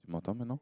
Tu m'entends maintenant?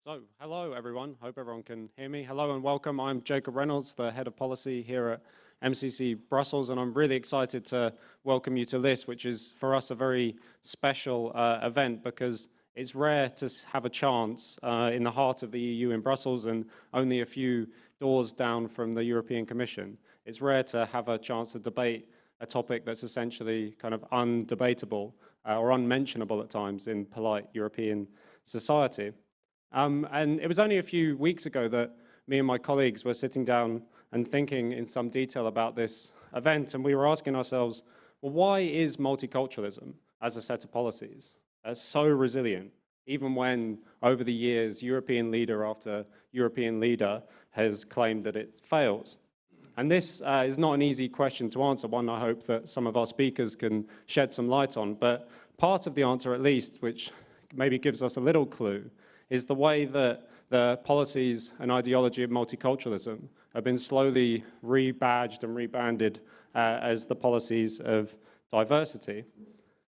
So, hello everyone. Hope everyone can hear me. Hello and welcome. I'm Jacob Reynolds, the head of policy here at MCC Brussels, and I'm really excited to welcome you to this, which is for us a very special event because it's rare to have a chance in the heart of the EU in Brussels and only a few doors down from the European Commission. It's rare to have a chance to debate a topic that's essentially kind of undebatable or unmentionable at times in polite European society. And it was only a few weeks ago that me and my colleagues were sitting down and thinking in some detail about this event, and we were asking ourselves, well, why is multiculturalism as a set of policies so resilient, even when over the years European leader after European leader has claimed that it fails? And this is not an easy question to answer, one I hope that some of our speakers can shed some light on, but part of the answer at least, which maybe gives us a little clue, is the way that the policies and ideology of multiculturalism have been slowly rebadged and rebranded as the policies of diversity.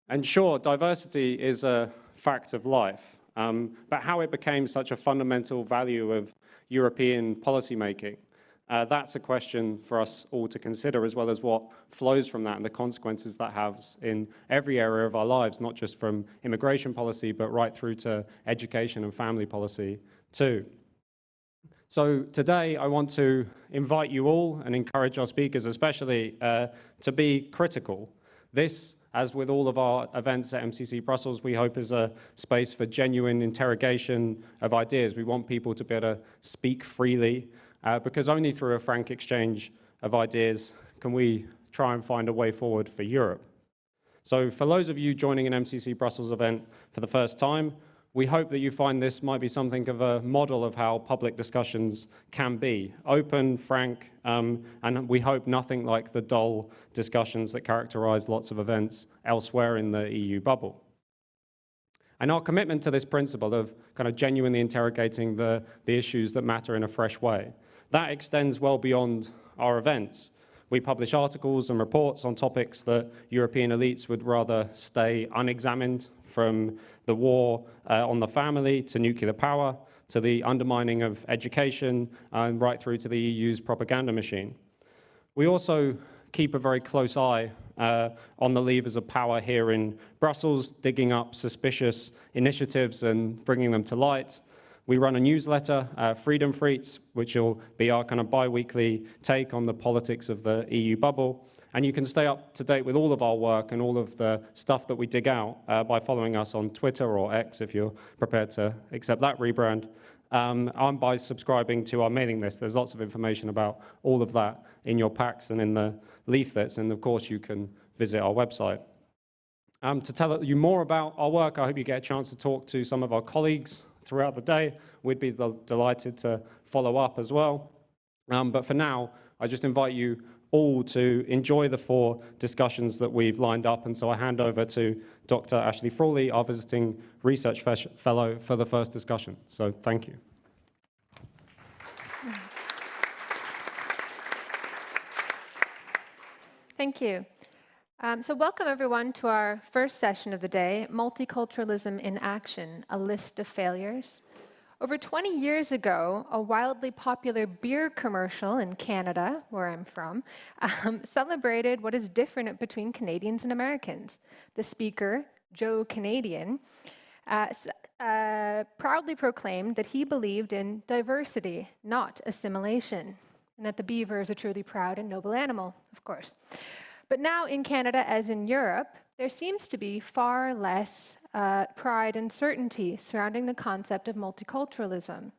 And sure, diversity is a fact of life, but how it became such a fundamental value of European policymaking, that's a question for us all to consider, as well as what flows from that and the consequences that has in every area of our lives, not just from immigration policy, but right through to education and family policy too. So today I want to invite you all and encourage our speakers especially to be critical. This, as with all of our events at MCC Brussels, we hope is a space for genuine interrogation of ideas. We want people to be able to speak freely, because only through a frank exchange of ideas can we try and find a way forward for Europe. So for those of you joining an MCC Brussels event for the first time, we hope that you find this might be something of a model of how public discussions can be. Open, frank, and we hope nothing like the dull discussions that characterize lots of events elsewhere in the EU bubble. And our commitment to this principle of kind of genuinely interrogating the issues that matter in a fresh way, that extends well beyond our events. We publish articles and reports on topics that European elites would rather stay unexamined, from the war on the family to nuclear power, to the undermining of education, and right through to the EU's propaganda machine. We also keep a very close eye on the levers of power here in Brussels, digging up suspicious initiatives and bringing them to light. We run a newsletter, Freedom Freaks, which will be our kind of bi-weekly take on the politics of the EU bubble. And you can stay up to date with all of our work and all of the stuff that we dig out by following us on Twitter or X, if you're prepared to accept that rebrand, and by subscribing to our mailing list. There's lots of information about all of that in your packs and in the leaflets, and of course you can visit our website. To tell you more about our work, I hope you get a chance to talk to some of our colleagues throughout the day. We'd be delighted to follow up as well. But for now, I just invite you all to enjoy the 4 discussions that we've lined up. And so I hand over to Dr. Ashley Frawley, our visiting research fellow, for the first discussion. So thank you. Thank you. So welcome everyone to our first session of the day, Multiculturalism in Action, a List of Failures. Over 20 years ago, a wildly popular beer commercial in Canada, where I'm from, celebrated what is different between Canadians and Americans. The speaker, Joe Canadian, proudly proclaimed that he believed in diversity, not assimilation, and that the beaver is a truly proud and noble animal, of course. But now in Canada, as in Europe, there seems to be far less pride and certainty surrounding the concept of multiculturalism.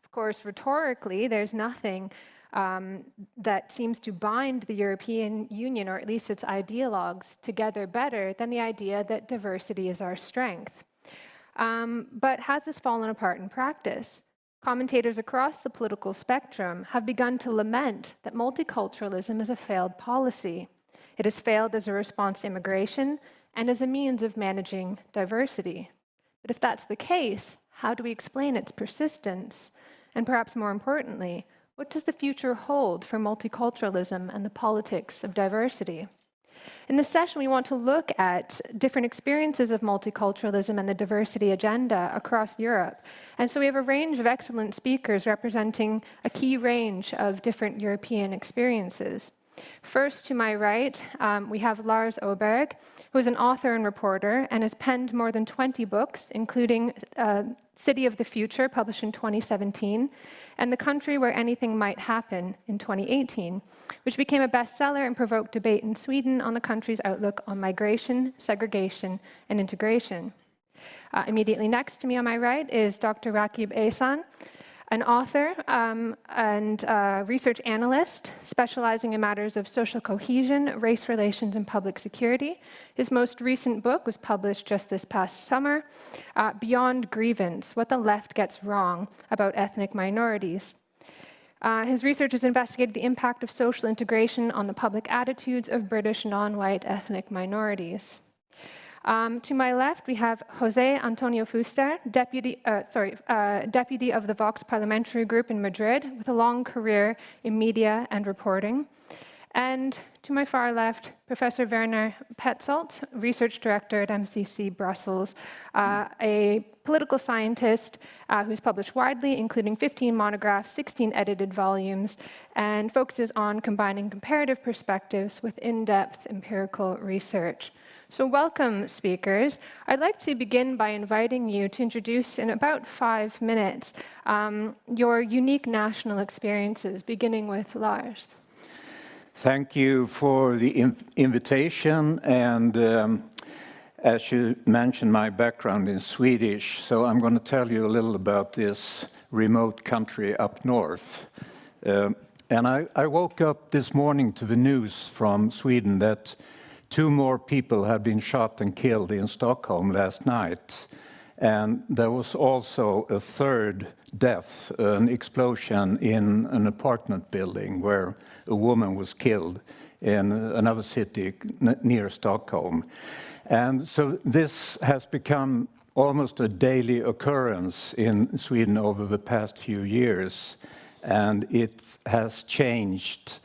Of course, rhetorically, there's nothing that seems to bind the European Union, or at least its ideologues, together better than the idea that diversity is our strength. But has this fallen apart in practice? Commentators across the political spectrum have begun to lament that multiculturalism is a failed policy. It has failed as a response to immigration and as a means of managing diversity. But if that's the case, how do we explain its persistence? And perhaps more importantly, what does the future hold for multiculturalism and the politics of diversity? In this session, we want to look at different experiences of multiculturalism and the diversity agenda across Europe. And so we have a range of excellent speakers representing a key range of different European experiences. First, to my right, we have Lars Åberg, who is an author and reporter and has penned more than 20 books, including City of the Future, published in 2017, and The Country Where Anything Might Happen in 2018, which became a bestseller and provoked debate in Sweden on the country's outlook on migration, segregation, and integration. Immediately next to me on my right is Dr. Rakib Ehsan, an author and research analyst specializing in matters of social cohesion, race relations, and public security. His most recent book was published just this past summer, Beyond Grievance: What the Left Gets Wrong About Ethnic Minorities. His research has investigated the impact of social integration on the public attitudes of British non-white ethnic minorities. To my left, we have José Antonio Fúster, deputy of the Vox Parliamentary Group in Madrid, with a long career in media and reporting. And to my far left, Professor Werner Patzelt, research director at MCC Brussels, a political scientist who's published widely, including 15 monographs, 16 edited volumes, and focuses on combining comparative perspectives with in-depth empirical research. So welcome, speakers. I'd like to begin by inviting you to introduce, in about 5 minutes, your unique national experiences, beginning with Lars. Thank you for the invitation, and as you mentioned, my background is Swedish, so I'm going to tell you a little about this remote country up north. And I woke up this morning to the news from Sweden that 2 more people had been shot and killed in Stockholm last night. And there was also a 3rd death, an explosion in an apartment building where a woman was killed in another city near Stockholm. And so this has become almost a daily occurrence in Sweden over the past few years. And it has changed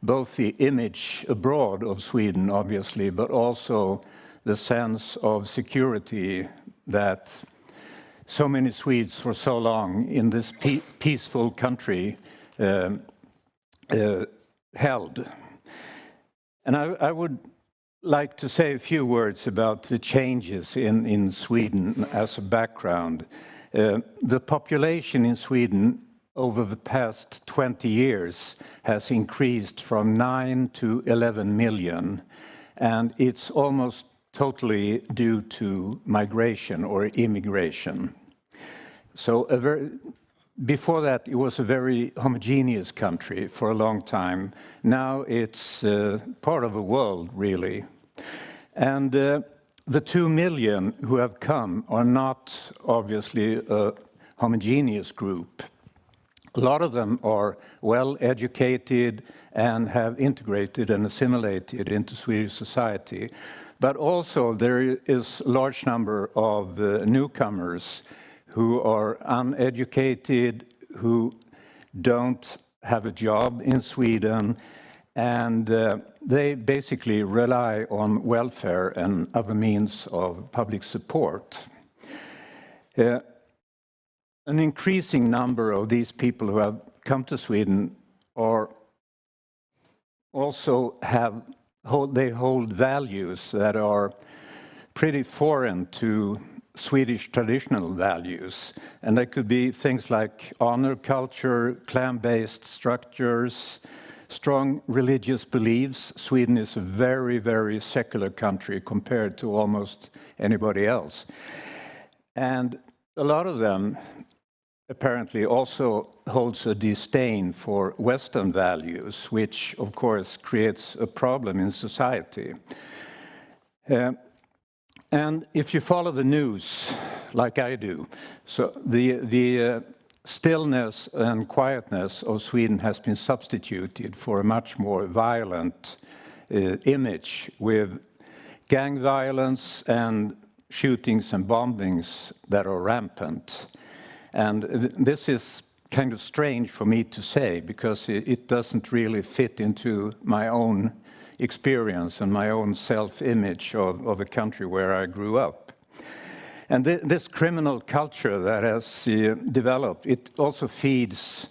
both the image abroad of Sweden, obviously, but also the sense of security that so many Swedes for so long in this peaceful country held. And I would like to say a few words about the changes in Sweden as a background. The population in Sweden over the past 20 years has increased from 9 to 11 million, and it's almost totally due to migration or immigration. So before that, it was a very homogeneous country for a long time. Now it's part of the world, really. And the 2 million who have come are not obviously a homogeneous group. A lot of them are well educated and have integrated and assimilated into Swedish society. But also there is a large number of newcomers who are uneducated, who don't have a job in Sweden, and they basically rely on welfare and other means of public support. An increasing number of these people who have come to Sweden are also they hold values that are pretty foreign to Swedish traditional values. And they could be things like honor culture, clan-based structures, strong religious beliefs. Sweden is a very, very secular country compared to almost anybody else. And a lot of them apparently also holds a disdain for Western values, which of course creates a problem in society. And if you follow the news, like I do, so the stillness and quietness of Sweden has been substituted for a much more violent image with gang violence and shootings and bombings that are rampant. And this is kind of strange for me to say because it doesn't really fit into my own experience and my own self-image of a country where I grew up. And this criminal culture that has developed, it also feeds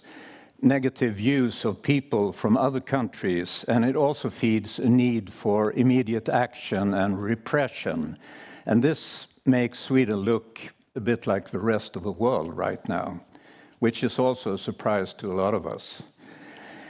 negative views of people from other countries, and it also feeds a need for immediate action and repression. And this makes Sweden look a bit like the rest of the world right now, which is also a surprise to a lot of us.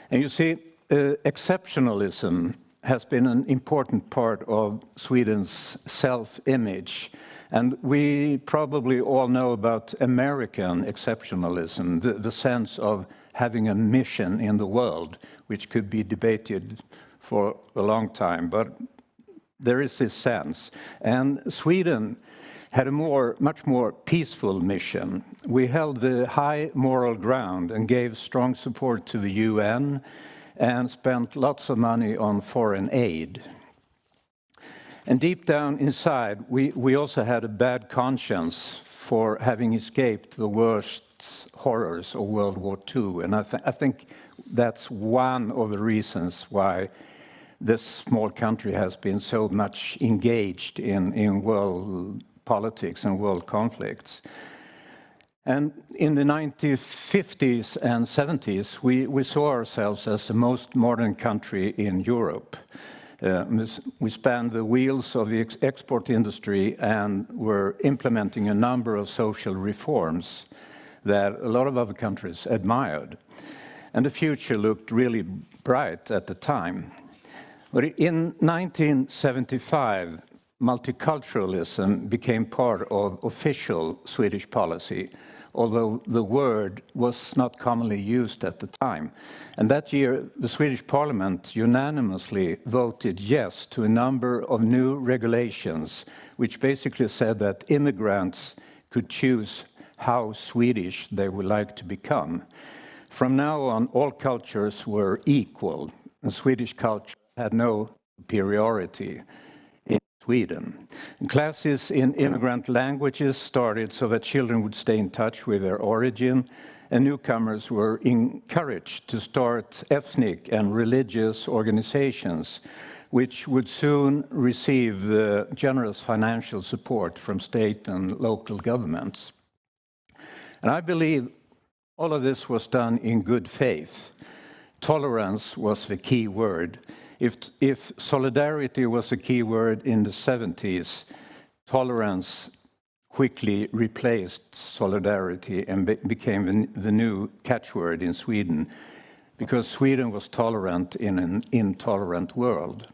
And you see, exceptionalism has been an important part of Sweden's self-image. And we probably all know about American exceptionalism, the sense of having a mission in the world, which could be debated for a long time, but there is this sense. And Sweden had a much more peaceful mission. We held the high moral ground and gave strong support to the UN and spent lots of money on foreign aid. And deep down inside, we also had a bad conscience for having escaped the worst horrors of World War II. And I think that's one of the reasons why this small country has been so much engaged in world politics and world conflicts. And in the 1950s and 70s, we saw ourselves as the most modern country in Europe. We spanned the wheels of the export industry and were implementing a number of social reforms that a lot of other countries admired. And the future looked really bright at the time. But in 1975, multiculturalism became part of official Swedish policy, although the word was not commonly used at the time. And that year, the Swedish Parliament unanimously voted yes to a number of new regulations, which basically said that immigrants could choose how Swedish they would like to become. From now on, all cultures were equal, and Swedish culture had no superiority in Sweden. And classes in immigrant languages started so that children would stay in touch with their origin, and newcomers were encouraged to start ethnic and religious organizations, which would soon receive generous financial support from state and local governments. And I believe all of this was done in good faith. Tolerance was the key word. If solidarity was a key word in the 70s, tolerance quickly replaced solidarity and became the new catchword in Sweden, because Sweden was tolerant in an intolerant world.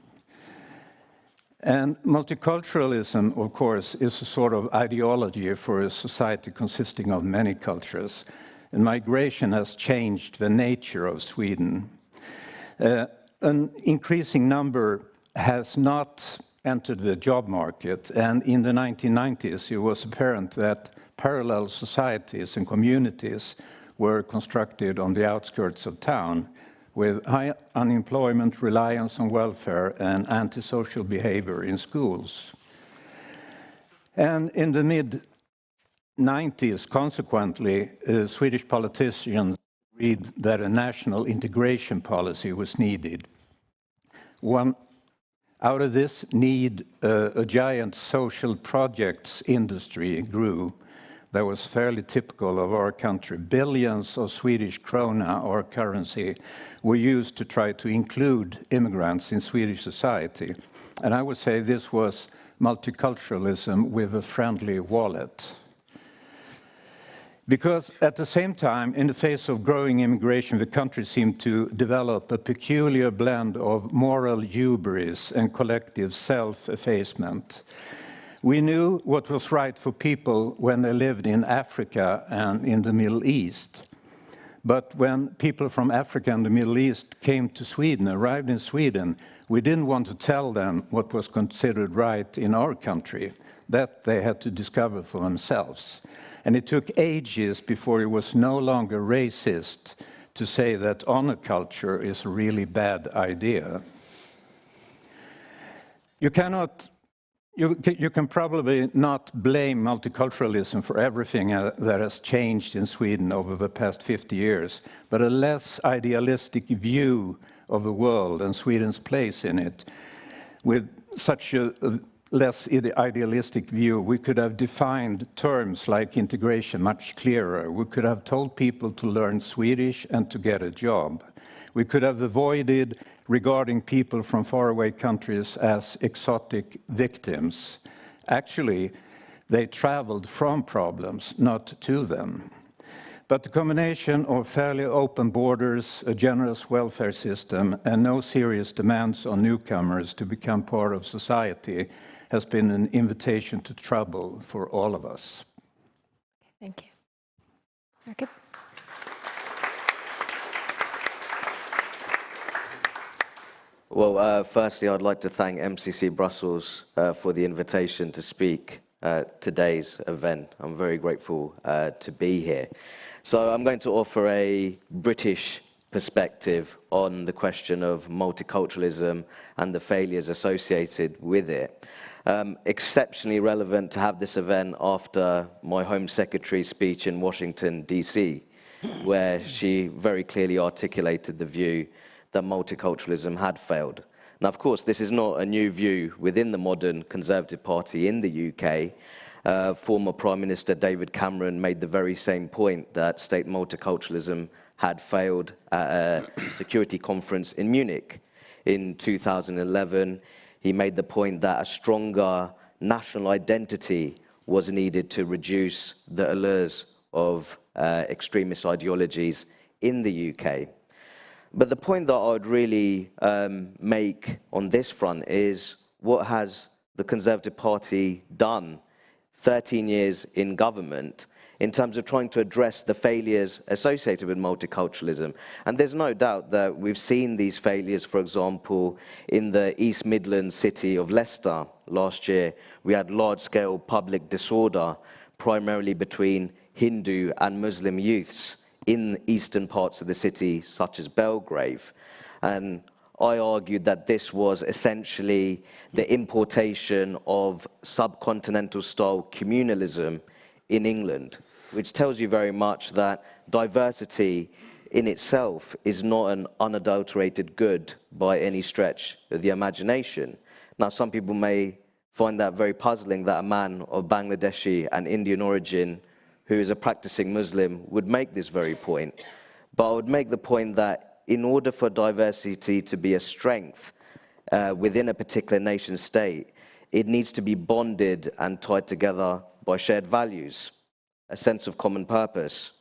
And multiculturalism, of course, is a sort of ideology for a society consisting of many cultures. And migration has changed the nature of Sweden. An increasing number has not entered the job market, and in the 1990s it was apparent that parallel societies and communities were constructed on the outskirts of town with high unemployment, reliance on welfare, and antisocial behavior in schools. And in the mid-90s, consequently, Swedish politicians agreed that a national integration policy was needed. Out of this need, a giant social projects industry grew that was fairly typical of our country. Billions of Swedish krona, our currency, were used to try to include immigrants in Swedish society. And I would say this was multiculturalism with a friendly wallet. Because at the same time, in the face of growing immigration, the country seemed to develop a peculiar blend of moral hubris and collective self-effacement. We knew what was right for people when they lived in Africa and in the Middle East. But when people from Africa and the Middle East came to Sweden, arrived in Sweden, we didn't want to tell them what was considered right in our country. That they had to discover for themselves. And it took ages before it was no longer racist to say that honor culture is a really bad idea. You can probably not blame multiculturalism for everything that has changed in Sweden over the past 50 years, but a less idealistic view of the world and Sweden's place in it. With such a less idealistic view, we could have defined terms like integration much clearer. We could have told people to learn Swedish and to get a job. We could have avoided regarding people from faraway countries as exotic victims. Actually, they traveled from problems, not to them. But the combination of fairly open borders, a generous welfare system, and no serious demands on newcomers to become part of society has been an invitation to trouble for all of us. Thank you. Rakib? Well, firstly, I'd like to thank MCC Brussels for the invitation to speak at today's event. I'm very grateful to be here. So I'm going to offer a British perspective on the question of multiculturalism and the failures associated with it. Exceptionally relevant to have this event after my Home Secretary's speech in Washington, D.C., where she very clearly articulated the view that multiculturalism had failed. Now, of course, this is not a new view within the modern Conservative Party in the UK. Former Prime Minister David Cameron made the very same point that state multiculturalism had failed at a security conference in Munich in 2011. He made the point that a stronger national identity was needed to reduce the allures of extremist ideologies in the UK. But the point that I would really make on this front is, what has the Conservative Party done 13 years in government in terms of trying to address the failures associated with multiculturalism? And there's no doubt that we've seen these failures, for example, in the East Midlands city of Leicester last year. We had large-scale public disorder, primarily between Hindu and Muslim youths in eastern parts of the city, such as Belgrave. And I argued that this was essentially the importation of subcontinental-style communalism in England, which tells you very much that diversity in itself is not an unadulterated good by any stretch of the imagination. Now, some people may find that very puzzling that a man of Bangladeshi and Indian origin who is a practicing Muslim would make this very point. But I would make the point that in order for diversity to be a strength within a particular nation state, it needs to be bonded and tied together by shared values, a sense of common purpose,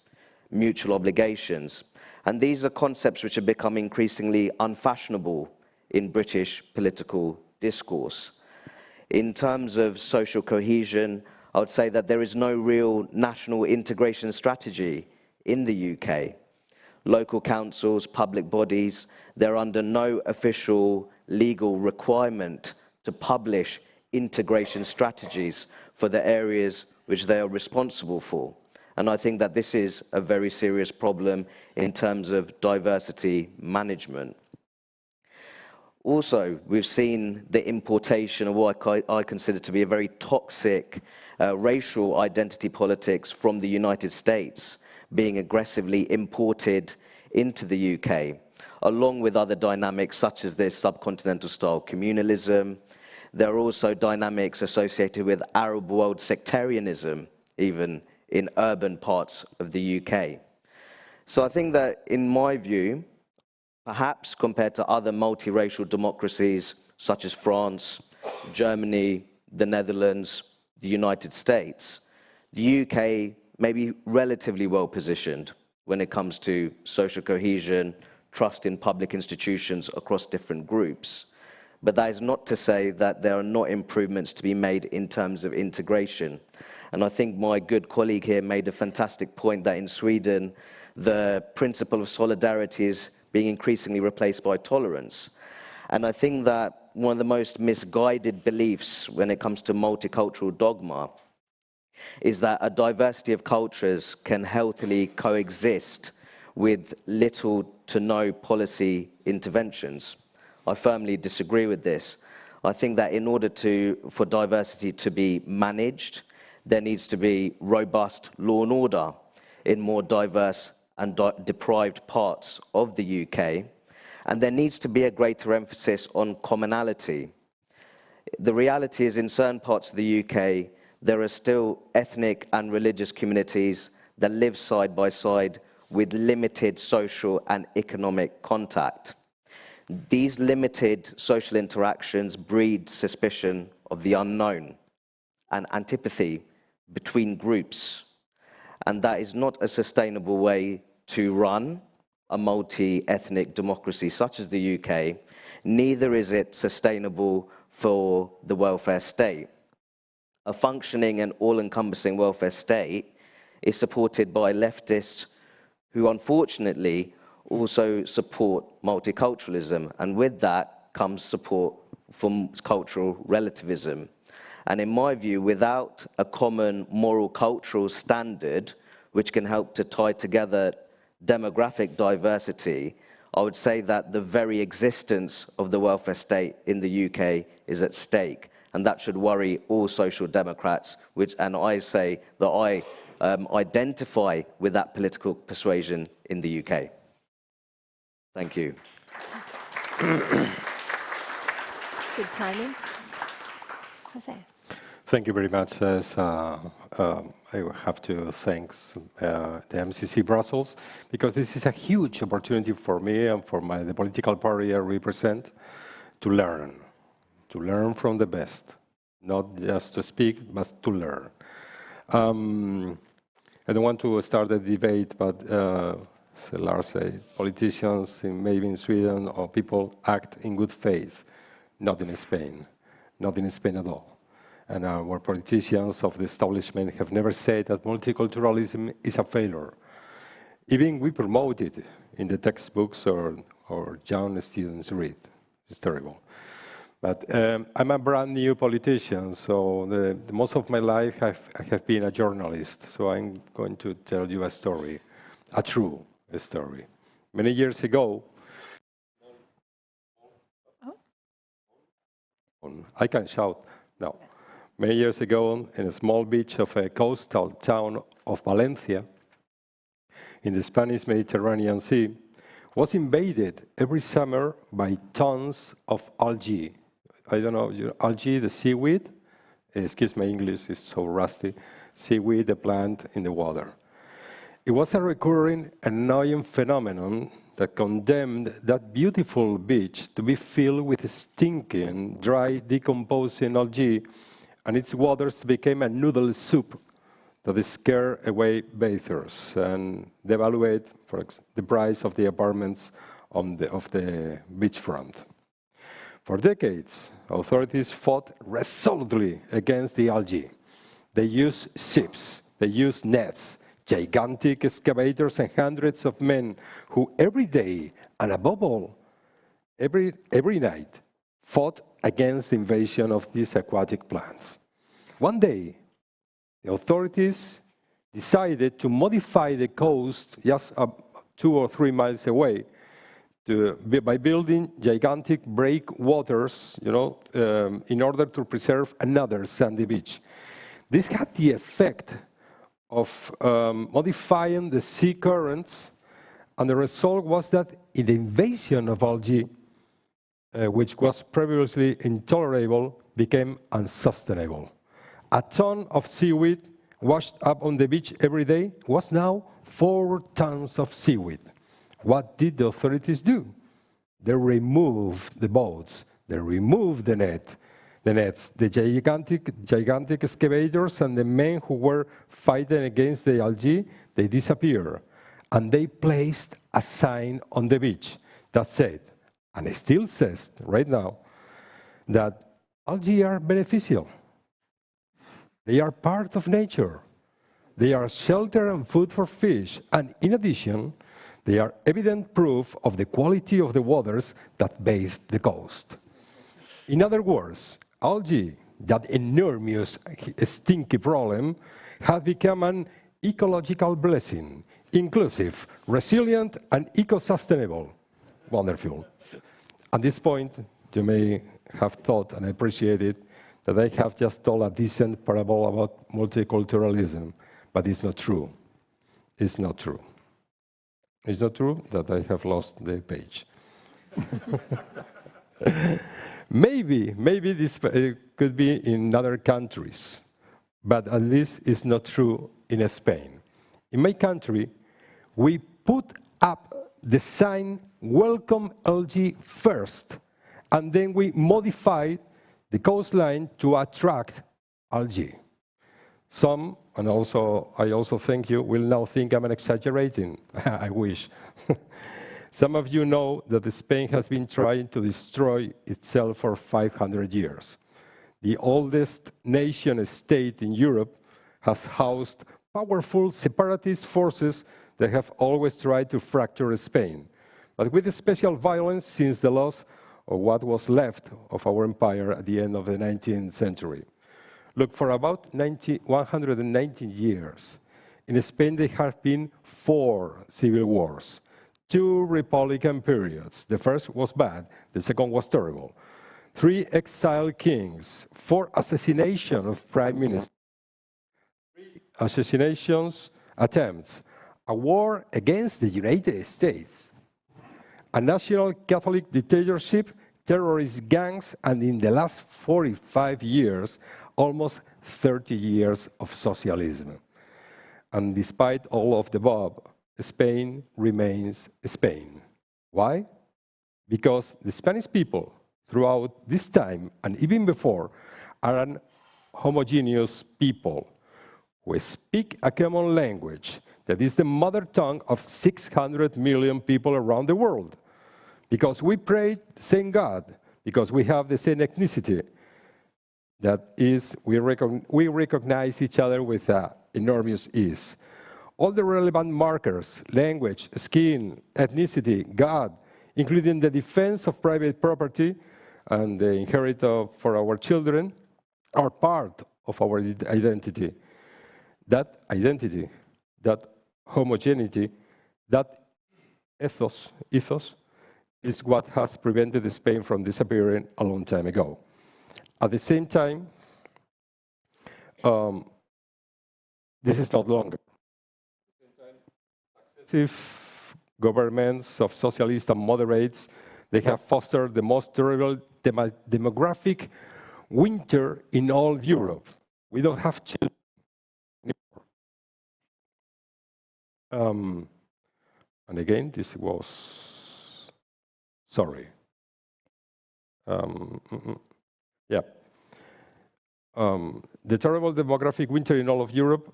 mutual obligations. And these are concepts which have become increasingly unfashionable in British political discourse. In terms of social cohesion, I would say that there is no real national integration strategy in the UK. Local councils, public bodies, they're under no official legal requirement to publish integration strategies for the areas which they are responsible for. And I think that this is a very serious problem in terms of diversity management. Also, we've seen the importation of what I consider to be a very toxic racial identity politics from the United States being aggressively imported into the UK, along with other dynamics such as this subcontinental-style communalism. There are also dynamics associated with Arab world sectarianism, even in urban parts of the UK. So I think that, in my view, perhaps compared to other multiracial democracies such as France, Germany, the Netherlands, the United States, the UK may be relatively well positioned when it comes to social cohesion, trust in public institutions across different groups. But that is not to say that there are not improvements to be made in terms of integration. And I think my good colleague here made a fantastic point that in Sweden, the principle of solidarity is being increasingly replaced by tolerance. And I think that one of the most misguided beliefs when it comes to multicultural dogma is that a diversity of cultures can healthily coexist with little to no policy interventions. I firmly disagree with this. I think that in order for diversity to be managed, there needs to be robust law and order in more diverse and deprived parts of the UK. And there needs to be a greater emphasis on commonality. The reality is in certain parts of the UK, there are still ethnic and religious communities that live side by side with limited social and economic contact. These limited social interactions breed suspicion of the unknown and antipathy between groups. And that is not a sustainable way to run a multi-ethnic democracy such as the UK, neither is it sustainable for the welfare state. A functioning and all-encompassing welfare state is supported by leftists who unfortunately also support multiculturalism, and with that comes support for cultural relativism. And in my view, without a common moral cultural standard which can help to tie together demographic diversity, I would say that the very existence of the welfare state in the UK is at stake, and that should worry all social democrats, and I say that I identify with that political persuasion in the UK. Thank you. Good timing. José. Thank you very much. I have to thank the MCC Brussels, because this is a huge opportunity for me and for the political party I represent to learn from the best, not just to speak, but to learn. I don't want to start a debate, but as Lars said, politicians, maybe in Sweden, or people act in good faith, not in Spain at all. And our politicians of the establishment have never said that multiculturalism is a failure. Even we promote it in the textbooks or young students read. It's terrible. But I'm a brand new politician, so the most of my life I have been a journalist. So I'm going to tell you a story, a true story. Many years ago, I can shout now. Many years ago, in a small beach of a coastal town of Valencia, in the Spanish Mediterranean Sea, was invaded every summer by tons of algae. I don't know, algae, the seaweed, excuse my English, it's so rusty, seaweed, the plant in the water. It was a recurring, annoying phenomenon that condemned that beautiful beach to be filled with stinking, dry, decomposing algae, and its waters became a noodle soup that scared away bathers and devalued the price of the apartments of the beachfront. For decades, authorities fought resolutely against the algae. They used ships, they used nets, gigantic excavators, and hundreds of men who every day, and above all, every night, fought against the invasion of these aquatic plants. One day, the authorities decided to modify the coast just 2 or 3 miles away by building gigantic breakwaters, in order to preserve another sandy beach. This had the effect of modifying the sea currents, and the result was that in the invasion of algae, which was previously intolerable, became unsustainable. A ton of seaweed washed up on the beach every day was now 4 tons of seaweed. What did the authorities do? They removed the boats, they removed the nets, the gigantic excavators, and the men who were fighting against the algae, they disappeared. And they placed a sign on the beach that said, and it still says right now, that algae are beneficial. They are part of nature. They are shelter and food for fish. And in addition, they are evident proof of the quality of the waters that bathe the coast. In other words, algae, that enormous, stinky problem, has become an ecological blessing, inclusive, resilient, and eco-sustainable. Wonderful. At this point, you may have thought, and I appreciate it, that I have just told a decent parable about multiculturalism, but it's not true. It's not true. It's not true that I have lost the page. Maybe this could be in other countries, but at least it's not true in Spain. In my country, we put up the sign "Welcome Algae" first, and then we modified the coastline to attract algae. Some, and I also think you, will now think I'm exaggerating. I wish. Some of you know that Spain has been trying to destroy itself for 500 years. The oldest nation-state in Europe has housed powerful separatist forces that have always tried to fracture Spain, but with special violence since the loss of what was left of our empire at the end of the 19th century. Look, for about 190 years, in Spain there have been 4 civil wars, 2 republican periods. The first was bad, the second was terrible. 3 exiled kings, 4 assassinations of prime ministers, 3 assassinations attempts, a war against the United States, a national Catholic dictatorship, terrorist gangs, and in the last 45 years, almost 30 years of socialism. And despite all of the above, Spain remains Spain. Why? Because the Spanish people, throughout this time and even before, are an homogeneous people who speak a common language that is the mother tongue of 600 million people around the world. Because we pray the same God, because we have the same ethnicity, that is, we recognize each other with enormous ease. All the relevant markers, language, skin, ethnicity, God, including the defense of private property and the inheritance for our children, are part of our identity. That identity, that homogeneity, that ethos is what has prevented Spain from disappearing a long time ago. At the same time, this is not longer. Successive governments of socialists and moderates, they have fostered the most terrible demographic winter in all Europe. We don't have children anymore. And again, this was, sorry. Yeah. The terrible demographic winter in all of Europe,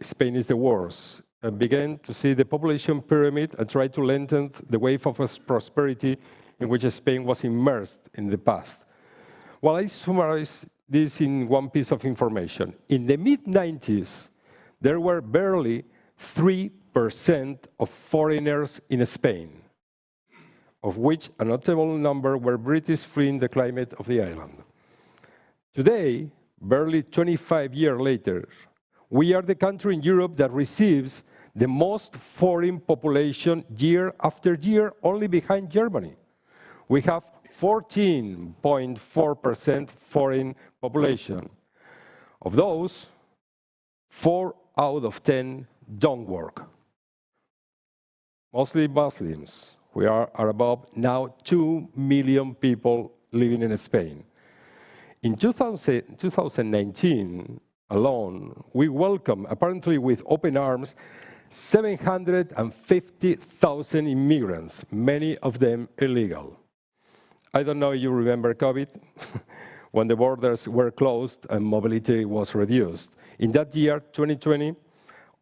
Spain is the worst. And began to see the population pyramid and try to lengthen the wave of prosperity in which Spain was immersed in the past. Well, I summarize this in one piece of information. In the mid-90s, there were barely 3% of foreigners in Spain, of which a notable number were British fleeing the climate of the island. Today, barely 25 years later, we are the country in Europe that receives the most foreign population year after year, only behind Germany. We have 14.4% foreign population. Of those, 4 out of 10 don't work. Mostly Muslims. We are above now 2 million people living in Spain. In 2019 alone, we welcome, apparently with open arms, 750,000 immigrants, many of them illegal. I don't know if you remember COVID, when the borders were closed and mobility was reduced. In that year, 2020,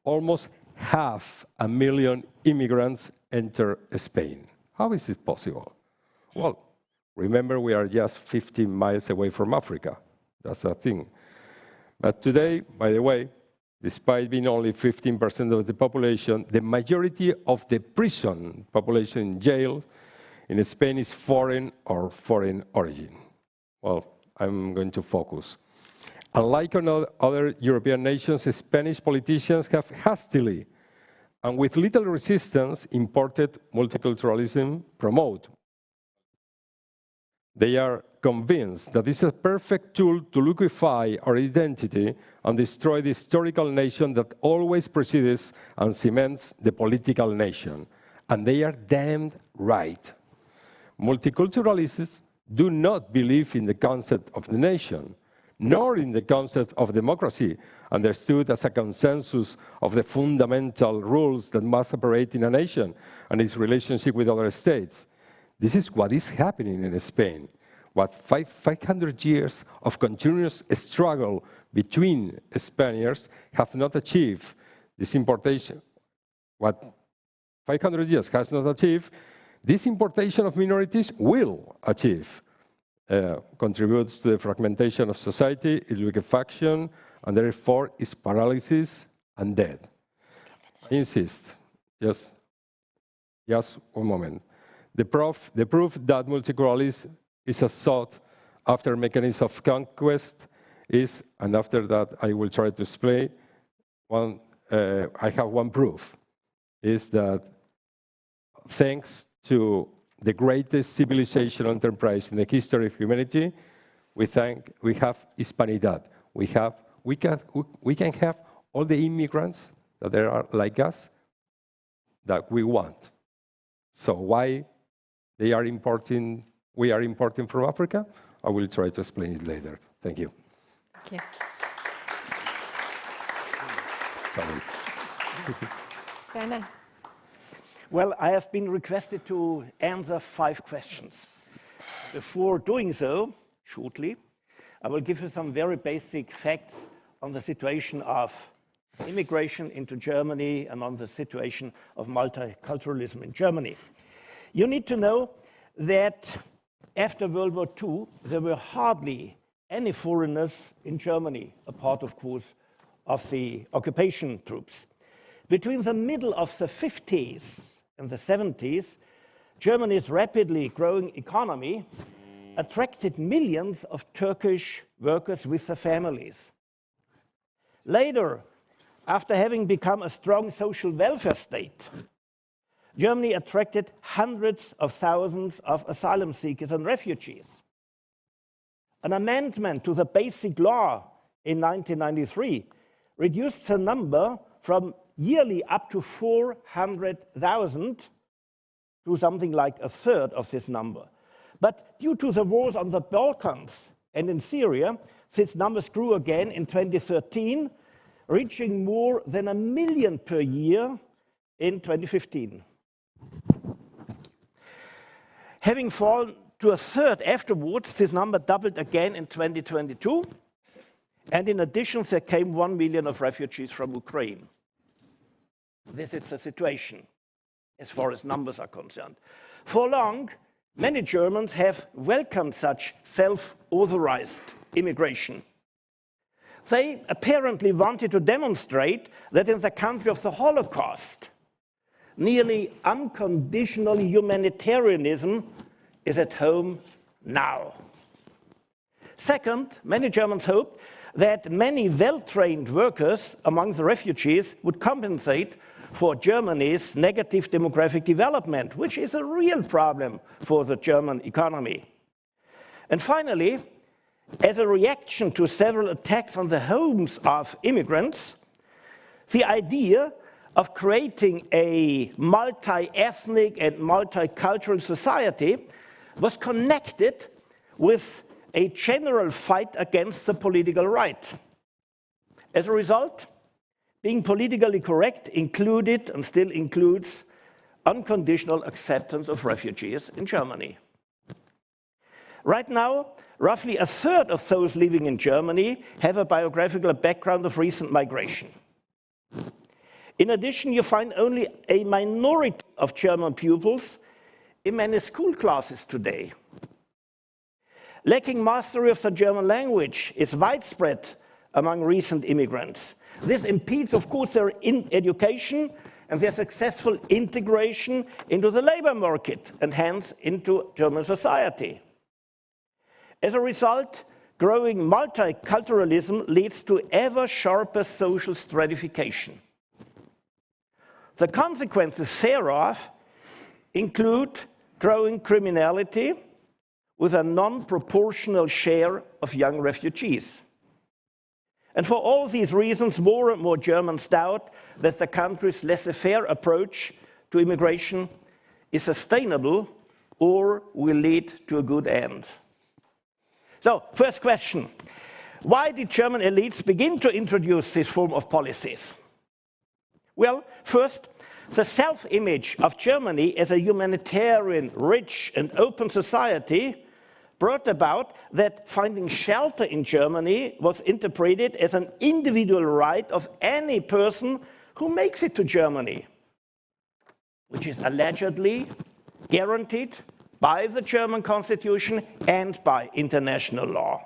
almost 500,000 immigrants enter Spain. How is it possible? Well, remember, we are just 15 miles away from Africa. That's the thing. But today, by the way, despite being only 15% of the population, the majority of the prison population in jail in Spain is foreign or foreign origin. Well, I'm going to focus. Unlike other European nations, Spanish politicians have hastily and with little resistance imported multiculturalism, promote. They are convinced that this is a perfect tool to liquefy our identity and destroy the historical nation that always precedes and cements the political nation. And they are damned right. Multiculturalists do not believe in the concept of the nation, nor in the concept of democracy, understood as a consensus of the fundamental rules that must operate in a nation and its relationship with other states. This is what is happening in Spain. What 500 years of continuous struggle between Spaniards have not achieved. This importation, what 500 years has not achieved, this importation of minorities will achieve. Contributes to the fragmentation of society, its liquefaction, and therefore its paralysis and death. I insist, just 1 moment. The proof that multiculturalism is a sought-after mechanism of conquest is, and after that I will try to explain, I have one proof, is that thanks to the greatest civilization enterprise in the history of humanity, we have Hispanidad. We can have all the immigrants that there are like us that we want. So why we are importing from Africa? I will try to explain it later. Thank you. Thank you. Sorry. Werner. Well, I have been requested to answer 5 questions. Before doing so, shortly, I will give you some very basic facts on the situation of immigration into Germany and on the situation of multiculturalism in Germany. You need to know that after World War II, there were hardly any foreigners in Germany, apart, of course, of the occupation troops. Between the middle of the 50s and the 70s, Germany's rapidly growing economy attracted millions of Turkish workers with their families. Later, after having become a strong social welfare state, Germany attracted hundreds of thousands of asylum seekers and refugees. An amendment to the Basic Law in 1993 reduced the number from yearly up to 400,000 to something like a third of this number. But due to the wars on the Balkans and in Syria, these numbers grew again in 2013, reaching more than 1 million per year in 2015. Having fallen to a third afterwards, this number doubled again in 2022. And in addition, there came 1 million of refugees from Ukraine. This is the situation as far as numbers are concerned. For long, many Germans have welcomed such self-authorized immigration. They apparently wanted to demonstrate that in the country of the Holocaust, nearly unconditional humanitarianism is at home now. Second, many Germans hoped that many well-trained workers among the refugees would compensate for Germany's negative demographic development, which is a real problem for the German economy. And finally, as a reaction to several attacks on the homes of immigrants, the idea of creating a multi-ethnic and multicultural society was connected with a general fight against the political right. As a result, being politically correct included and still includes unconditional acceptance of refugees in Germany. Right now, roughly a third of those living in Germany have a biographical background of recent migration. In addition, you find only a minority of German pupils in many school classes today. Lacking mastery of the German language is widespread among recent immigrants. This impedes, of course, their education and their successful integration into the labor market and hence into German society. As a result, growing multiculturalism leads to ever sharper social stratification. The consequences thereof include growing criminality with a non-proportional share of young refugees. And for all these reasons, more and more Germans doubt that the country's laissez-faire approach to immigration is sustainable or will lead to a good end? So, first question. Why did German elites begin to introduce this form of policies? Well, first, the self-image of Germany as a humanitarian, rich and open society brought about that finding shelter in Germany was interpreted as an individual right of any person who makes it to Germany, which is allegedly guaranteed by the German constitution and by international law.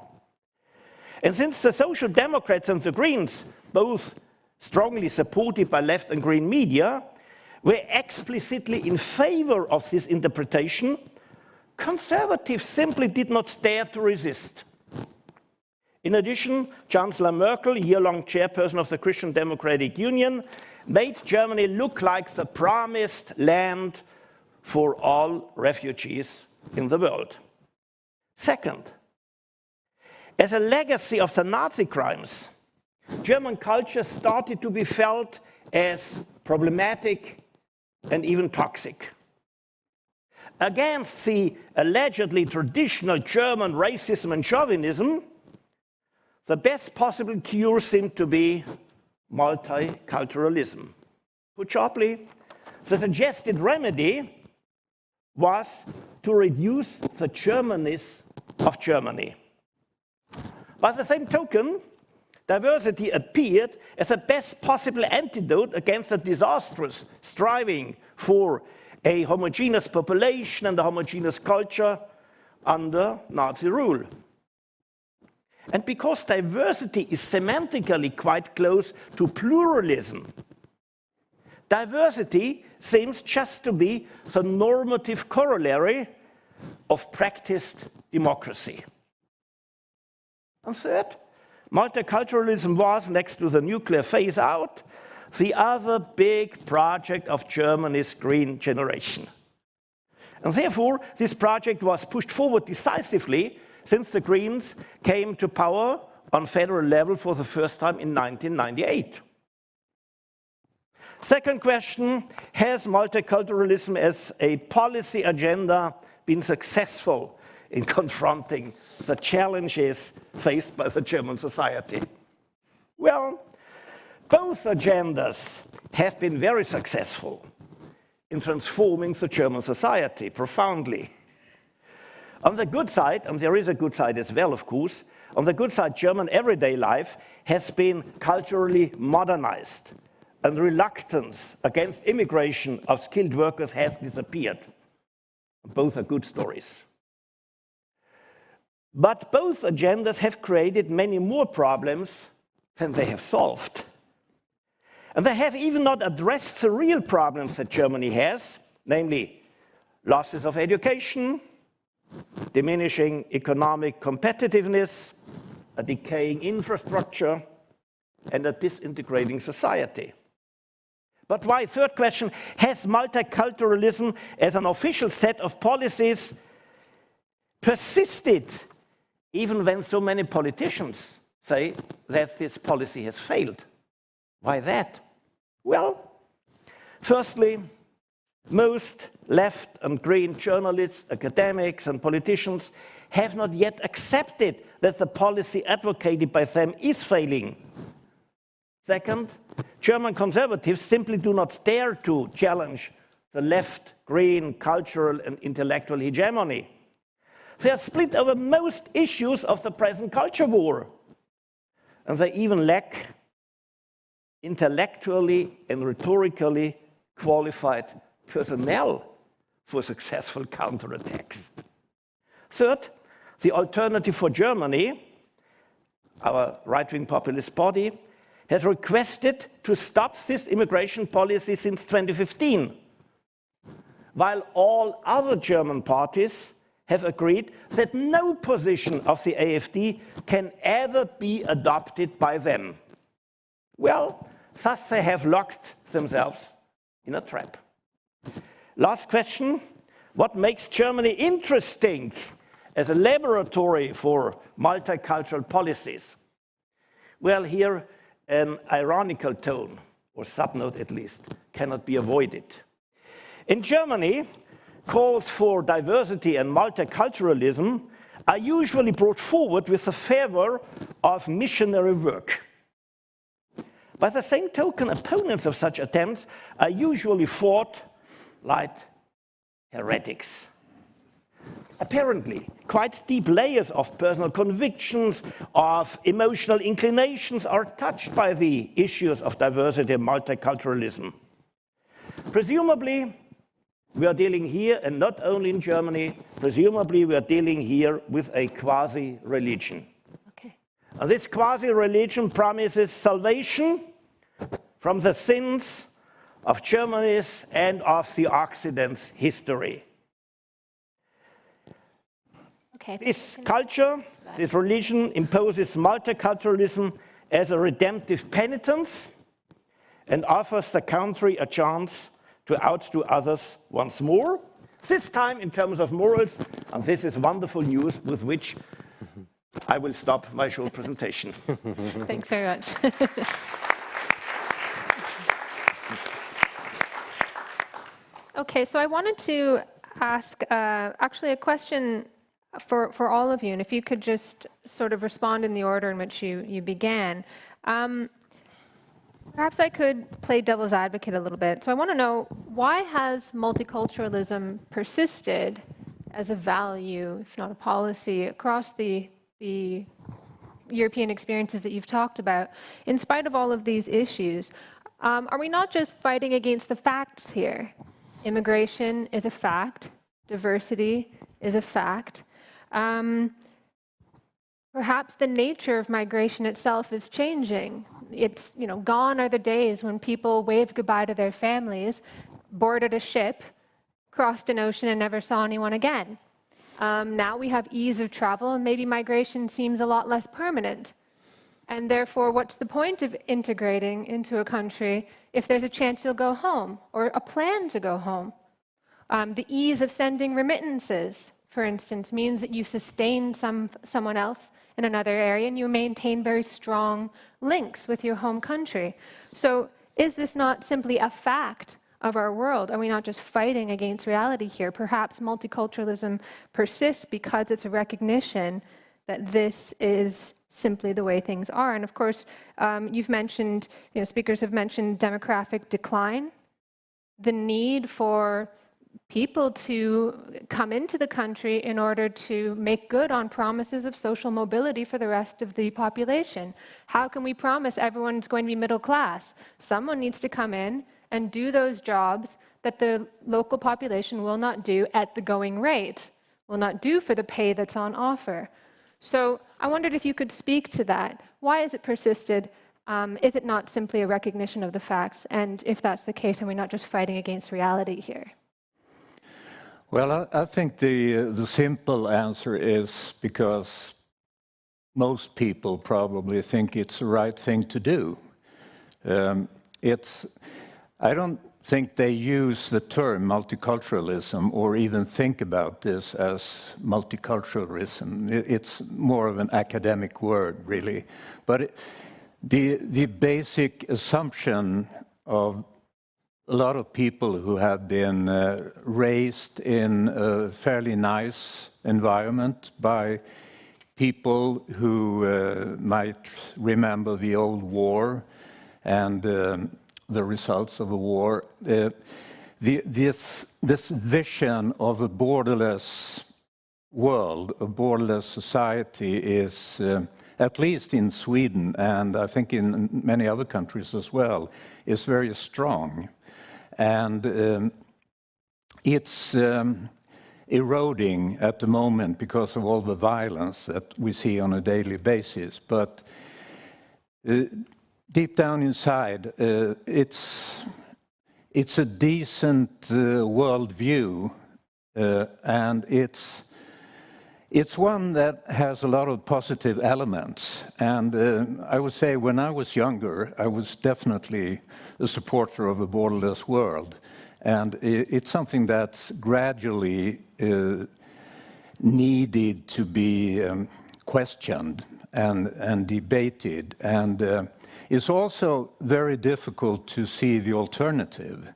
And since the Social Democrats and the Greens, both strongly supported by left and green media, were explicitly in favor of this interpretation, conservatives simply did not dare to resist. In addition, Chancellor Merkel, year-long chairperson of the Christian Democratic Union, made Germany look like the promised land for all refugees in the world. Second, as a legacy of the Nazi crimes, German culture started to be felt as problematic and even toxic. Against the allegedly traditional German racism and chauvinism, the best possible cure seemed to be multiculturalism. Put sharply, the suggested remedy was to reduce the Germanness of Germany. By the same token, diversity appeared as the best possible antidote against a disastrous striving for a homogeneous population and a homogeneous culture under Nazi rule. And because diversity is semantically quite close to pluralism, diversity seems just to be the normative corollary of practiced democracy. And third, multiculturalism was, next to the nuclear phase-out, the other big project of Germany's green generation. And therefore, this project was pushed forward decisively since the Greens came to power on federal level for the first time in 1998. Second question, has multiculturalism as a policy agenda been successful in confronting the challenges faced by the German society? Well, both agendas have been very successful in transforming the German society profoundly. On the good side, and there is a good side as well, of course, on the good side, German everyday life has been culturally modernized, and reluctance against immigration of skilled workers has disappeared. Both are good stories. But both agendas have created many more problems than they have solved. And they have even not addressed the real problems that Germany has, namely losses of education, diminishing economic competitiveness, a decaying infrastructure, and a disintegrating society. But why? Third question, has multiculturalism as an official set of policies persisted even when so many politicians say that this policy has failed? Why that? Well, firstly, most left and green journalists, academics, and politicians have not yet accepted that the policy advocated by them is failing. Second, German conservatives simply do not dare to challenge the left-green cultural and intellectual hegemony. They are split over most issues of the present culture war, and they even lack intellectually and rhetorically qualified personnel for successful counterattacks. Third, the Alternative for Germany, our right-wing populist body, has requested to stop this immigration policy since 2015, while all other German parties have agreed that no position of the AfD can ever be adopted by them. Well, thus they have locked themselves in a trap. Last question, what makes Germany interesting as a laboratory for multicultural policies? Well, here an ironical tone, or subnote at least, cannot be avoided. In Germany, calls for diversity and multiculturalism are usually brought forward with the fervor of missionary work. By the same token, opponents of such attempts are usually fought like heretics. Apparently, quite deep layers of personal convictions, of emotional inclinations are touched by the issues of diversity and multiculturalism. Presumably, we are dealing here, and not only in Germany, presumably we are dealing here with a quasi-religion. Okay. And this quasi-religion promises salvation from the sins of Germany's and of the Occident's history. Okay. This culture, this religion, imposes multiculturalism as a redemptive penitence and offers the country a chance to outdo others once more, this time in terms of morals, and this is wonderful news with which I will stop my short presentation. Thanks very much. Okay, so I wanted to ask actually a question for all of you, and if you could just sort of respond in the order in which you began. Perhaps I could play devil's advocate a little bit. So I want to know, why has multiculturalism persisted as a value, if not a policy, across the European experiences that you've talked about, in spite of all of these issues? Are we not just fighting against the facts here? Immigration is a fact. Diversity is a fact. Perhaps the nature of migration itself is changing. It's, gone are the days when people waved goodbye to their families, boarded a ship, crossed an ocean, and never saw anyone again. Now we have ease of travel, and maybe migration seems a lot less permanent. And therefore, what's the point of integrating into a country if there's a chance you'll go home, or a plan to go home? The ease of sending remittances, for instance, means that you sustain someone else in another area, and you maintain very strong links with your home country. So is this not simply a fact of our world? Are we not just fighting against reality here? Perhaps multiculturalism persists because it's a recognition that this is simply the way things are. And of course, you've mentioned, speakers have mentioned demographic decline, the need for people to come into the country in order to make good on promises of social mobility for the rest of the population. How can we promise everyone's going to be middle class? Someone needs to come in and do those jobs that the local population will not do at the going rate, will not do for the pay that's on offer. So I wondered if you could speak to that. Why has it persisted? Is it not simply a recognition of the facts? And if that's the case, are we not just fighting against reality here? Well, I think the simple answer is because most people probably think it's the right thing to do. I don't think they use the term multiculturalism or even think about this as multiculturalism. It's more of an academic word, really. But the basic assumption of a lot of people who have been raised in a fairly nice environment by people who might remember the old war and the results of the war. This vision of a borderless world, a borderless society is, at least in Sweden, and I think in many other countries as well, is very strong. And it's eroding at the moment because of all the violence that we see on a daily basis. But deep down inside, it's a decent worldview, and it's one that has a lot of positive elements. And I would say when I was younger, I was definitely a supporter of a borderless world. And it's something that's gradually needed to be questioned and debated. And it's also very difficult to see the alternative.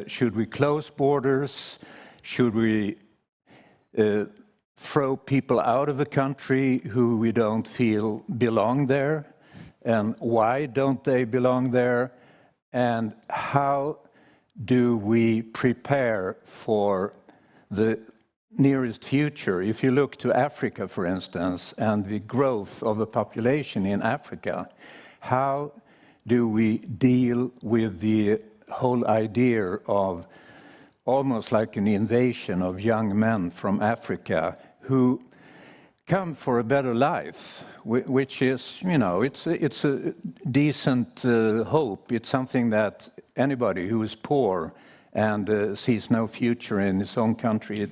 Should we close borders? Should we throw people out of the country who we don't feel belong there? And why don't they belong there? And how do we prepare for the nearest future? If you look to Africa, for instance, and the growth of the population in Africa, how do we deal with the whole idea of almost like an invasion of young men from Africa who come for a better life, which is, you know, it's a decent hope. It's something that anybody who is poor and sees no future in his own country,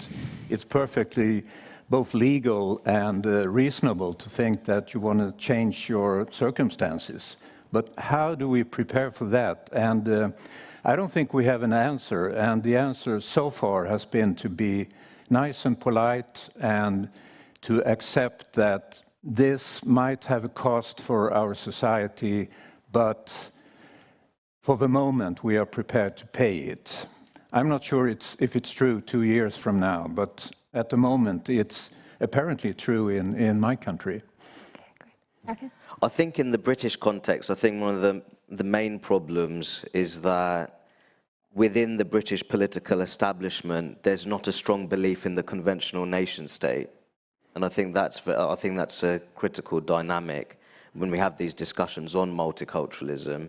it's perfectly both legal and reasonable to think that you want to change your circumstances. But how do we prepare for that? And I don't think we have an answer, and the answer so far has been to be nice and polite and to accept that this might have a cost for our society, but for the moment we are prepared to pay it. I'm not sure if it's true 2 years from now, but at the moment it's apparently true in my country. Okay, great. I think in the British context, I think one of the main problems is that within the British political establishment, there's not a strong belief in the conventional nation state. And I think that's a critical dynamic when we have these discussions on multiculturalism.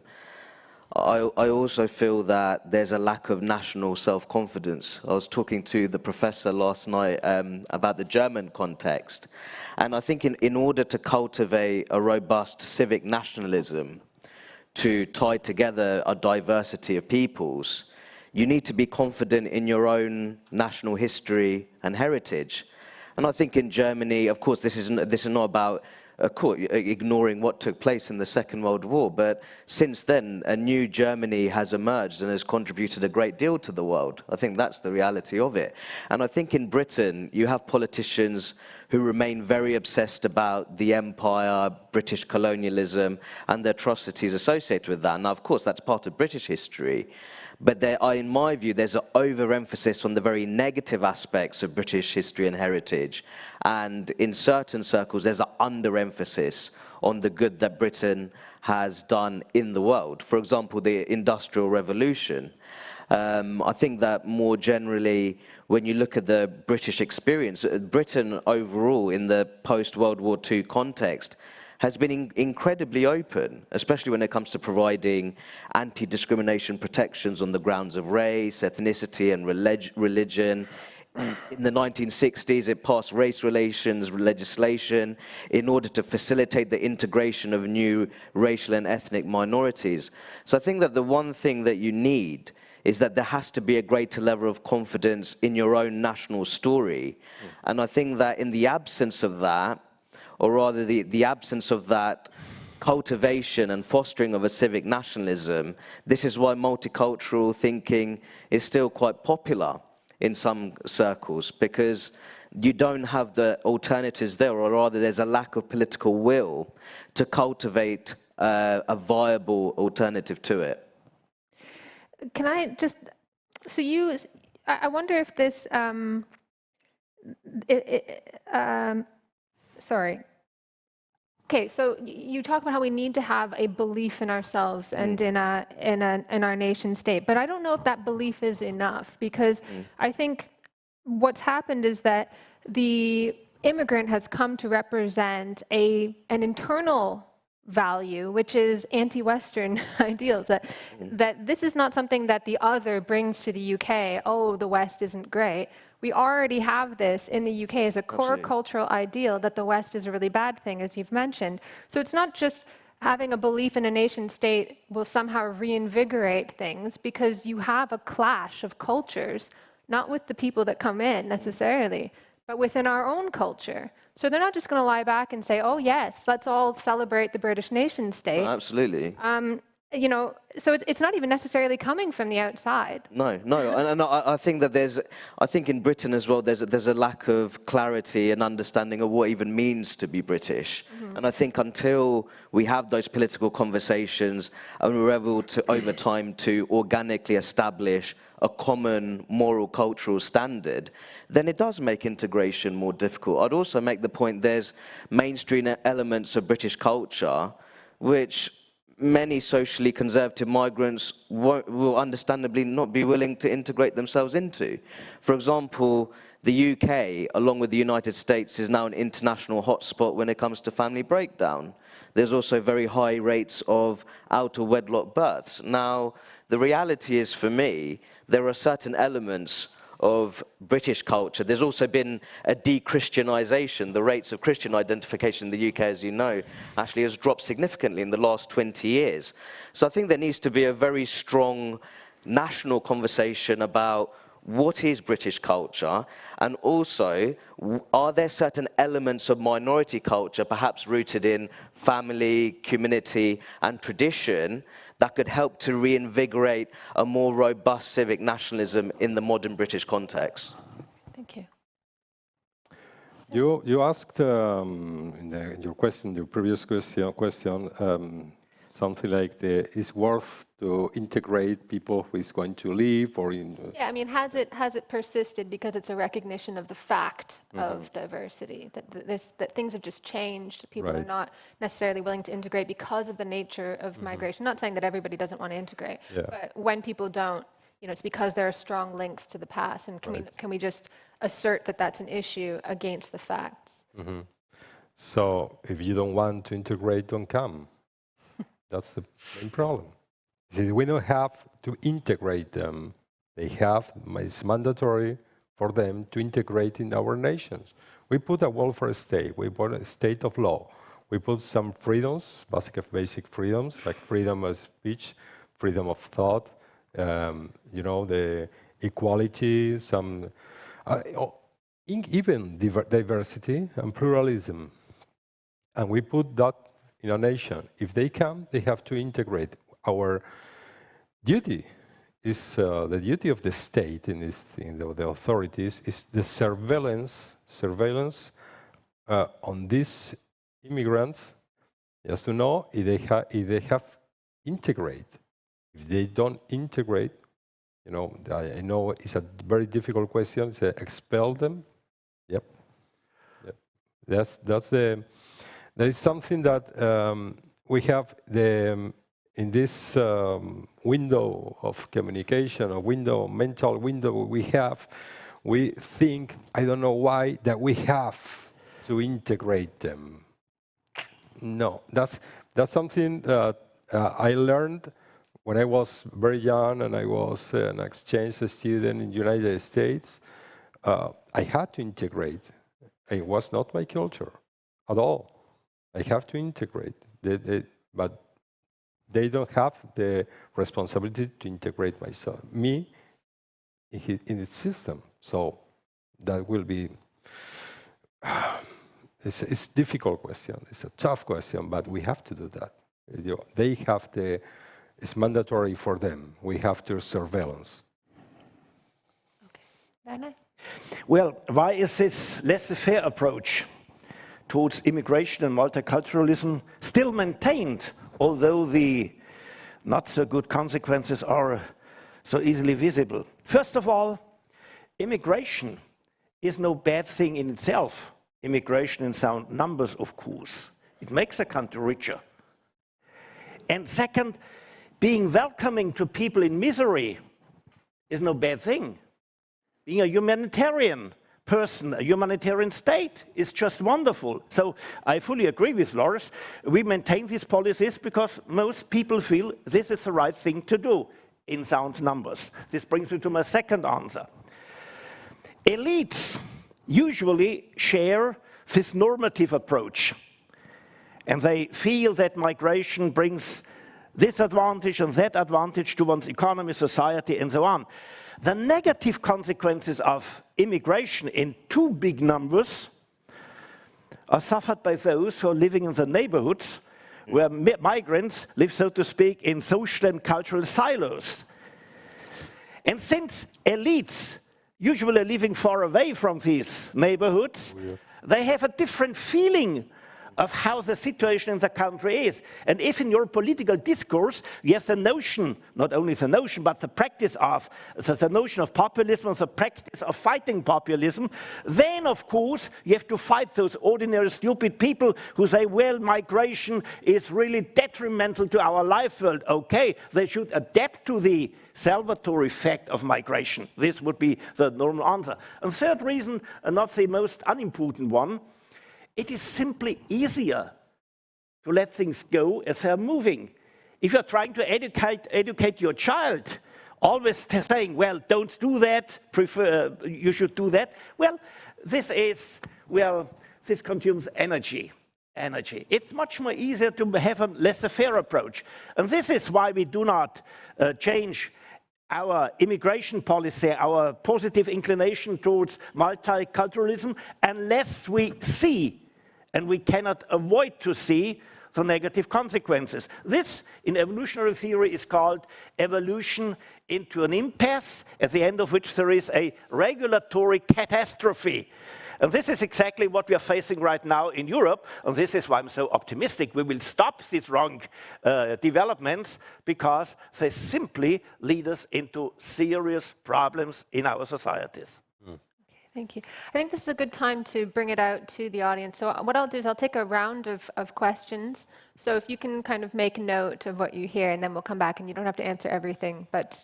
I also feel that there's a lack of national self-confidence. I was talking to the professor last night about the German context. And I think in order to cultivate a robust civic nationalism, to tie together a diversity of peoples, you need to be confident in your own national history and heritage. And I think in Germany, of course, this is not about ignoring what took place in the Second World War, but since then, a new Germany has emerged and has contributed a great deal to the world. I think that's the reality of it. And I think in Britain, you have politicians who remain very obsessed about the empire, British colonialism, and the atrocities associated with that. Now, of course, that's part of British history. But in my view, there's an overemphasis on the very negative aspects of British history and heritage. And in certain circles, there's an underemphasis on the good that Britain has done in the world. For example, the Industrial Revolution. I think that more generally, when you look at the British experience, Britain overall in the post-World War II context has been incredibly open, especially when it comes to providing anti-discrimination protections on the grounds of race, ethnicity, and religion. In the 1960s, it passed race relations legislation in order to facilitate the integration of new racial and ethnic minorities. So I think that the one thing that you need is that there has to be a greater level of confidence in your own national story. And I think that in the absence of that, or rather the absence of that cultivation and fostering of a civic nationalism, this is why multicultural thinking is still quite popular in some circles, because you don't have the alternatives there, or rather there's a lack of political will to cultivate a viable alternative to it. Can I just, so I wonder if this, sorry. Okay, so you talk about how we need to have a belief in ourselves and in our nation state, but I don't know if that belief is enough, because I think what's happened is that the immigrant has come to represent an internal value, which is anti-Western ideals, that this is not something that the other brings to the UK. Oh, the West isn't great. We already have this in the UK as a core cultural ideal that the West is a really bad thing, as you've mentioned. So it's not just having a belief in a nation state will somehow reinvigorate things, because you have a clash of cultures, not with the people that come in necessarily, but within our own culture. So they're not just going to lie back and say, oh yes, let's all celebrate the British nation state. Oh, absolutely. You know, so it's not even necessarily coming from the outside. No, and I think that I think in Britain as well, there's a lack of clarity and understanding of what even means to be British. And I think until we have those political conversations and we're able to, over time, to organically establish a common moral cultural standard, then it does make integration more difficult. I'd also make the point there's mainstream elements of British culture which many socially conservative migrants will understandably not be willing to integrate themselves into. For example, the UK, along with the United States, is now an international hotspot when it comes to family breakdown. There's also very high rates of out-of-wedlock births. Now, the reality is, for me, there are certain elements of British culture. There's also been a de-Christianization. The rates of Christian identification in the UK, as you know, actually has dropped significantly in the last 20 years. So I think there needs to be a very strong national conversation about what is British culture, and also, are there certain elements of minority culture, perhaps rooted in family, community, and tradition, that could help to reinvigorate a more robust civic nationalism in the modern British context? Thank you. You asked in your question, your previous question, something like it's worth to integrate people who is going to leave or in. Yeah, I mean, has it persisted because it's a recognition of the fact of diversity, that things have just changed. People are not necessarily willing to integrate because of the nature of migration. Not saying that everybody doesn't want to integrate, but when people don't, it's because there are strong links to the past. And can we just assert that that's an issue against the facts? So if you don't want to integrate, don't come. That's the main problem. We don't have to integrate them. It's mandatory for them to integrate in our nations. We put a welfare state, we put a state of law. We put some freedoms, basic freedoms, like freedom of speech, freedom of thought, the equality, even diversity and pluralism. And we put that in a nation. If they come, they have to integrate. Our duty is the duty of the state in this thing, the authorities, is the surveillance on these immigrants, just to know if they have integrate. If they don't integrate, I know it's a very difficult question. Say expel them. Yep. There is something that we have in this window of communication, mental window we think, I don't know why, that we have to integrate them. No, that's something that I learned when I was very young and I was an exchange student in the United States. I had to integrate. It was not my culture at all. I have to integrate, but they don't have the responsibility to integrate me in its system. So that will be, it's a difficult question, it's a tough question, but we have to do that. They have it's mandatory for them. We have to surveillance. Okay, Werner? Well, why is this laissez-faire approach towards immigration and multiculturalism still maintained, although the not so good consequences are so easily visible? First of all, immigration is no bad thing in itself. Immigration in sound numbers, of course. It makes a country richer. And second, being welcoming to people in misery is no bad thing. Being a humanitarian person, a humanitarian state, is just wonderful. So I fully agree with Lars. We maintain these policies because most people feel this is the right thing to do in sound numbers. This brings me to my second answer. Elites usually share this normative approach, and they feel that migration brings this advantage and that advantage to one's economy, society, and so on. The negative consequences of immigration in too big numbers are suffered by those who are living in the neighborhoods where migrants live, so to speak, in social and cultural silos. And since elites usually are living far away from these neighborhoods, they have a different feeling of how the situation in the country is. And if in your political discourse you have the notion, not only the notion, but the practice of, the notion of populism, the practice of fighting populism, then of course you have to fight those ordinary stupid people who say, well, migration is really detrimental to our life world. Okay, they should adapt to the salvatory fact of migration. This would be the normal answer. And third reason, and not the most unimportant one, it is simply easier to let things go as they're moving. If you're trying to educate your child, always saying, well, don't do that, you should do that, well, this consumes energy. It's much more easier to have a laissez-faire approach. And this is why we do not change our immigration policy, our positive inclination towards multiculturalism, unless we see, and we cannot avoid to see, the negative consequences. This, in evolutionary theory, is called evolution into an impasse, at the end of which there is a regulatory catastrophe. And this is exactly what we are facing right now in Europe, and this is why I'm so optimistic. We will stop these wrong developments, because they simply lead us into serious problems in our societies. Thank you. I think this is a good time to bring it out to the audience. So what I'll do is I'll take a round of questions. So if you can kind of make note of what you hear, and then we'll come back, and you don't have to answer everything, but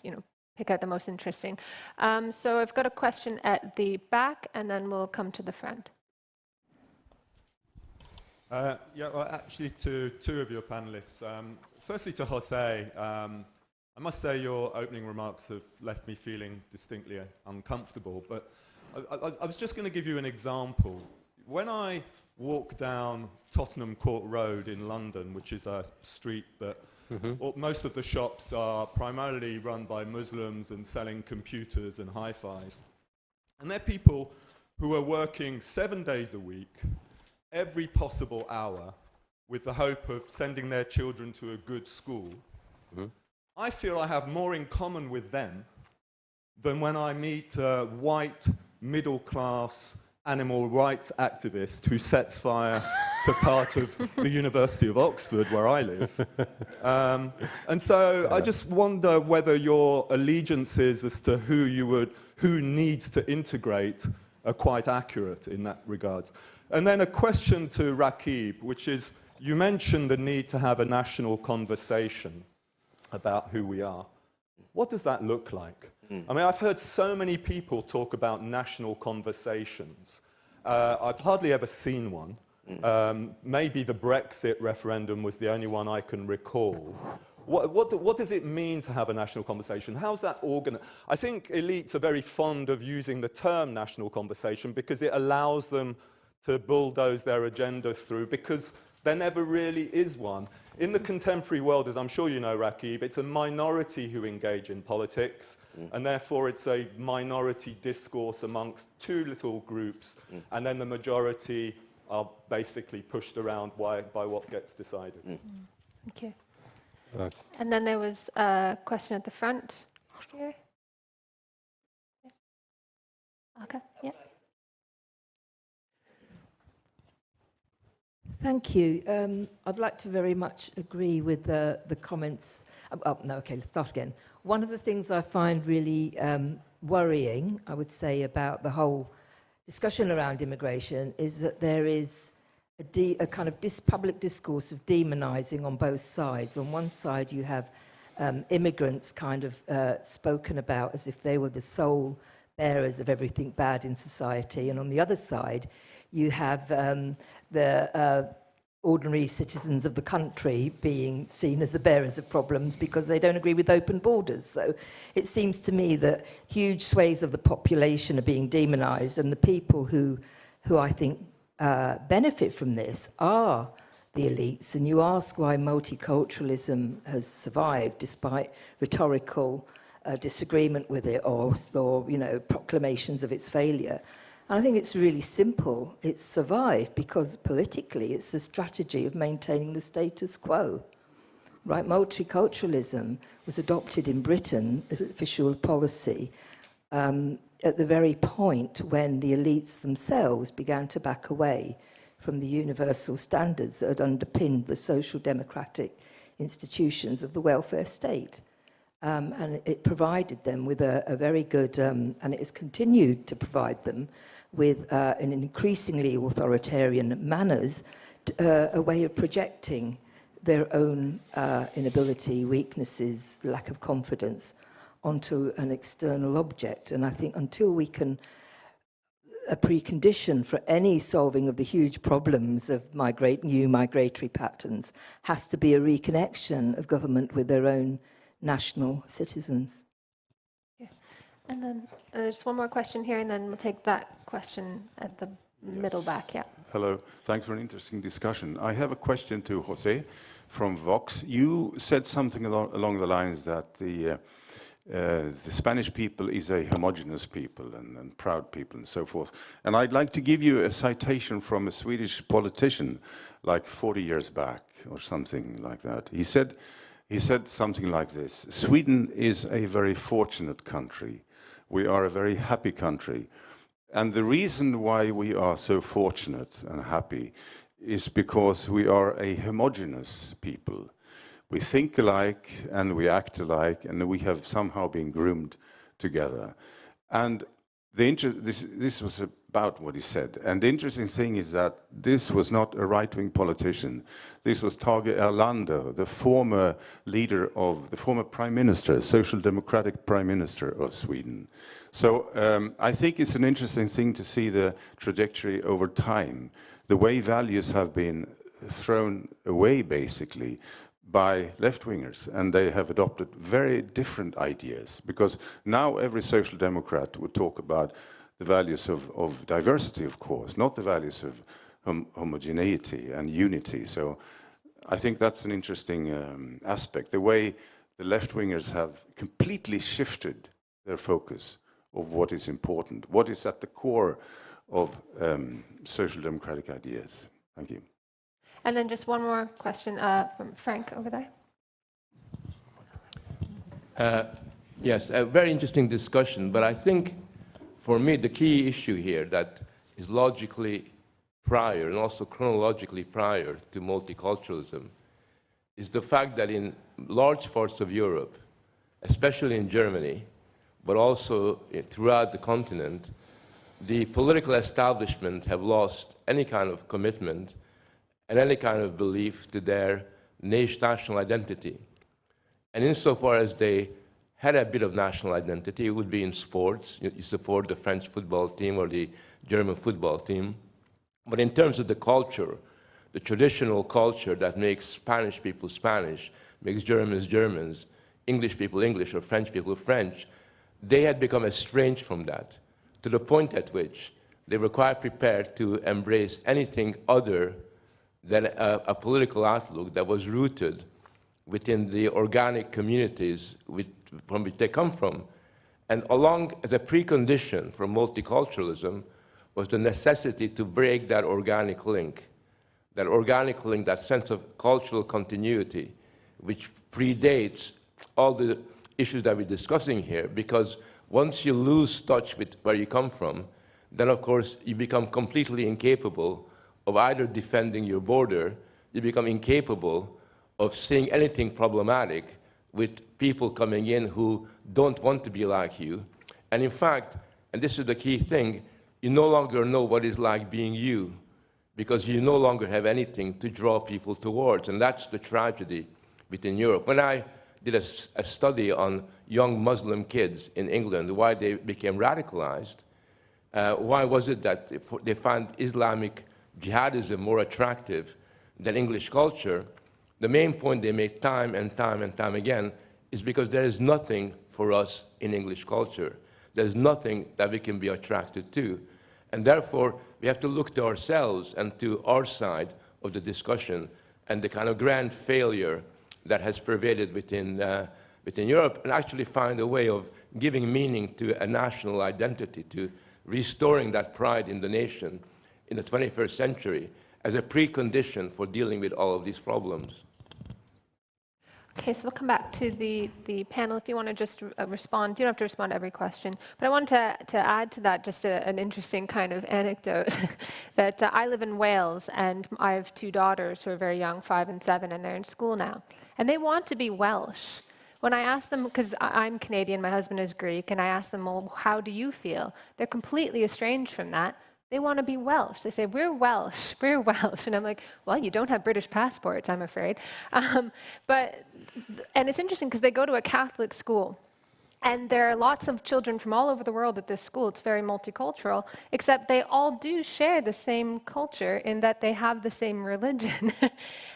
pick out the most interesting. So I've got a question at the back, and then we'll come to the front. Yeah, well, actually to two of your panelists. Firstly to José, I must say your opening remarks have left me feeling distinctly uncomfortable, but I was just going to give you an example. When I walk down Tottenham Court Road in London, which is a street that most of the shops are primarily run by Muslims and selling computers and hi-fis, and they're people who are working 7 days a week, every possible hour, with the hope of sending their children to a good school. I feel I have more in common with them than when I meet a white, middle-class animal rights activist who sets fire to part of the University of Oxford, where I live. And so I just wonder whether your allegiances as to who needs to integrate are quite accurate in that regard. And then a question to Rakib, which is, you mentioned the need to have a national conversation about who we are. What does that look like? I mean, I've heard so many people talk about national conversations. I've hardly ever seen one. Maybe the Brexit referendum was the only one I can recall. What does it mean to have a national conversation? How's that organized? I think elites are very fond of using the term national conversation because it allows them to bulldoze their agenda through, because there never really is one. In the contemporary world, as I'm sure you know, Rakib, it's a minority who engage in politics, and therefore it's a minority discourse amongst two little groups, and then the majority are basically pushed around by what gets decided. Thank you. And then there was a question at the front here. Alka, yeah. Thank you. I'd like to very much agree with the comments. Let's start again. One of the things I find really worrying, I would say, about the whole discussion around immigration is that there is a kind of public discourse of demonizing on both sides. On one side, you have immigrants kind of spoken about as if they were the sole bearers of everything bad in society, and on the other side, you have the ordinary citizens of the country being seen as the bearers of problems because they don't agree with open borders. So it seems to me that huge swathes of the population are being demonized, and the people who I think benefit from this are the elites. And you ask why multiculturalism has survived despite rhetorical disagreement with it or proclamations of its failure. And I think it's really simple. It's survived because politically it's a strategy of maintaining the status quo. Right? Multiculturalism was adopted in Britain, official policy, at the very point when the elites themselves began to back away from the universal standards that had underpinned the social democratic institutions of the welfare state. And it provided them with a very good, and it has continued to provide them with, in increasingly authoritarian manners, a way of projecting their own inability, weaknesses, lack of confidence onto an external object. And I think until we can, a precondition for any solving of the huge problems of new migratory patterns has to be a reconnection of government with their own national citizens. Yeah. And then just one more question here, and then we'll take that question at the middle back. Yeah. Hello. Thanks for an interesting discussion. I have a question to José from Vox. You said something along the lines that the Spanish people is a homogeneous people and proud people and so forth. And I'd like to give you a citation from a Swedish politician like 40 years back or something like that. He said something like this: Sweden is a very fortunate country. We are a very happy country. And the reason why we are so fortunate and happy is because we are a homogeneous people. We think alike and we act alike, and we have somehow been groomed together. And this was about what he said. And the interesting thing is that this was not a right-wing politician. This was Tage Erlander, the former leader of, the former prime minister, social democratic prime minister of Sweden. So I think it's an interesting thing to see the trajectory over time, the way values have been thrown away, basically, by left-wingers, and they have adopted very different ideas, because now every social democrat would talk about the values of diversity, of course, not the values of homogeneity and unity. So I think that's an interesting aspect, the way the left-wingers have completely shifted their focus of what is important, what is at the core of social democratic ideas. Thank you. And then just one more question from Frank over there. Yes, a very interesting discussion, but I think for me the key issue here that is logically prior and also chronologically prior to multiculturalism is the fact that in large parts of Europe, especially in Germany, but also throughout the continent, the political establishment have lost any kind of commitment and any kind of belief to their national identity. And insofar as they had a bit of national identity, it would be in sports. You support the French football team or the German football team. But in terms of the culture, the traditional culture that makes Spanish people Spanish, makes Germans Germans, English people English, or French people French, they had become estranged from that, to the point at which they were quite prepared to embrace anything other than a political outlook that was rooted within the organic communities from which they come from. And along as a precondition for multiculturalism was the necessity to break that organic link, that sense of cultural continuity, which predates all the issues that we're discussing here, because once you lose touch with where you come from, then of course you become completely incapable of either defending your border, you become incapable of seeing anything problematic with people coming in who don't want to be like you. And in fact, and this is the key thing, you no longer know what it's like being you, because you no longer have anything to draw people towards, and that's the tragedy within Europe. When I did a study on young Muslim kids in England, why they became radicalized, why was it that they found Islamic jihadism more attractive than English culture, the main point they make time and time and time again is because there is nothing for us in English culture. There's nothing that we can be attracted to. And therefore, we have to look to ourselves and to our side of the discussion and the kind of grand failure that has pervaded within Europe, and actually find a way of giving meaning to a national identity, to restoring that pride in the nation in the 21st century as a precondition for dealing with all of these problems. Okay, so we'll come back to the panel. If you want to just respond, you don't have to respond to every question. But I want to add to that just an interesting kind of anecdote that I live in Wales, and I have 2 daughters who are very young, 5 and 7, and they're in school now. And they want to be Welsh. When I ask them, because I'm Canadian, my husband is Greek, and I ask them, well, how do you feel? They're completely estranged from that. They want to be Welsh. They say, we're Welsh, we're Welsh. And I'm like, well, you don't have British passports, I'm afraid. And it's interesting because they go to a Catholic school. And there are lots of children from all over the world at this school. It's very multicultural, except they all do share the same culture in that they have the same religion.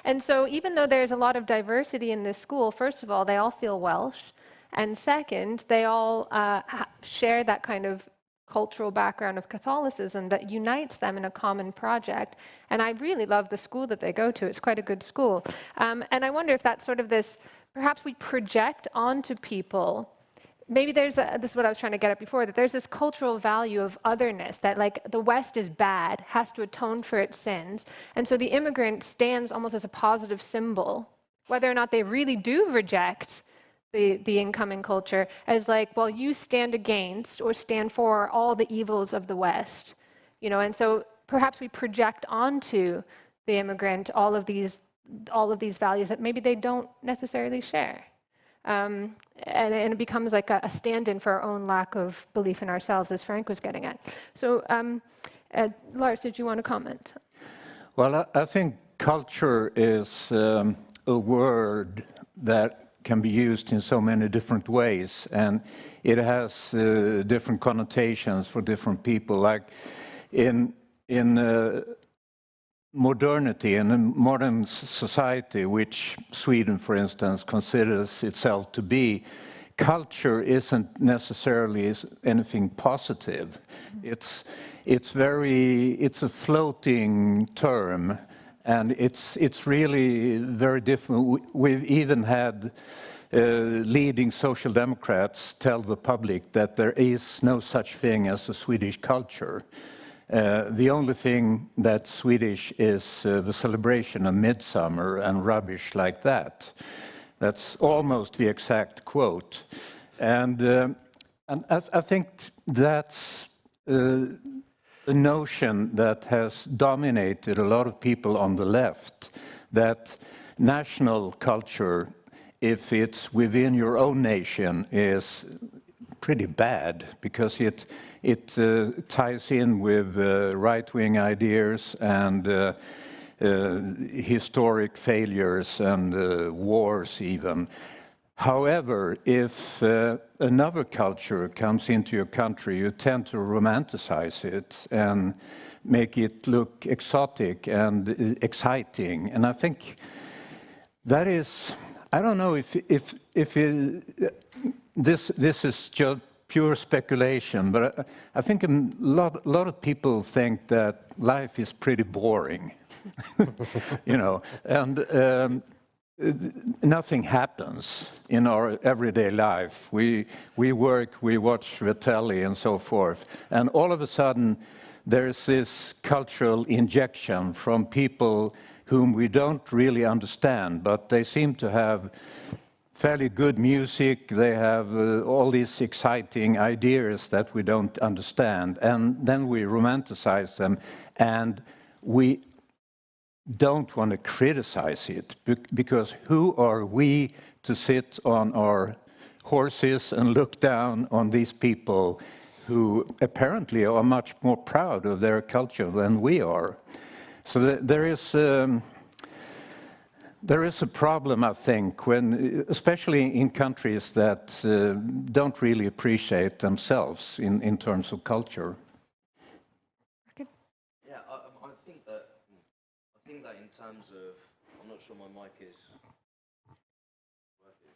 And so even though there's a lot of diversity in this school, first of all, they all feel Welsh. And second, they all share that kind of cultural background of Catholicism that unites them in a common project. And I really love the school that they go to. It's quite a good school. And I wonder if that's sort of this, perhaps we project onto people, maybe this is what I was trying to get at before, that there's this cultural value of otherness, that like the West is bad, has to atone for its sins. And so the immigrant stands almost as a positive symbol, whether or not they really do reject the incoming culture, as like, well, you stand against or stand for all the evils of the West, you know. And so perhaps we project onto the immigrant all of these values that maybe they don't necessarily share, and it becomes like a stand-in for our own lack of belief in ourselves, as Frank was getting at. So, Lars, did you want to comment? Well, I think culture is a word that can be used in so many different ways, and it has different connotations for different people. Like in modernity, in a modern society, which Sweden, for instance, considers itself to be, culture isn't necessarily anything positive. It's a floating term. And it's really very different. We've even had leading social democrats tell the public that there is no such thing as a Swedish culture. The only thing that's Swedish is the celebration of midsummer and rubbish like that. That's almost the exact quote. And I think that's a notion that has dominated a lot of people on the left, that national culture, if it's within your own nation, is pretty bad because it ties in with right-wing ideas and historic failures and wars even. However, if another culture comes into your country, you tend to romanticize it and make it look exotic and exciting. And I think that is, I don't know if this is just pure speculation, but I think a lot of people think that life is pretty boring, you know, and nothing happens in our everyday life. We work, we watch the telly and so forth, and all of a sudden there's this cultural injection from people whom we don't really understand, but they seem to have fairly good music, they have all these exciting ideas that we don't understand, and then we romanticize them, and we don't want to criticize it, because who are we to sit on our horses and look down on these people who apparently are much more proud of their culture than we are? So there is a problem, I think, when, especially in countries that don't really appreciate themselves in terms of culture. Yeah, I think that in terms of, I'm not sure my mic is working.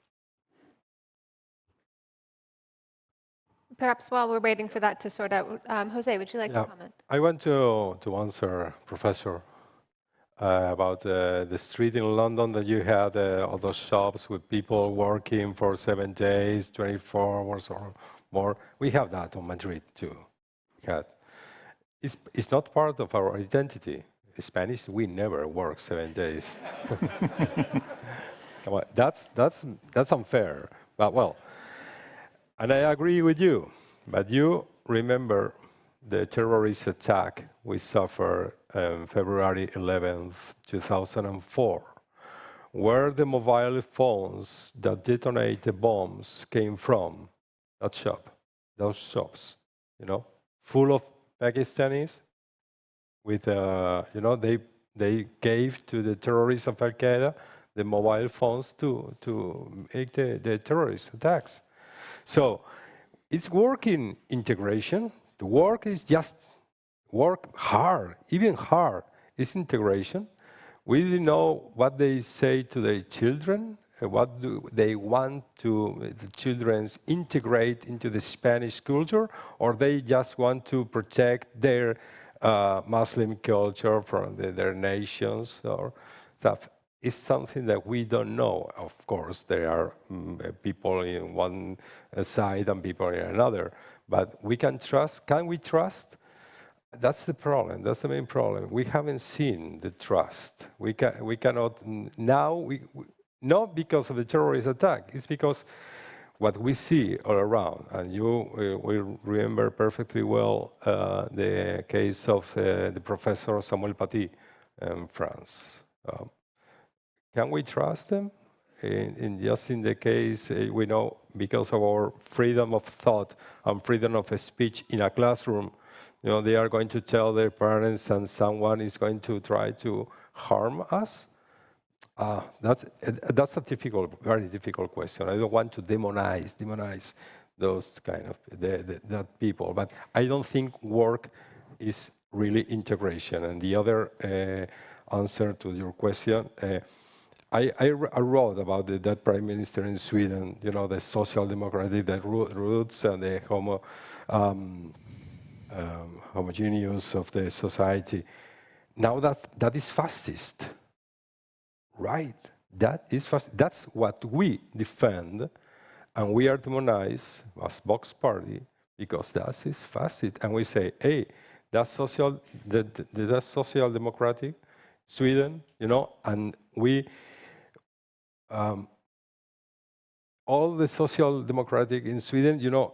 Perhaps while we're waiting for that to sort out, José, would you like to comment? I want to answer, Professor, about the street in London that you had, all those shops with people working for 7 days, 24 hours or more. We have that on Madrid too. It's not part of our identity. In Spanish, we never work 7 days. Come on, that's unfair. But well, and I agree with you. But you remember the terrorist attack we suffered on February 11th, 2004, where the mobile phones that detonate the bombs came from. That shop, those shops, you know, full of Pakistanis. With you know, they gave to the terrorists of Al Qaeda the mobile phones to make the terrorist attacks. So it's working integration. The work is just work hard, even hard. It's integration. We didn't know what they say to their children, what do they want to the children integrate into the Spanish culture, or they just want to protect their Muslim culture from their nations or stuff. It's something that we don't know. Of course, there are people in one side and people in another, but we can trust. Can we trust? That's the problem. That's the main problem. We haven't seen the trust. We cannot now. Not because of the terrorist attack. It's because what we see all around, and you will remember perfectly well the case of the professor Samuel Paty in France. Can we trust them? Just in the case, we know because of our freedom of thought and freedom of speech in a classroom, you know, they are going to tell their parents and someone is going to try to harm us? That's a very difficult question. I don't want to demonize those kind of that people, but I don't think work is really integration. And the other answer to your question, I wrote about that prime minister in Sweden. You know, the social democratic, the roots and the homogeneous of the society. Now that is fascist. Right, that is fast. That's what we defend, and we are demonized as Vox Party because that is fascist. And we say, hey, that's social democratic, Sweden, you know, and we, all the social democratic in Sweden, you know,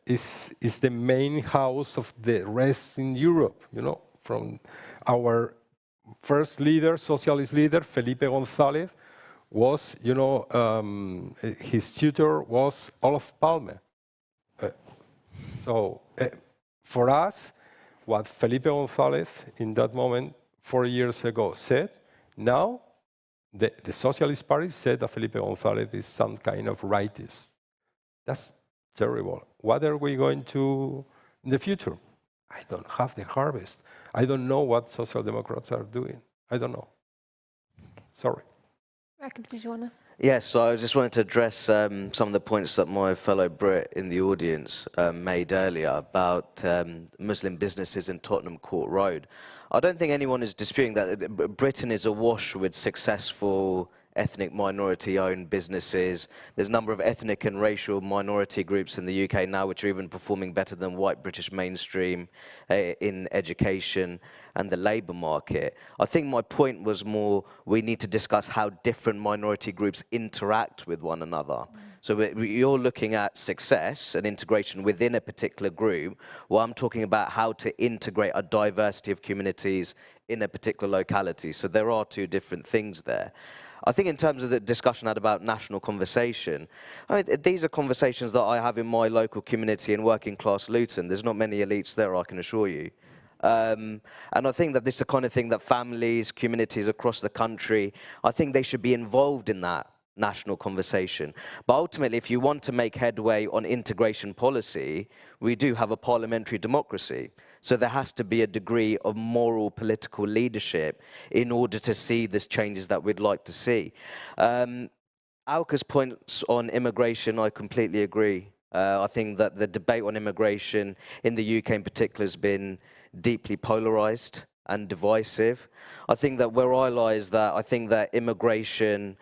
is the main house of the rest in Europe, you know, from our first leader, socialist leader, Felipe González, was, you know, his tutor was Olof Palme. So for us, what Felipe González in that moment, 4 years ago, said, now the Socialist Party said that Felipe González is some kind of rightist. That's terrible. What are we going to in the future? I don't have the harvest. I don't know what Social Democrats are doing. I don't know. Sorry. Rakib, did you want to? Yes, so I just wanted to address some of the points that my fellow Brit in the audience made earlier about Muslim businesses in Tottenham Court Road. I don't think anyone is disputing that Britain is awash with successful ethnic minority-owned businesses. There's a number of ethnic and racial minority groups in the UK now which are even performing better than white British mainstream in education and the labour market. I think my point was more we need to discuss how different minority groups interact with one another. So you're looking at success and integration within a particular group, while I'm talking about how to integrate a diversity of communities in a particular locality. So there are two different things there. I think in terms of the discussion I had about national conversation, I mean, these are conversations that I have in my local community in working class Luton. There's not many elites there, I can assure you. And I think that this is the kind of thing that families, communities across the country, I think they should be involved in that national conversation. But ultimately, if you want to make headway on integration policy, we do have a parliamentary democracy. So there has to be a degree of moral political leadership in order to see these changes that we'd like to see. Alka's points on immigration, I completely agree. I think that the debate on immigration in the UK in particular has been deeply polarized and divisive. I think that where I lie is that I think that immigration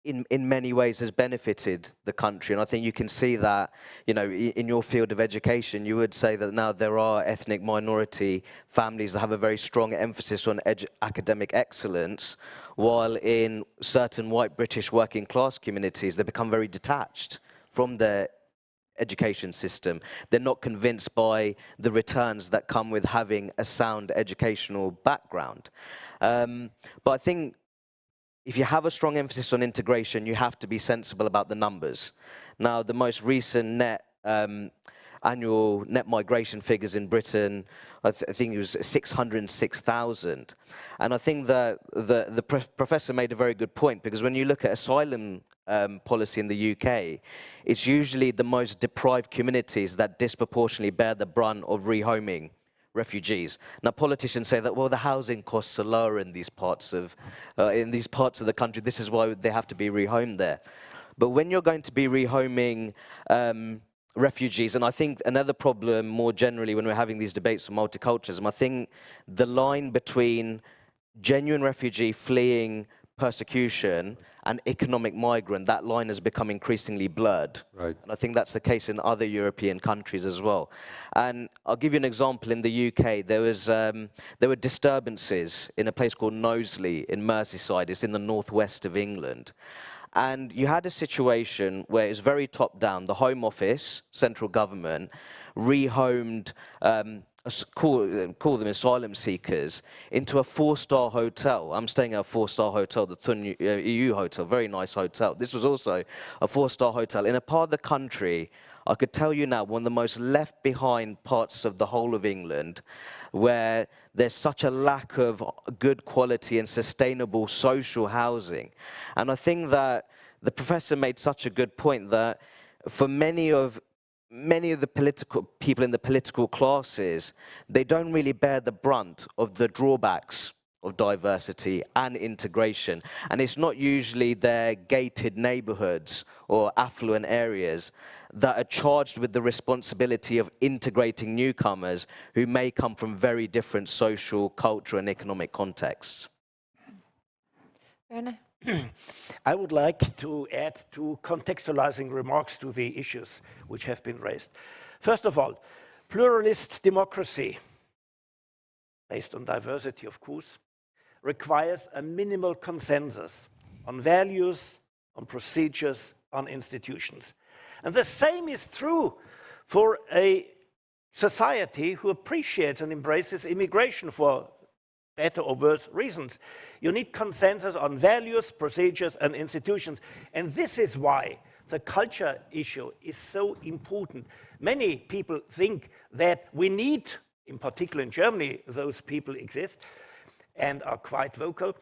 in many ways has benefited the country. And I think you can see that, you know, in your field of education, you would say that now there are ethnic minority families that have a very strong emphasis on academic excellence, while in certain white British working class communities, they become very detached from their education system. They're not convinced by the returns that come with having a sound educational background. But I think if you have a strong emphasis on integration, you have to be sensible about the numbers. Now, the most recent annual net migration figures in Britain, I think it was 606,000. And I think that the professor made a very good point, because when you look at asylum policy in the UK, it's usually the most deprived communities that disproportionately bear the brunt of rehoming refugees. Now, politicians say that, well, the housing costs are lower in these parts of the country. This is why they have to be rehomed there. But when you're going to be rehoming refugees, and I think another problem more generally when we're having these debates on multiculturalism, I think the line between genuine refugee fleeing persecution and economic migrant, that line has become increasingly blurred. Right. And I think that's the case in other European countries as well. And I'll give you an example. In the UK, there were disturbances in a place called Knowsley in Merseyside. It's in the northwest of England. And you had a situation where it was very top-down. The Home Office, central government, rehomed call them asylum seekers, into a 4-star hotel. I'm staying at a 4-star hotel, the Thun EU hotel, very nice hotel. This was also a 4-star hotel in a part of the country, I could tell you now, one of the most left behind parts of the whole of England, where there's such a lack of good quality and sustainable social housing. And I think that the professor made such a good point that for many of the political people in the political classes, they don't really bear the brunt of the drawbacks of diversity and integration. And it's not usually their gated neighborhoods or affluent areas that are charged with the responsibility of integrating newcomers who may come from very different social, cultural, and economic contexts. Werner? I would like to add 2 contextualizing remarks to the issues which have been raised. First of all, pluralist democracy, based on diversity, of course, requires a minimal consensus on values, on procedures, on institutions. And the same is true for a society who appreciates and embraces immigration for better or worse reasons. You need consensus on values, procedures, and institutions. And this is why the culture issue is so important. Many people think that we need, in particular in Germany, those people exist and are quite vocal.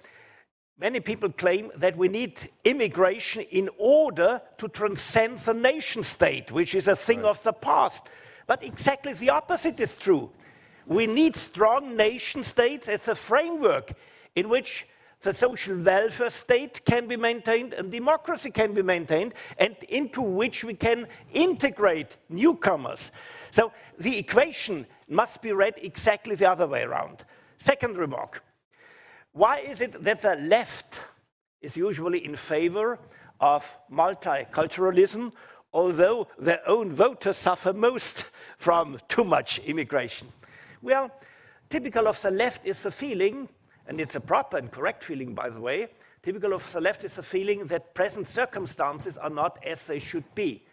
Many people claim that we need immigration in order to transcend the nation state, which is a thing of the past. But exactly the opposite is true. We need strong nation states as a framework in which the social welfare state can be maintained and democracy can be maintained, and into which we can integrate newcomers. So the equation must be read exactly the other way around. Second remark. Why is it that the left is usually in favor of multiculturalism, although their own voters suffer most from too much immigration? Well, typical of the left is the feeling, and it's a proper and correct feeling, by the way, typical of the left is the feeling that present circumstances are not as they should be.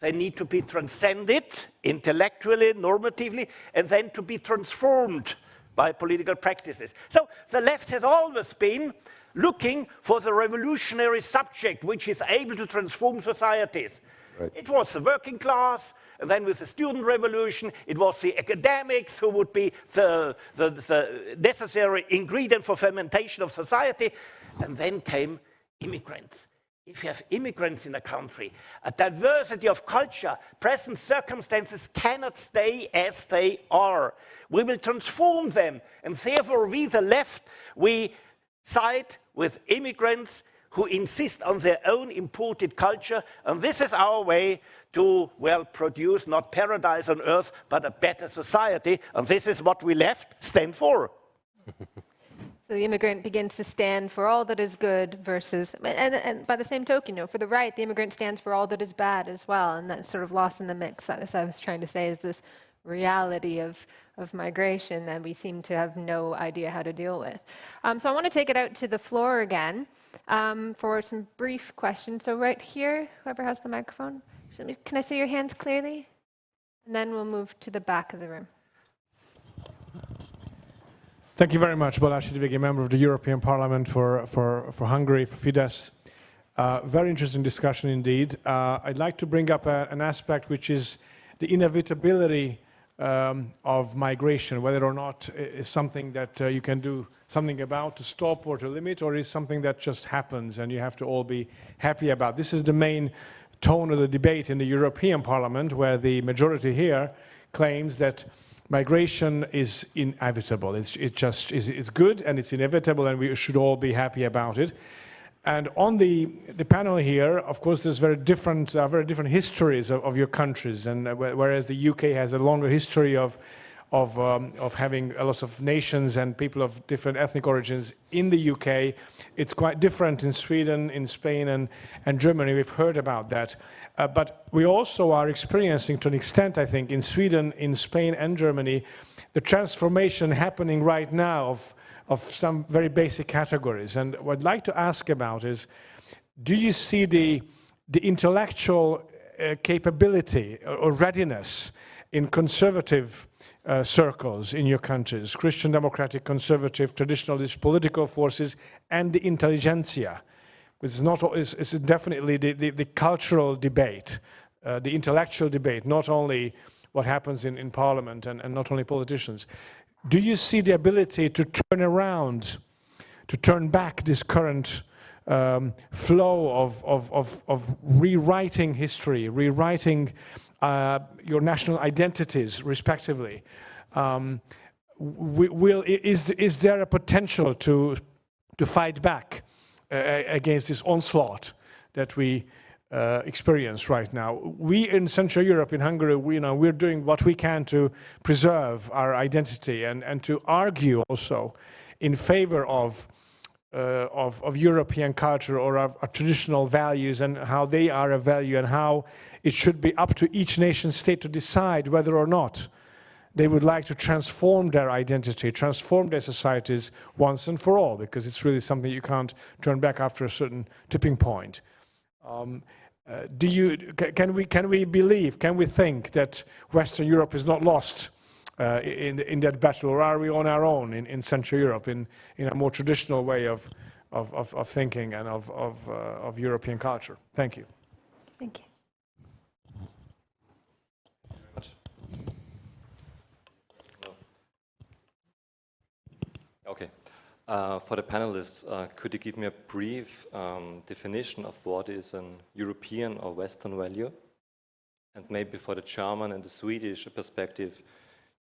They need to be transcended intellectually, normatively, and then to be transformed by political practices. So the left has always been looking for the revolutionary subject which is able to transform societies. Right. It was the working class, and then with the student revolution, it was the academics who would be the necessary ingredient for fermentation of society, and then came immigrants. If you have immigrants in a country, a diversity of culture, present circumstances cannot stay as they are. We will transform them, and therefore we, the left, we side with immigrants who insist on their own imported culture, and this is our way to, well, produce not paradise on earth, but a better society, and this is what we left stand for. So the immigrant begins to stand for all that is good versus, and by the same token, for the right, the immigrant stands for all that is bad as well, and that's sort of lost in the mix. As I was trying to say, is this reality of migration that we seem to have no idea how to deal with. So I want to take it out to the floor again for some brief questions. So right here, whoever has the microphone, can I see your hands clearly? And then we'll move to the back of the room. Thank you very much, Balázs Ildikó, a member of the European Parliament for Hungary, for Fidesz. Very interesting discussion indeed. I'd like to bring up an aspect which is the inevitability of migration, whether or not it's something that you can do something about to stop or to limit, or is something that just happens and you have to all be happy about. This is the main tone of the debate in the European Parliament, where the majority here claims that migration is inevitable. It's good and it's inevitable, and we should all be happy about it. And on the panel here, of course, there's very different histories of your countries, and whereas the UK has a longer history of having a lot of nations and people of different ethnic origins in the UK, it's quite different in Sweden, in Spain, and Germany. We've heard about that. But we also are experiencing, to an extent, I think, in Sweden, in Spain, and Germany, the transformation happening right now of some very basic categories. And what I'd like to ask about is, do you see the intellectual capability or readiness in conservative circles in your countries, Christian democratic, conservative, traditionalist political forces, and the intelligentsia? It's definitely the cultural debate, the intellectual debate, not only what happens in Parliament and not only politicians. Do you see the ability to turn around, to turn back this current flow of rewriting history, rewriting your national identities, respectively? Is there a potential to fight back against this onslaught that we experience right now? We in Central Europe, in Hungary, we're doing what we can to preserve our identity and to argue also in favor of European culture or of traditional values and how they are a value, and how it should be up to each nation state to decide whether or not they would like to transform their identity, transform their societies once and for all, because it's really something you can't turn back after a certain tipping point. Can we think that Western Europe is not lost in that battle, or are we on our own in Central Europe in a more traditional way of thinking and of European culture? Thank you. Thank you. Okay. For the panelists, could you give me a brief definition of what is an European or Western value? And maybe for the German and the Swedish perspective,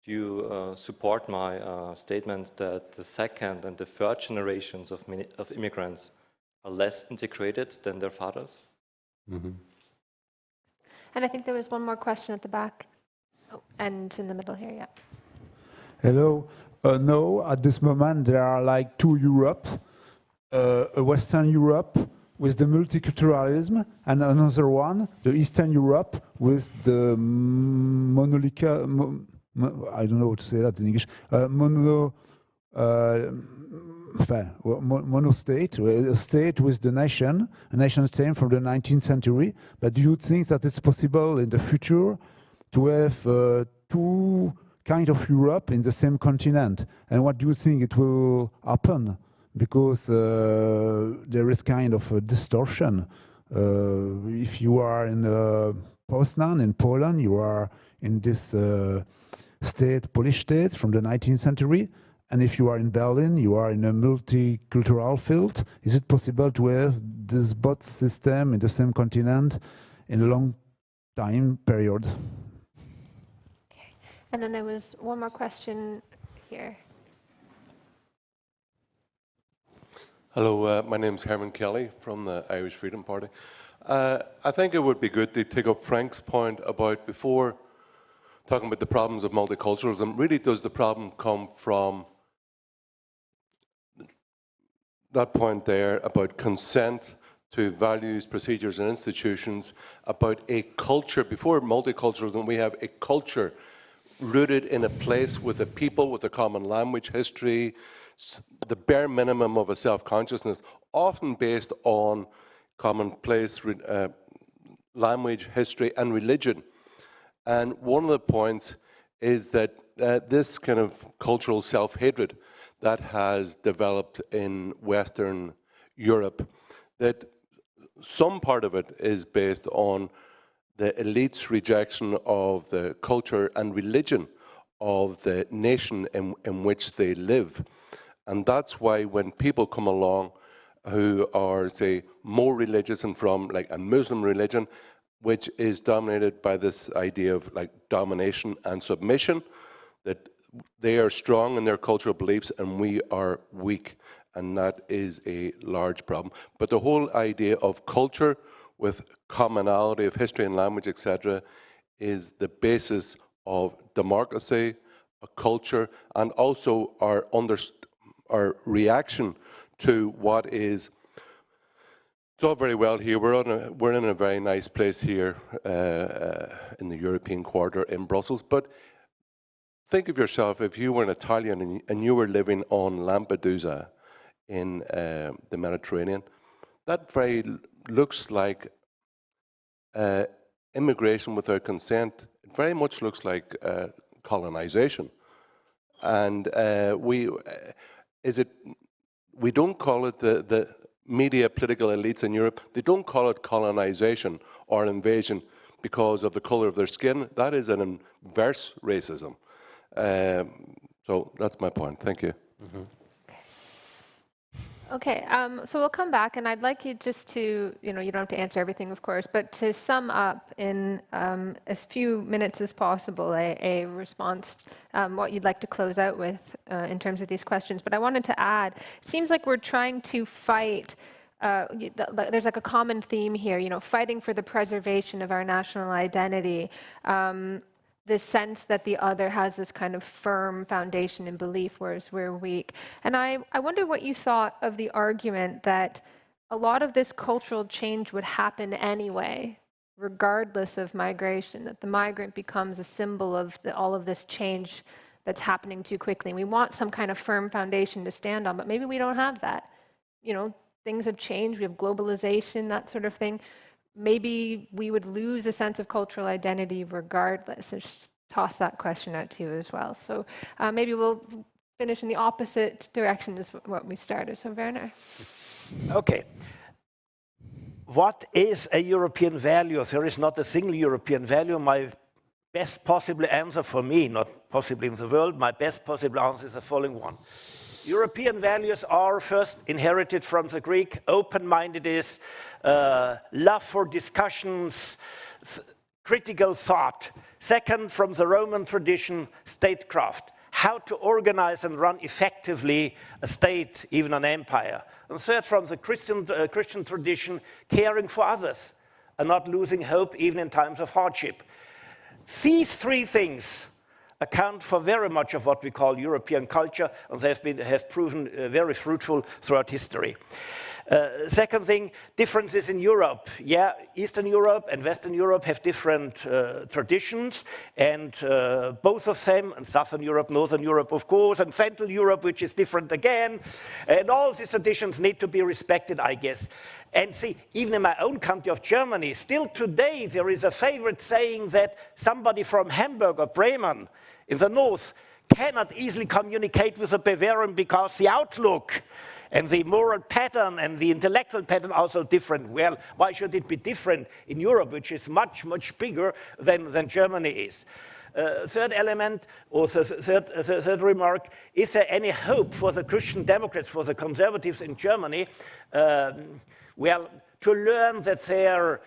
do you support my statement that the second and the third generations of immigrants are less integrated than their fathers? Mm-hmm. And I think there was one more question at the back. Oh, and in the middle here, yeah. Hello. No, at this moment there are like two Europe, a Western Europe with the multiculturalism, and another one, the Eastern Europe, with the I don't know how to say that in English, mono-state, a state with the nation, a nation state from the 19th century. But do you think that it's possible in the future to have two kind of Europe in the same continent? And what do you think it will happen? Because there is kind of a distortion. If you are in Poznan, in Poland, you are in this Polish state from the 19th century. And if you are in Berlin, you are in a multicultural field. Is it possible to have this both system in the same continent in a long time period? And then there was one more question here. Hello, my name is Herman Kelly from the Irish Freedom Party. I think it would be good to take up Frank's point about before talking about the problems of multiculturalism. Really, does the problem come from that point there about consent to values, procedures, and institutions, about a culture. Before multiculturalism, we have a culture rooted in a place with a people, with a common language, history, the bare minimum of a self-consciousness, often based on common place, language, history, and religion. And one of the points is that this kind of cultural self-hatred that has developed in Western Europe, that some part of it is based on the elite's rejection of the culture and religion of the nation in which they live. And that's why when people come along who are, say, more religious and from like a Muslim religion, which is dominated by this idea of like domination and submission, that they are strong in their cultural beliefs and we are weak. And that is a large problem. But the whole idea of culture with commonality of history and language, etc., is the basis of democracy, a culture, and also our reaction to what is. It's all very well here. We're in a very nice place here in the European quarter in Brussels. But think of yourself if you were an Italian and you were living on Lampedusa in the Mediterranean. That very looks like immigration without consent. It very much looks like colonization. And we don't call it the media political elites in Europe, they don't call it colonization or invasion because of the color of their skin. That is an inverse racism. So that's my point. Thank you. Mm-hmm. Okay, so we'll come back, and I'd like you just to, you don't have to answer everything, of course, but to sum up in as few minutes as possible a response, what you'd like to close out with in terms of these questions. But I wanted to add, it seems like we're trying to fight, there's like a common theme here, fighting for the preservation of our national identity. This sense that the other has this kind of firm foundation and belief, whereas we're weak. And I wonder what you thought of the argument that a lot of this cultural change would happen anyway, regardless of migration, that the migrant becomes a symbol of all of this change that's happening too quickly. And we want some kind of firm foundation to stand on, but maybe we don't have that. Things have changed, we have globalization, that sort of thing. Maybe we would lose a sense of cultural identity regardless. And just toss that question out to you as well. So maybe we'll finish in the opposite direction as what we started. So Werner. Okay. What is a European value? There is not a single European value. My best possible answer for me, not possibly in the world, my best possible answer is the following one. European values are first inherited from the Greek, open-mindedness, love for discussions, critical thought. Second, from the Roman tradition, statecraft, how to organize and run effectively a state, even an empire. And third, from the Christian tradition, caring for others and not losing hope even in times of hardship. These three things account for very much of what we call European culture, and they have proven very fruitful throughout history. Second thing, differences in Europe. Yeah, Eastern Europe and Western Europe have different traditions, and both of them, and Southern Europe, Northern Europe, of course, and Central Europe, which is different again, and all these traditions need to be respected, I guess. And see, even in my own country of Germany, still today there is a favorite saying that somebody from Hamburg or Bremen in the north cannot easily communicate with a Bavarian because the outlook and the moral pattern and the intellectual pattern are so different. Well, why should it be different in Europe, which is much, much bigger than Germany is? Third element, or third remark, is there any hope for the Christian Democrats, for the conservatives in Germany? Well, to learn that their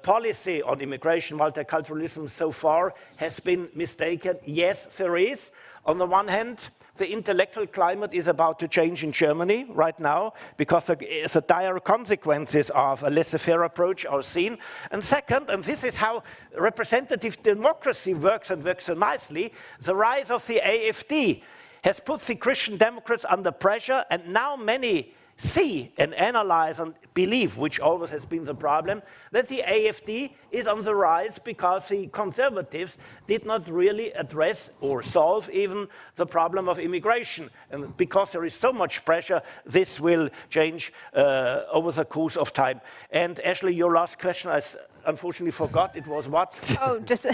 policy on immigration, multiculturalism so far has been mistaken. Yes, there is. On the one hand, the intellectual climate is about to change in Germany right now because the dire consequences of a laissez-faire approach are seen. And second, and this is how representative democracy works and works so nicely, the rise of the AfD has put the Christian Democrats under pressure, and now many see and analyze and believe, which always has been the problem, that the AfD is on the rise because the conservatives did not really address or solve even the problem of immigration. And because there is so much pressure, this will change over the course of time. And Ashley, your last question, I unfortunately forgot. It was what? Oh, just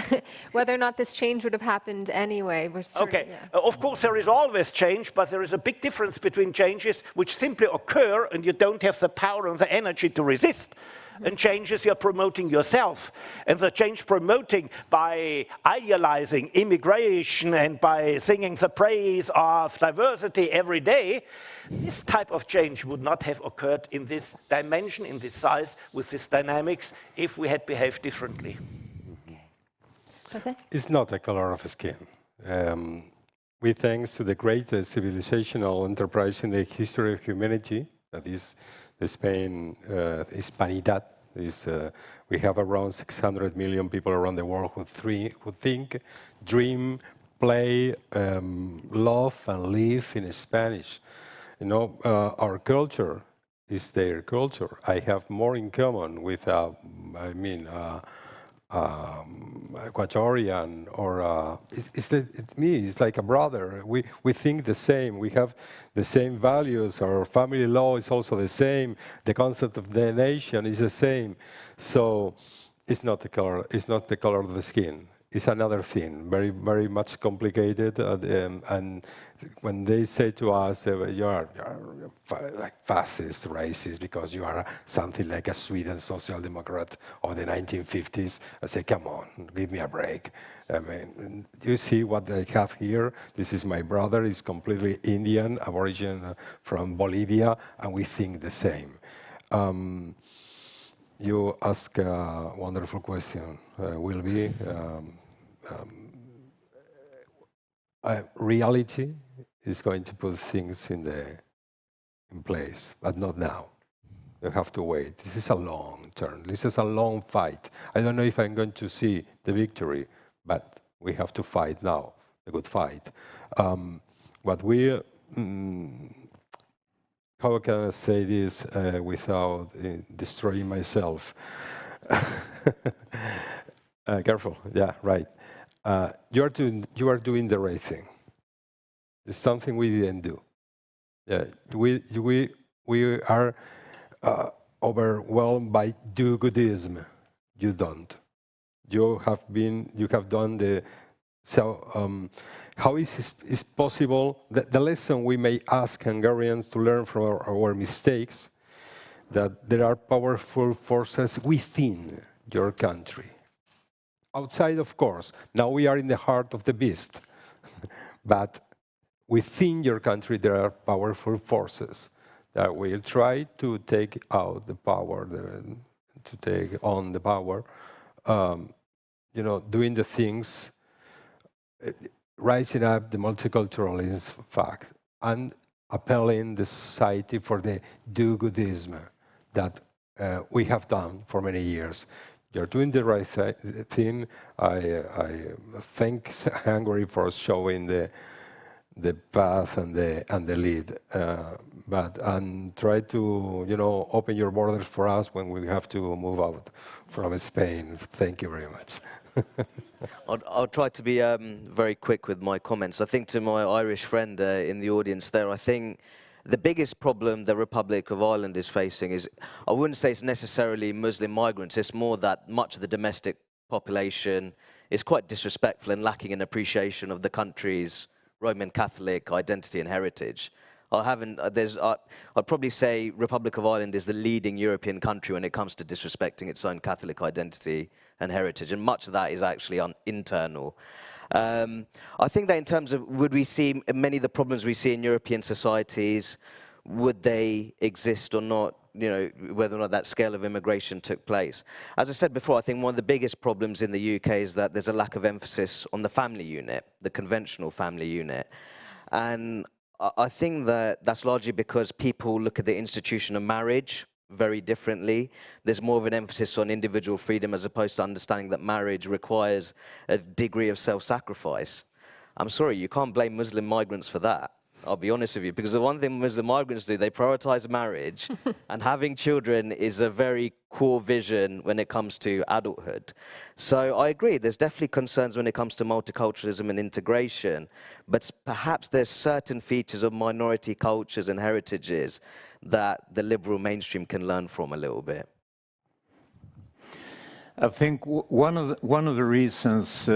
whether or not this change would have happened anyway. Okay. Of course, there is always change, but there is a big difference between changes which simply occur and you don't have the power and the energy to resist, and changes you're promoting yourself. And the change promoting by idealizing immigration and by singing the praise of diversity every day, this type of change would not have occurred in this dimension, in this size, with this dynamics, if we had behaved differently. José? It's not the color of skin. We, thanks to the greatest civilizational enterprise in the history of humanity, that is the Spain, Hispanidad, we have around 600 million people around the world who think, dream, play, love, and live in Spanish. You know, our culture is their culture. I have more in common with, Equatorian, or it's me. It's like a brother. We think the same. We have the same values. Our family law is also the same. The concept of the nation is the same. So it's not the color. It's not the color of the skin. It's another thing, very, very much complicated. And when they say to us, you are like fascist, racist, because you are something like a Sweden social democrat of the 1950s, I say, come on, give me a break. I mean, you see what I have here? This is my brother. He's completely Indian, Aborigine from Bolivia, and we think the same. You ask a wonderful question, will be. Reality is going to put things in place, but not now. You have to wait. This is a long term. This is a long fight. I don't know if I'm going to see the victory, but we have to fight now, a good fight. What we, how can I say this without destroying myself? Careful, yeah, right. You are doing the right thing. It's something we didn't do. Yeah, we are overwhelmed by do-goodism. You don't. You have done the. So how is possible that the lesson we may ask Hungarians to learn from our mistakes, that there are powerful forces within your country. Outside, of course. Now we are in the heart of the beast. But within your country, there are powerful forces that will try to take out the power, to take on the power, doing the things, rising up the multiculturalism fact, and appelling the society for the do-goodism that we have done for many years. You're doing the right thing. I thank Hungary for showing the path and the lead, and try to open your borders for us when we have to move out from Spain. Thank you very much. I'll try to be very quick with my comments. I think to my Irish friend in the audience there, I think the biggest problem the Republic of Ireland is facing is, I wouldn't say it's necessarily Muslim migrants, it's more that much of the domestic population is quite disrespectful and lacking an appreciation of the country's Roman Catholic identity and heritage. I'd probably say Republic of Ireland is the leading European country when it comes to disrespecting its own Catholic identity and heritage, and much of that is actually internal. I think that in terms of would we see many of the problems we see in European societies, would they exist or not, whether or not that scale of immigration took place. As I said before, I think one of the biggest problems in the UK is that there's a lack of emphasis on the family unit, the conventional family unit. And I think that that's largely because people look at the institution of marriage very differently. There's more of an emphasis on individual freedom as opposed to understanding that marriage requires a degree of self-sacrifice. I'm sorry, you can't blame Muslim migrants for that. I'll be honest with you, because the one thing Muslim migrants do, they prioritize marriage, and having children is a very core vision when it comes to adulthood. So I agree, there's definitely concerns when it comes to multiculturalism and integration, but perhaps there's certain features of minority cultures and heritages that the liberal mainstream can learn from a little bit. I think one of the reasons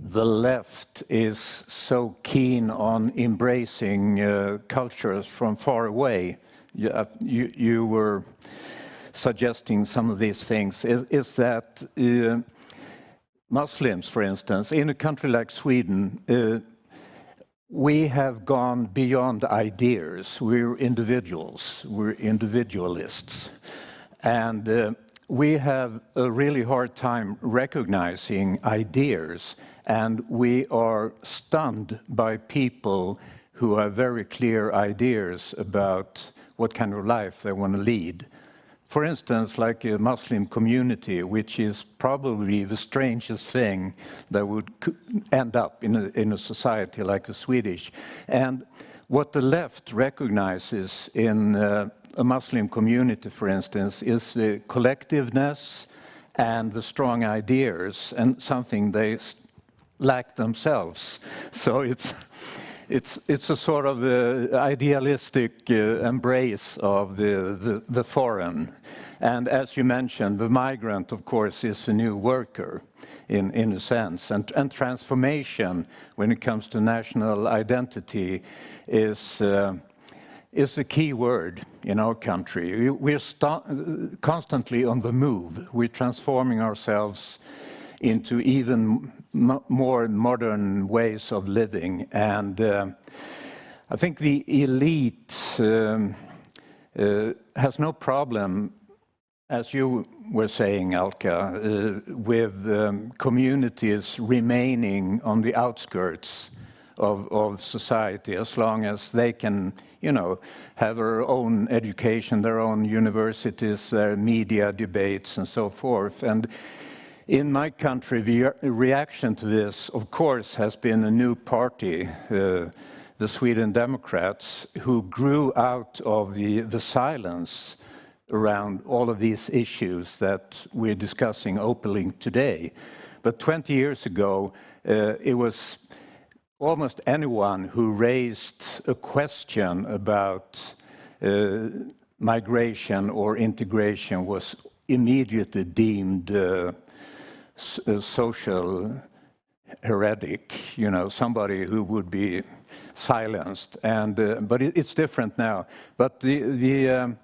the left is so keen on embracing cultures from far away, you were suggesting some of these things, is that Muslims, for instance, in a country like Sweden, we have gone beyond ideas. We're individuals, we're individualists. And we have a really hard time recognizing ideas, and we are stunned by people who have very clear ideas about what kind of life they want to lead. For instance, like a Muslim community, which is probably the strangest thing that would end up in a society like the Swedish. And what the left recognizes in a Muslim community, for instance, is the collectiveness and the strong ideas, and something they lack themselves. So it's a sort of idealistic embrace of the foreign. And as you mentioned, the migrant, of course, is a new worker in a sense. And transformation, when it comes to national identity, is a key word in our country. We're constantly on the move. We're transforming ourselves into even more modern ways of living. And I think the elite has no problem, as you were saying, Alka, with communities remaining on the outskirts of society, as long as they can, you know, have their own education, their own universities, their media debates, and so forth. And in my country, the reaction to this, of course, has been a new party, the Sweden Democrats, who grew out of the silence around all of these issues that we're discussing openly today. But 20 years ago, it was almost anyone who raised a question about migration or integration was immediately deemed social heretic, you know, somebody who would be silenced. And but it's different now. But the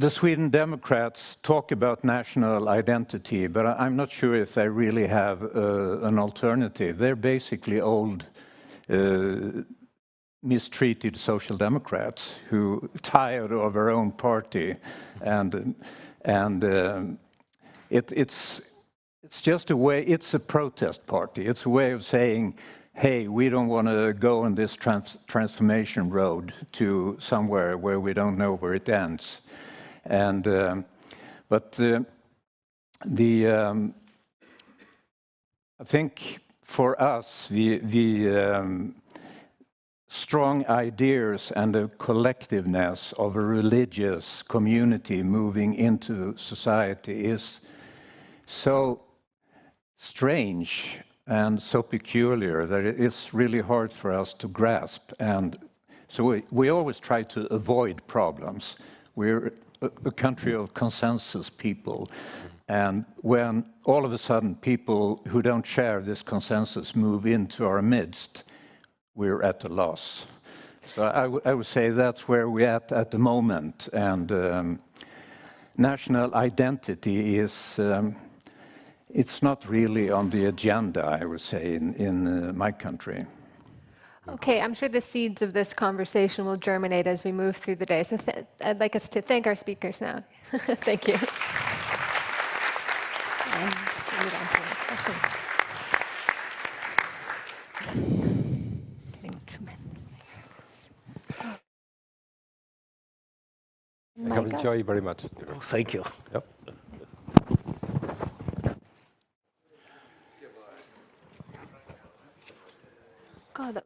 Sweden Democrats talk about national identity, but I'm not sure if they really have an alternative. They're basically old, mistreated social democrats who tired of their own party, and it's just a way. It's a protest party. It's a way of saying, hey, we don't want to go on this transformation road to somewhere where we don't know where it ends. And I think for us the strong ideas and the collectiveness of a religious community moving into society is so strange and so peculiar that it's really hard for us to grasp. And so we always try to avoid problems. We're a country of consensus people. And when all of a sudden people who don't share this consensus move into our midst, we're at a loss. So I would say that's where we're at the moment. And national identity is, it's not really on the agenda, I would say, in my country. Okay, I'm sure the seeds of this conversation will germinate as we move through the day. So I'd like us to thank our speakers now. Thank you. And move on to the next question. Getting 2 minutes. I have enjoyed very much. Oh, thank you. Yep. God, that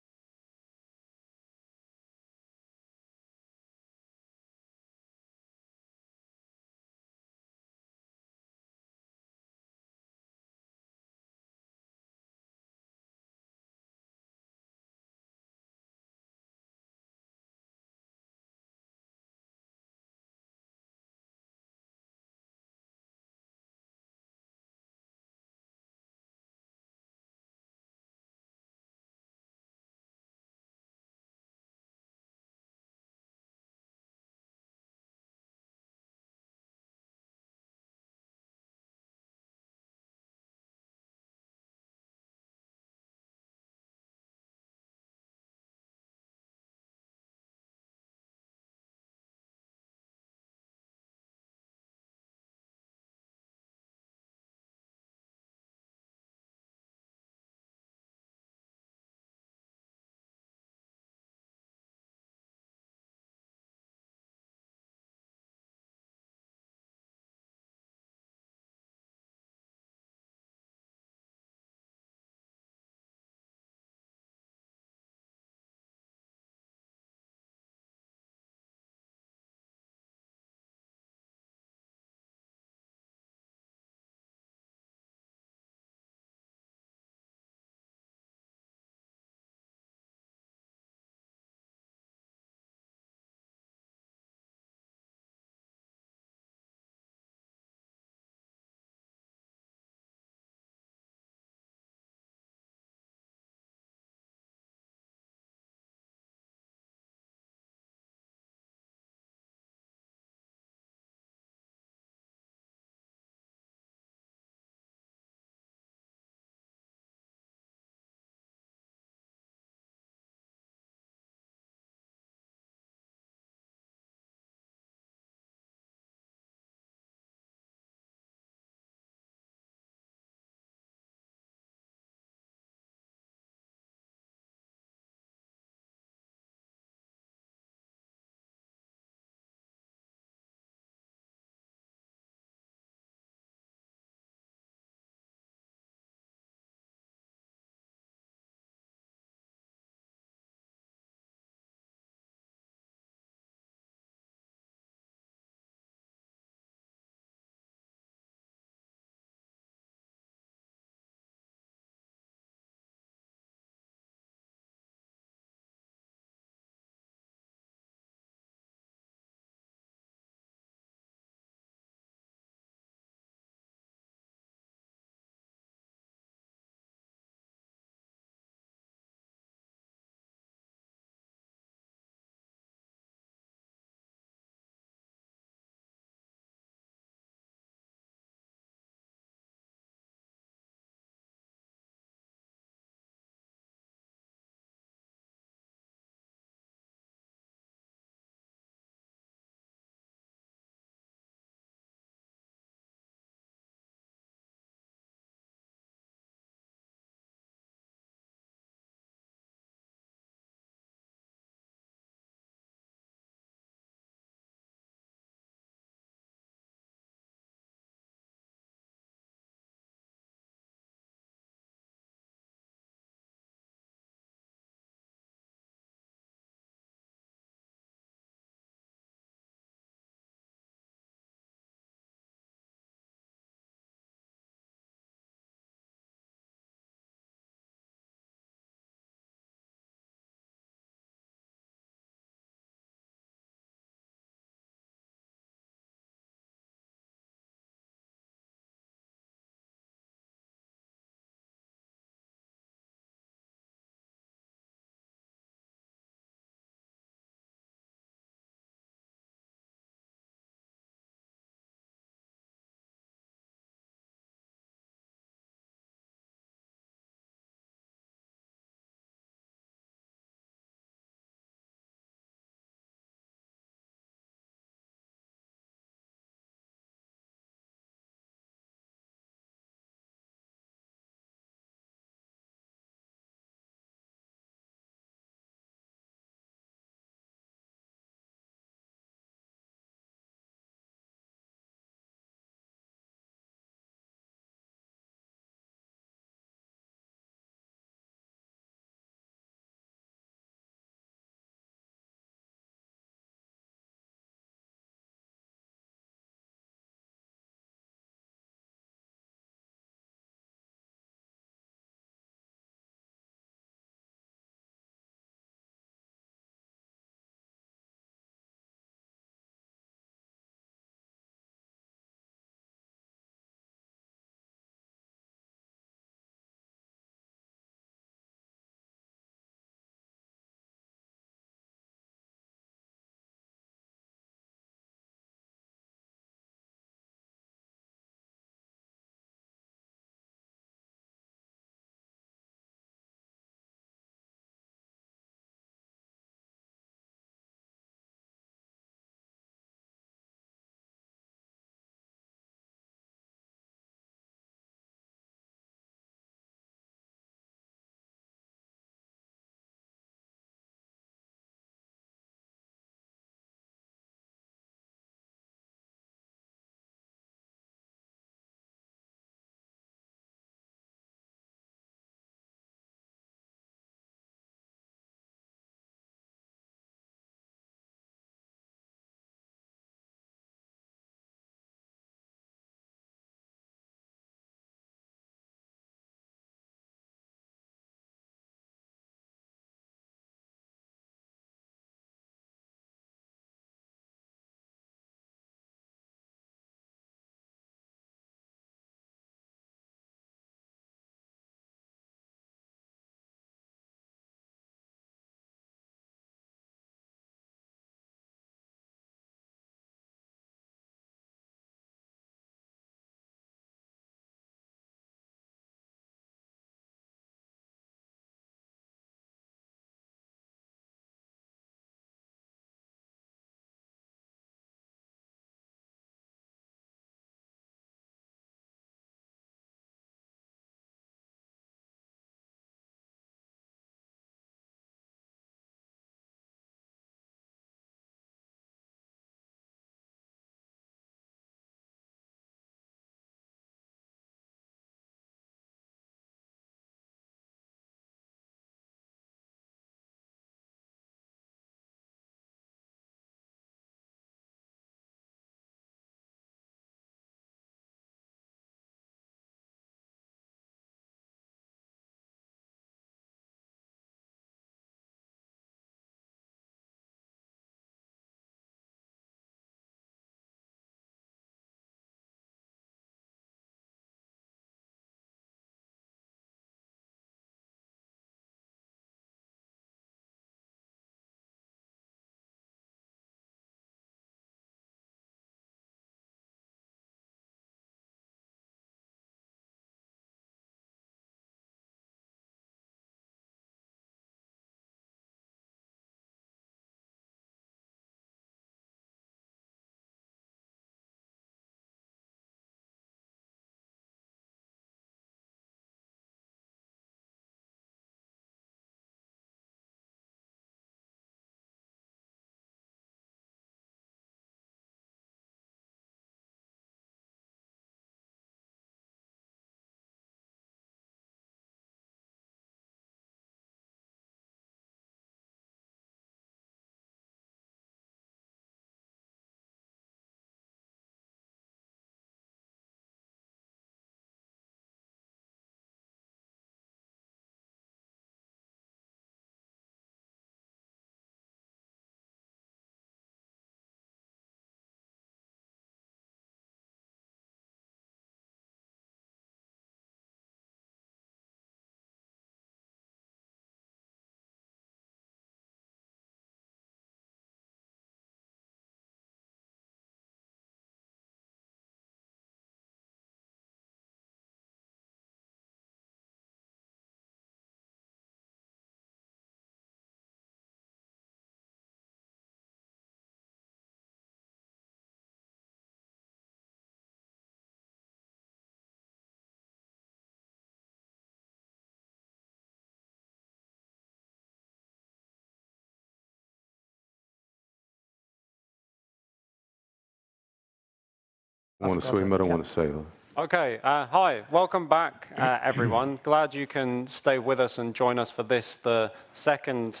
I want to swim, I don't want to sail. Okay, hi, welcome back, everyone. Glad you can stay with us and join us for this, the second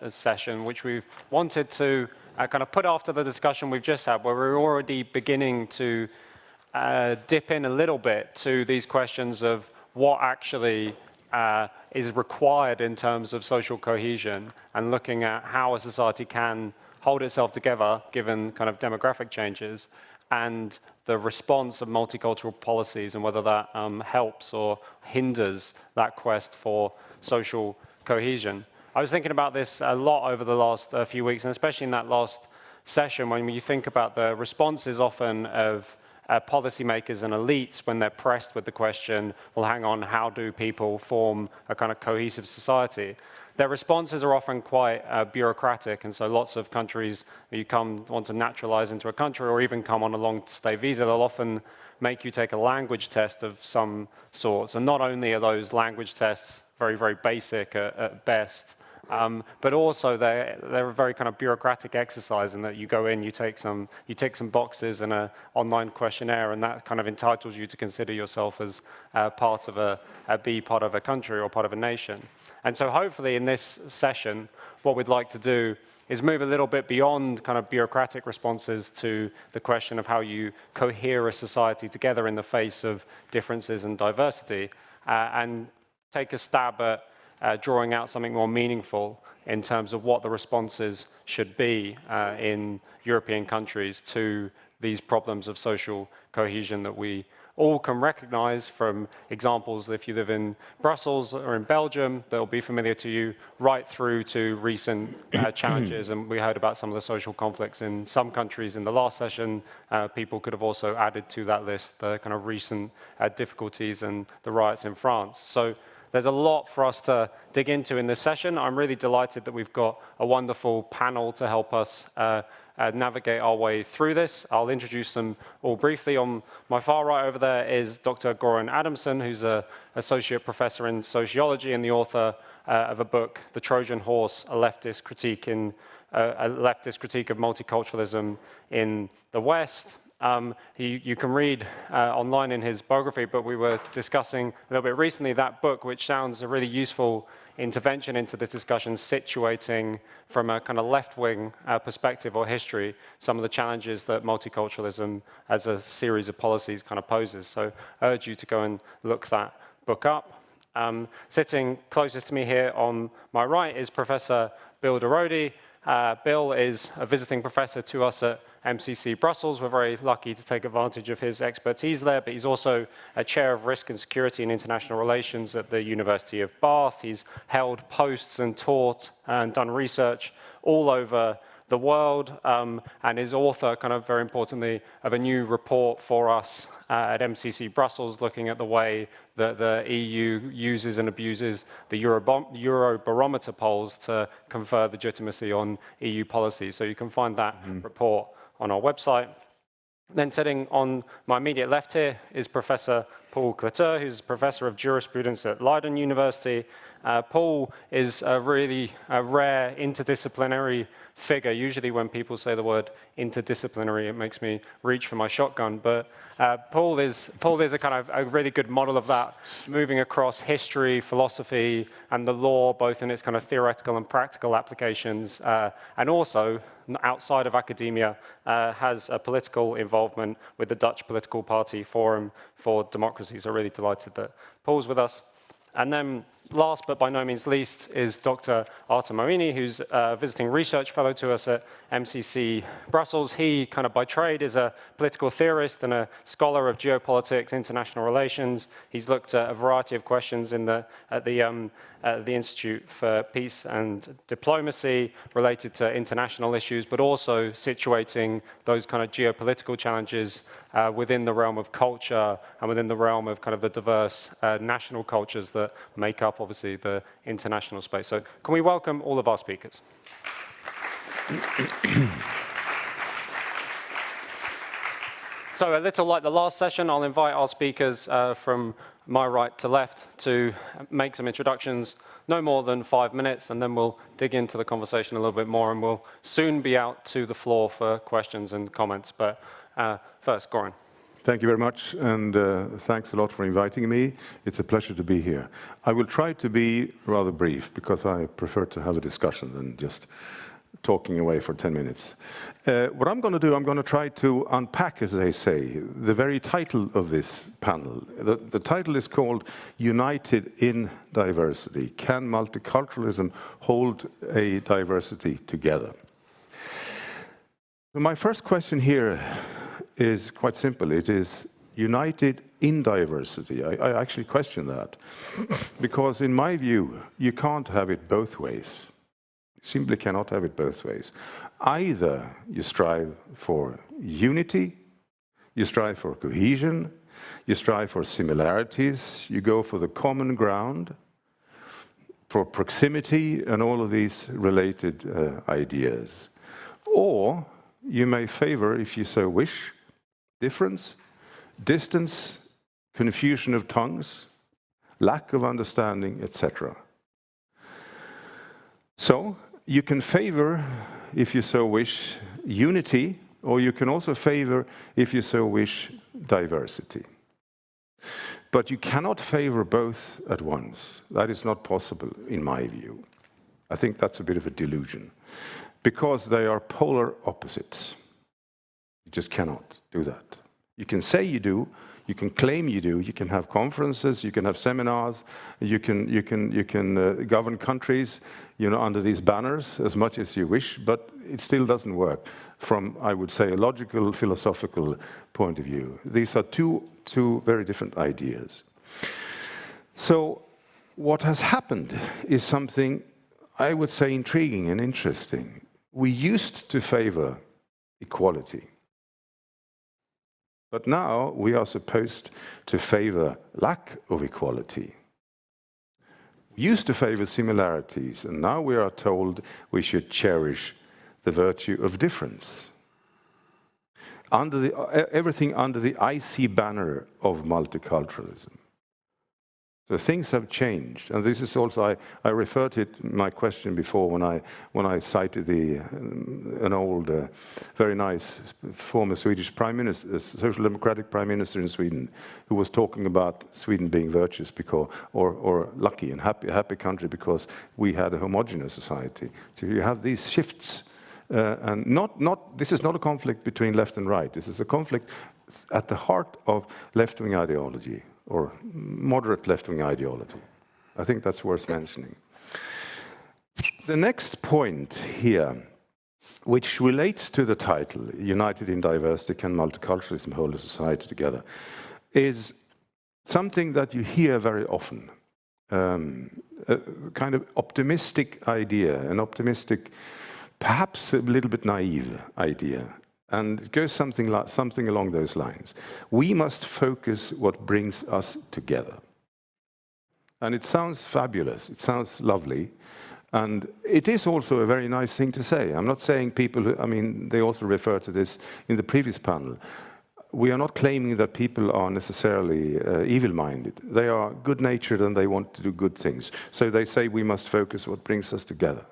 session, which we've wanted to kind of put after the discussion we've just had, where we're already beginning to dip in a little bit to these questions of what actually is required in terms of social cohesion, and looking at how a society can hold itself together given kind of demographic changes, and the response of multicultural policies, and whether that helps or hinders that quest for social cohesion. I was thinking about this a lot over the last few weeks, and especially in that last session, when you think about the responses often of policymakers and elites when they're pressed with the question, well, hang on, how do people form a kind of cohesive society? Their responses are often quite bureaucratic, and so lots of countries, you want to naturalize into a country or even come on a long-stay visa, they'll often make you take a language test of some sorts. And not only are those language tests very, very basic at best, but also they're a very kind of bureaucratic exercise in that you go in, you tick some boxes in an online questionnaire, and that kind of entitles you to consider yourself as part of part of a country or part of a nation. And so hopefully in this session, what we'd like to do is move a little bit beyond kind of bureaucratic responses to the question of how you cohere a society together in the face of differences and diversity, and take a stab at drawing out something more meaningful in terms of what the responses should be in European countries to these problems of social cohesion that we all can recognize from examples. If you live in Brussels or in Belgium, they'll be familiar to you, right through to recent challenges. And we heard about some of the social conflicts in some countries in the last session. People could have also added to that list the kind of recent difficulties and the riots in France. So there's a lot for us to dig into in this session. I'm really delighted that we've got a wonderful panel to help us navigate our way through this. I'll introduce them all briefly. On my far right over there is Dr. Göran Adamson, who's an associate professor in sociology and the author of a book, The Trojan Horse, a leftist critique of multiculturalism in the West. You can read online in his biography, but we were discussing a little bit recently that book, which sounds a really useful intervention into this discussion, situating from a kind of left-wing perspective or history some of the challenges that multiculturalism as a series of policies kind of poses. So I urge you to go and look that book up. Sitting closest to me here on my right is Professor Bill Durodié. Bill is a visiting professor to us at MCC Brussels. We're very lucky to take advantage of his expertise there, but he's also a chair of risk and security and international relations at the University of Bath. He's held posts and taught and done research all over the world, and is author, kind of very importantly, of a new report for us at MCC Brussels, looking at the way that the EU uses and abuses the Eurobarometer polls to confer legitimacy on EU policy. So you can find that report on our website. Then sitting on my immediate left here is Professor Paul Cliteur, who's a professor of jurisprudence at Leiden University. Paul is a really rare interdisciplinary figure. Usually when people say the word interdisciplinary, it makes me reach for my shotgun. But Paul is a kind of a really good model of that, moving across history, philosophy, and the law, both in its kind of theoretical and practical applications, and also outside of academia, has a political involvement with the Dutch political party Forum for Democracy. So really delighted that Paul's with us. And then last but by no means least is Dr. Arta Moeini, who's a visiting research fellow to us at MCC Brussels. He kind of by trade is a political theorist and a scholar of geopolitics, international relations. He's looked at a variety of questions at the Institute for Peace and Diplomacy related to international issues, but also situating those kind of geopolitical challenges within the realm of culture and within the realm of kind of the diverse national cultures that make up, obviously, the international space. So can we welcome all of our speakers? So a little like the last session, I'll invite our speakers from my right to left to make some introductions, no more than 5 minutes, and then we'll dig into the conversation a little bit more, and we'll soon be out to the floor for questions and comments. But first, Göran. Thank you very much, and thanks a lot for inviting me. It's a pleasure to be here. I will try to be rather brief, because I prefer to have a discussion than just talking away for 10 minutes. What I'm going to do, I'm going to try to unpack, as they say, the very title of this panel. The title is called United in Diversity. Can multiculturalism hold a diversity together? So my first question here is quite simple. It is united in diversity. I actually question that, because in my view, you can't have it both ways. You simply cannot have it both ways. Either you strive for unity, you strive for cohesion, you strive for similarities, you go for the common ground, for proximity and all of these related ideas. Or you may favor, if you so wish, difference, distance, confusion of tongues, lack of understanding, etc. So you can favor, if you so wish, unity, or you can also favor, if you so wish, diversity. But you cannot favor both at once. That is not possible, in my view. I think that's a bit of a delusion, because they are polar opposites. You just cannot do that. You can say you do, you can claim you do, you can have conferences, you can have seminars, you can govern countries, under these banners as much as you wish, but it still doesn't work from, I would say, a logical, philosophical point of view. These are two very different ideas. So what has happened is something, I would say, intriguing and interesting. We used to favor equality. But now we are supposed to favor lack of equality. We used to favor similarities, and now we are told we should cherish the virtue of difference. Everything under the icy banner of multiculturalism. So things have changed, and this is also, I referred to it in my question before when I cited an old, very nice former Swedish prime minister, social democratic prime minister in Sweden, who was talking about Sweden being virtuous because, or lucky and happy country because we had a homogeneous society. So you have these shifts, and this is not a conflict between left and right. This is a conflict at the heart of left-wing ideology, or moderate left-wing ideology. I think that's worth mentioning. The next point here, which relates to the title, United in Diversity, Can Multiculturalism Hold a Society Together, is something that you hear very often. A kind of optimistic idea, an optimistic, perhaps a little bit naive idea. And it goes something along those lines. We must focus what brings us together. And it sounds fabulous, it sounds lovely, and it is also a very nice thing to say. I'm not saying they also refer to this in the previous panel. We are not claiming that people are necessarily evil-minded. They are good-natured and they want to do good things. So they say we must focus what brings us together.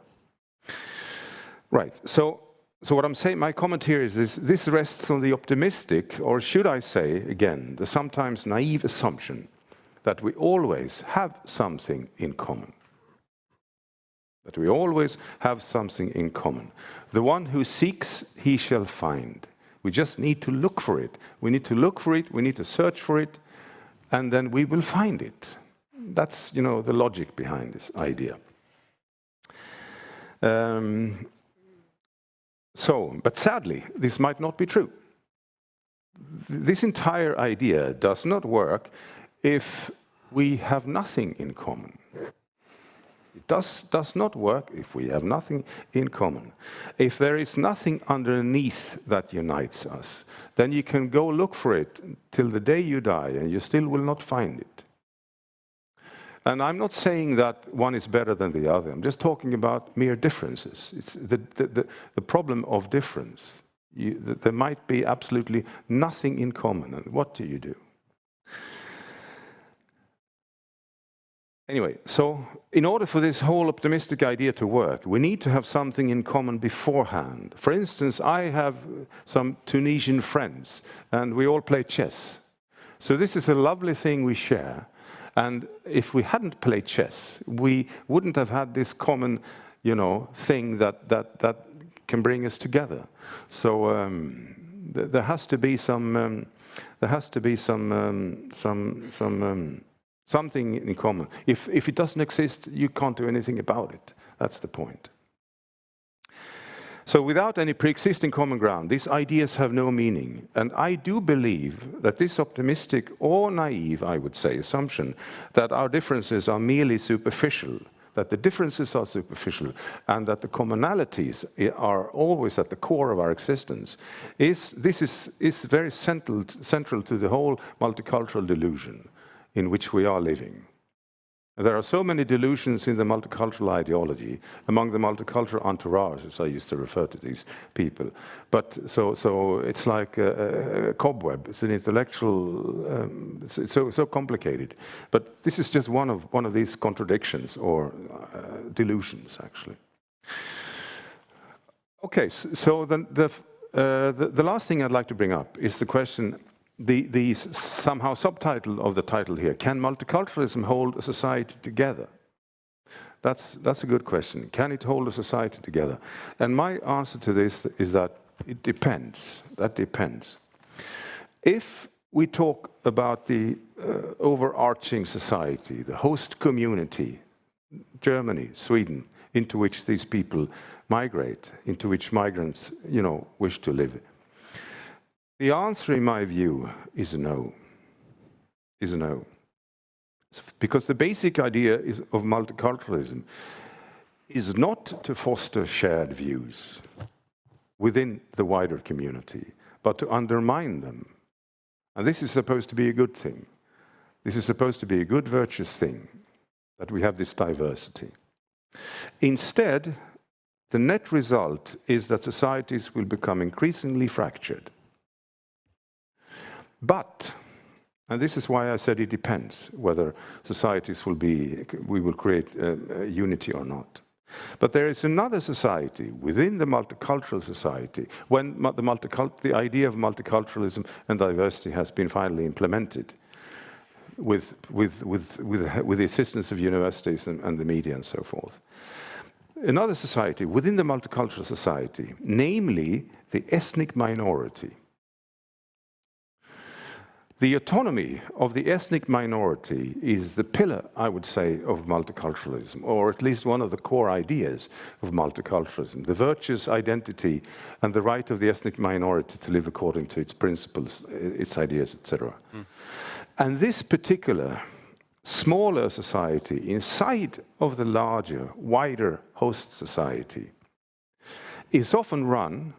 Right, so what I'm saying, my comment here is this rests on the optimistic, or should I say, again, the sometimes naive assumption that we always have something in common. That we always have something in common. The one who seeks, he shall find. We just need to look for it. We need to look for it, we need to search for it, and then we will find it. That's, the logic behind this idea. But sadly, this might not be true. This entire idea does not work if we have nothing in common. It does not work if we have nothing in common. If there is nothing underneath that unites us, then you can go look for it till the day you die, and you still will not find it. And I'm not saying that one is better than the other. I'm just talking about mere differences. It's the problem of difference. There might be absolutely nothing in common. And what do you do? Anyway, so in order for this whole optimistic idea to work, we need to have something in common beforehand. For instance, I have some Tunisian friends, and we all play chess. So this is a lovely thing we share. And if we hadn't played chess, we wouldn't have had this common, thing that can bring us together. So there has to be something in common. If it doesn't exist, you can't do anything about it. That's the point. So without any pre-existing common ground, these ideas have no meaning. And I do believe that this optimistic or naive, I would say, assumption that our differences are merely superficial, that the differences are superficial, and that the commonalities are always at the core of our existence, is very central to the whole multicultural delusion in which we are living. There are so many delusions in the multicultural ideology, among the multicultural entourage, as I used to refer to these people. But so it's like a cobweb. It's an intellectual. It's so complicated. But this is just one of these contradictions or delusions, actually. Okay, so the last thing I'd like to bring up is the question. The somehow subtitle of the title here, can multiculturalism hold a society together? That's a good question. Can it hold a society together? And my answer to this is that it depends. That depends. If we talk about the overarching society, the host community, Germany, Sweden, into which these people migrate, into which migrants, wish to live, the answer, in my view, is no. Is no. Because the basic idea of multiculturalism is not to foster shared views within the wider community, but to undermine them. And this is supposed to be a good thing. This is supposed to be a good, virtuous thing, that we have this diversity. Instead, the net result is that societies will become increasingly fractured. But, and this is why I said it depends whether societies we will create unity or not. But there is another society within the multicultural society, when the idea of multiculturalism and diversity has been finally implemented with the assistance of universities and the media and so forth. Another society within the multicultural society, namely the ethnic minority. The autonomy of the ethnic minority is the pillar, I would say, of multiculturalism, or at least one of the core ideas of multiculturalism, the virtuous identity and the right of the ethnic minority to live according to its principles, its ideas, etc. And this particular smaller society inside of the larger, wider host society is often run,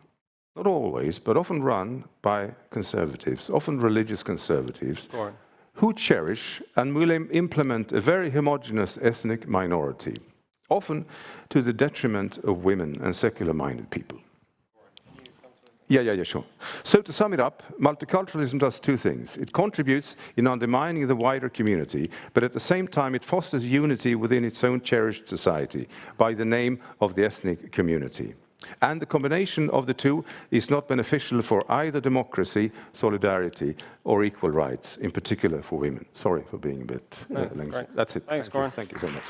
not always, but often run by conservatives, often religious conservatives, who cherish and will implement a very homogeneous ethnic minority, often to the detriment of women and secular-minded people. Yeah, sure. So to sum it up, multiculturalism does two things. It contributes in undermining the wider community, but at the same time it fosters unity within its own cherished society by the name of the ethnic community. And the combination of the two is not beneficial for either democracy, solidarity, or equal rights, in particular for women. Sorry for being a bit lengthy. That's it. Thanks, Göran. Thank you so much.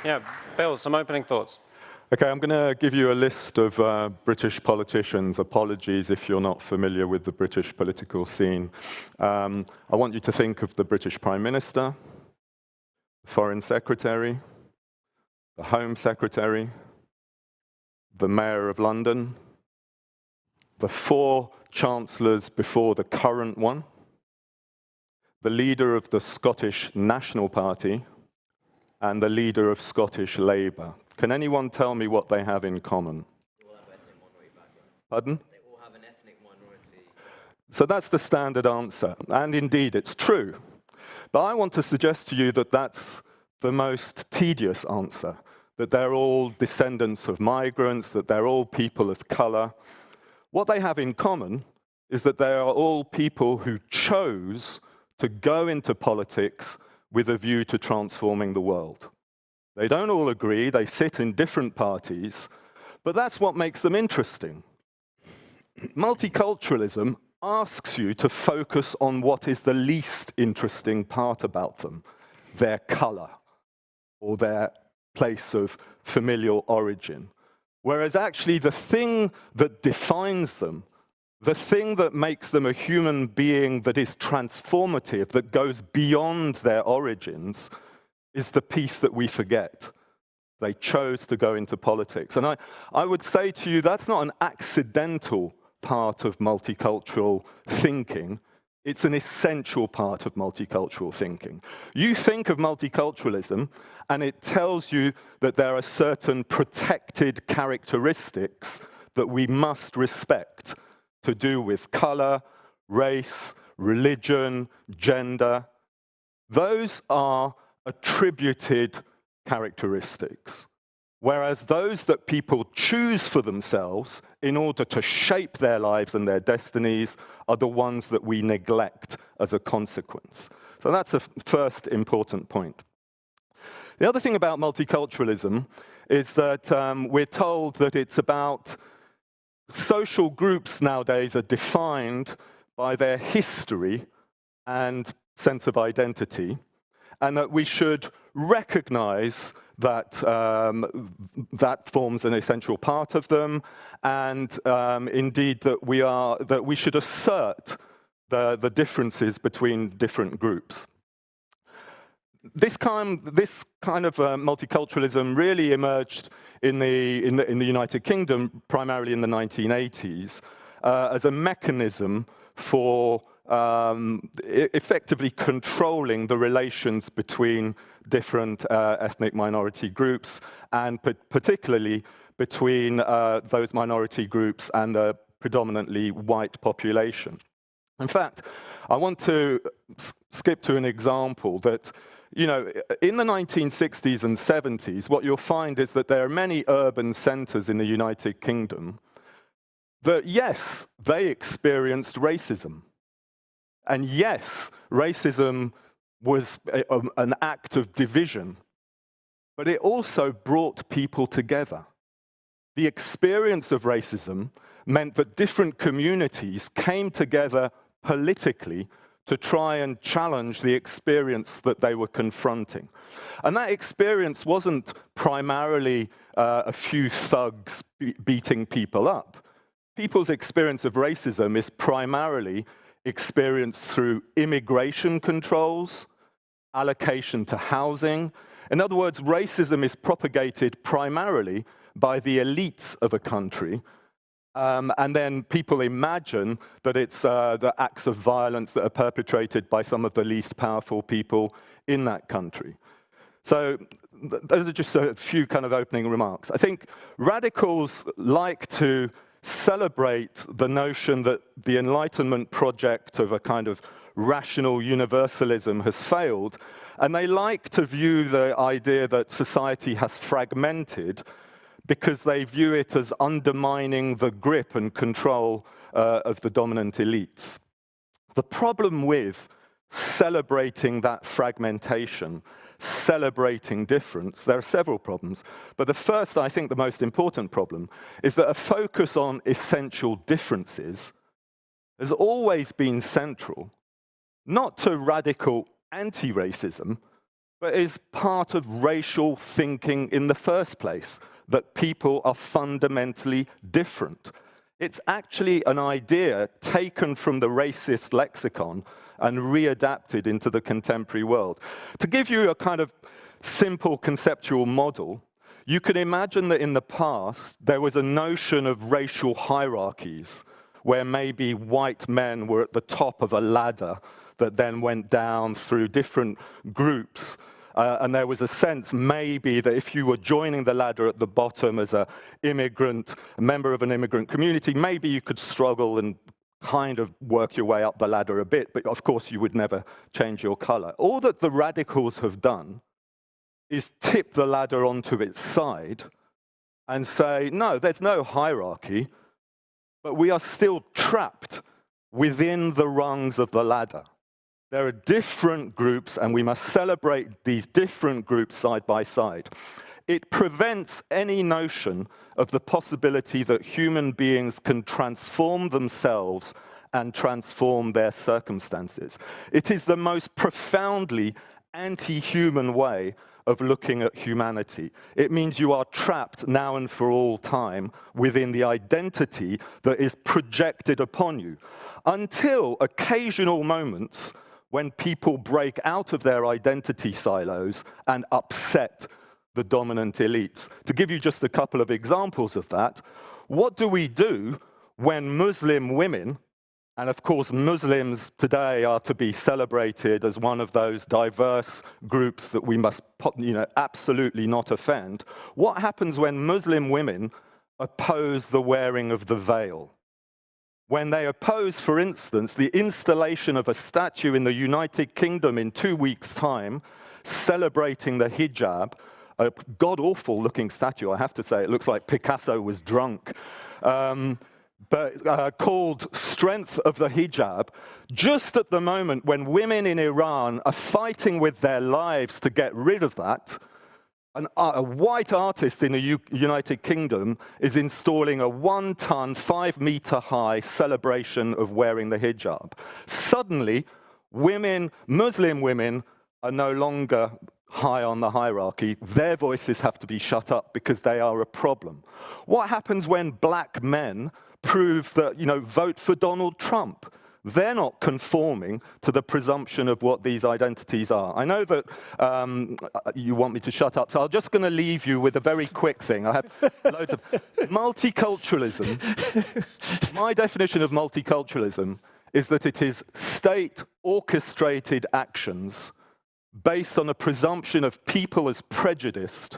Yeah, Bill, some opening thoughts. Okay, I'm going to give you a list of British politicians. Apologies if you're not familiar with the British political scene. I want you to think of the British Prime Minister, the Foreign Secretary, the Home Secretary, the Mayor of London, the 4 chancellors before the current one, the leader of the Scottish National Party, and the leader of Scottish Labour. Can anyone tell me what they have in common? They all have ethnic minority background. Pardon? They all have an ethnic minority. So that's the standard answer, and indeed it's true. But I want to suggest to you that that's the most tedious answer, that they're all descendants of migrants, that they're all people of colour. What they have in common is that they are all people who chose to go into politics with a view to transforming the world. They don't all agree, they sit in different parties, but that's what makes them interesting. Multiculturalism asks you to focus on what is the least interesting part about them, their color or their place of familial origin. Whereas actually the thing that defines them, the thing that makes them a human being that is transformative, that goes beyond their origins, is the piece that we forget. They chose to go into politics. And I would say to you, that's not an accidental part of multicultural thinking. It's an essential part of multicultural thinking. You think of multiculturalism, and it tells you that there are certain protected characteristics that we must respect to do with color, race, religion, gender. Those are attributed characteristics. Whereas those that people choose for themselves in order to shape their lives and their destinies are the ones that we neglect as a consequence. So that's a first important point. The other thing about multiculturalism is that we're told that it's about social groups nowadays are defined by their history and sense of identity, and that we should recognize that that forms an essential part of them, and indeed that we should assert the differences between different groups. This kind of multiculturalism really emerged in the United Kingdom, primarily in the 1980s, as a mechanism for effectively controlling the relations between different ethnic minority groups, and particularly between those minority groups and the predominantly white population. In fact, I want to skip to an example that, you know, in the 1960s and 70s, what you'll find is that there are many urban centers in the United Kingdom that, yes, they experienced racism. And yes, racism was an act of division, but it also brought people together. The experience of racism meant that different communities came together politically to try and challenge the experience that they were confronting. And that experience wasn't primarily a few thugs beating people up. People's experience of racism is primarily experienced through immigration controls, allocation to housing. In other words, racism is propagated primarily by the elites of a country, and then people imagine that it's the acts of violence that are perpetrated by some of the least powerful people in that country. So those are just a few kind of opening remarks. I think radicals like to celebrate the notion that the Enlightenment project of a kind of rational universalism has failed, and they like to view the idea that society has fragmented because they view it as undermining the grip and control of the dominant elites. The problem with celebrating that fragmentation, celebrating difference, there are several problems. But the first, I think the most important problem, is that a focus on essential differences has always been central, not to radical anti-racism, but is part of racial thinking in the first place, that people are fundamentally different. It's actually an idea taken from the racist lexicon and readapted into the contemporary world. To give you a kind of simple conceptual model, you could imagine that in the past, there was a notion of racial hierarchies, where maybe white men were at the top of a ladder that then went down through different groups. And there was a sense maybe that if you were joining the ladder at the bottom as an immigrant, a member of an immigrant community, maybe you could struggle and kind of work your way up the ladder a bit, but of course you would never change your color. All that the radicals have done is tip the ladder onto its side and say, no, there's no hierarchy, but we are still trapped within the rungs of the ladder. There are different groups, and we must celebrate these different groups side by side. It prevents any notion of the possibility that human beings can transform themselves and transform their circumstances. It is the most profoundly anti-human way of looking at humanity. It means you are trapped now and for all time within the identity that is projected upon you, until occasional moments when people break out of their identity silos and upset the dominant elites. To give you just a couple of examples of that, what do we do when Muslim women, and of course Muslims today are to be celebrated as one of those diverse groups that we must, absolutely not offend. What happens when Muslim women oppose the wearing of the veil? When they oppose, for instance, the installation of a statue in the United Kingdom in 2 weeks' time, celebrating the hijab, a god-awful looking statue, I have to say. It looks like Picasso was drunk. Called Strength of the Hijab, just at the moment when women in Iran are fighting with their lives to get rid of that, a white artist in the United Kingdom is installing a 1-ton, 5-meter-high celebration of wearing the hijab. Suddenly, Muslim women are no longer high on the hierarchy. Their voices have to be shut up because they are a problem. What happens when black men prove that, vote for Donald Trump? They're not conforming to the presumption of what these identities are. I know that you want me to shut up, so I'm just going to leave you with a very quick thing. I have loads of multiculturalism. My definition of multiculturalism is that it is state-orchestrated actions based on a presumption of people as prejudiced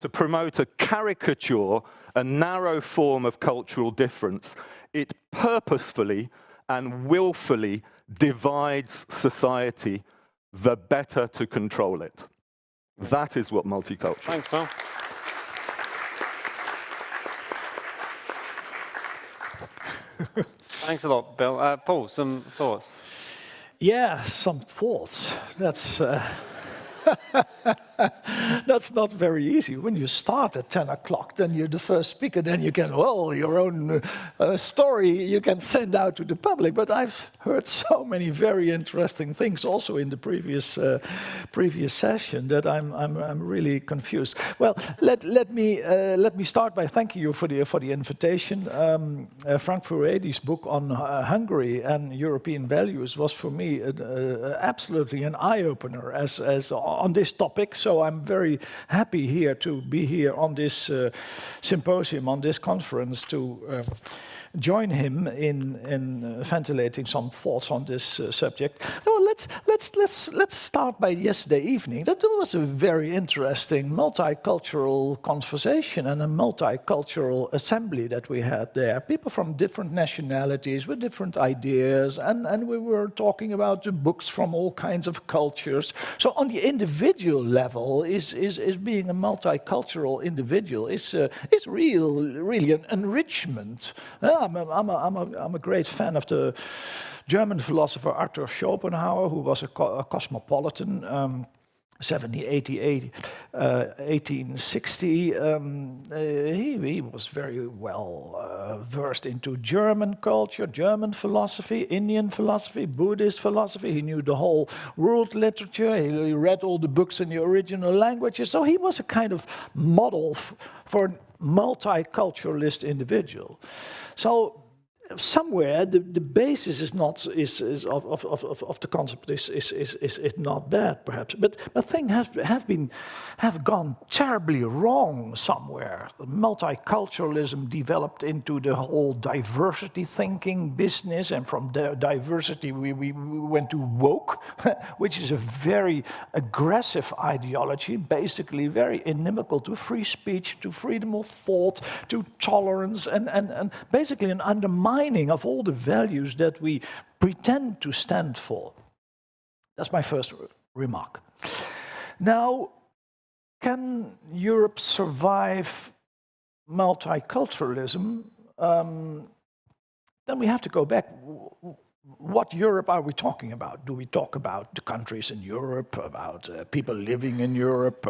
to promote a caricature, a narrow form of cultural difference. It purposefully and willfully divides society, the better to control it. That is what multicultural. Thanks, Paul. Thanks a lot, Bill. Paul, some thoughts? Yeah, some thoughts. That's that's not very easy. When you start at 10 o'clock, then you're the first speaker, then you can, your own story you can send out to the public. But I've heard so many very interesting things also in the previous session that I'm really confused. Well, let me start by thanking you for the invitation. Frank Furedi's book on Hungary and European values was for me absolutely an eye-opener as on this topic. So I'm very happy here to be here on this symposium, on this conference, to join him in ventilating some thoughts on this subject. Well, let's start by yesterday evening. That was a very interesting multicultural conversation and a multicultural assembly that we had there. People from different nationalities with different ideas, and we were talking about the books from all kinds of cultures. So on the individual level, is being a multicultural individual is really an enrichment. I'm a great fan of the German philosopher Arthur Schopenhauer, who was a cosmopolitan, 1860. He was very well versed into German culture, German philosophy, Indian philosophy, Buddhist philosophy. He knew the whole world literature. He read all the books in the original languages. So he was a kind of model for a multiculturalist individual. So somewhere the basis is not of the concept is not bad, perhaps, but things have gone terribly wrong somewhere. Multiculturalism developed into the whole diversity thinking business, and from diversity we went to woke, which is a very aggressive ideology, basically very inimical to free speech, to freedom of thought, to tolerance, and basically an undermining of all the values that we pretend to stand for. That's my first remark. Now, can Europe survive multiculturalism? Then we have to go back. what Europe are we talking about? Do we talk about the countries in Europe, about people living in Europe,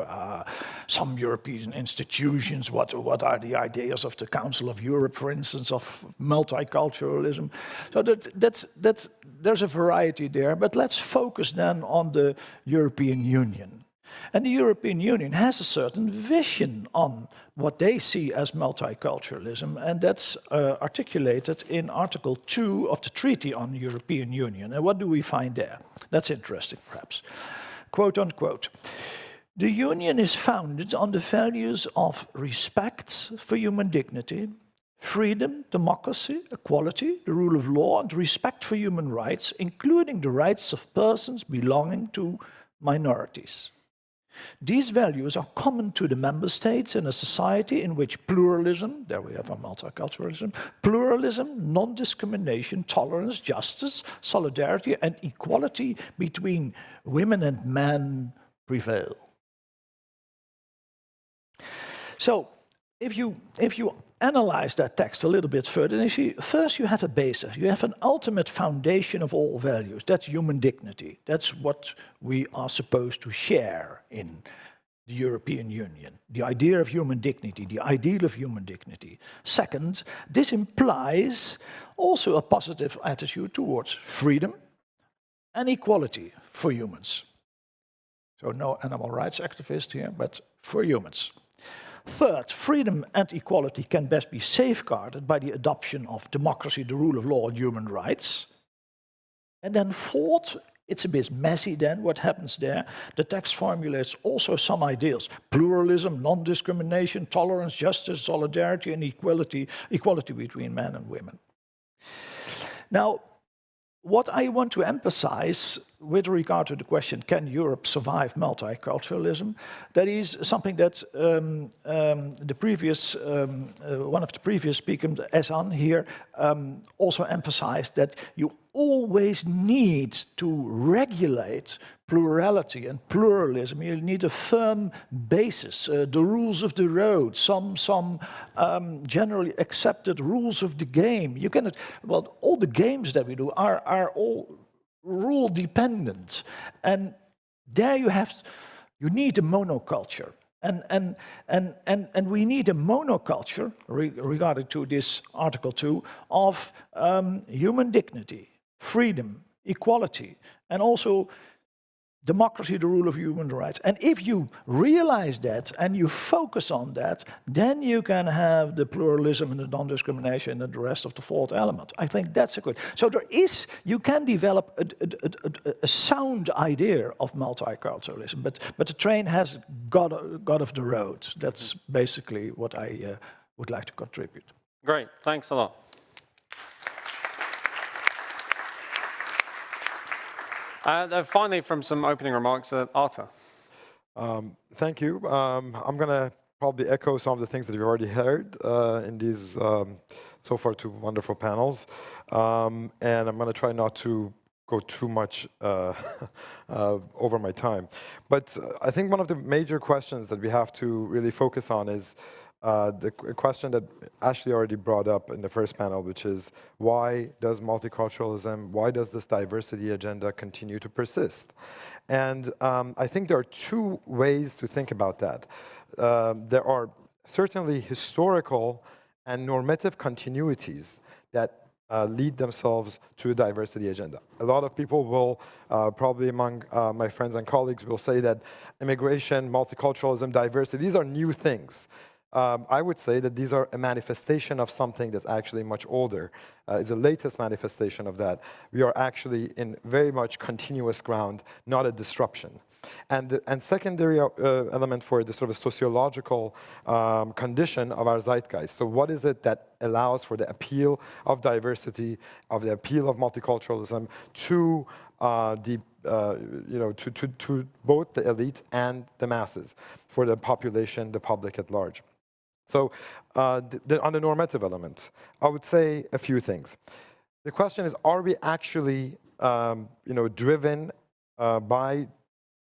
some European institutions? What are the ideas of the Council of Europe, for instance, of multiculturalism? So there's a variety there, but let's focus then on the European Union. And the European Union has a certain vision on what they see as multiculturalism, and that's articulated in Article 2 of the Treaty on the European Union. And what do we find there? That's interesting, perhaps. Quote unquote, "The Union is founded on the values of respect for human dignity, freedom, democracy, equality, the rule of law, and respect for human rights, including the rights of persons belonging to minorities. These values are common to the member states in a society in which pluralism," there we have our multiculturalism, "pluralism, non-discrimination, tolerance, justice, solidarity, and equality between women and men prevail." So, if you analyze that text a little bit further, then you see, first you have a basis, you have an ultimate foundation of all values. That's human dignity. That's what we are supposed to share in the European Union. The idea of human dignity, the ideal of human dignity. Second, this implies also a positive attitude towards freedom and equality for humans. So no animal rights activist here, but for humans. Third, freedom and equality can best be safeguarded by the adoption of democracy, the rule of law, and human rights. And then fourth, it's a bit messy then, what happens there. The text formulates also some ideals. Pluralism, non-discrimination, tolerance, justice, solidarity, and equality between men and women. Now, what I want to emphasize with regard to the question, can Europe survive multiculturalism? That is something that one of the previous speakers, Ehsan here, also emphasized, that you always need to regulate plurality and pluralism. You need a firm basis, the rules of the road, some generally accepted rules of the game. You cannot, well, all the games that we do are all rule dependent, and there you need a monoculture, and we need a monoculture regarding to this Article 2 of human dignity, freedom, equality, and also democracy, the rule of human rights. And if you realize that and you focus on that, then you can have the pluralism and the non-discrimination and the rest of the fourth element. I think that's a good. So you can develop a sound idea of multiculturalism, but the train has got off the road. That's basically what I would like to contribute. Great, thanks a lot. Finally, from some opening remarks, Arta. Thank you. I'm going to probably echo some of the things that you've already heard in these so far two wonderful panels. And I'm going to try not to go too much over my time. But I think one of the major questions that we have to really focus on is the question that Ashley already brought up in the first panel, which is, why does multiculturalism, why does this diversity agenda continue to persist? And I think there are two ways to think about that. There are certainly historical and normative continuities that lead themselves to a diversity agenda. A lot of people will, probably among my friends and colleagues, will say that immigration, multiculturalism, diversity, these are new things. I would say that these are a manifestation of something that's actually much older. It's the latest manifestation of that. We are actually in very much continuous ground, not a disruption. And secondary element for the sort of sociological condition of our zeitgeist. So what is it that allows for the appeal of diversity, of the appeal of multiculturalism to to both the elite and the masses, for the population, the public at large? So on the normative element, I would say a few things. The question is, are we actually driven by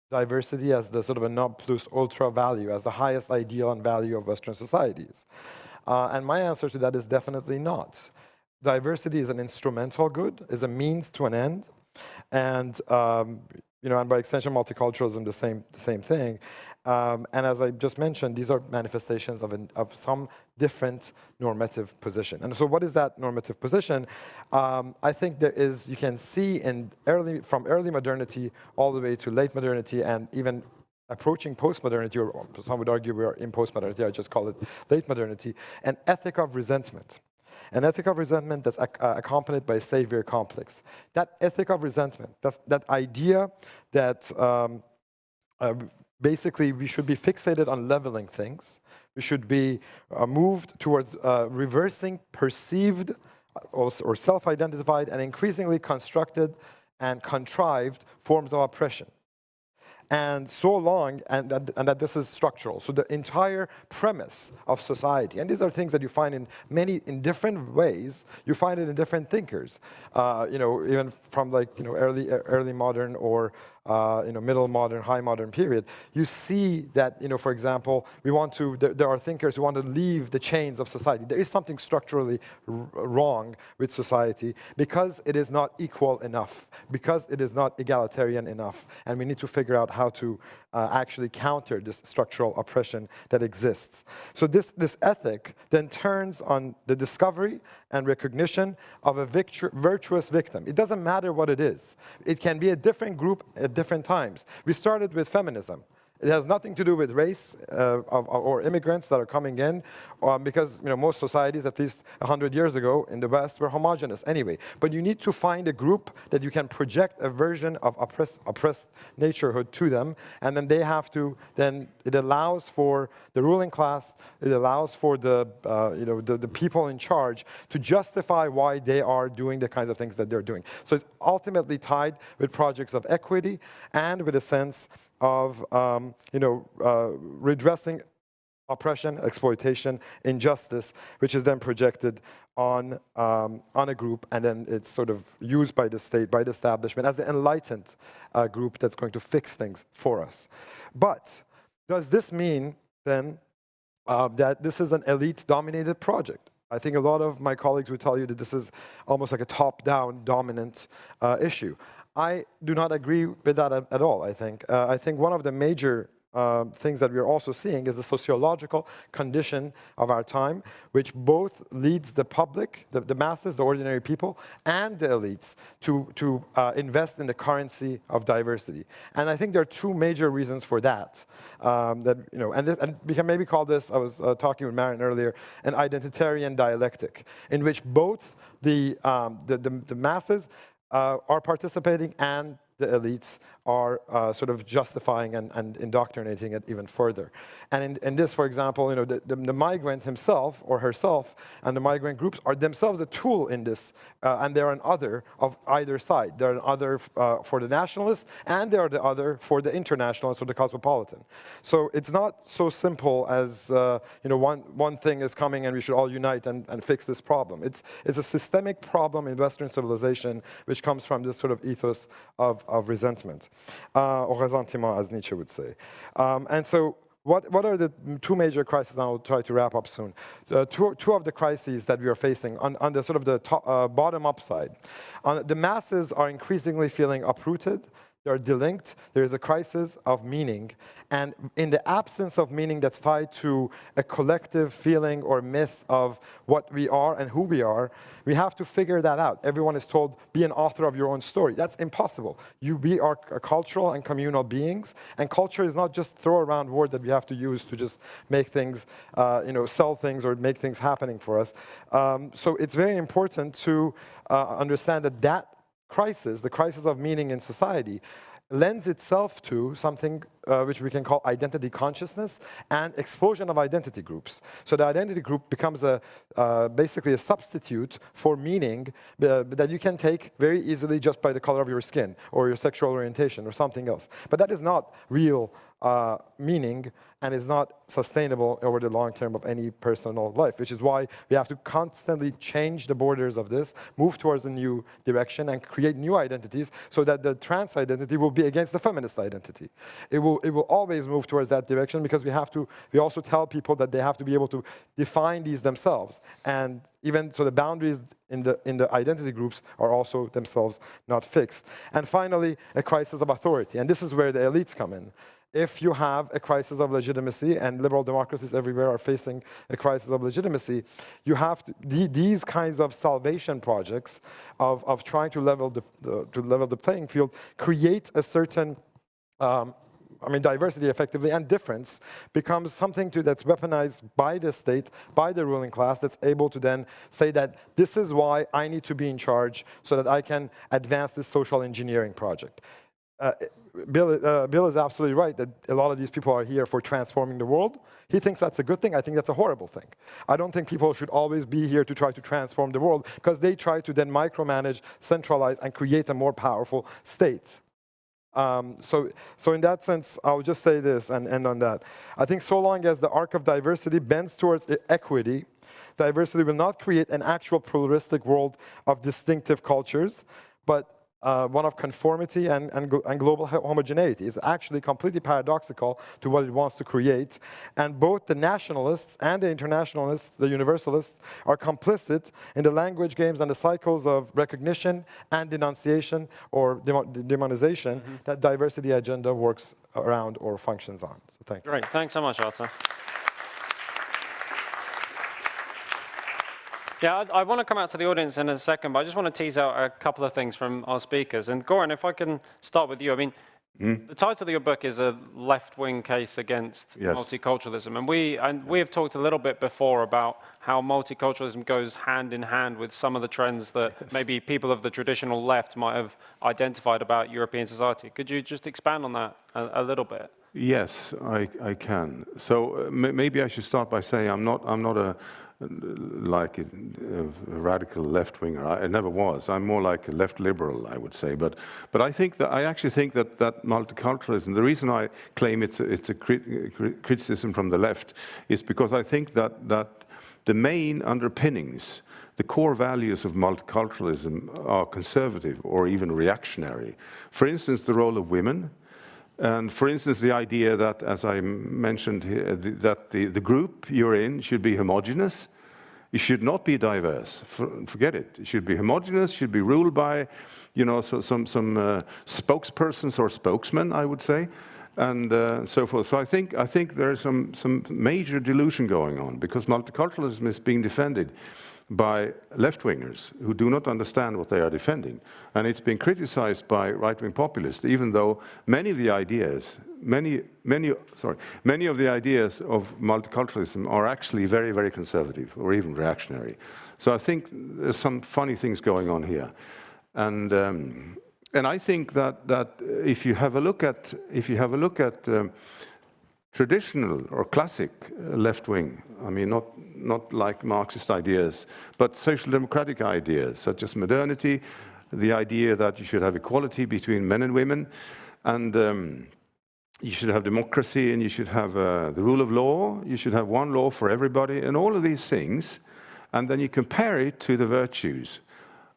diversity as the sort of a non plus ultra value, as the highest ideal and value of Western societies? And my answer to that is definitely not. diversity is an instrumental good, is a means to an end, and and by extension, multiculturalism, the same thing. And as I just mentioned, these are manifestations of some different normative position. And so what is that normative position? I think you can see from early modernity all the way to late modernity and even approaching post-modernity, or some would argue we are in post-modernity, I just call it late modernity, an ethic of resentment. An ethic of resentment that's accompanied by a savior complex. That ethic of resentment, that idea that basically we should be fixated on leveling things. We should be moved towards reversing perceived or self-identified and increasingly constructed and contrived forms of oppression. And so long, and that this is structural. So the entire premise of society, and these are things that you find in different ways. You find it in different thinkers, even from early modern or middle modern, high modern period. You see that, for example, there are thinkers who want to leave the chains of society. There is something structurally wrong with society because it is not equal enough, because it is not egalitarian enough, and we need to figure out how to actually counter this structural oppression that exists. So this ethic then turns on the discovery and recognition of a virtuous victim. It doesn't matter what it is. It can be a different group at different times. We started with feminism. It has nothing to do with race or immigrants that are coming in, because most societies, at least 100 years ago in the West, were homogenous anyway. But you need to find a group that you can project a version of oppressed naturehood to them, and then they have to. Then it allows for the ruling class, it allows for the people in charge to justify why they are doing the kinds of things that they're doing. So it's ultimately tied with projects of equity and with a sense of redressing oppression, exploitation, injustice, which is then projected on a group, and then it's sort of used by the state, by the establishment, as the enlightened group that's going to fix things for us. But does this mean then that this is an elite-dominated project? I think a lot of my colleagues would tell you that this is almost like a top-down dominant issue. I do not agree with that at all, I think. I think one of the major things that we're also seeing is the sociological condition of our time, which both leads the public, the masses, the ordinary people, and the elites to invest in the currency of diversity. And I think there are two major reasons for that. And we can maybe call this, I was talking with Marin earlier, an identitarian dialectic, in which both the masses are participating and the elites are sort of justifying and indoctrinating it even further. And in this, for example, the migrant himself or herself and the migrant groups are themselves a tool in this, and they're an other of either side. They're an other for the nationalists, and they're the other for the internationalists or the cosmopolitan. So it's not so simple as one thing is coming and we should all unite and fix this problem. It's a systemic problem in Western civilization which comes from this sort of ethos of resentment, or ressentiment, as Nietzsche would say. And so what are the two major crises? And I'll try to wrap up soon. Two of the crises that we are facing on the sort of the bottom-up side. The masses are increasingly feeling uprooted. They're delinked. There is a crisis of meaning. And in the absence of meaning that's tied to a collective feeling or myth of what we are and who we are, we have to figure that out. Everyone is told, be an author of your own story. That's impossible. We are cultural and communal beings, and culture is not just throw around word that we have to use to just make things, sell things or make things happening for us. So it's very important to understand that crisis, the crisis of meaning in society, lends itself to something which we can call identity consciousness and explosion of identity groups. So the identity group becomes basically a substitute for meaning that you can take very easily just by the color of your skin or your sexual orientation or something else. But that is not real meaning and is not sustainable over the long term of any personal life, which is why we have to constantly change the borders of this, move towards a new direction, and create new identities so that the trans identity will be against the feminist identity. It will always move towards that direction because we also tell people that they have to be able to define these themselves. And even so the boundaries in the identity groups are also themselves not fixed. And finally, a crisis of authority. And this is where the elites come in. If you have a crisis of legitimacy, and liberal democracies everywhere are facing a crisis of legitimacy, you have these kinds of salvation projects of trying to level the playing field create a certain diversity effectively, and difference becomes something that's weaponized by the state, by the ruling class, that's able to then say that this is why I need to be in charge so that I can advance this social engineering project. Bill is absolutely right that a lot of these people are here for transforming the world. He thinks that's a good thing. I think that's a horrible thing. I don't think people should always be here to try to transform the world, because they try to then micromanage, centralize, and create a more powerful state. So in that sense, I'll just say this and end on that. I think so long as the arc of diversity bends towards equity, diversity will not create an actual pluralistic world of distinctive cultures, but one of conformity and global homogeneity. Is actually completely paradoxical to what it wants to create. And both the nationalists and the internationalists, the universalists, are complicit in the language games and the cycles of recognition and denunciation or demonization that diversity agenda works around or functions on. So thank you. Great, thanks so much, Arta. Yeah, I want to come out to the audience in a second, but I just want to tease out a couple of things from our speakers. And Göran, if I can start with you. I mean, the title of your book is a left-wing case against multiculturalism. And we have talked a little bit before about how multiculturalism goes hand in hand with some of the trends that maybe people of the traditional left might have identified about European society. Could you just expand on that a little bit? Yes, I can. So maybe I should start by saying I'm not a radical left-winger. I never was. I'm more like a left liberal, I would say. But I actually think that multiculturalism, the reason I claim it's a criticism from the left, is because I think that the main underpinnings, the core values of multiculturalism, are conservative or even reactionary. For instance, the role of women. And for instance, the idea that, as I mentioned here, that the group you're in should be homogeneous. It should not be diverse. Forget it. It should be homogeneous, should be ruled by, some spokespersons or spokesmen, I would say, and so forth. So I think there's some major delusion going on, because multiculturalism is being defended by left-wingers who do not understand what they are defending. And it's been criticized by right-wing populists, even though many of the ideas of multiculturalism are actually very, very conservative or even reactionary. So I think there's some funny things going on here. And I think that if you have a look at traditional or classic left-wing, I mean, not like Marxist ideas, but social democratic ideas, such as modernity, the idea that you should have equality between men and women, and you should have democracy, and you should have the rule of law, you should have one law for everybody, and all of these things, and then you compare it to the virtues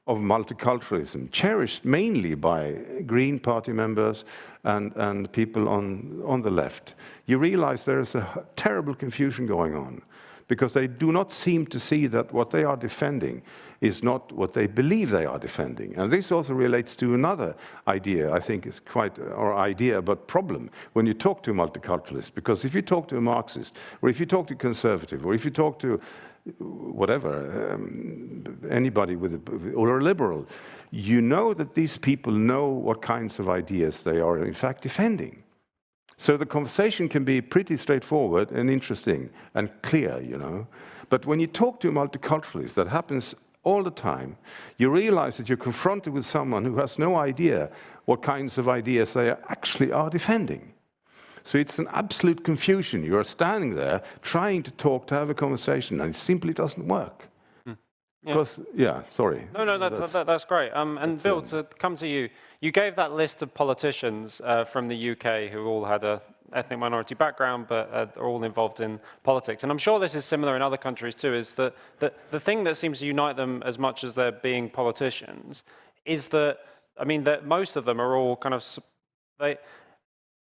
of multiculturalism, cherished mainly by Green Party members and people on the left. You realize there is a terrible confusion going on, because they do not seem to see that what they are defending is not what they believe they are defending. And this also relates to another idea, I think is quite, or idea, but problem, when you talk to multiculturalists. Because if you talk to a Marxist, or if you talk to a conservative, or if you talk to whatever, anybody or a liberal, you know that these people know what kinds of ideas they are in fact defending. So the conversation can be pretty straightforward and interesting and clear, But when you talk to a multiculturalist, that happens all the time, you realize that you're confronted with someone who has no idea what kinds of ideas they actually are defending. So it's an absolute confusion. You are standing there trying to talk, to have a conversation, and it simply doesn't work. Because, sorry. No, that's great. And Bill, to come to you, you gave that list of politicians from the UK who all had a ethnic minority background, but are all involved in politics. And I'm sure this is similar in other countries too, is that the thing that seems to unite them as much as they're being politicians is that, I mean, that most of them are all kind of,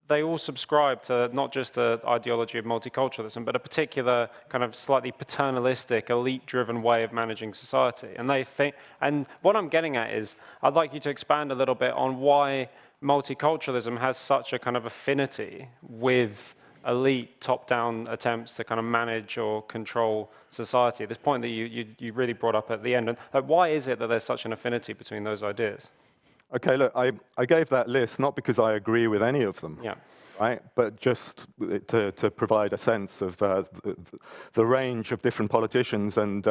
they all subscribe to not just the ideology of multiculturalism, but a particular kind of slightly paternalistic, elite-driven way of managing society. And they think, and what I'm getting at is, I'd like you to expand a little bit on why multiculturalism has such a kind of affinity with elite top-down attempts to kind of manage or control society. This point that you really brought up at the end. And like, why is it that there's such an affinity between those ideas? Okay, look, I gave that list not because I agree with any of them, right? But just to provide a sense of the range of different politicians. And,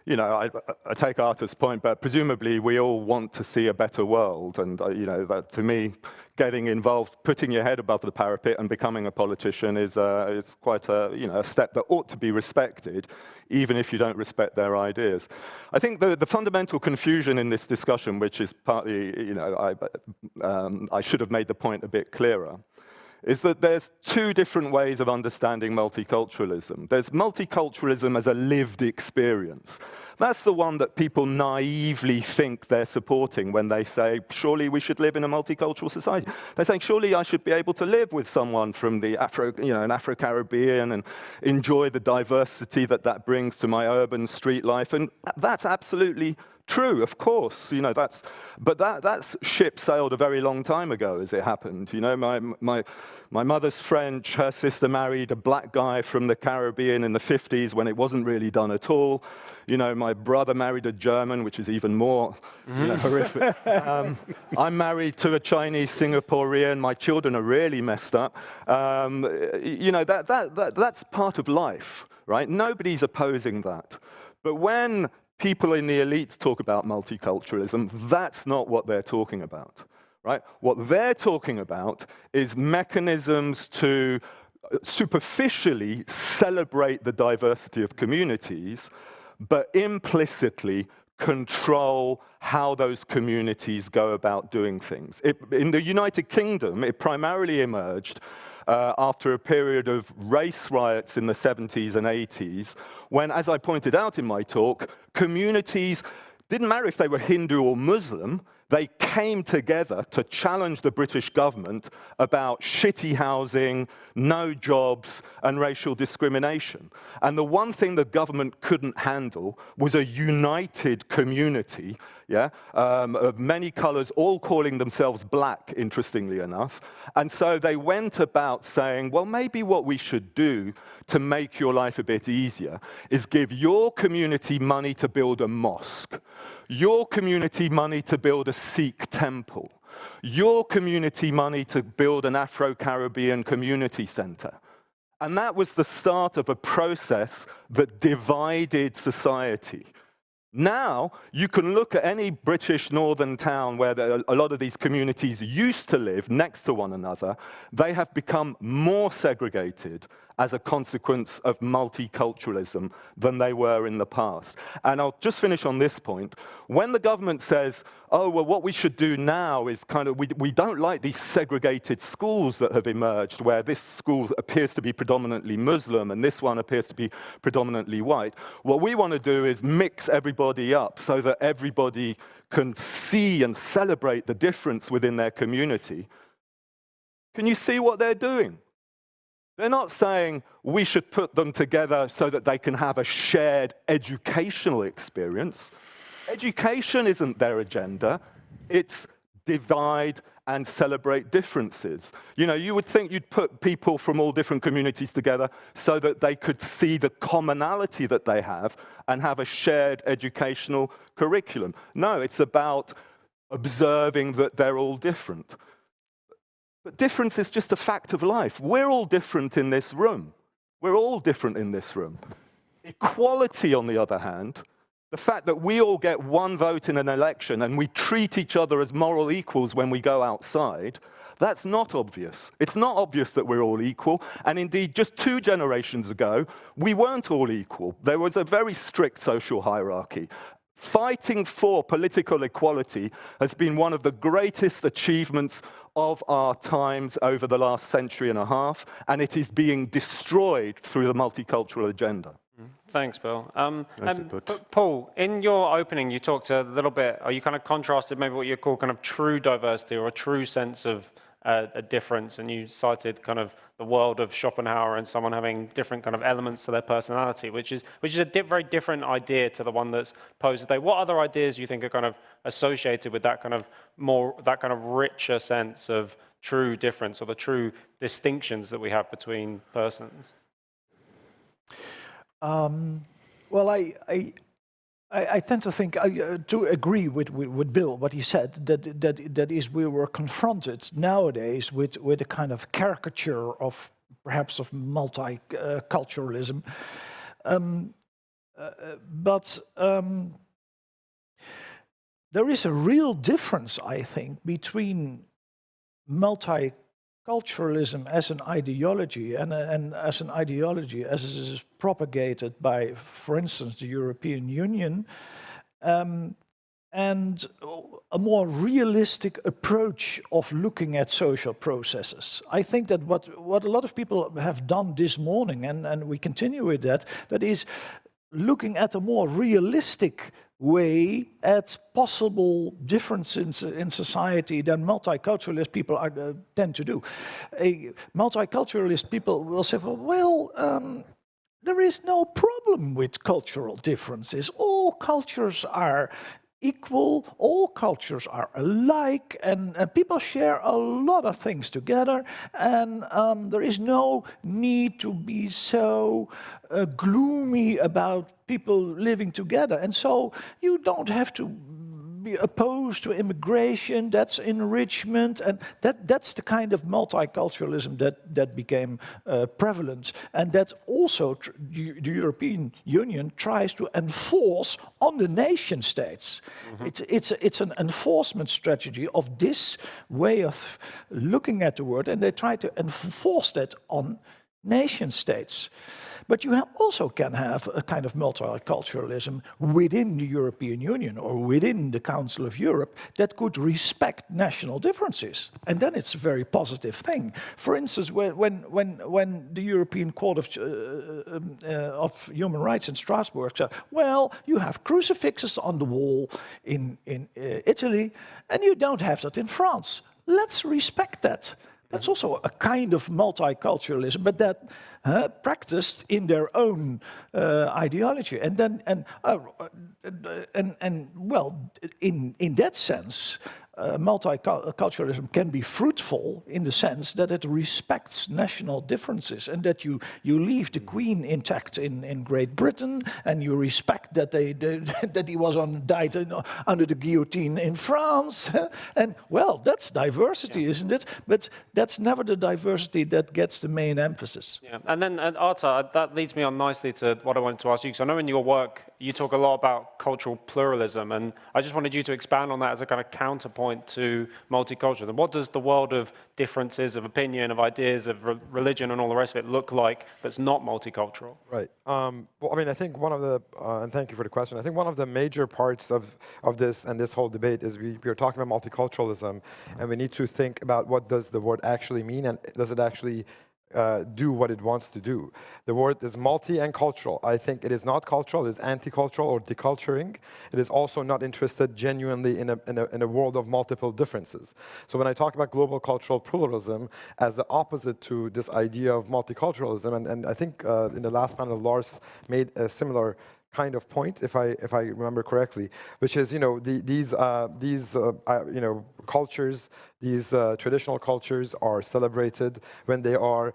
you know, I take Arta's point, but presumably we all want to see a better world. And, you know, that to me, getting involved, putting your head above the parapet and becoming a politician is quite a step that ought to be respected, even if you don't respect their ideas. I think the fundamental confusion in this discussion, which is partly, you know, I should have made the point a bit clearer, is that there's two different ways of understanding multiculturalism. There's multiculturalism as a lived experience. That's the one that people naively think they're supporting when they say, surely we should live in a multicultural society. They're saying, surely I should be able to live with someone from the an Afro-Caribbean and enjoy the diversity that brings to my urban street life. And that's absolutely true, of course, you know, but that's ship sailed a very long time ago, as it happened. You know, my mother's French, her sister married a black guy from the Caribbean in the 50s when it wasn't really done at all. You know, my brother married a German, which is even more horrific. I'm married to a Chinese Singaporean. My children are really messed up. You know, that's part of life, right? Nobody's opposing that. But when people in the elites talk about multiculturalism, that's not what they're talking about, right? What they're talking about is mechanisms to superficially celebrate the diversity of communities, but implicitly control how those communities go about doing things. In the United Kingdom, it primarily emerged after a period of race riots in the 70s and 80s, when, as I pointed out in my talk, communities didn't matter if they were Hindu or Muslim, they came together to challenge the British government about shitty housing, no jobs, and racial discrimination. And the one thing the government couldn't handle was a united community, of many colors, all calling themselves black, interestingly enough. And so they went about saying, well, maybe what we should do to make your life a bit easier is give your community money to build a mosque, your community money to build a Sikh temple, your community money to build an Afro-Caribbean community center. And that was the start of a process that divided society. Now, you can look at any British northern town where a lot of these communities used to live next to one another. They have become more segregated as a consequence of multiculturalism than they were in the past. And I'll just finish on this point. When the government says, oh, well, what we should do now is kind of, we don't like these segregated schools that have emerged, where this school appears to be predominantly Muslim and this one appears to be predominantly white. What we want to do is mix everybody up so that everybody can see and celebrate the difference within their community. Can you see what they're doing? They're not saying we should put them together so that they can have a shared educational experience. Education isn't their agenda. It's divide and celebrate differences. You know, you would think you'd put people from all different communities together so that they could see the commonality that they have and have a shared educational curriculum. No, it's about observing that they're all different. But difference is just a fact of life. We're all different in this room. We're all different in this room. Equality, on the other hand, the fact that we all get one vote in an election and we treat each other as moral equals when we go outside, that's not obvious. It's not obvious that we're all equal. And indeed, just 2 generations ago, we weren't all equal. There was a very strict social hierarchy. Fighting for political equality has been one of the greatest achievements of our times over the last century and a half, and it is being destroyed through the multicultural agenda. Thanks, Bill. Paul, in your opening, you talked a little bit, or you kind of contrasted maybe what you call kind of true diversity or a true sense of a difference, and you cited kind of the world of Schopenhauer and someone having different kind of elements to their personality, which is a very different idea to the one that's posed today. What other ideas do you think are kind of associated with that kind of richer sense of true difference or the true distinctions that we have between persons? Well, I tend to think, to agree with Bill, what he said, that is we were confronted nowadays with a kind of caricature of perhaps of multiculturalism. But there is a real difference, I think, between multiculturalism as an ideology and as an ideology as it is propagated by, for instance, the European Union, and a more realistic approach of looking at social processes. I think that what a lot of people have done this morning, and we continue with that is looking at a more realistic way at possible differences in society than multiculturalist people tend to do. Multiculturalist people will say, well, there is no problem with cultural differences. All cultures are equal, all cultures are alike, and people share a lot of things together, and there is no need to be so gloomy about people living together. And so you don't have to be opposed to immigration, that's enrichment, and that's the kind of multiculturalism that became prevalent, and that also the European Union tries to enforce on the nation states. Mm-hmm. It's an enforcement strategy of this way of looking at the world, and they try to enforce that on nation states. But you also can have a kind of multiculturalism within the European Union or within the Council of Europe that could respect national differences. And then it's a very positive thing. For instance, when the European Court of Human Rights in Strasbourg said, well, you have crucifixes on the wall in Italy, and you don't have that in France. Let's respect that. That's also a kind of multiculturalism, but that practiced in their own ideology. And then, well, in that sense, multiculturalism can be fruitful in the sense that it respects national differences, and that you leave the Queen intact in Great Britain, and you respect that that he was died under the guillotine in France, and well, that's diversity, isn't it? But that's never the diversity that gets the main emphasis. Yeah, and then Arta, that leads me on nicely to what I wanted to ask you. So I know in your work you talk a lot about cultural pluralism, and I just wanted you to expand on that as a kind of counterpoint to multiculturalism. What does the world of differences of opinion, of ideas, of religion, and all the rest of it look like that's not multicultural? Right. Well, I mean, I think one of the, and thank you for the question, I think one of the major parts of this and this whole debate is we are talking about multiculturalism, and we need to think about what does the word actually mean, and does it actually do what it wants to do. The word is multi and cultural. I think it is not cultural, it is anti-cultural or deculturing. It is also not interested genuinely in a world of multiple differences. So when I talk about global cultural pluralism as the opposite to this idea of multiculturalism, and I think in the last panel Lars made a similar kind of point, if I remember correctly, which is, you know, these cultures, these traditional cultures are celebrated when they are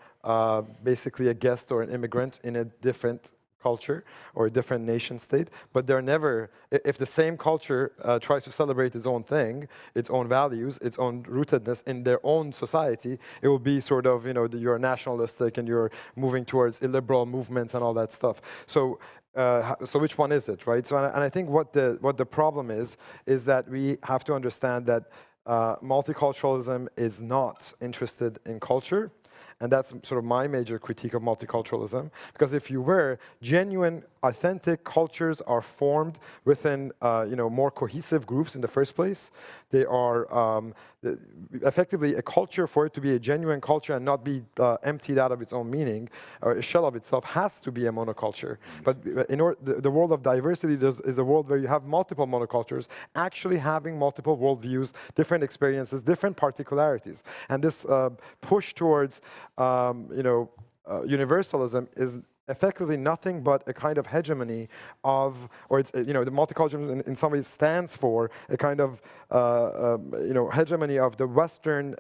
basically a guest or an immigrant in a different culture or a different nation state, but they're never, if the same culture tries to celebrate its own thing, its own values, its own rootedness in their own society, it will be sort of, you know, you're nationalistic and you're moving towards illiberal movements and all that stuff. So which one is it, right? So, and I think what the problem is that we have to understand that multiculturalism is not interested in culture, and that's sort of my major critique of multiculturalism, because if you were, genuine authentic cultures are formed within more cohesive groups in the first place. They are effectively a culture, for it to be a genuine culture and not be emptied out of its own meaning, or a shell of itself, has to be a monoculture. But the world of diversity is a world where you have multiple monocultures, actually having multiple worldviews, different experiences, different particularities. And this push towards universalism is effectively nothing but a kind of hegemony of, or it's, the multiculturalism in some ways stands for a kind of, hegemony of the Western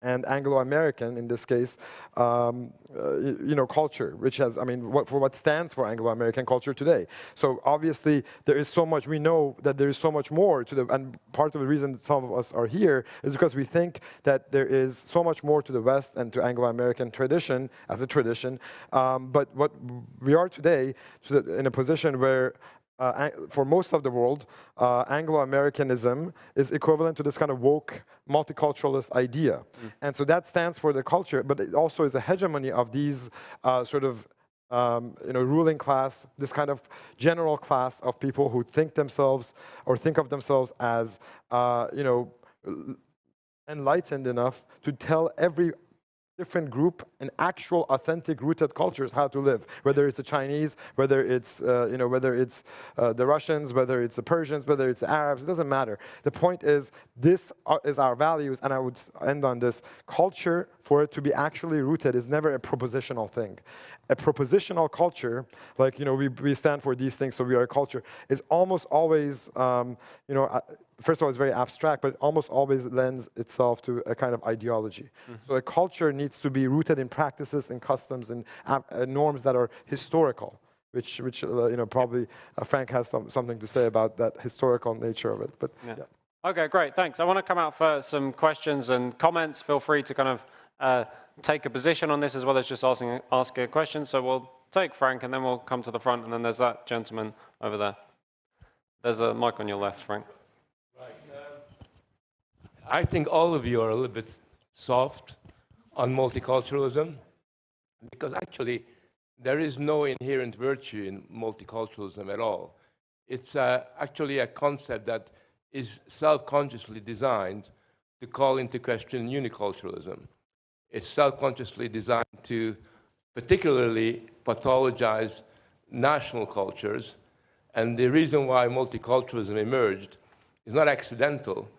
and Anglo-American, in this case, culture, which has, what stands for Anglo-American culture today. So obviously there is so much, we know that there is so much more to and part of the reason some of us are here is because we think that there is so much more to the West and to Anglo-American tradition as a tradition. But what we are today, in a position where for most of the world, Anglo-Americanism is equivalent to this kind of woke multiculturalist idea. And so that stands for the culture, but it also is a hegemony of these ruling class, this kind of general class of people who think themselves or think of themselves as, enlightened enough to tell every different group in actual, authentic, rooted cultures how to live. Whether it's the Chinese, whether it's the Russians, whether it's the Persians, whether it's the Arabs, it doesn't matter. The point is, this is our values, and I would end on this. Culture, for it to be actually rooted, is never a propositional thing. A propositional culture, like we stand for these things, so we are a culture, is almost always, first of all, it's very abstract, but it almost always lends itself to a kind of ideology. So a culture needs to be rooted in practices and customs and norms that are historical, which probably Frank has something to say about that historical nature of it. But yeah. Okay, great, thanks. I want to come out for some questions and comments. Feel free to kind of take a position on this as well as just ask a question. So we'll take Frank, and then we'll come to the front, and then there's that gentleman over there. There's a mic on your left, Frank. I think all of you are a little bit soft on multiculturalism, because actually there is no inherent virtue in multiculturalism at all. It's actually a concept that is self-consciously designed to call into question uniculturalism. It's self-consciously designed to particularly pathologize national cultures, and the reason why multiculturalism emerged is not accidental.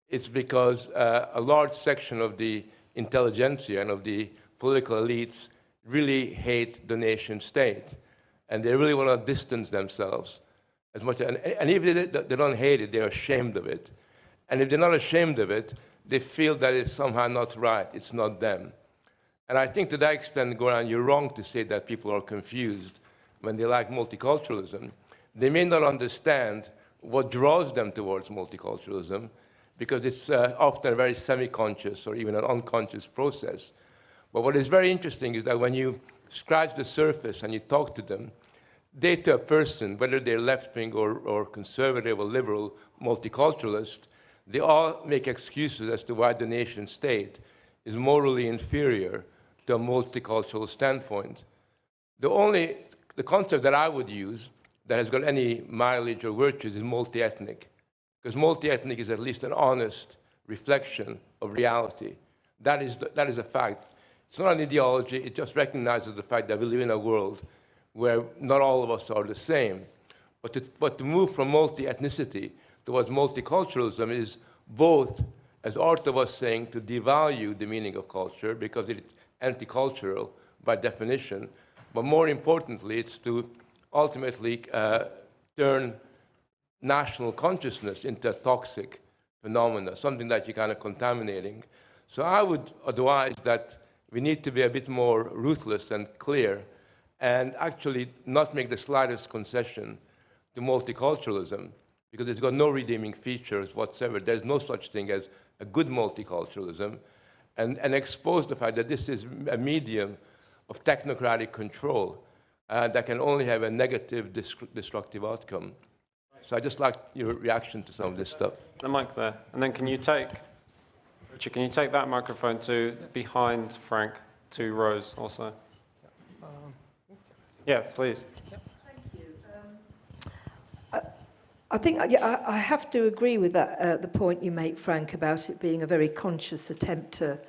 It's because a large section of the intelligentsia and of the political elites really hate the nation state, and they really want to distance themselves as much. And even if they don't hate it, they're ashamed of it. And if they're not ashamed of it, they feel that it's somehow not right, it's not them. And I think to that extent, Göran, you're wrong to say that people are confused when they like multiculturalism. They may not understand what draws them towards multiculturalism, because it's often a very semi-conscious or even an unconscious process. But what is very interesting is that when you scratch the surface and you talk to them, they to a person, whether they're left-wing or conservative or liberal multiculturalist, they all make excuses as to why the nation state is morally inferior to a multicultural standpoint. The concept that I would use that has got any mileage or virtues is multi-ethnic, because multi-ethnic is at least an honest reflection of reality. That is a fact. It's not an ideology, it just recognizes the fact that we live in a world where not all of us are the same. But to move from multi-ethnicity towards multiculturalism is both, as Arta was saying, to devalue the meaning of culture, because it's anti-cultural by definition, but more importantly, it's to ultimately turn national consciousness into a toxic phenomena, something that you're kind of contaminating. So I would advise that we need to be a bit more ruthless and clear, and actually not make the slightest concession to multiculturalism, because it's got no redeeming features whatsoever. There's no such thing as a good multiculturalism, and expose the fact that this is a medium of technocratic control that can only have a negative, destructive outcome. So I'd just like your reaction to some of this stuff. The mic there. And then Richard, can you take that microphone to behind Frank, 2 rows also? Yeah, please. I think I have to agree with that, the point you make, Frank, about it being a very conscious attempt to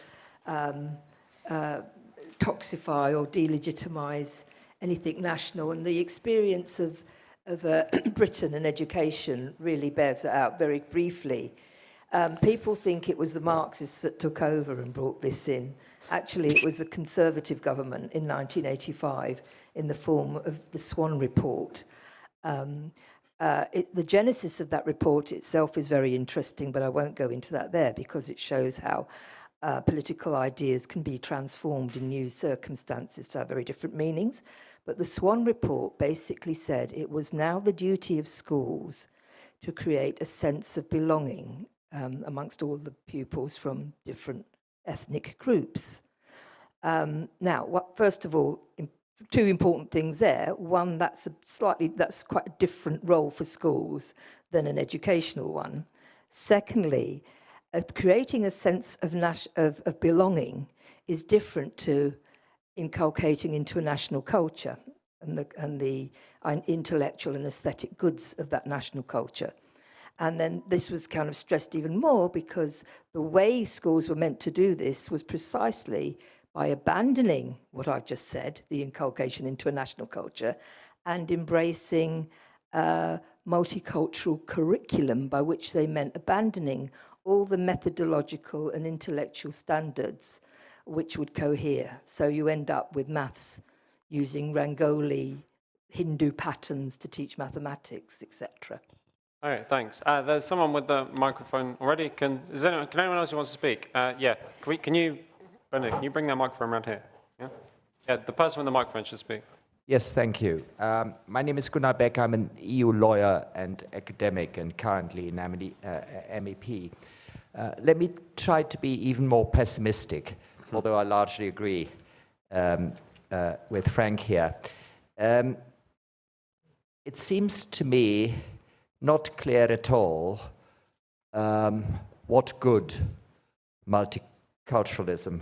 toxify or delegitimize anything national. And the experience of Britain and education really bears it out very briefly. People think it was the Marxists that took over and brought this in. Actually, it was the Conservative government in 1985 in the form of the Swan Report. The genesis of that report itself is very interesting, but I won't go into that there because it shows how political ideas can be transformed in new circumstances to have very different meanings. But the Swan Report basically said it was now the duty of schools to create a sense of belonging amongst all the pupils from different ethnic groups. Now, first of all, two important things there. One, that's quite a different role for schools than an educational one. Secondly, creating a sense of belonging is different to inculcating into a national culture and the intellectual and aesthetic goods of that national culture. And then this was kind of stressed even more because the way schools were meant to do this was precisely by abandoning what I've just said, the inculcation into a national culture, and embracing multicultural curriculum, by which they meant abandoning all the methodological and intellectual standards which would cohere. So you end up with maths using Rangoli, Hindu patterns to teach mathematics, etc. All right, thanks. There's someone with the microphone already. Can anyone else who wants to speak? Yeah, can you bring that microphone around here? Yeah, the person with the microphone should speak. Yes, thank you. My name is Gunnar Beck. I'm an EU lawyer and academic and currently an MEP. Let me try to be even more pessimistic, although I largely agree with Frank here. It seems to me not clear at all what good multiculturalism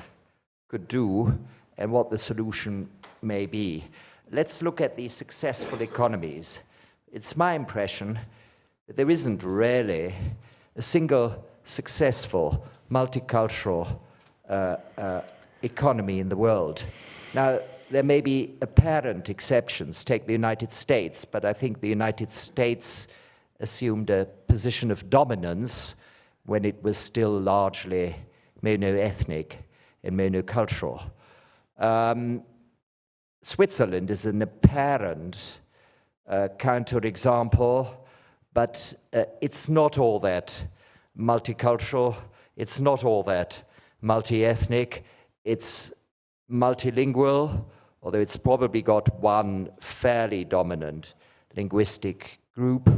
could do and what the solution may be. Let's look at these successful economies. It's my impression that there isn't really a single successful multicultural economy in the world. Now, there may be apparent exceptions. Take the United States, but I think the United States assumed a position of dominance when it was still largely mono-ethnic and monocultural. Switzerland is an apparent counterexample, but it's not all that multicultural, it's not all that multi-ethnic, it's multilingual, although it's probably got one fairly dominant linguistic group.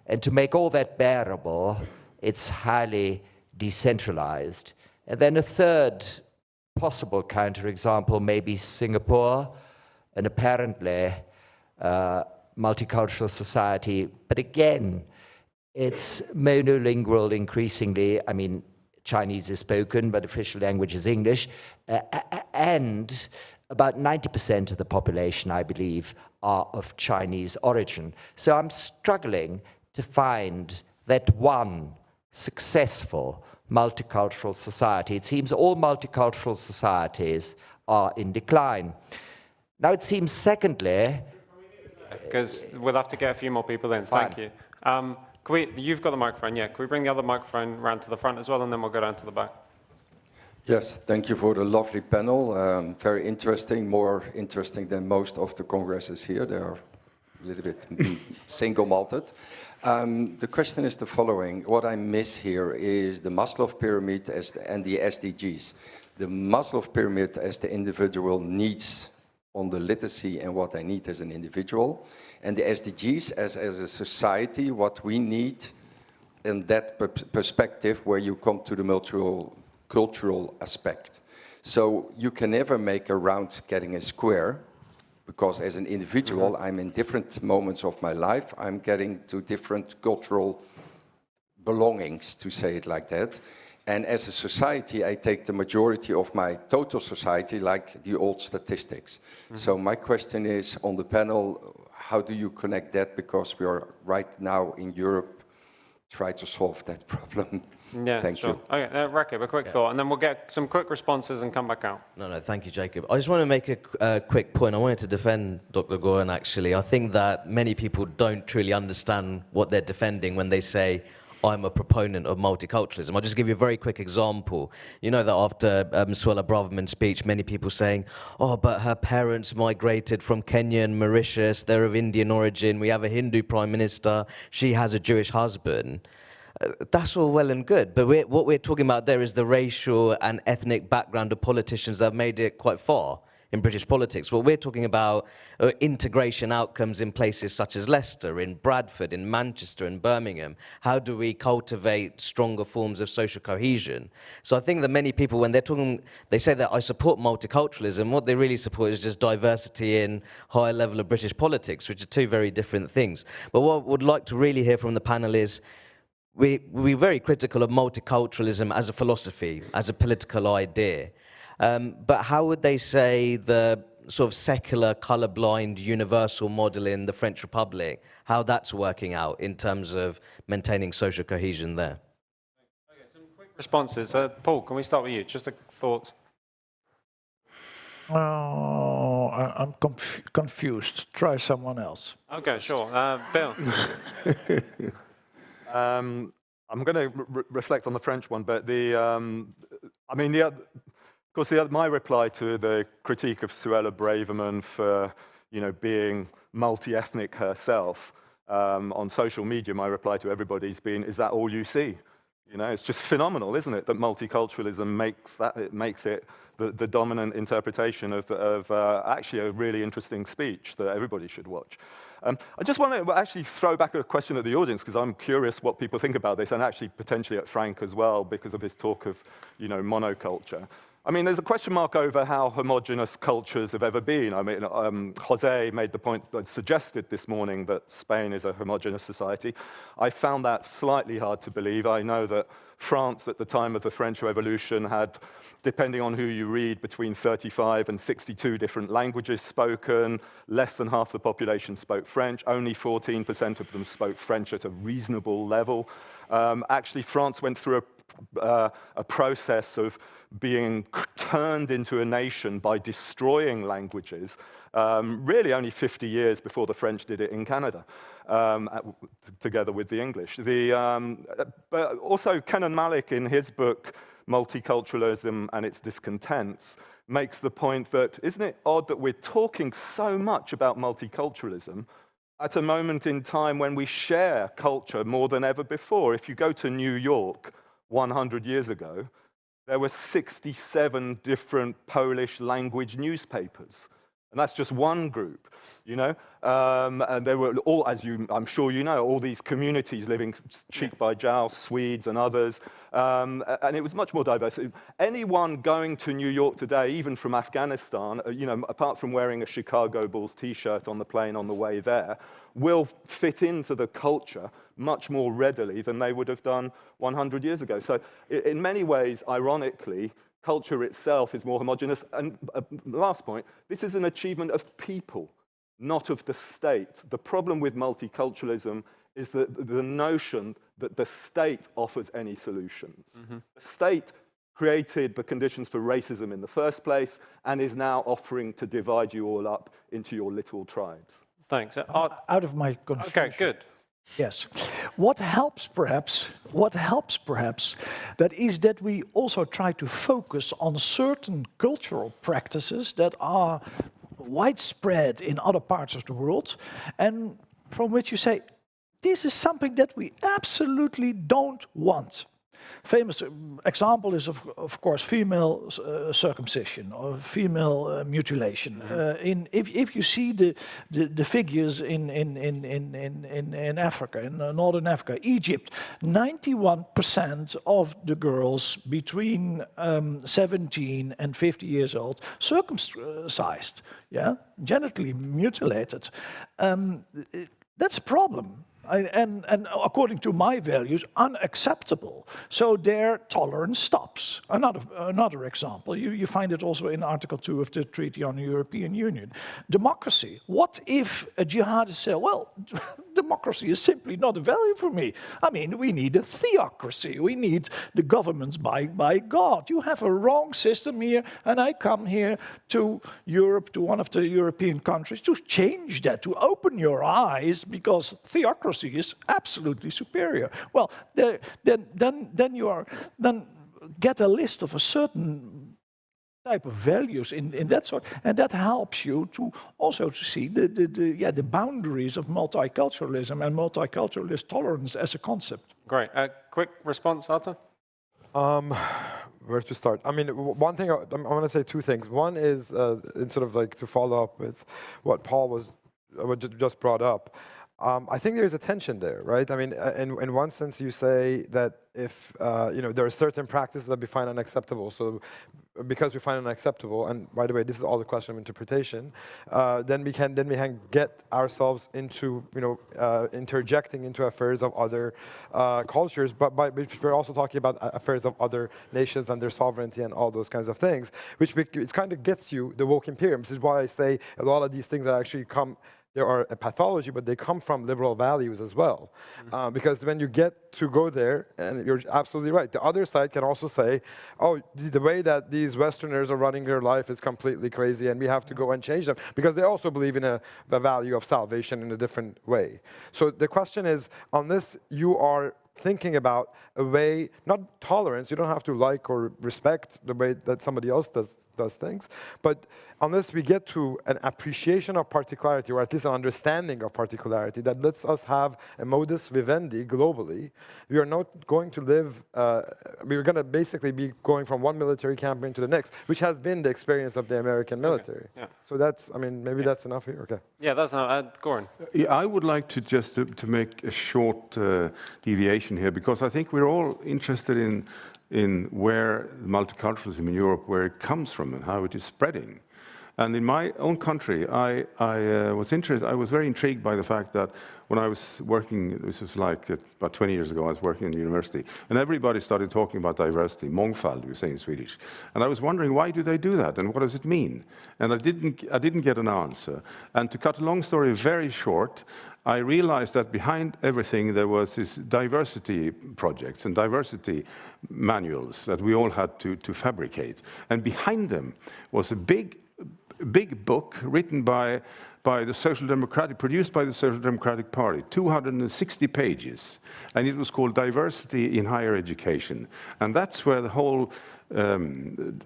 And to make all that bearable, it's highly decentralized. And then a third possible counterexample may be Singapore, an apparently multicultural society, but again, it's monolingual increasingly. I mean, Chinese is spoken, but official language is English, and about 90% of the population, I believe, are of Chinese origin. So I'm struggling to find that one successful multicultural society. It seems all multicultural societies are in decline. Now it seems, secondly... Because we'll have to get a few more people in. Fine. Thank you. You've got the microphone, yeah. Can we bring the other microphone around to the front as well, and then we'll go down to the back? Yes, thank you for the lovely panel. Very interesting, more interesting than most of the congresses here. They are a little bit single-malted. The question is the following. What I miss here is the Maslow pyramid and the SDGs. The Maslow pyramid as the individual needs on the literacy and what I need as an individual, and the SDGs as a society, what we need in that perspective where you come to the multicultural aspect. So you can never make a round getting a square, because as an individual, I'm in different moments of my life, I'm getting to different cultural belongings, to say it like that. And as a society, I take the majority of my total society, like the old statistics. So my question is, on the panel, how do you connect that? Because we are right now in Europe try to solve that problem. Yeah, Thank sure. you. Okay, Rakib, a quick thought, and then we'll get some quick responses and come back out. No, thank you, Jacob. I just want to make a quick point. I wanted to defend Dr. Göran, actually. I think that many people don't truly understand what they're defending when they say, I'm a proponent of multiculturalism. I'll just give you a very quick example. You know that after Suella Braverman's speech, many people saying, oh, but her parents migrated from Kenya and Mauritius, they're of Indian origin, we have a Hindu prime minister, she has a Jewish husband. That's all well and good, but what we're talking about there is the racial and ethnic background of politicians that have made it quite far in British politics. What we're talking about are integration outcomes in places such as Leicester, in Bradford, in Manchester, in Birmingham. How do we cultivate stronger forms of social cohesion? So I think that many people, when they're talking, they say that I support multiculturalism, what they really support is just diversity in higher level of British politics, which are two very different things. But what I would like to really hear from the panel is, we're very critical of multiculturalism as a philosophy, as a political idea. But how would they say the sort of secular, colorblind, universal model in the French Republic, how that's working out in terms of maintaining social cohesion there? Okay, some quick responses. Paul, can we start with you? Just a thought. Oh, I'm confused. Try someone else. Okay, sure. Bill. I'm going to reflect on the French one, but my reply to the critique of Suella Braverman for, being multi-ethnic herself on social media, my reply to everybody's been, is that all you see? It's just phenomenal, isn't it, that multiculturalism makes it the dominant interpretation of actually a really interesting speech that everybody should watch. I just want to actually throw back a question at the audience, because I'm curious what people think about this, and actually potentially at Frank as well, because of his talk of, monoculture. I mean, there's a question mark over how homogenous cultures have ever been. I mean, José made the point that suggested this morning that Spain is a homogenous society. I found that slightly hard to believe. I know that France at the time of the French Revolution had, depending on who you read, between 35 and 62 different languages spoken. Less than half the population spoke French. Only 14% of them spoke French at a reasonable level. Actually, France went through a process of being turned into a nation by destroying languages, really only 50 years before the French did it in Canada, together with the English. But also Kenan Malik, in his book, Multiculturalism and Its Discontents, makes the point that, isn't it odd that we're talking so much about multiculturalism at a moment in time when we share culture more than ever before? If you go to New York 100 years ago, there were 67 different Polish language newspapers. And that's just one group, And they were all, I'm sure you know, all these communities living cheek by jowl, Swedes and others. And it was much more diverse. Anyone going to New York today, even from Afghanistan, apart from wearing a Chicago Bulls t-shirt on the plane on the way there, will fit into the culture much more readily than they would have done 100 years ago. So in many ways, ironically, culture itself is more homogeneous. And last point, this is an achievement of people, not of the state. The problem with multiculturalism is the notion that the state offers any solutions. Mm-hmm. The state created the conditions for racism in the first place and is now offering to divide you all up into your little tribes. Thanks. Out of my confusion. Okay, good. Yes. What helps perhaps, that is that we also try to focus on certain cultural practices that are widespread in other parts of the world, and from which you say, this is something that we absolutely don't want. Famous example is, of course, female circumcision or female mutilation. If you see the figures in Africa, in northern Africa, Egypt, 91% of the girls between 17 and 50 years old circumcised, genitally mutilated. That's a problem. And according to my values, unacceptable. So their tolerance stops. Another example, you find it also in Article 2 of the Treaty on the European Union. Democracy. What if a jihadist says, well, democracy is simply not a value for me. I mean, we need a theocracy. We need the governments by God. You have a wrong system here, and I come here to Europe, to one of the European countries, to change that, to open your eyes, because theocracy is absolutely superior. Well, then get a list of a certain type of values in that sort, and that helps you to also to see the boundaries of multiculturalism and multiculturalist tolerance as a concept. Great. Quick response, Arta? Where to start? I mean, one thing, I want to say two things. One is, in sort of like to follow up with what Paul just brought up. I think there's a tension there, right? I mean, in one sense, you say that if there are certain practices that we find unacceptable, so because we find unacceptable, and by the way, this is all a question of interpretation, then we can get ourselves into interjecting into affairs of other cultures, but we're also talking about affairs of other nations and their sovereignty and all those kinds of things, which it kind of gets you the woke imperium. This is why I say a lot of these things that actually there are a pathology, but they come from liberal values as well. Because when you get to go there, and you're absolutely right, the other side can also say, oh, the way that these Westerners are running their life is completely crazy, and we have to go and change them, because they also believe in the value of salvation in a different way. So the question is, on this, you are thinking about a way, not tolerance, you don't have to like or respect the way that somebody else does things, but unless we get to an appreciation of particularity, or at least an understanding of particularity that lets us have a modus vivendi globally, we are not going to live, we're going to basically be going from one military campaign to the next, which has been the experience of the American military. Okay. Yeah. So that's, I mean, maybe that's enough here, okay. Yeah, that's enough. Göran. I would like to just to make a short deviation here, because I think we're all interested in where multiculturalism in Europe, where it comes from and how it is spreading. And in my own country, I was very intrigued by the fact that when I was working, this was like about 20 years ago, I was working in the university, and everybody started talking about diversity, mångfald, we say in Swedish. And I was wondering, why do they do that, and what does it mean? And I didn't get an answer. And to cut a long story very short, I realized that behind everything there was this diversity projects and diversity manuals that we all had to fabricate. And behind them was a big book written by the Social Democratic, produced by the Social Democratic Party, 260 pages, and it was called Diversity in Higher Education. And that's where the whole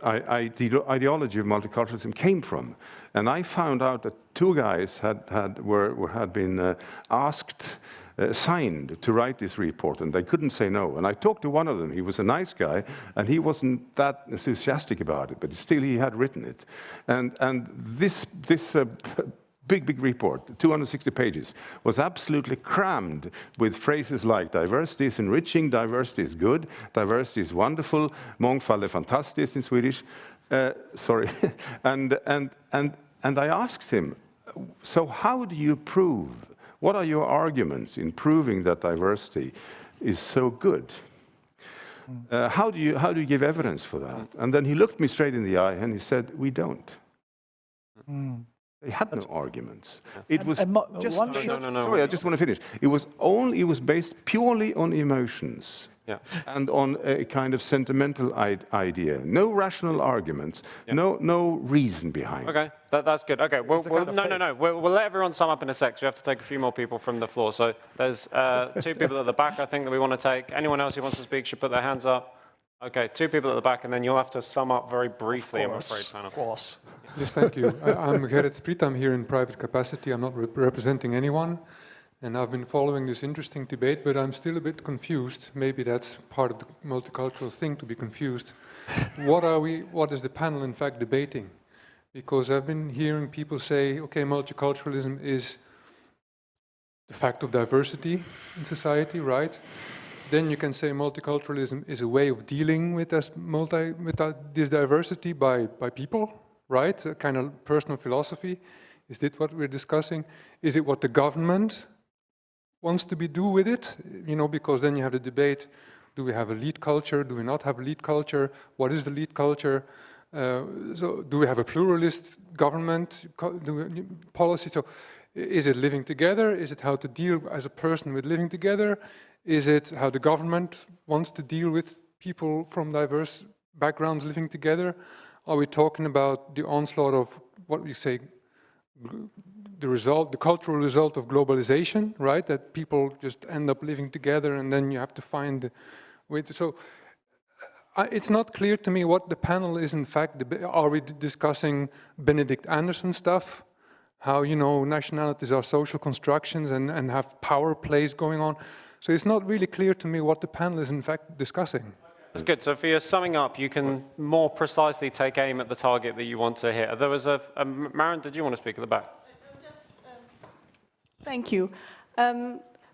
ideology of multiculturalism came from. And I found out that two guys had been assigned to write this report, and they couldn't say no. And I talked to one of them. He was a nice guy, and he wasn't that enthusiastic about it, but still he had written it. And this big report, 260 pages, was absolutely crammed with phrases like diversity is enriching, diversity is good, diversity is wonderful, mångfald är fantastiskt in Swedish. Sorry. and I asked him, so how do you prove, what are your arguments in proving that diversity is so good? How do you give evidence for that? And then he looked me straight in the eye and he said, we don't. They had no arguments. It was just sorry, I just want to finish. It was based purely on emotions. Yeah. And on a kind of sentimental idea. No rational arguments, no reason behind it. Okay, that's good. Okay, we'll let everyone sum up in a sec, so we have to take a few more people from the floor. So there's two people at the back, I think, that we want to take. Anyone else who wants to speak should put their hands up. Okay, two people at the back, and then you'll have to sum up very briefly, I'm afraid, panel. Of course. Yes, thank you. I'm Gerrit Sprit. I'm here in private capacity. I'm not representing anyone. And I've been following this interesting debate, but I'm still a bit confused. Maybe that's part of the multicultural thing, to be confused. What is the panel in fact debating? Because I've been hearing people say, okay, multiculturalism is the fact of diversity in society, right? Then you can say multiculturalism is a way of dealing with this diversity by people, right? A kind of personal philosophy. Is this what we're discussing? Is it what the government wants to do with it? You know, because then you have the debate, do we have a lead culture? Do we not have a lead culture? What is the lead culture? So do we have a pluralist government policy? So Is it living together? Is it how to deal as a person with living together? Is it how the government wants to deal with people from diverse backgrounds living together? Are we talking about the onslaught of what we say, the cultural result of globalization, right? That people just end up living together and then you have to find the way to, so it's not clear to me what the panel is in fact. Are we discussing Benedict Anderson stuff? How, you know, nationalities are social constructions and have power plays going on. So it's not really clear to me what the panel is in fact discussing. That's good. So for your summing up, you can more precisely take aim at the target that you want to hit. There was Maren, did you want to speak at the back? Thank you.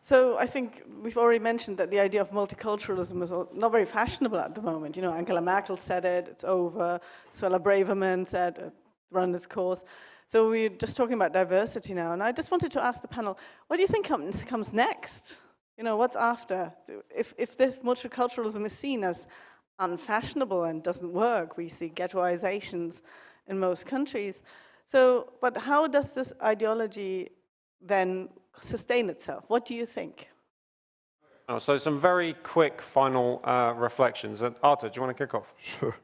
So I think we've already mentioned that the idea of multiculturalism is not very fashionable at the moment. You know, Angela Merkel said it, it's over. Suella Braverman said, run its course. So we're just talking about diversity now. And I just wanted to ask the panel, what do you think comes next? You know, what's after? If this multiculturalism is seen as unfashionable and doesn't work, we see ghettoizations in most countries. So, but how does this ideology then sustain itself? What do you think? Oh, so some very quick final reflections. Arta, do you want to kick off? Sure.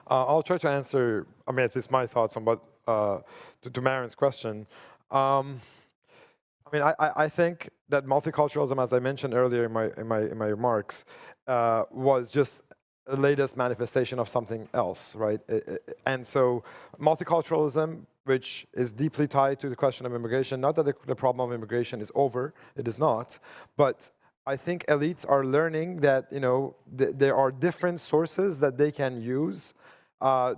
I'll try to answer, I mean, at least my thoughts on what, to Maren's question. I mean, I think that multiculturalism, as I mentioned earlier in my remarks, was just the latest manifestation of something else, right? And so multiculturalism, which is deeply tied to the question of immigration, not that the problem of immigration is over, it is not, but I think elites are learning that, you know, there are different sources that they can use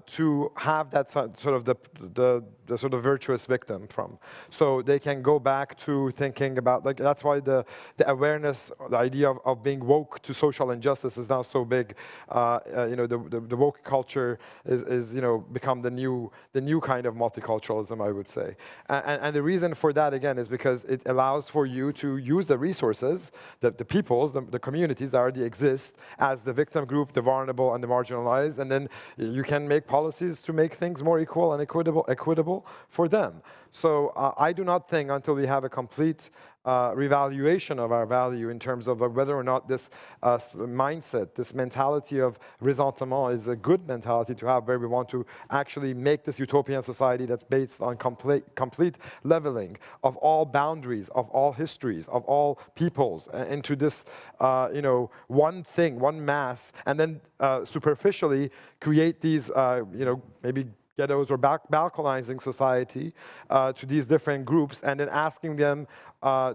to have that sort of the sort of virtuous victim from. So they can go back to thinking about, like, that's why the awareness, the idea of being woke to social injustice is now so big. You know, the woke culture is you know, become the new kind of multiculturalism, I would say. And the reason for that, again, is because it allows for you to use the resources, the peoples, the communities that already exist as the victim group, the vulnerable and the marginalized, and then you can make policies to make things more equal and equitable for them. So I do not think until we have a complete revaluation of our value in terms of whether or not this mindset, this mentality of ressentiment is a good mentality to have, where we want to actually make this utopian society that's based on complete leveling of all boundaries, of all histories, of all peoples into this, you know, one thing, one mass, and then superficially create these, you know, maybe ghettos or balkanizing society to these different groups, and then asking them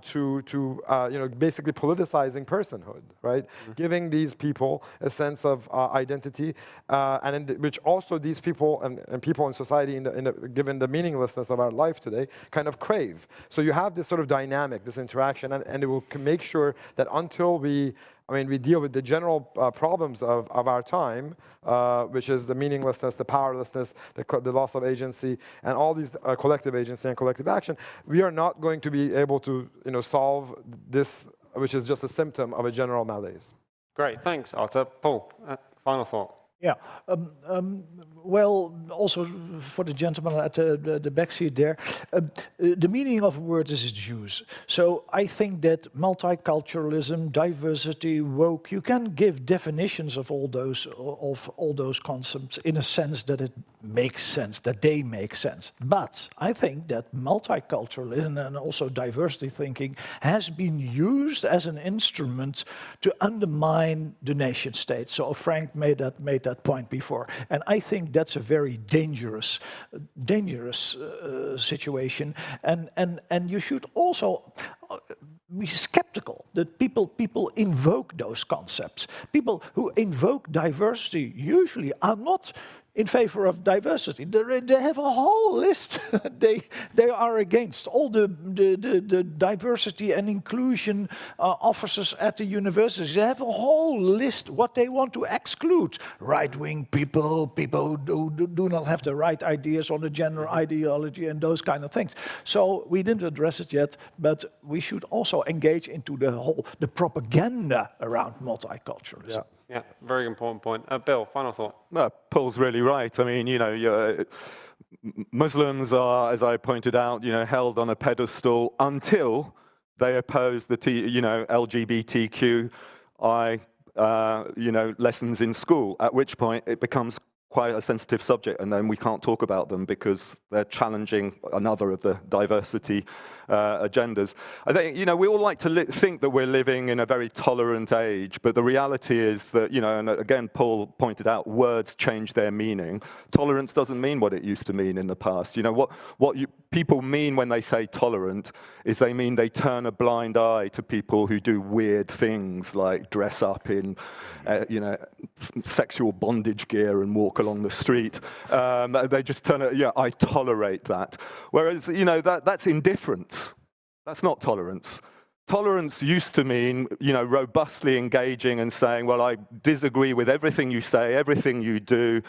to you know, basically politicizing personhood, right? Mm-hmm. Giving these people a sense of identity, and which also these people and people in society, given the meaninglessness of our life today, kind of crave. So you have this sort of dynamic, this interaction, and it will make sure that until we deal with the general problems of our time, which is the meaninglessness, the powerlessness, the loss of agency, and all these collective agency and collective action. We are not going to be able to, you know, solve this, which is just a symptom of a general malaise. Great, thanks, Arta. Paul, final thought. Yeah, well, also for the gentleman at the back seat there, the meaning of words is its use. So I think that multiculturalism, diversity, woke, you can give definitions of all those concepts in a sense that it makes sense, that they make sense. But I think that multiculturalism and also diversity thinking has been used as an instrument to undermine the nation state. So Frank made that point before, and I think that's a very dangerous situation. And you should also be skeptical that people invoke those concepts. People who invoke diversity usually are not in favor of diversity. They have a whole list they are against. All the diversity and inclusion officers at the universities, they have a whole list what they want to exclude. Right-wing people who do not have the right ideas on the gender ideology and those kind of things. So we didn't address it yet, but we should also engage into the propaganda around multiculturalism. Yeah. Yeah, very important point. Bill, final thought. No, Paul's really right. I mean, you know, Muslims are, as I pointed out, held on a pedestal until they oppose the LGBTQI, lessons in school, at which point it becomes quite a sensitive subject, and then we can't talk about them because they're challenging another of the diversity agendas. I think, we all like to think that we're living in a very tolerant age, but the reality is that, and again, Paul pointed out, words change their meaning. Tolerance doesn't mean what it used to mean in the past. What people mean when they say tolerant is they mean they turn a blind eye to people who do weird things like dress up in, sexual bondage gear and walk along the street. They just turn it, I tolerate that. Whereas, that's indifference. That's not tolerance. Tolerance used to mean, robustly engaging and saying, well, I disagree with everything you say, everything you do,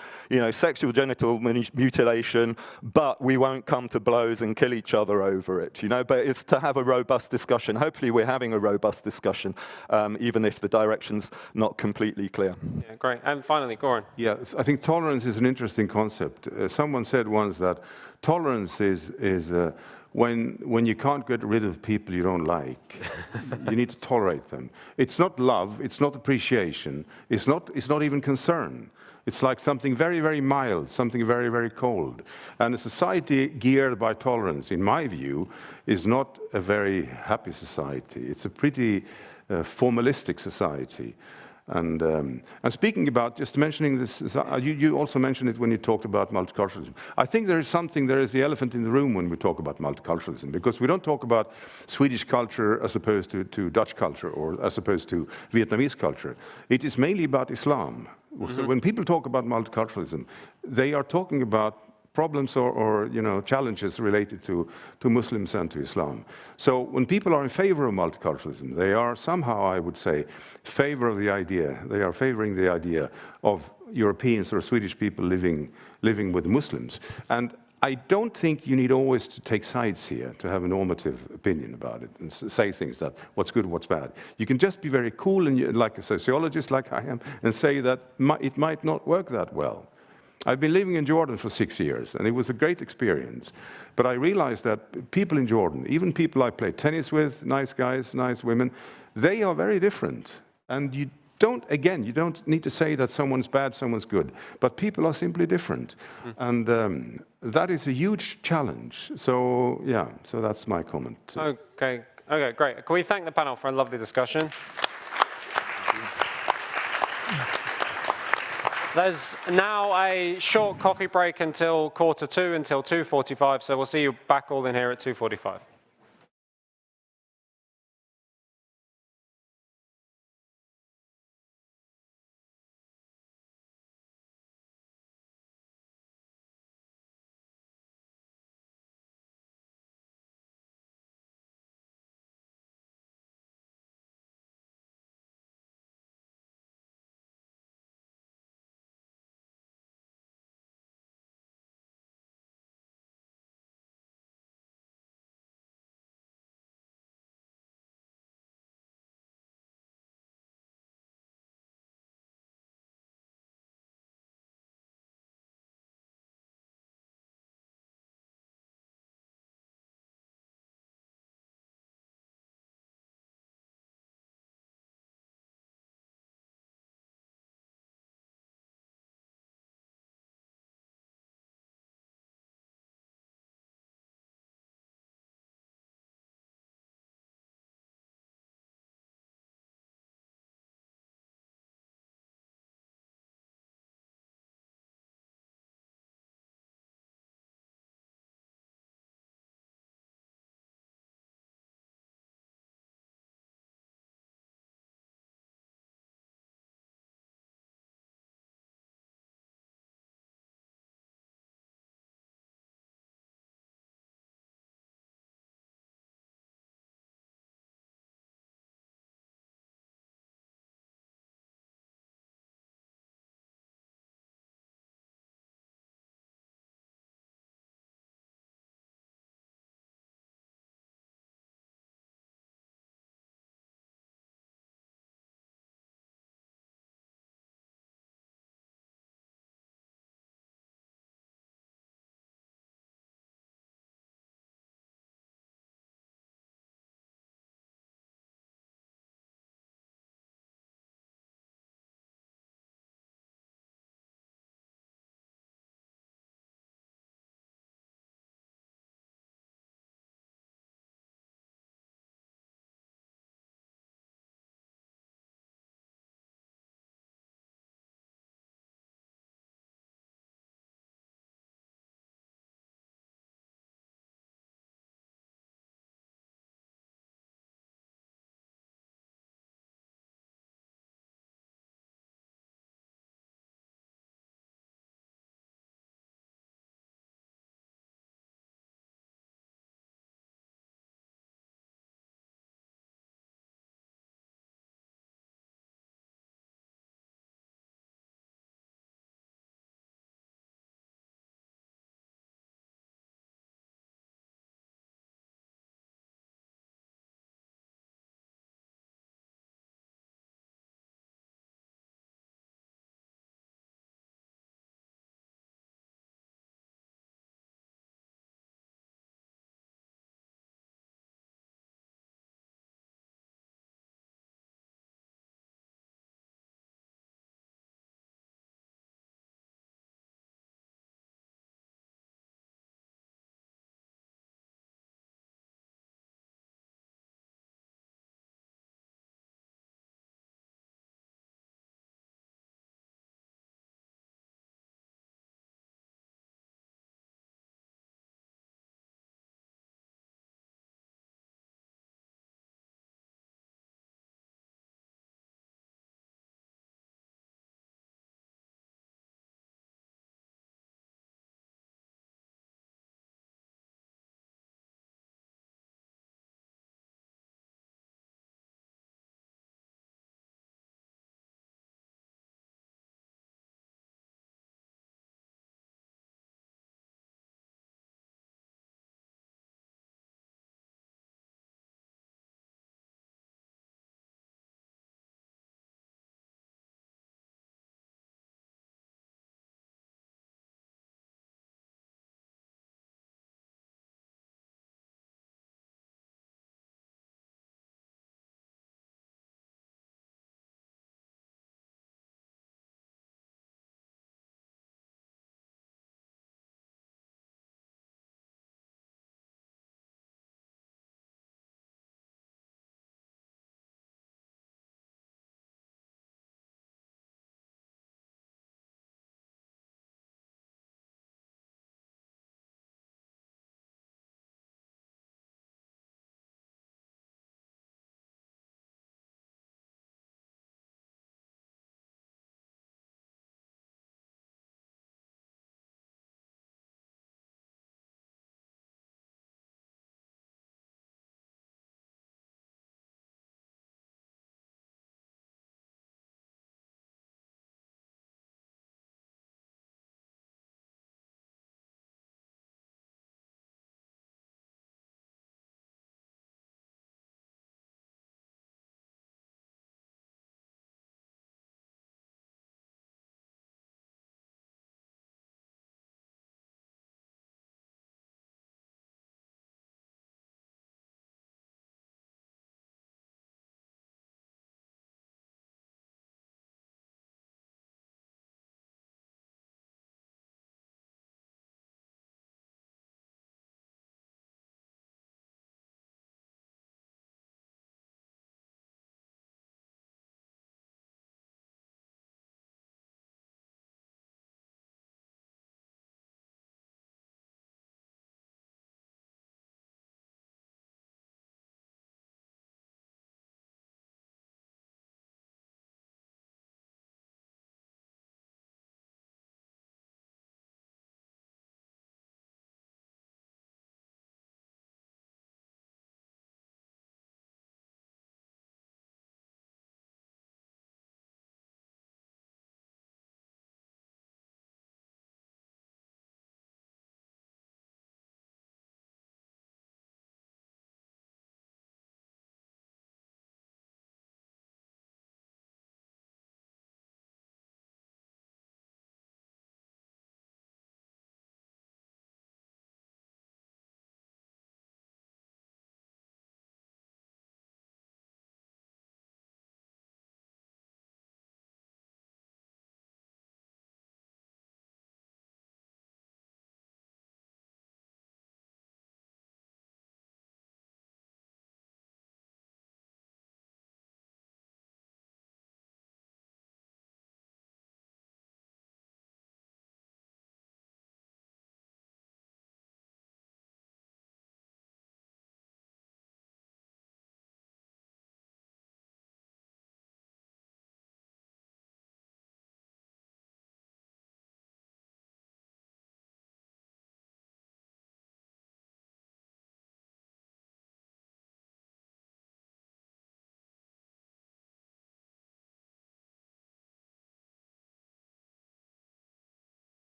sexual genital mutilation, but we won't come to blows and kill each other over it, But it's to have a robust discussion. Hopefully we're having a robust discussion, even if the direction's not completely clear. Yeah, great. And finally, Göran. Yeah, I think tolerance is an interesting concept. Someone said once that tolerance is when you can't get rid of people you don't like, you need to tolerate them. It's not love, it's not appreciation, it's not even concern. It's like something very, very mild, something very, very cold. And a society geared by tolerance, in my view, is not a very happy society. It's a pretty formalistic society. And speaking about, just mentioning this, you also mentioned it when you talked about multiculturalism. I think there is the elephant in the room when we talk about multiculturalism, because we don't talk about Swedish culture as opposed to Dutch culture or as opposed to Vietnamese culture. It is mainly about Islam. Mm-hmm. So when people talk about multiculturalism, they are talking about problems or challenges related to Muslims and to Islam. So when people are in favor of multiculturalism, they are somehow, I would say, favor of the idea. They are favoring the idea of Europeans or Swedish people living with Muslims. And I don't think you need always to take sides here to have a normative opinion about it and say things that what's good, what's bad. You can just be very cool and like a sociologist like I am and say that it might not work that well. I've been living in Jordan for 6 years, and it was a great experience. But I realized that people in Jordan, even people I play tennis with, nice guys, nice women, they are very different. And you don't need to say that someone's bad, someone's good. But people are simply different. And that is a huge challenge. So, yeah, so that's my comment. Okay, great. Can we thank the panel for a lovely discussion? There's now a short coffee break until 1:45, until 2:45, so we'll see you back all in here at 2:45.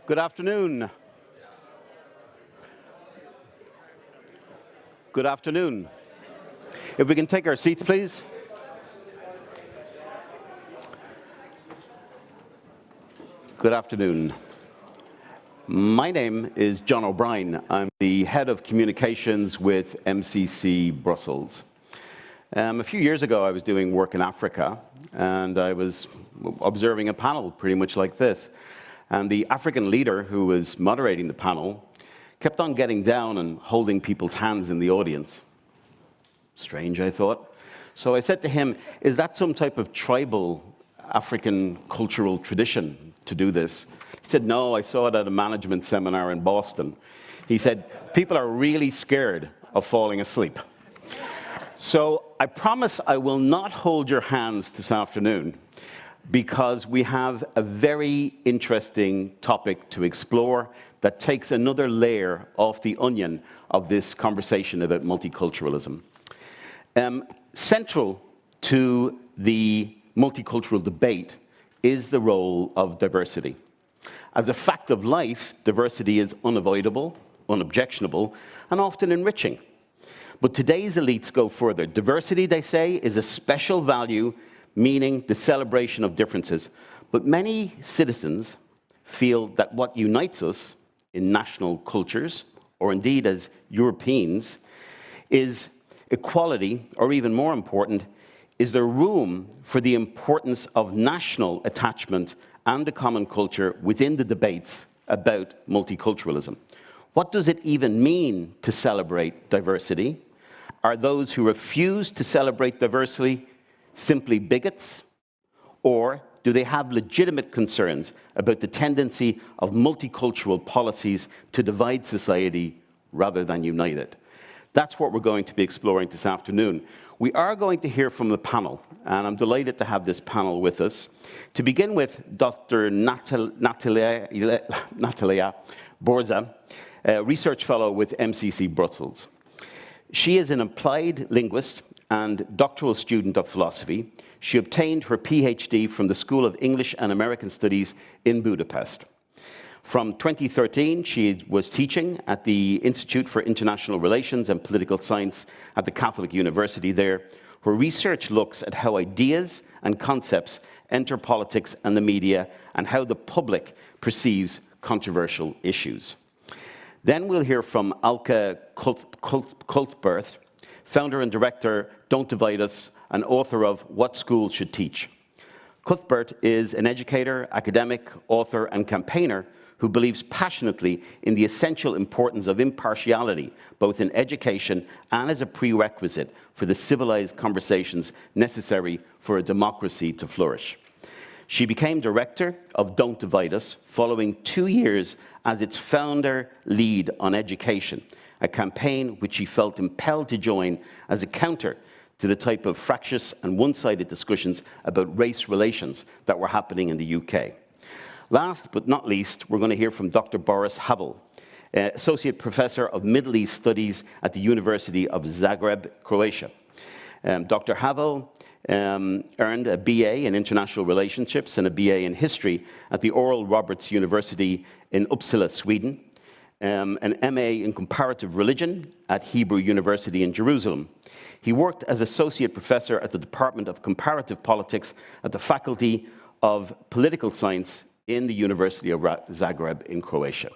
Good afternoon. Good afternoon. If we can take our seats, please. Good afternoon. My name is John O'Brien. I'm the head of communications with MCC Brussels. A few years ago, I was doing work in Africa, and I was observing a panel pretty much like this. And the African leader who was moderating the panel kept on getting down and holding people's hands in the audience. Strange, I thought. So I said to him, is that some type of tribal African cultural tradition to do this? He said, no, I saw it at a management seminar in Boston. He said, people are really scared of falling asleep. So I promise I will not hold your hands this afternoon because we have a very interesting topic to explore that takes another layer off the onion of this conversation about multiculturalism. Central to the multicultural debate is the role of diversity. As a fact of life, diversity is unavoidable, unobjectionable, and often enriching. But today's elites go further. Diversity, they say, is a special value, meaning the celebration of differences. But many citizens feel that what unites us in national cultures, or indeed as Europeans, is equality, or even more important, is there room for the importance of national attachment and a common culture within the debates about multiculturalism? What does it even mean to celebrate diversity? Are those who refuse to celebrate diversity simply bigots? Or do they have legitimate concerns about the tendency of multicultural policies to divide society rather than unite it? That's what we're going to be exploring this afternoon. We are going to hear from the panel, and I'm delighted to have this panel with us. To begin with, Dr. Natalia Borza, a research fellow with MCC Brussels. She is an applied linguist and doctoral student of philosophy. She obtained her PhD from the School of English and American Studies in Budapest. From 2013, she was teaching at the Institute for International Relations and Political Science at the Catholic University there. Her research looks at how ideas and concepts enter politics and the media and how the public perceives controversial issues. Then we'll hear from Alka Cuthbert, founder and director, Don't Divide Us, and author of What Schools Should Teach. Cuthbert is an educator, academic, author, and campaigner who believes passionately in the essential importance of impartiality, both in education and as a prerequisite for the civilized conversations necessary for a democracy to flourish. She became director of Don't Divide Us following 2 years as its founder lead on education, a campaign which she felt impelled to join as a counter to the type of fractious and one-sided discussions about race relations that were happening in the UK. Last but not least, we're going to hear from Dr. Boris Havel, Associate Professor of Middle East Studies at the University of Zagreb, Croatia. Dr. Havel earned a BA in International Relationships and a BA in History at the Oral Roberts University in Uppsala, Sweden, an MA in Comparative Religion at Hebrew University in Jerusalem. He worked as Associate Professor at the Department of Comparative Politics at the Faculty of Political Science in the University of Zagreb in Croatia.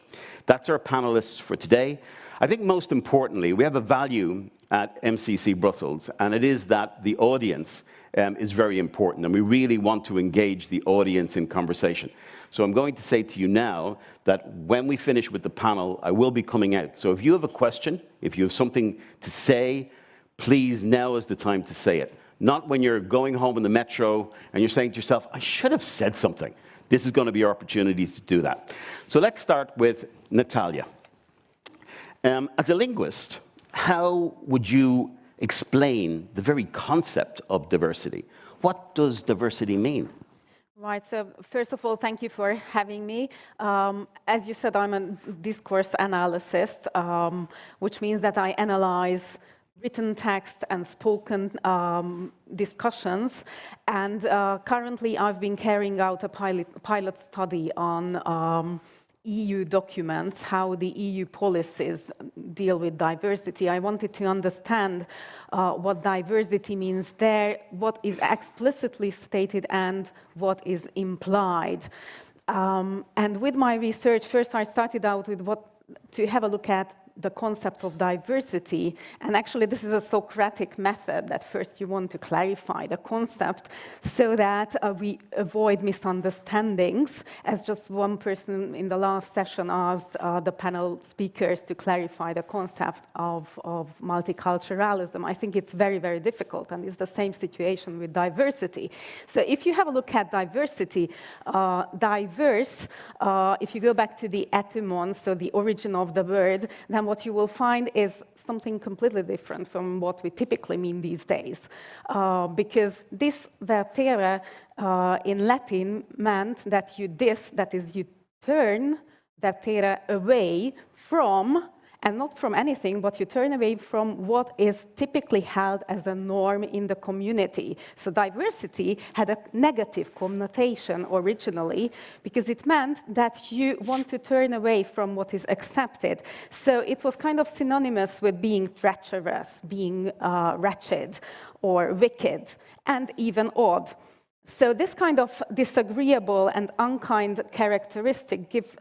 That's our panelists for today. I think most importantly, we have a value at MCC Brussels, and it is that the audience is very important, and we really want to engage the audience in conversation. So I'm going to say to you now that when we finish with the panel, I will be coming out. So if you have a question, if you have something to say, please, now is the time to say it. Not when you're going home in the metro and you're saying to yourself, I should have said something. This is going to be your opportunity to do that. So let's start with Natalia. As a linguist, how would you explain the very concept of diversity? What does diversity mean? Right, so first of all, thank you for having me. As you said, I'm a discourse analyst, which means that I analyze written text and spoken discussions. And currently, I've been carrying out a pilot study on EU documents, how the EU policies deal with diversity. I wanted to understand what diversity means there, what is explicitly stated and what is implied. And with my research, first I started out with to have a look at the concept of diversity. And actually, this is a Socratic method that first you want to clarify the concept so that we avoid misunderstandings, as just one person in the last session asked the panel speakers to clarify the concept of multiculturalism. I think it's very, very difficult, and it's the same situation with diversity. So if you have a look at diversity, diverse, if you go back to the etymon, so the origin of the word, then what you will find is something completely different from what we typically mean these days. Because this vertere in Latin meant that that is, you turn vertere away from, and not from anything, but you turn away from what is typically held as a norm in the community. So diversity had a negative connotation originally, because it meant that you want to turn away from what is accepted. So it was kind of synonymous with being treacherous, being wretched, or wicked, and even odd. So this kind of disagreeable and unkind characteristic give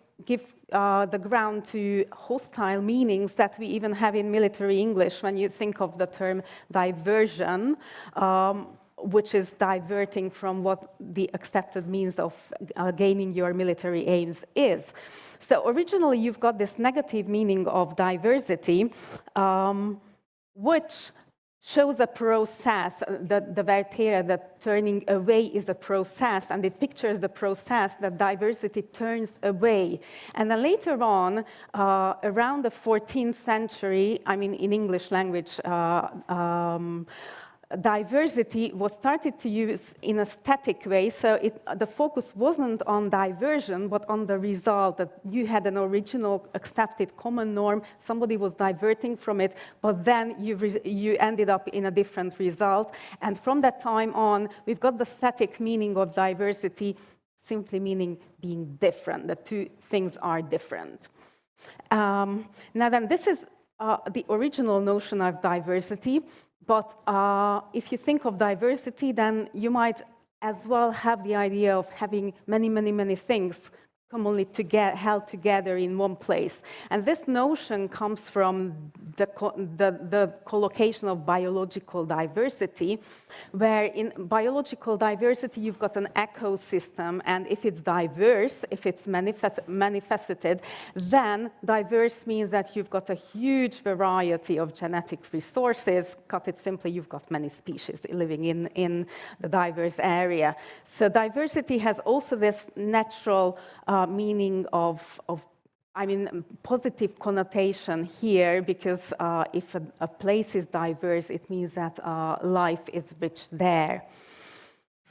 the ground to hostile meanings that we even have in military English when you think of the term diversion, which is diverting from what the accepted means of gaining your military aims is. So originally, you've got this negative meaning of diversity, which shows a process, the vertere, that turning away is a process, and it pictures the process that diversity turns away. And then later on, around the 14th century, I mean, in English language, diversity was started to use in a static way, so the focus wasn't on diversion, but on the result, that you had an original accepted common norm, somebody was diverting from it, but then you ended up in a different result. And from that time on, we've got the static meaning of diversity, simply meaning being different. The two things are different. Now then, this is the original notion of diversity. But if you think of diversity, then you might as well have the idea of having many, many, many things commonly held together in one place. And this notion comes from the collocation of biological diversity, where in biological diversity, you've got an ecosystem, and if it's diverse, if it's manifested, then diverse means that you've got a huge variety of genetic resources. Cut it simply, you've got many species living in the diverse area. So diversity has also this natural meaning of positive connotation here, because if a place is diverse, it means that life is rich there.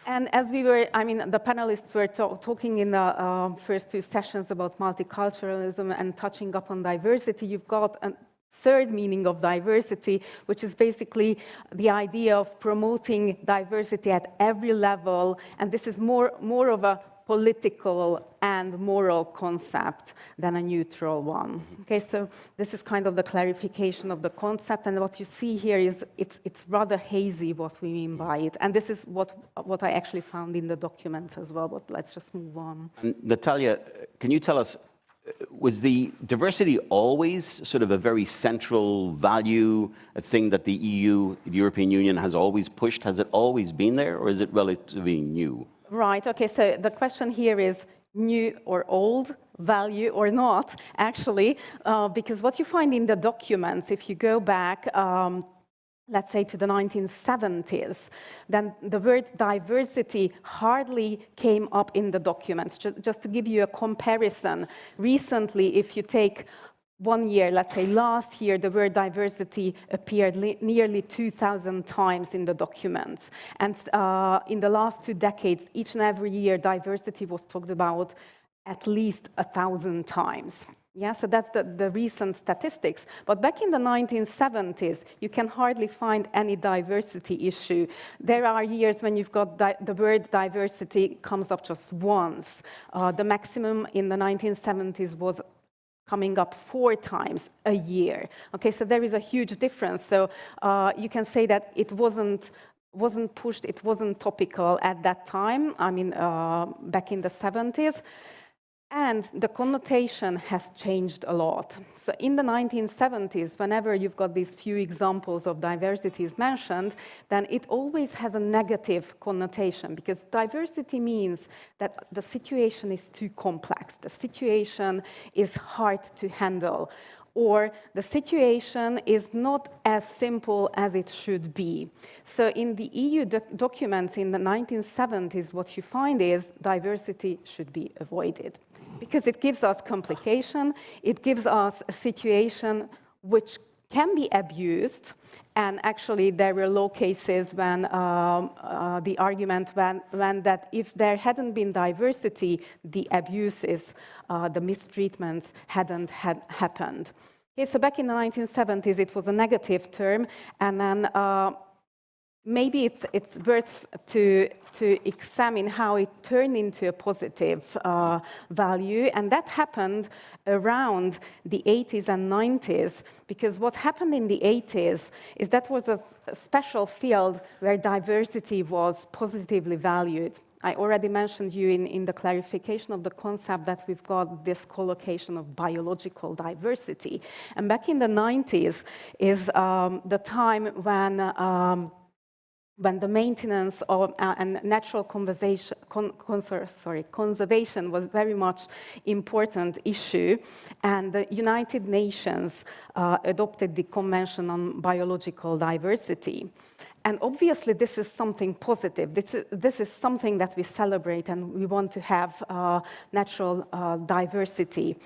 And as we were, the panelists were talking in the first two sessions about multiculturalism and touching upon diversity, you've got a third meaning of diversity, which is basically the idea of promoting diversity at every level, and this is more of a political and moral concept than a neutral one. Okay, so this is kind of the clarification of the concept, and what you see here is it's rather hazy what we mean by it, and this is what I actually found in the documents as well, but let's just move on. And Natalia, can you tell us, was the diversity always sort of a very central value, a thing that the EU, the European Union, has always pushed? Has it always been there, or is it relatively new? Right, okay, so the question here is new or old, value or not, actually, because what you find in the documents, if you go back, let's say to the 1970s, then the word diversity hardly came up in the documents. Just to give you a comparison, recently, if you take 1 year, let's say last year, the word diversity appeared nearly 2,000 times in the documents. And in the last 2 decades, each and every year, diversity was talked about at least 1,000 times. Yeah, so that's the recent statistics. But back in the 1970s, you can hardly find any diversity issue. There are years when you've got the word diversity comes up just once. The maximum in the 1970s was coming up 4 times a year. Okay, so there is a huge difference. So you can say that it wasn't pushed, it wasn't topical at that time, I mean, back in the 70s. And the connotation has changed a lot. So in the 1970s, whenever you've got these few examples of diversities mentioned, then it always has a negative connotation, because diversity means that the situation is too complex, the situation is hard to handle, or the situation is not as simple as it should be. So in the EU documents in the 1970s, what you find is diversity should be avoided, because it gives us complication, it gives us a situation which can be abused, and actually there were law cases when the argument went that if there hadn't been diversity, the abuses, the mistreatments hadn't happened. Okay, so back in the 1970s, it was a negative term, and then maybe it's worth to examine how it turned into a positive value, and that happened around the 80s and 90s, because what happened in the 80s is that was a special field where diversity was positively valued. I already mentioned you in the clarification of the concept that we've got this collocation of biological diversity. And back in the 90s is the time when the maintenance of, and natural conservation was very much important issue, and the United Nations adopted the Convention on Biological Diversity. And obviously this is something positive. This is something that we celebrate, and we want to have natural diversity.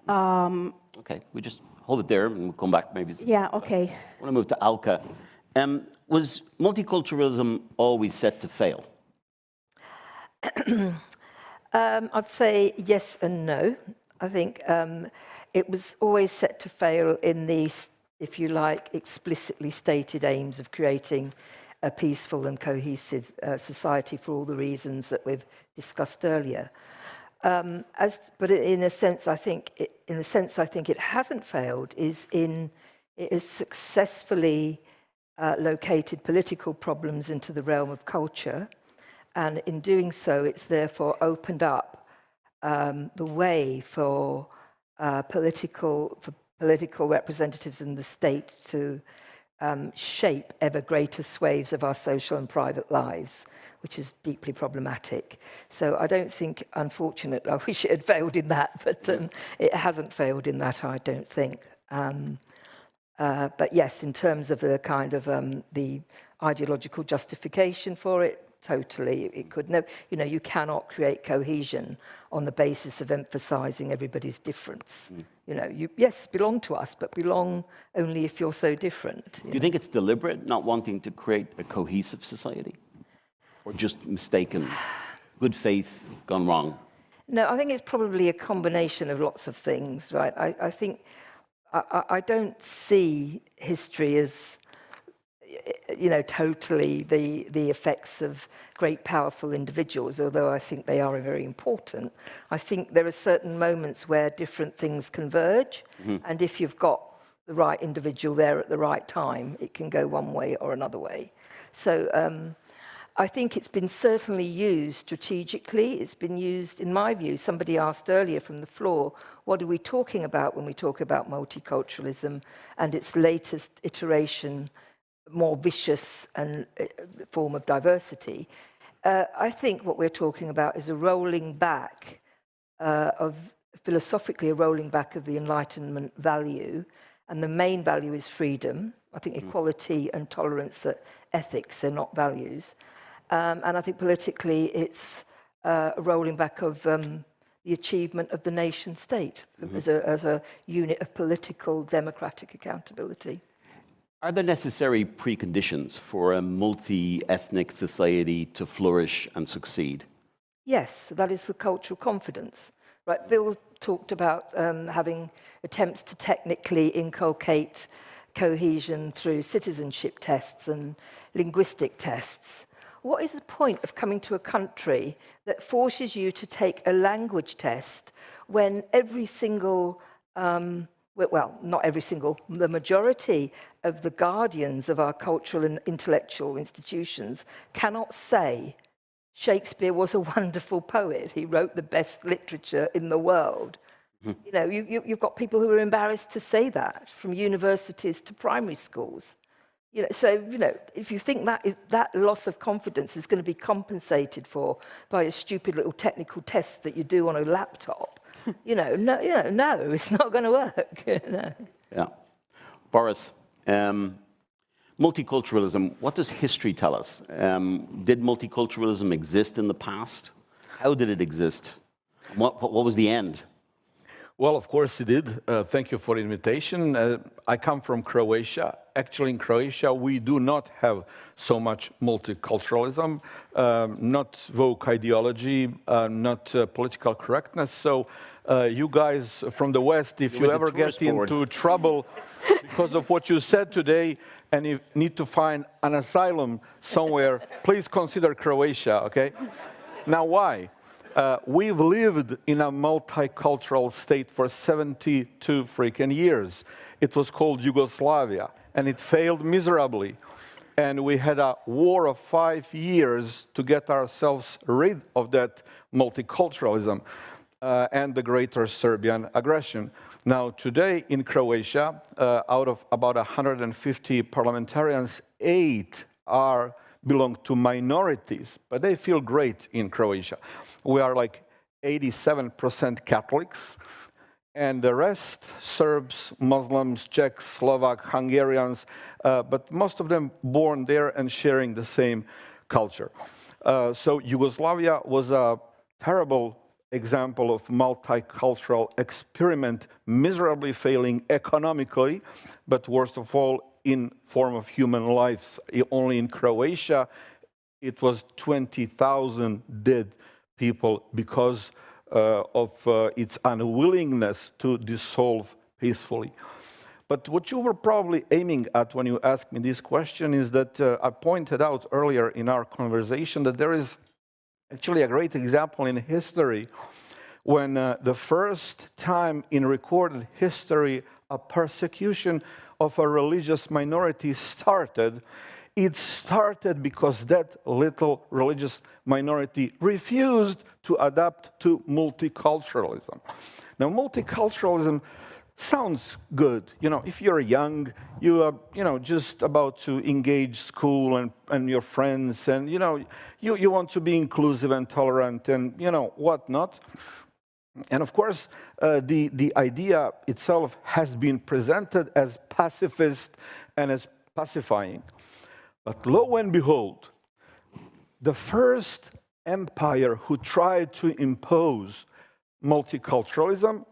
Okay, we just hold it there and we'll come back maybe. Yeah, okay. I want to move to Alka. Was multiculturalism always set to fail? I'd say yes and no. I think it was always set to fail in the, if you like, explicitly stated aims of creating a peaceful and cohesive society for all the reasons that we've discussed earlier. But in a sense, I think it hasn't failed is in it has successfully located political problems into the realm of culture, and in doing so, it's therefore opened up the way for political representatives in the state to shape ever greater swathes of our social and private lives, which is deeply problematic. So I don't think, unfortunately, I wish it had failed in that, but it hasn't failed in that, I don't think. But yes, in terms of the kind of the ideological justification for it, totally, it could never, you know, you cannot create cohesion on the basis of emphasizing everybody's difference. You know, you, yes, belong to us, but belong only if you're so different. Do you think it's deliberate, not wanting to create a cohesive society? Or just mistaken, good faith gone wrong? No, I think it's probably a combination of lots of things, right? I think, I don't see history as, you know, totally the effects of great powerful individuals, although I think they are very important. I think there are certain moments where different things converge, and if you've got the right individual there at the right time, it can go one way or another way. So I think it's been certainly used strategically. It's been used, in my view, somebody asked earlier from the floor, what are we talking about when we talk about multiculturalism and its latest iteration, more vicious and form of diversity? I think what we're talking about is a rolling back philosophically a rolling back of the Enlightenment value, and the main value is freedom. I think equality and tolerance are ethics, they're not values. And I think politically it's a rolling back of the achievement of the nation state as a unit of political democratic accountability. Are there necessary preconditions for a multi-ethnic society to flourish and succeed? Yes, that is the cultural confidence. Right, Bill talked about having attempts to technically inculcate cohesion through citizenship tests and linguistic tests. What is the point of coming to a country that forces you to take a language test when every single, well, not every single, the majority of the guardians of our cultural and intellectual institutions cannot say Shakespeare was a wonderful poet, he wrote the best literature in the world? You know, you've got people who are embarrassed to say that, from universities to primary schools. You know, so, you know, if you think that loss of confidence is going to be compensated for by a stupid little technical test that you do on a laptop, no, it's not going to work. No. Yeah. Boris, multiculturalism, what does history tell us? Did multiculturalism exist in the past? How did it exist? What was the end? Well, of course it did. Thank you for the invitation. I come from Croatia. Actually, in Croatia, we do not have so much multiculturalism, not woke ideology, not political correctness. So you guys from the West, if you ever get into trouble because of what you said today, and you need to find an asylum somewhere, please consider Croatia, okay? Now, why? We've lived in a multicultural state for 72 freaking years. It was called Yugoslavia, and it failed miserably. And we had a war of 5 years to get ourselves rid of that multiculturalism and the greater Serbian aggression. Now, today in Croatia, out of about 150 parliamentarians, 8 belong to minorities, but they feel great in Croatia. We are like 87% Catholics, and the rest, Serbs, Muslims, Czechs, Slovak, Hungarians, but most of them born there and sharing the same culture. So Yugoslavia was a terrible example of multicultural experiment, miserably failing economically, but worst of all, in form of human lives. Only in Croatia, it was 20,000 dead people because of its unwillingness to dissolve peacefully. But what you were probably aiming at when you asked me this question is that I pointed out earlier in our conversation that there is actually a great example in history when the first time in recorded history a persecution of a religious minority started. It started because that little religious minority refused to adapt to multiculturalism. Now, multiculturalism sounds good. You know, if you're young, you are, just about to engage school and your friends, and, you want to be inclusive and tolerant and, whatnot. And of course, the idea itself has been presented as pacifist and as pacifying. But lo and behold, the first empire who tried to impose multiculturalism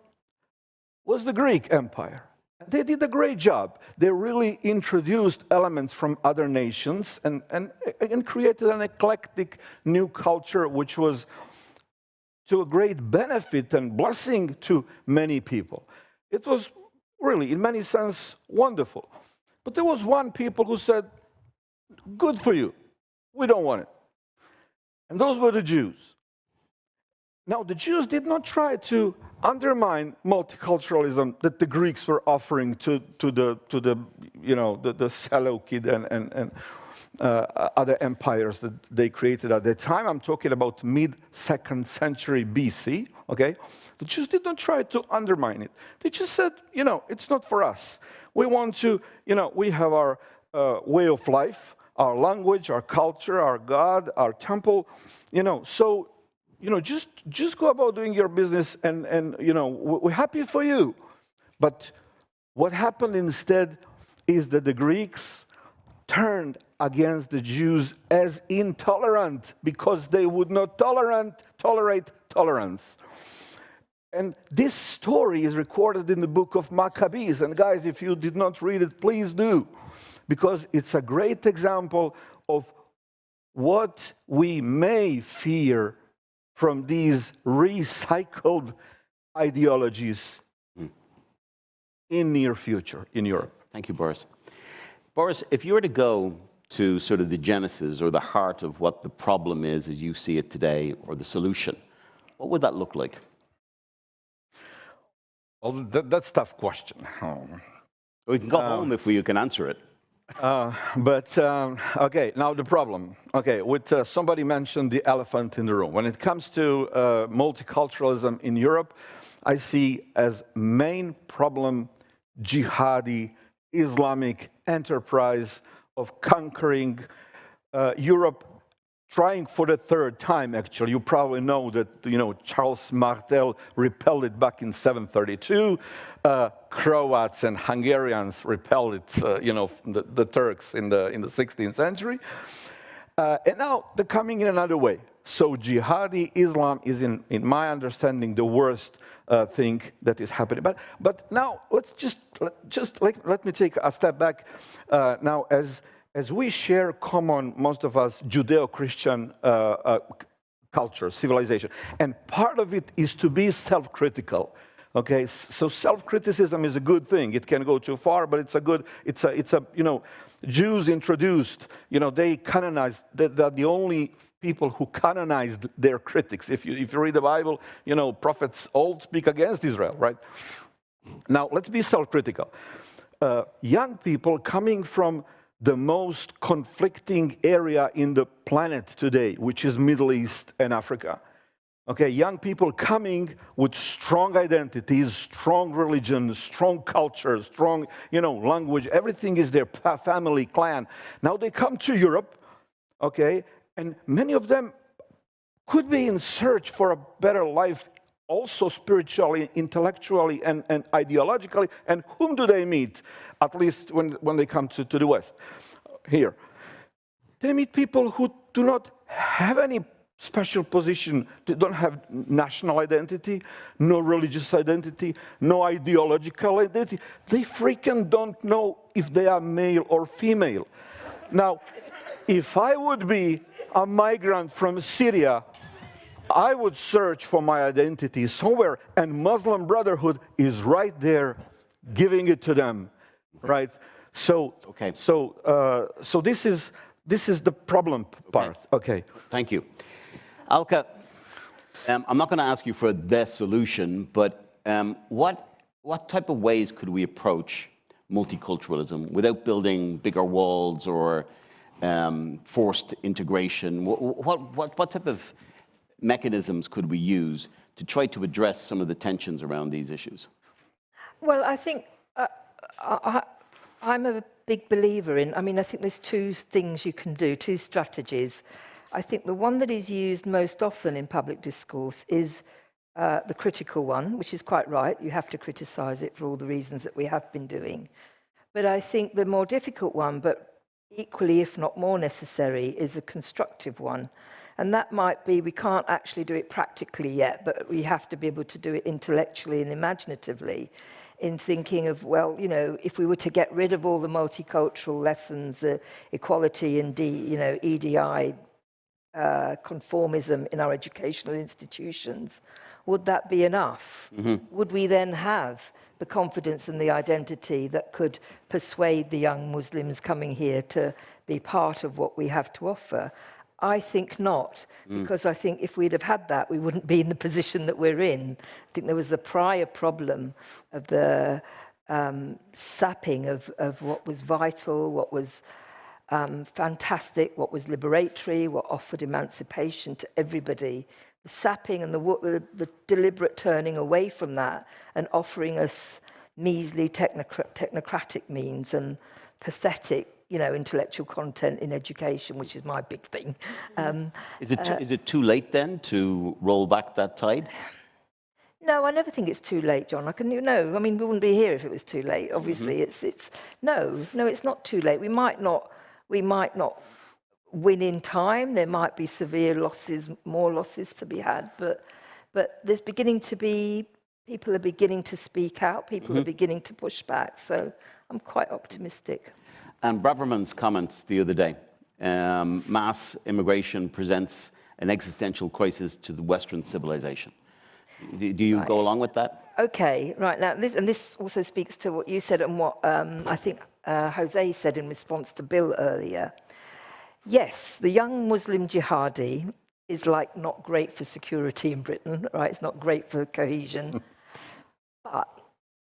was the Greek Empire. They did a great job. They really introduced elements from other nations and created an eclectic new culture, which was to a great benefit and blessing to many people. It was really, in many senses, wonderful. But there was one people who said, good for you, we don't want it. And those were the Jews. Now, the Jews did not try to undermine multiculturalism that the Greeks were offering to the Seleucid and other empires that they created at that time. I'm talking about mid-2nd century BC, okay? The Jews did not try to undermine it. They just said, it's not for us. We want to, we have our way of life, our language, our culture, our God, our temple, so, just go about doing your business and we're happy for you. But what happened instead is that the Greeks turned against the Jews as intolerant because they would not tolerate tolerance. And this story is recorded in the book of Maccabees. And guys, if you did not read it, please do, because it's a great example of what we may fear from these recycled ideologies in near future in Europe. Thank you, Boris. Boris, if you were to go to sort of the genesis or the heart of what the problem is as you see it today, or the solution, what would that look like? Well, that's a tough question. We can go home if you can answer it. Okay, now the problem. Okay, somebody mentioned the elephant in the room. When it comes to multiculturalism in Europe, I see as main problem jihadi Islamic enterprise of conquering Europe, trying for the third time, actually. You probably know that, Charles Martel repelled it back in 732. Croats and Hungarians repelled it, the Turks in the 16th century. And now they're coming in another way. So jihadi Islam is, in my understanding, the worst thing that is happening. But now let's let me take a step back. Now, as we share common, most of us, Judeo-Christian culture, civilization, and part of it is to be self-critical. Okay, so self-criticism is a good thing. It can go too far, but Jews introduced, they canonized, they're the only people who canonized their critics. If you read the Bible, prophets all speak against Israel, right? Now, let's be self-critical. Young people coming from the most conflicting area in the planet today, which is Middle East and Africa. Okay, young people coming with strong identities, strong religion, strong culture, strong, language, everything is their family, clan. Now they come to Europe, okay, and many of them could be in search for a better life, also spiritually, intellectually, and ideologically. And whom do they meet, at least when they come to the West? Here. They meet people who do not have any special position. They don't have national identity, no religious identity, no ideological identity. They freaking don't know if they are male or female. Now, if I would be a migrant from Syria, I would search for my identity somewhere, and Muslim Brotherhood is right there giving it to them, right? So, okay. So this is the problem part. Okay. Thank you. Alka, I'm not going to ask you for the solution, but what type of ways could we approach multiculturalism without building bigger walls or forced integration? What type of mechanisms could we use to try to address some of the tensions around these issues? Well, I think I'm a big believer in, I think there's two things you can do, two strategies. I think the one that is used most often in public discourse is the critical one, which is quite right. You have to criticize it for all the reasons that we have been doing. But I think the more difficult one, but equally, if not more necessary, is a constructive one. And that might be, we can't actually do it practically yet, but we have to be able to do it intellectually and imaginatively in thinking of, well, if we were to get rid of all the multicultural lessons, equality and EDI, conformism in our educational institutions, would that be enough? Mm-hmm. Would we then have the confidence and the identity that could persuade the young Muslims coming here to be part of what we have to offer? I think not, because I think if we'd have had that, we wouldn't be in the position that we're in. I think there was the prior problem of the sapping of what was vital, what was fantastic, what was liberatory, what offered emancipation to everybody. The sapping and the deliberate turning away from that and offering us measly technocratic means and pathetic, intellectual content in education, which is my big thing. Is it too late then to roll back that tide? No, I never think it's too late, John. we wouldn't be here if it was too late. Obviously, mm-hmm. It's not too late. We might not win in time. There might be severe losses, more losses to be had, but there's beginning to be, people are beginning to speak out, people mm-hmm. are beginning to push back, so I'm quite optimistic. And Braverman's comments the other day, mass immigration presents an existential crisis to the Western civilization. Do you go along with that? Okay, right. Now, this also speaks to what you said and what I think José said in response to Bill earlier. Yes, the young Muslim jihadi is like not great for security in Britain, right? It's not great for cohesion. But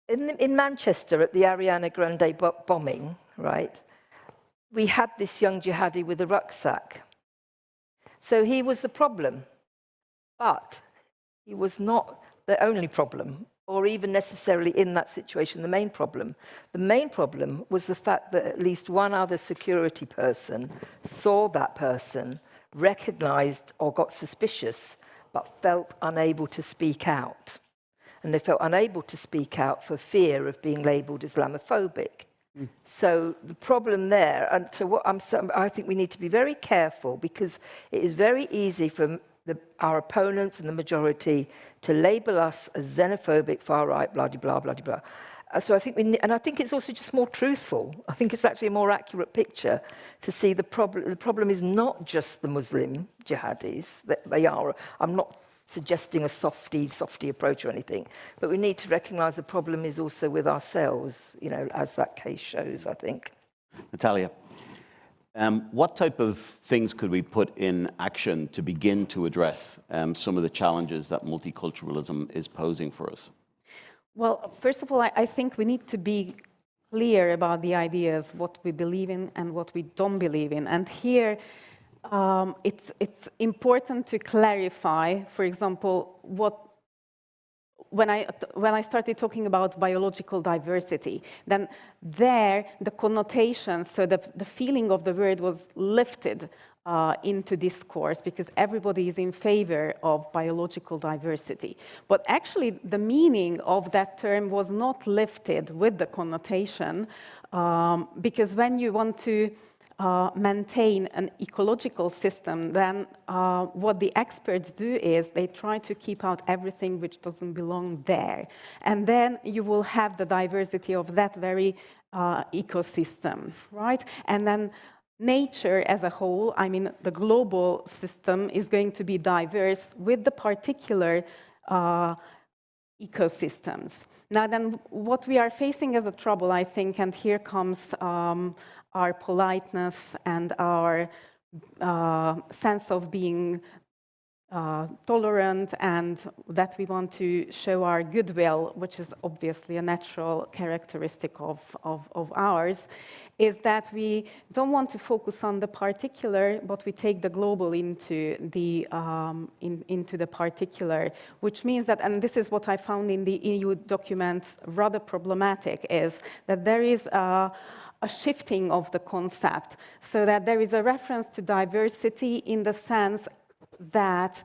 in Manchester at the Ariana Grande bombing, right, we had this young jihadi with a rucksack. So he was the problem, but he was not the only problem, or even necessarily in that situation the main problem. The main problem was the fact that at least one other security person saw that person, recognized or got suspicious, but felt unable to speak out. And they felt unable to speak out for fear of being labeled Islamophobic. So the problem there, and so what I think we need to be very careful, because it is very easy for our opponents and the majority to label us as xenophobic, far right, blah, blah, blah, blah, blah. So I think and I think it's also just more truthful. I think it's actually a more accurate picture to see the problem. The problem is not just the Muslim jihadis, that they are. I'm not suggesting a softy approach or anything, but we need to recognize the problem is also with ourselves, you know, as that case shows, I think. Natalia, what type of things could we put in action to begin to address some of the challenges that multiculturalism is posing for us? Well, first of all, I think we need to be clear about the ideas, what we believe in and what we don't believe in. And here, it's important to clarify, for example, when I started talking about biological diversity, then there the connotation, so the feeling of the word was lifted into discourse because everybody is in favor of biological diversity. But actually the meaning of that term was not lifted with the connotation because when you want to maintain an ecological system, then what the experts do is they try to keep out everything which doesn't belong there. And then you will have the diversity of that very ecosystem, right? And then nature as a whole, I mean, the global system is going to be diverse with the particular ecosystems. Now then, what we are facing as a trouble, I think, and here comes our politeness and our sense of being tolerant and that we want to show our goodwill, which is obviously a natural characteristic of ours, is that we don't want to focus on the particular, but we take the global into the particular, which means that, and this is what I found in the EU documents rather problematic, is that there is a shifting of the concept, so that there is a reference to diversity in the sense that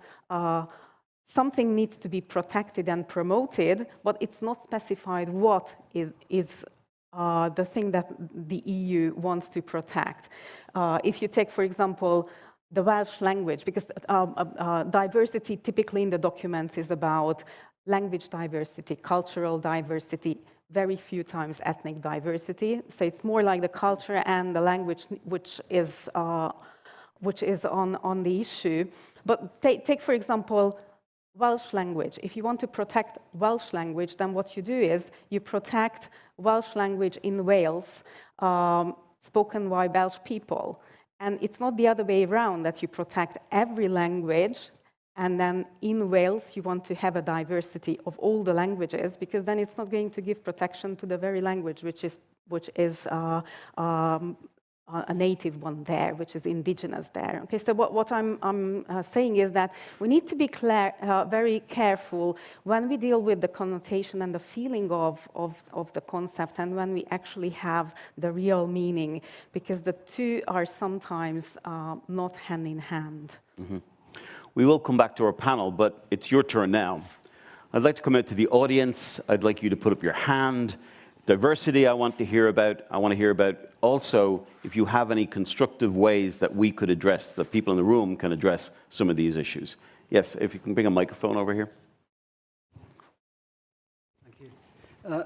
something needs to be protected and promoted, but it's not specified what is the thing that the EU wants to protect. If you take, for example, the Welsh language, because diversity typically in the documents is about language diversity, cultural diversity, very few times ethnic diversity. So it's more like the culture and the language which is on the issue. But take, for example, Welsh language. If you want to protect Welsh language, then what you do is you protect Welsh language in Wales, spoken by Welsh people. And it's not the other way around, that you protect every language, and then in Wales you want to have a diversity of all the languages, because then it's not going to give protection to the very language which is a native one there, which is indigenous there. Okay, so what I'm saying is that we need to be very careful when we deal with the connotation and the feeling of the concept, and when we actually have the real meaning, because the two are sometimes not hand in hand. Mm-hmm. We will come back to our panel, but it's your turn now. I'd like to come out to the audience. I'd like you to put up your hand. Diversity I want to hear about. I want to hear about also if you have any constructive ways that we could address, that people in the room can address some of these issues. Yes, if you can bring a microphone over here.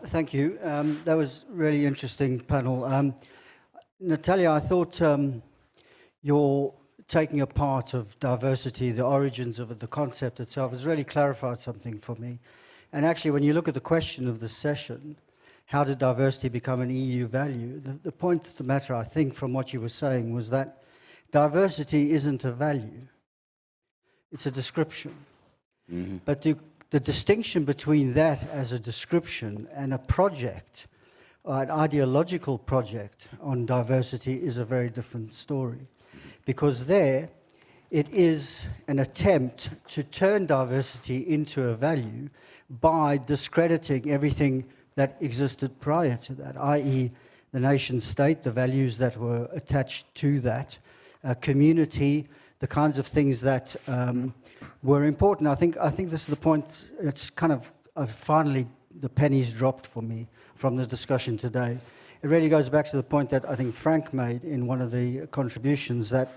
Thank you. That was really interesting panel. Natalia, I thought your taking apart of diversity, the origins of it, the concept itself, has really clarified something for me. And actually, when you look at the question of the session, how did diversity become an EU value? The point of the matter, I think, from what you were saying, was that diversity isn't a value. It's a description. Mm-hmm. But the distinction between that as a description and a project, an ideological project on diversity, is a very different story. Because there, it is an attempt to turn diversity into a value by discrediting everything that existed prior to that, i.e. the nation state, the values that were attached to that, community, the kinds of things that were important. I think this is the point. It's kind of finally the pennies dropped for me from the discussion today. It really goes back to the point that I think Frank made in one of the contributions, that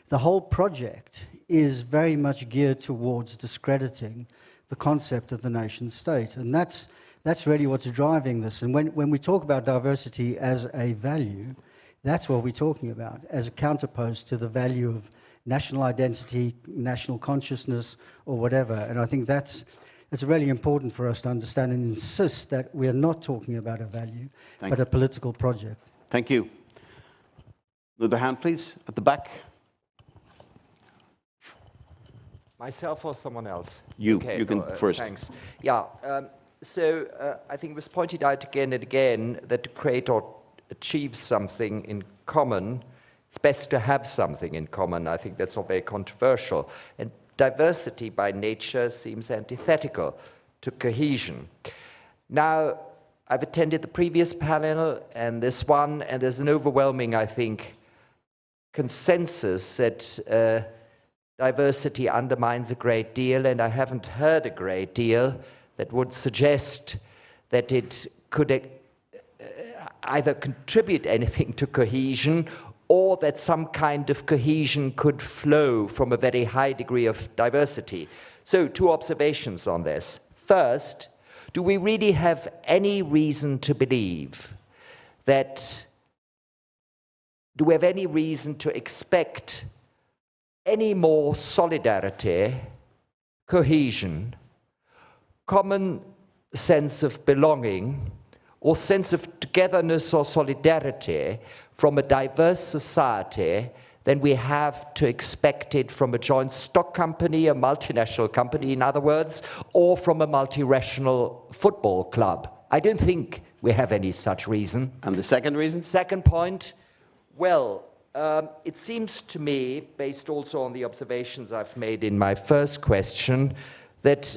the whole project is very much geared towards discrediting the concept of the nation state, and that's really what's driving this. And when we talk about diversity as a value, that's what we're talking about, as a counterpose to the value of national identity, national consciousness, or whatever. And I think it's really important for us to understand and insist that we are not talking about a value, but a political project. Thank you. Another hand, please, at the back. Myself or someone else? You, okay, you can first. Thanks. Yeah, so I think it was pointed out again and again that to create or achieve something in common, it's best to have something in common. I think that's not very controversial. And diversity by nature seems antithetical to cohesion. Now, I've attended the previous panel and this one, and there's an overwhelming, I think, consensus that diversity undermines a great deal, and I haven't heard a great deal that would suggest that it could either contribute anything to cohesion or that some kind of cohesion could flow from a very high degree of diversity. So, two observations on this. First, do we really have any reason to believe that, do we have any reason to expect any more solidarity, cohesion, common sense of belonging, or sense of togetherness or solidarity from a diverse society than we have to expect it from a joint stock company, a multinational company, in other words, or from a multiracial football club? I don't think we have any such reason. And the second reason? Second point, well, it seems to me, based also on the observations I've made in my first question, that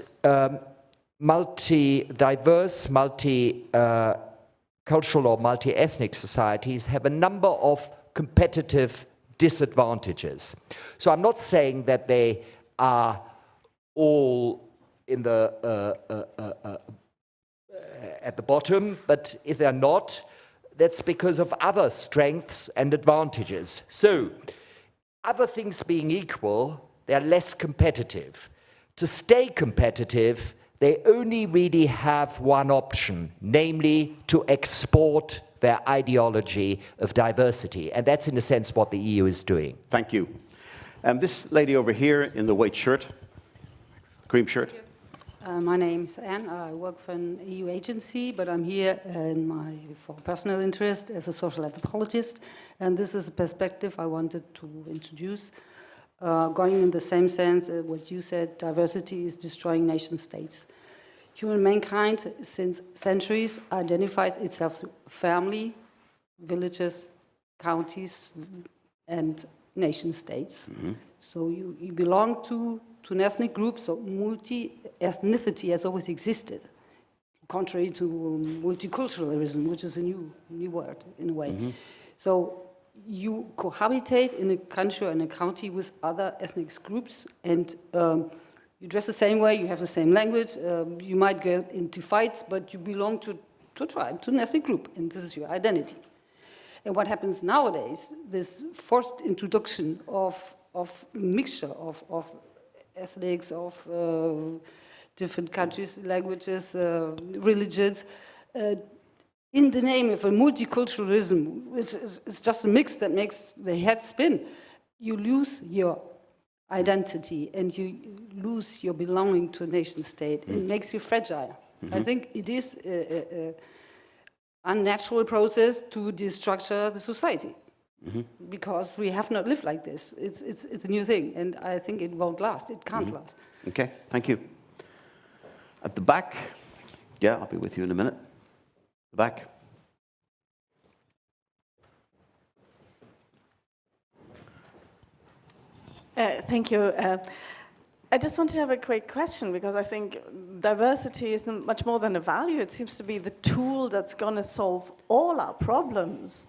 multi-diverse, multi-cultural or multi-ethnic societies have a number of competitive disadvantages. So I'm not saying that they are all in the at the bottom, but if they're not, that's because of other strengths and advantages. So, other things being equal, they're less competitive. To stay competitive, they only really have one option, namely to export their ideology of diversity. And that's, in a sense, what the EU is doing. Thank you. This lady over here in the white shirt, cream shirt. My name is Anne. I work for an EU agency, but I'm here for personal interest as a social anthropologist. And this is a perspective I wanted to introduce, going in the same sense as what you said, diversity is destroying nation states. Human mankind, since centuries, identifies itself through family, villages, counties, and nation states. Mm-hmm. So you belong to an ethnic group, so multi-ethnicity has always existed, contrary to multiculturalism, which is a new word in a way. Mm-hmm. So you cohabitate in a country or in a county with other ethnic groups, and you dress the same way, you have the same language, you might get into fights, but you belong to a tribe, to an ethnic group, and this is your identity. And what happens nowadays, this forced introduction of mixture of ethnics, of different countries, languages, religions, in the name of a multiculturalism, which is just a mix that makes the head spin. you lose your identity and you lose your belonging to a nation state. It makes you fragile. I think it is an unnatural process to destructure the society because we have not lived like this. It's a new thing, and I think it won't last. It can't last. Okay, thank you. At the back. Yeah, I'll be with you in a minute. The back. Thank you. I just wanted to have a quick question because I think diversity is much more than a value. It seems to be the tool that's going to solve all our problems.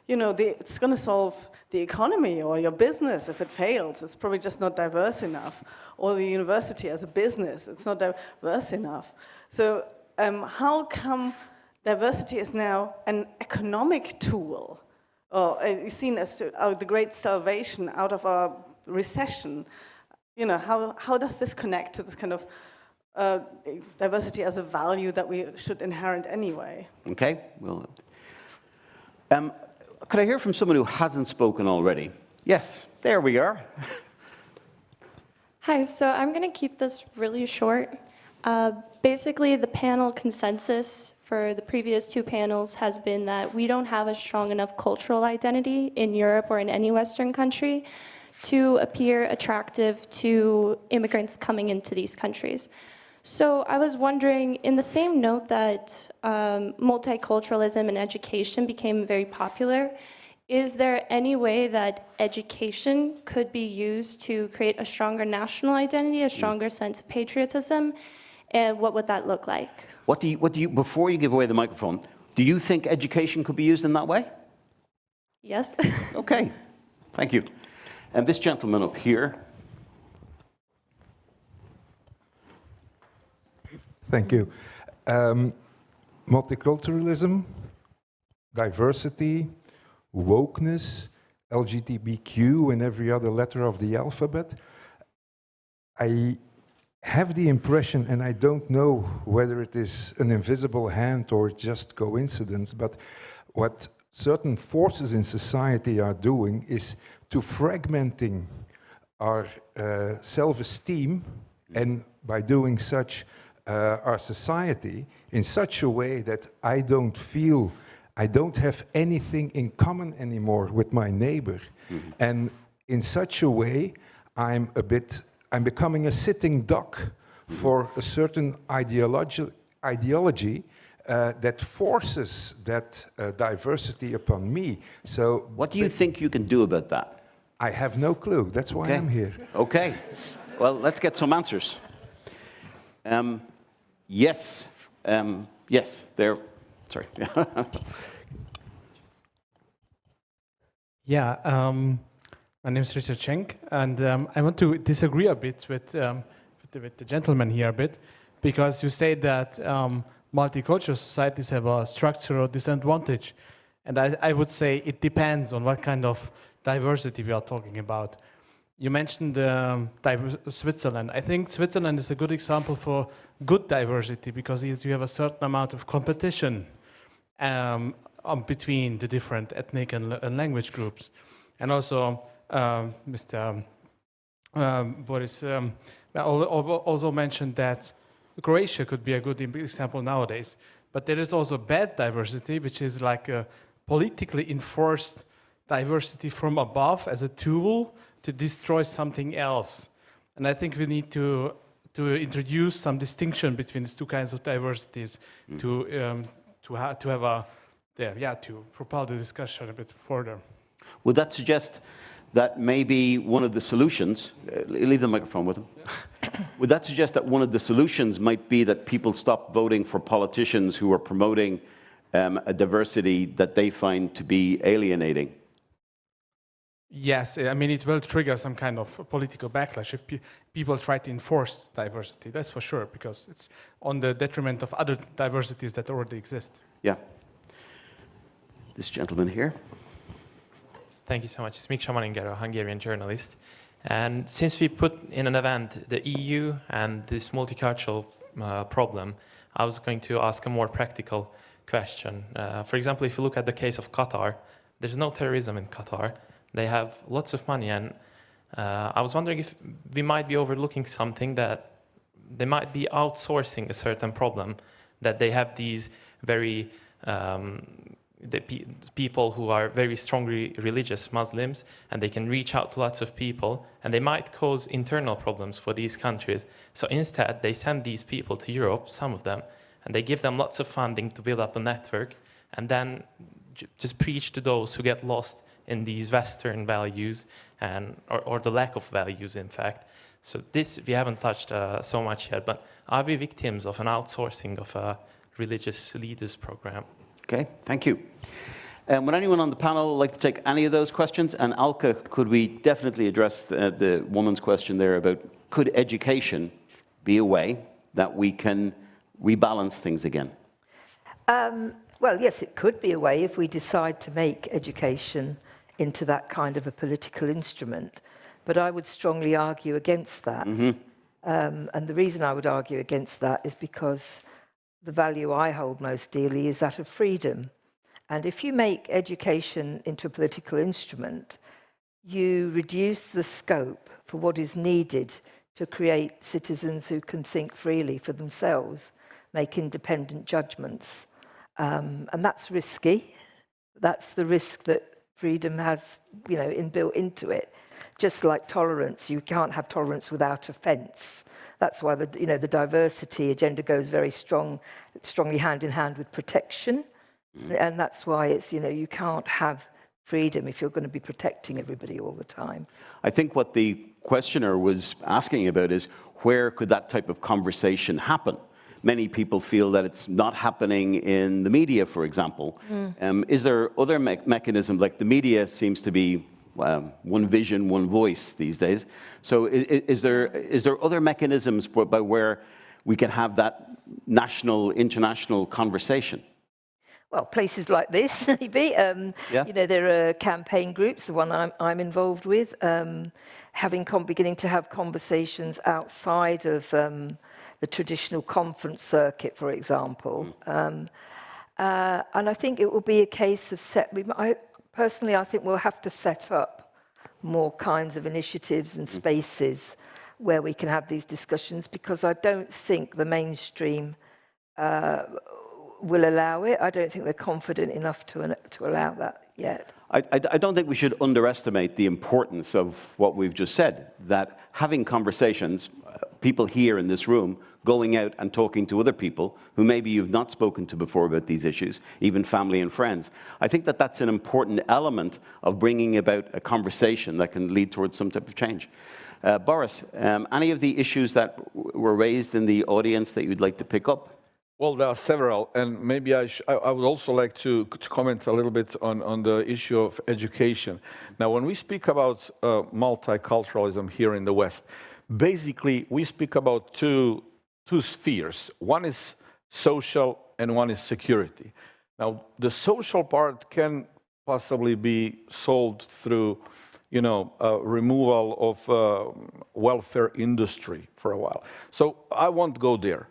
You know, it's going to solve the economy or your business if it fails. It's probably just not diverse enough. Or the university as a business, it's not diverse enough. So how come diversity is now an economic tool? Or you've seen as the great salvation out of our recession. You know, how does this connect to this kind of diversity as a value that we should inherit anyway? Okay, well, could I hear from someone who hasn't spoken already? Yes, there we are. Hi, so I'm going to keep this really short. Basically, the panel consensus for the previous two panels has been that we don't have a strong enough cultural identity in Europe or in any Western country to appear attractive to immigrants coming into these countries. So I was wondering, in the same note that multiculturalism and education became very popular, is there any way that education could be used to create a stronger national identity, a stronger sense of patriotism, and what would that look like? What do you, before you give away the microphone, do you think education could be used in that way? Yes. Okay, thank you. And this gentleman up here. Thank you. Multiculturalism, diversity, wokeness, LGBTQ, and every other letter of the alphabet. I have the impression, and I don't know whether it is an invisible hand or just coincidence, but what certain forces in society are doing is to fragmenting our self-esteem, and by doing such, our society in such a way that I don't feel, I don't have anything in common anymore with my neighbor. And in such a way, I'm becoming a sitting duck for a certain ideology that forces that diversity upon me. So what do you think you can do about that? I have no clue. That's why I'm here. Okay. Well, let's get some answers. Yes. Yes, there. Sorry. Yeah, my name is Richard Schenk, and I want to disagree a bit with the gentleman here a bit, because you say that multicultural societies have a structural disadvantage, and I would say it depends on what kind of diversity we are talking about. You mentioned Switzerland. I think Switzerland is a good example for good diversity because you have a certain amount of competition between the different ethnic and language groups. And also, Mr. Boris also mentioned that Croatia could be a good example nowadays. But there is also bad diversity, which is like a politically enforced diversity from above as a tool to destroy something else. And I think we need to introduce some distinction between these two kinds of diversities to propel the discussion a bit further. Would that suggest that maybe one of the solutions, leave the microphone with him, would that suggest that one of the solutions might be that people stop voting for politicians who are promoting a diversity that they find to be alienating? Yes, I mean, it will trigger some kind of political backlash if people try to enforce diversity, that's for sure, because it's on the detriment of other diversities that already exist. Yeah. This gentleman here. Thank you so much. It's Miksa Maningero, a Hungarian journalist. And since we put in an event the EU and this multicultural problem, I was going to ask a more practical question. For example, if you look at the case of Qatar, there's no terrorism in Qatar, They have lots of money, and I was wondering if we might be overlooking something, that they might be outsourcing a certain problem, that they have these very people who are very strongly religious Muslims, and they can reach out to lots of people, and they might cause internal problems for these countries. So instead, they send these people to Europe, some of them, and they give them lots of funding to build up a network, and then just preach to those who get lost in these Western values, and or the lack of values, in fact. So this we haven't touched so much yet, but are we victims of an outsourcing of a religious leaders program? Okay, thank you. Would anyone on the panel like to take any of those questions? And Alka, could we definitely address the woman's question there about, could education be a way that we can rebalance things again? Well, yes, it could be a way if we decide to make education into that kind of a political instrument. But I would strongly argue against that. And the reason I would argue against that is because the value I hold most dearly is that of freedom. And if you make education into a political instrument, you reduce the scope for what is needed to create citizens who can think freely for themselves, make independent judgments. And that's risky. That's the risk that freedom has, inbuilt into it. Just like tolerance, you can't have tolerance without offence. That's why the diversity agenda goes very strongly hand in hand with protection, and that's why it's you can't have freedom if you're going to be protecting everybody all the time. I think what the questioner was asking about is, where could that type of conversation happen? Many people feel that it's not happening in the media, for example. Is there other mechanisms, like the media seems to be one vision, one voice these days. So is there other mechanisms by where we can have that national, international conversation? Well, places like this, maybe. There are campaign groups, the one I'm involved with, beginning to have conversations outside of the traditional conference circuit, for example. And I think it will be a case of personally, I think we'll have to set up more kinds of initiatives and spaces where we can have these discussions, because I don't think the mainstream will allow it. I don't think they're confident enough to allow that yet. I don't think we should underestimate the importance of what we've just said, that having conversations, people here in this room, going out and talking to other people who maybe you've not spoken to before about these issues, even family and friends. I think that that's an important element of bringing about a conversation that can lead towards some type of change. Boris, any of the issues that were raised in the audience that you'd like to pick up? Well, there are several, and maybe I would also like to comment a little bit on the issue of education. Now, when we speak about multiculturalism here in the West, basically we speak about two spheres. One is social and one is security. Now, the social part can possibly be solved through, removal of welfare industry for a while. So I won't go there.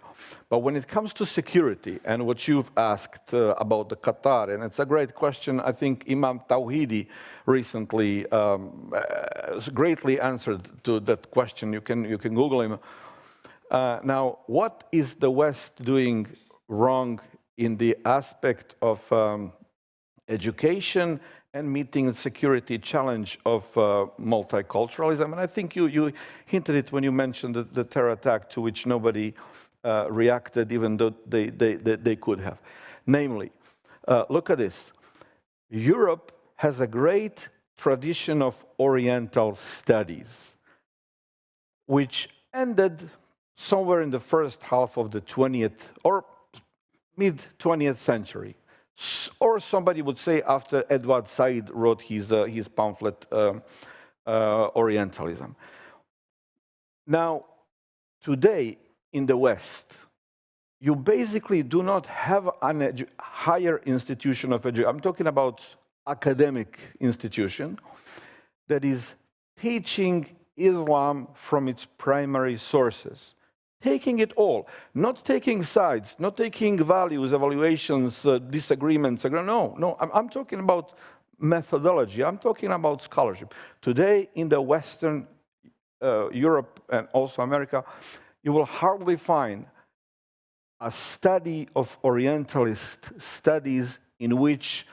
But when it comes to security and what you've asked about the Qatar, and it's a great question, I think Imam Tawhidi recently greatly answered to that question. You can Google him. Now, what is the West doing wrong in the aspect of education and meeting the security challenge of multiculturalism? And I think you hinted it when you mentioned the terror attack, to which nobody reacted, even though they could have. Namely, look at this. Europe has a great tradition of Oriental studies, which ended somewhere in the first half of the 20th or mid-20th century. Or somebody would say after Edward Said wrote his pamphlet, Orientalism. Now, today in the West, you basically do not have a higher institution of education. I'm talking about academic institution that is teaching Islam from its primary sources. Taking it all, not taking sides, not taking values, evaluations, disagreements. No, I'm talking about methodology. I'm talking about scholarship. Today, in the Western Europe and also America, you will hardly find a study of Orientalist studies in which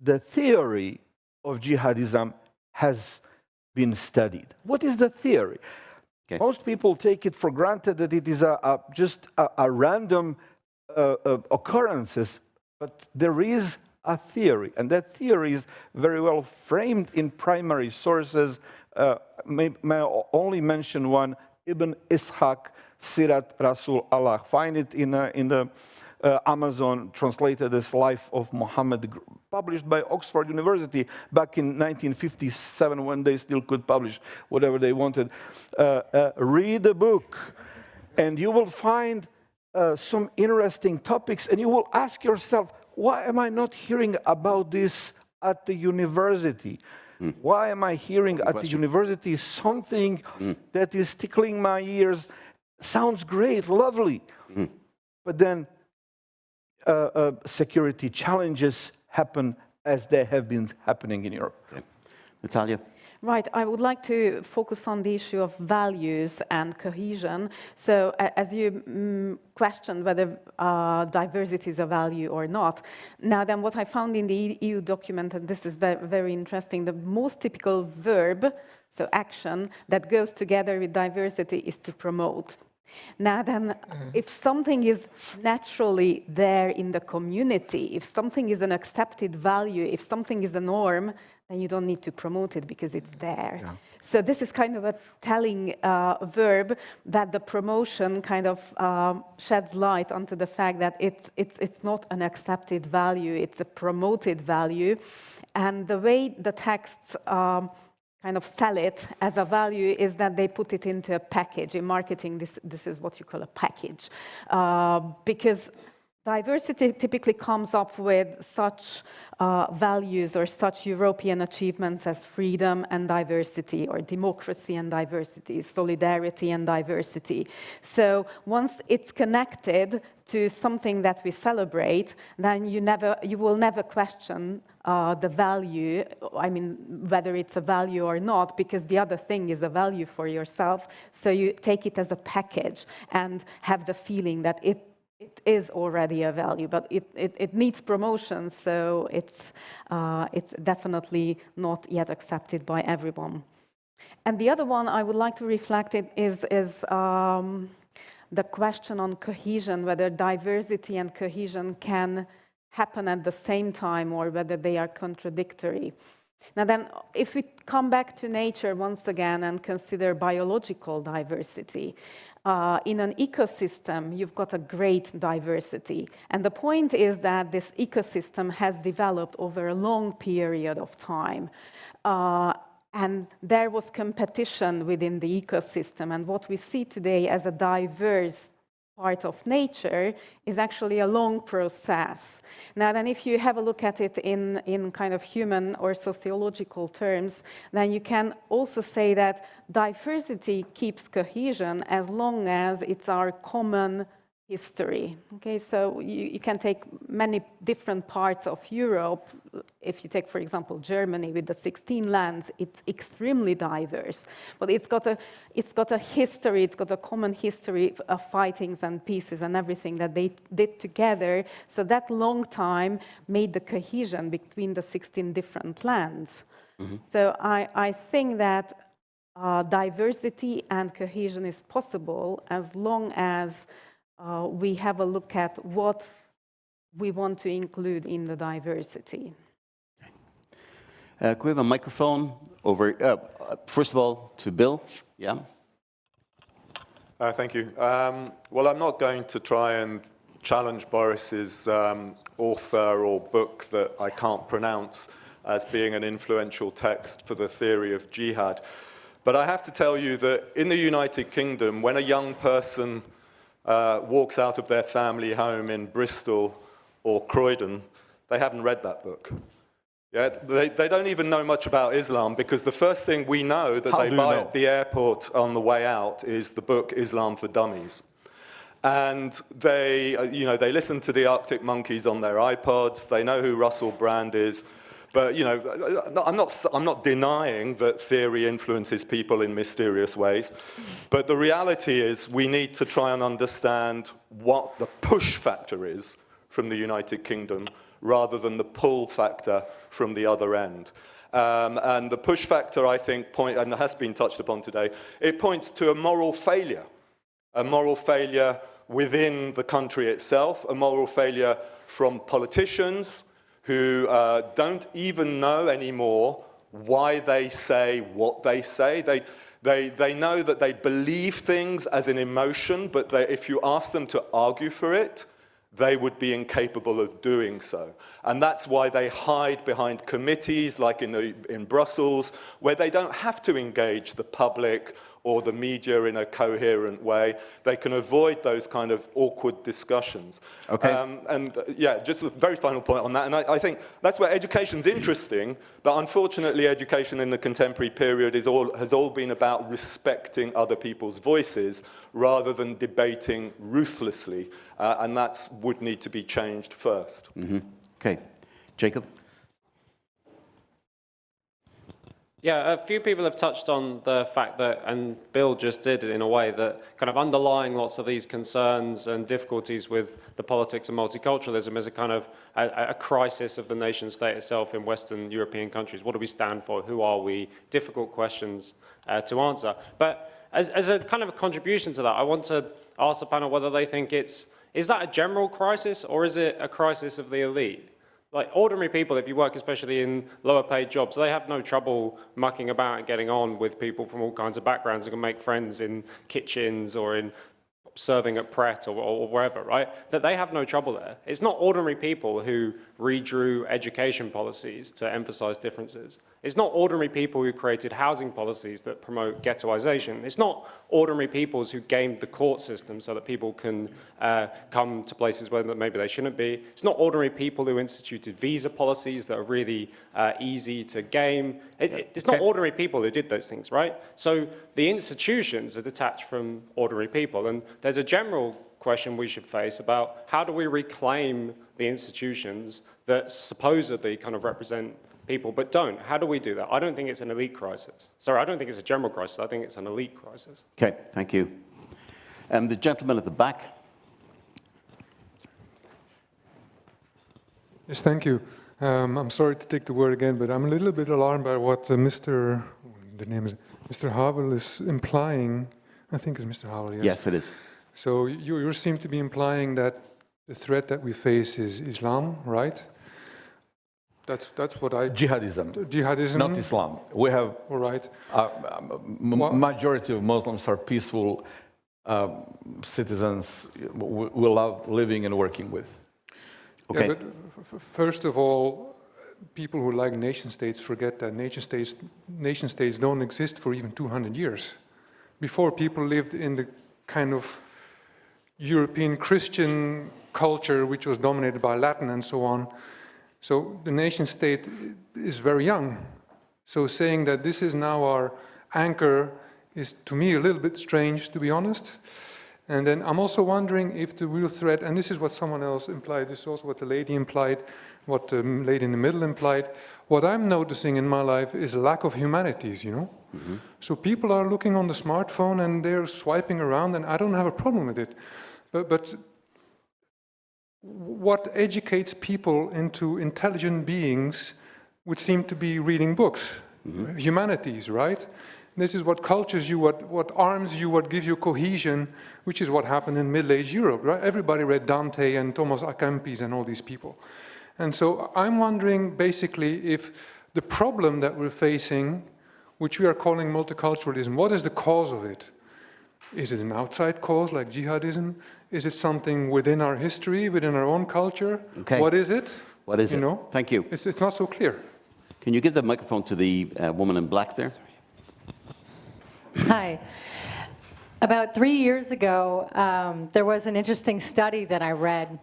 the theory of jihadism has been studied. What is the theory? Okay. Most people take it for granted that it is just a random occurrences, but there is a theory, and that theory is very well framed in primary sources. May I only mention one, Ibn Ishaq, Sirat Rasul Allah. Find it in the Amazon, translated as Life of Muhammad, published by Oxford University back in 1957, when they still could publish whatever they wanted. Read the book, and you will find some interesting topics, and you will ask yourself, why am I not hearing about this at the university? Why am I hearing at the university something that is tickling my ears? Sounds great, lovely. But then security challenges happen as they have been happening in Europe. Okay. Natalia? Right, I would like to focus on the issue of values and cohesion. So as you questioned whether diversity is a value or not, now then what I found in the EU document, and this is very interesting, the most typical verb, so action, that goes together with diversity is to promote. Now then, if something is naturally there in the community, if something is an accepted value, if something is a norm, then you don't need to promote it because it's there. Yeah. So this is kind of a telling verb that the promotion kind of sheds light onto the fact that it's not an accepted value, it's a promoted value. And the way the texts kind of sell it as a value is that they put it into a package. In marketing, this is what you call a package. Because diversity typically comes up with such values or such European achievements as freedom and diversity, or democracy and diversity, solidarity and diversity. So once it's connected to something that we celebrate, then you will never question the value, I mean, whether it's a value or not, because the other thing is a value for yourself. So you take it as a package and have the feeling that it is already a value, but it needs promotion, so it's definitely not yet accepted by everyone. And the other one I would like to reflect is the question on cohesion, whether diversity and cohesion can happen at the same time or whether they are contradictory. Now then, if we come back to nature once again and consider biological diversity, in an ecosystem, you've got a great diversity. And the point is that this ecosystem has developed over a long period of time. And there was competition within the ecosystem. And what we see today as a diverse part of nature is actually a long process. Now then, if you have a look at it in kind of human or sociological terms, then you can also say that diversity keeps cohesion as long as it's our common history. Okay, so you can take many different parts of Europe. If you take, for example, Germany with the 16 lands, it's extremely diverse. But it's got a history, it's got a common history of fightings and pieces and everything that they did together. So that long time made the cohesion between the 16 different lands. Mm-hmm. So I think that diversity and cohesion is possible as long as we have a look at what we want to include in the diversity. Can we have a microphone over, first of all, to Bill? Yeah. Thank you. Well, I'm not going to try and challenge Boris's author or book that I can't pronounce as being an influential text for the theory of jihad. But I have to tell you that in the United Kingdom, when a young person walks out of their family home in Bristol or Croydon, they haven't read that book. Yeah, they don't even know much about Islam, because the first thing we know that they buy at the airport on the way out is the book Islam for Dummies. And they listen to the Arctic Monkeys on their iPods, they know who Russell Brand is, But you know, I'm not denying that theory influences people in mysterious ways. But the reality is we need to try and understand what the push factor is from the United Kingdom rather than the pull factor from the other end. And the push factor, I think, and has been touched upon today, it points to a moral failure within the country itself, a moral failure from politicians who don't even know anymore why they say what they say. They know that they believe things as an emotion, but if you ask them to argue for it, they would be incapable of doing so. And that's why they hide behind committees like in Brussels, where they don't have to engage the public or the media in a coherent way. They can avoid those kind of awkward discussions. Okay. Yeah, just a very final point on that. And I think that's where education's interesting, but unfortunately education in the contemporary period has all been about respecting other people's voices rather than debating ruthlessly. And that would need to be changed first. Mm-hmm. Okay. Jacob? Yeah, a few people have touched on the fact that, and Bill just did it in a way, that kind of underlying lots of these concerns and difficulties with the politics of multiculturalism is a kind of a crisis of the nation state itself in Western European countries. What do we stand for? Who are we? Difficult questions to answer. But as a kind of a contribution to that, I want to ask the panel whether they think is that a general crisis or is it a crisis of the elite? Like ordinary people, if you work especially in lower paid jobs, they have no trouble mucking about and getting on with people from all kinds of backgrounds and can make friends in kitchens or in serving at Pret or wherever, right? That they have no trouble there. It's not ordinary people who redrew education policies to emphasize differences. It's not ordinary people who created housing policies that promote ghettoization. It's not ordinary peoples who gamed the court system so that people can come to places where maybe they shouldn't be. It's not ordinary people who instituted visa policies that are really easy to game. It's not ordinary people who did those things, right? So the institutions are detached from ordinary people. And there's a general question we should face about how do we reclaim the institutions that supposedly kind of represent people, but don't. How do we do that? I don't think it's an elite crisis. Sorry, I don't think it's a general crisis. I think it's an elite crisis. Okay, thank you. The gentleman at the back. Yes, thank you. I'm sorry to take the word again, but I'm a little bit alarmed by what Mr. Havel is implying. I think it's Mr. Havel, yes. Yes, it is. So you seem to be implying that the threat that we face is Islam, right? That's what I... Jihadism. Jihadism. Not Islam. We have... All right. Majority of Muslims are peaceful citizens we love living and working with. Okay. Yeah, but first of all, people who like nation states forget that nation states don't exist for even 200 years. Before, people lived in the kind of European Christian culture which was dominated by Latin and so on. So the nation state is very young. So saying that this is now our anchor is, to me, a little bit strange, to be honest. And then I'm also wondering if the real threat, and this is what someone else implied, this is also what the lady implied, what the lady in the middle implied, what I'm noticing in my life is a lack of humanities, you know? Mm-hmm. So people are looking on the smartphone and they're swiping around, and I don't have a problem with it. But what educates people into intelligent beings would seem to be reading books, mm-hmm. Humanities, right? This is what cultures you, what arms you, what gives you cohesion, which is what happened in Middle-Age Europe, right? Everybody read Dante and Thomas à Kempis and all these people. And so I'm wondering, basically, if the problem that we're facing, which we are calling multiculturalism, what is the cause of it? Is it an outside cause, like jihadism? Is it something within our history, within our own culture? Okay. What is it? What is it? Know? Thank you. It's not so clear. Can you give the microphone to the woman in black there? Hi. About 3 years ago, there was an interesting study that I read.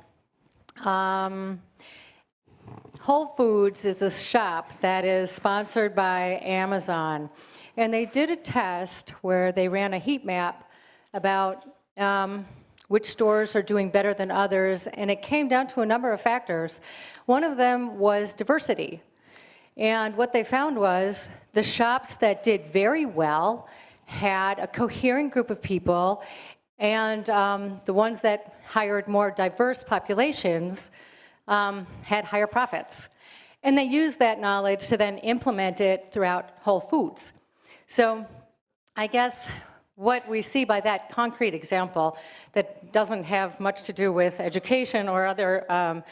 Whole Foods is a shop that is sponsored by Amazon. And they did a test where they ran a heat map about which stores are doing better than others, and it came down to a number of factors. One of them was diversity. And what they found was the shops that did very well had a coherent group of people, and the ones that hired more diverse populations had higher profits. And they used that knowledge to then implement it throughout Whole Foods. So I guess what we see by that concrete example that doesn't have much to do with education or other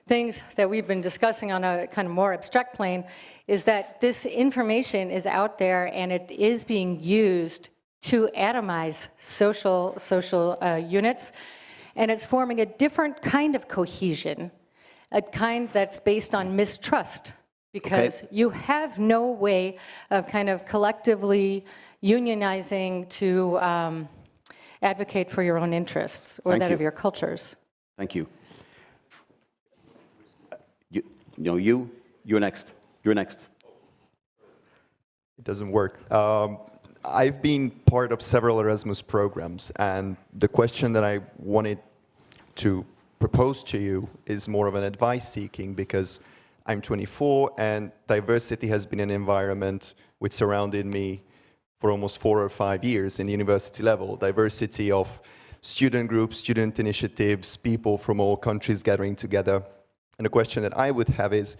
things that we've been discussing on a kind of more abstract plane is that this information is out there and it is being used to atomize social units, and it's forming a different kind of cohesion, a kind that's based on mistrust, because you have no way of kind of collectively unionizing to advocate for your own interests or that of your cultures. Thank you. You're next. You're next. It doesn't work. I've been part of several Erasmus programs, and the question that I wanted to propose to you is more of an advice seeking, because I'm 24 and diversity has been an environment which surrounded me for almost 4 or 5 years in university level. Diversity of student groups, student initiatives, people from all countries gathering together. And the question that I would have is,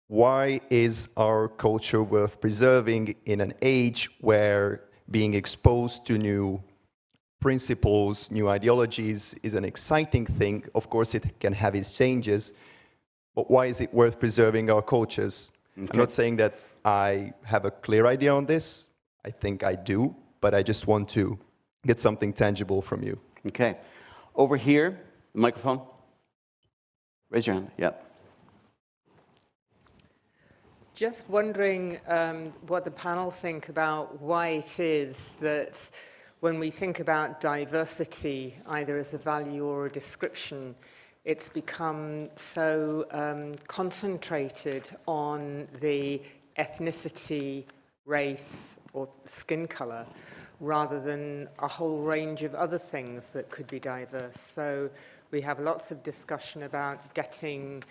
why is our culture worth preserving in an age where being exposed to new principles, new ideologies is an exciting thing? Of course, it can have its changes, but why is it worth preserving our cultures? Okay. I'm not saying that I have a clear idea on this. I think I do, but I just want to get something tangible from you. Okay. Over here, the microphone. Raise your hand. Yeah. Just wondering what the panel think about why it is that when we think about diversity, either as a value or a description, it's become so concentrated on the ethnicity, race, or skin color, rather than a whole range of other things that could be diverse. So we have lots of discussion about getting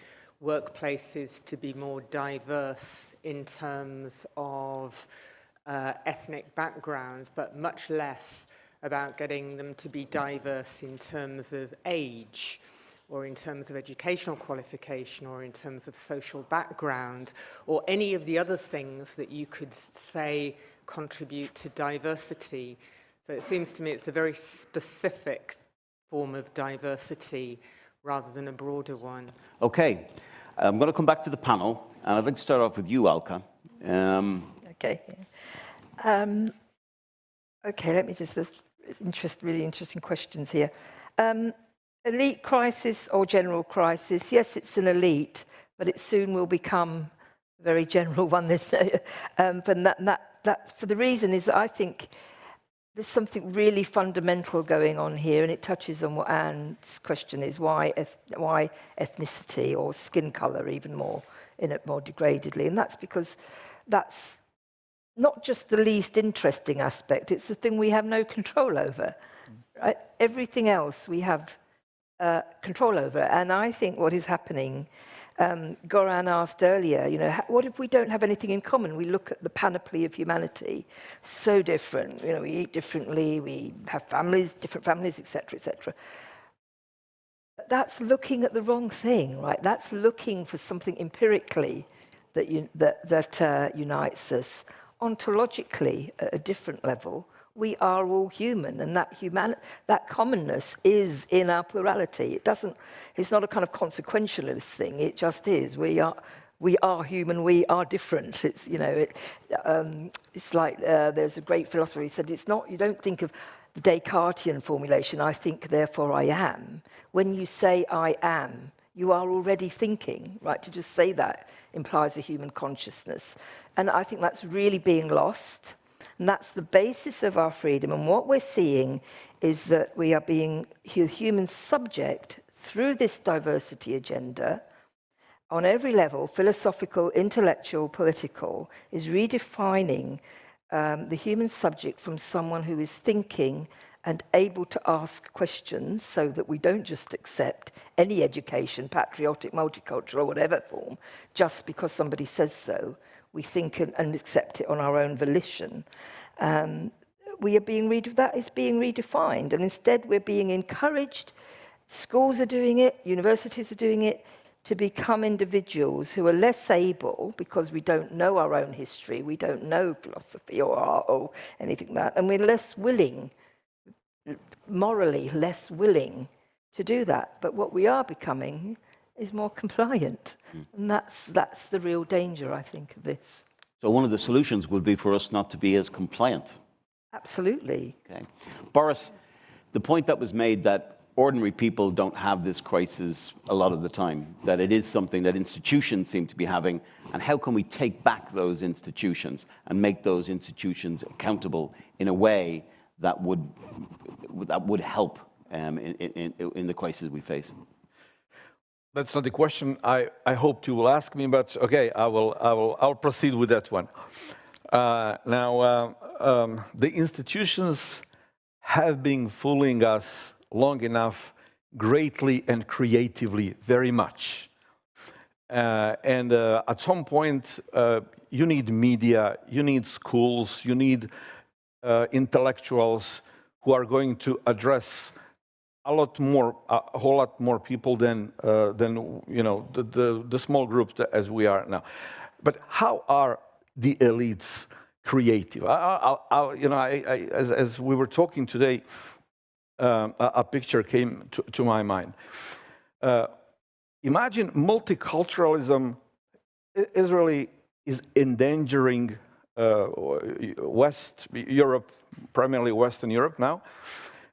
workplaces to be more diverse in terms of ethnic background, but much less about getting them to be diverse in terms of age, or in terms of educational qualification, or in terms of social background, or any of the other things that you could say contribute to diversity. So it seems to me it's a very specific form of diversity rather than a broader one. Okay, I'm going to come back to the panel, and I'd like to start off with you, Alka. Okay. Okay, let me just, there's really interesting questions here. Elite crisis or general crisis? Yes, it's an elite, but it soon will become a very general one. But that for the reason is that I think there's something really fundamental going on here, and it touches on what Anne's question is: why ethnicity or skin color, even more more degradedly, and that's because that's not just the least interesting aspect; it's the thing we have no control over. Right? Everything else we have control over, and I think what is happening. Göran asked earlier, you know, what if we don't have anything in common? We look at the panoply of humanity, so different. You know, we eat differently, we have families, different families, etc., etc. That's looking at the wrong thing, right? That's looking for something empirically that unites us. Ontologically, at a different level, we are all human, and that commonness is in our plurality. It's not a kind of consequentialist thing. It just is. We are human. We are different. It's, you know, it's like there's a great philosopher. He said, it's not. You don't think of the Descartesian formulation. I think, therefore I am. When you say I am, you are already thinking. Right? To just say that implies a human consciousness, and I think that's really being lost. And that's the basis of our freedom. And what we're seeing is that we are being human subject through this diversity agenda on every level, philosophical, intellectual, political, is redefining the human subject from someone who is thinking and able to ask questions so that we don't just accept any education, patriotic, multicultural, whatever form, just because somebody says so. We think and accept it on our own volition. That is being redefined, and instead we're being encouraged, schools are doing it, universities are doing it, to become individuals who are less able, because we don't know our own history, we don't know philosophy or art or anything like that, and we're less willing, morally less willing to do that. But what we are becoming is more compliant. And that's the real danger, I think, of this. So one of the solutions would be for us not to be as compliant. Absolutely. Okay. Boris, the point that was made that ordinary people don't have this crisis a lot of the time, that it is something that institutions seem to be having, and how can we take back those institutions and make those institutions accountable in a way that would help in the crisis we face? That's not the question I hoped you will ask me, but okay, I'll proceed with that one. The institutions have been fooling us long enough, greatly and creatively, very much. And at some point, you need media, you need schools, you need intellectuals who are going to address a whole lot more people than the small groups as we are now. But how are the elites creative? As we were talking today, a picture came to my mind. Imagine multiculturalism Israeli is endangering West Europe, primarily Western Europe now.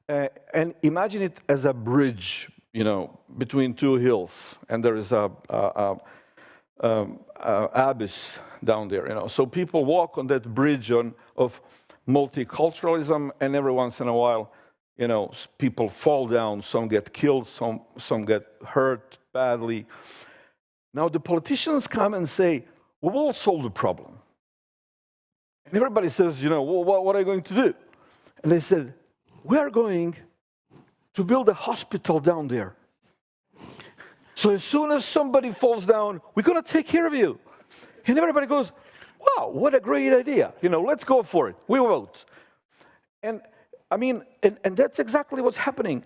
And imagine it as a bridge, between two hills, and there is a abyss down there. So people walk on that bridge of multiculturalism, and every once in a while, people fall down. Some get killed, some get hurt badly. Now the politicians come and say, "We will solve the problem." And everybody says, "Well, what are you going to do?" And they said, "We are going to build a hospital down there. So as soon as somebody falls down, we're going to take care of you." And everybody goes, "Wow, what a great idea. Let's go for it. We vote." And and that's exactly what's happening.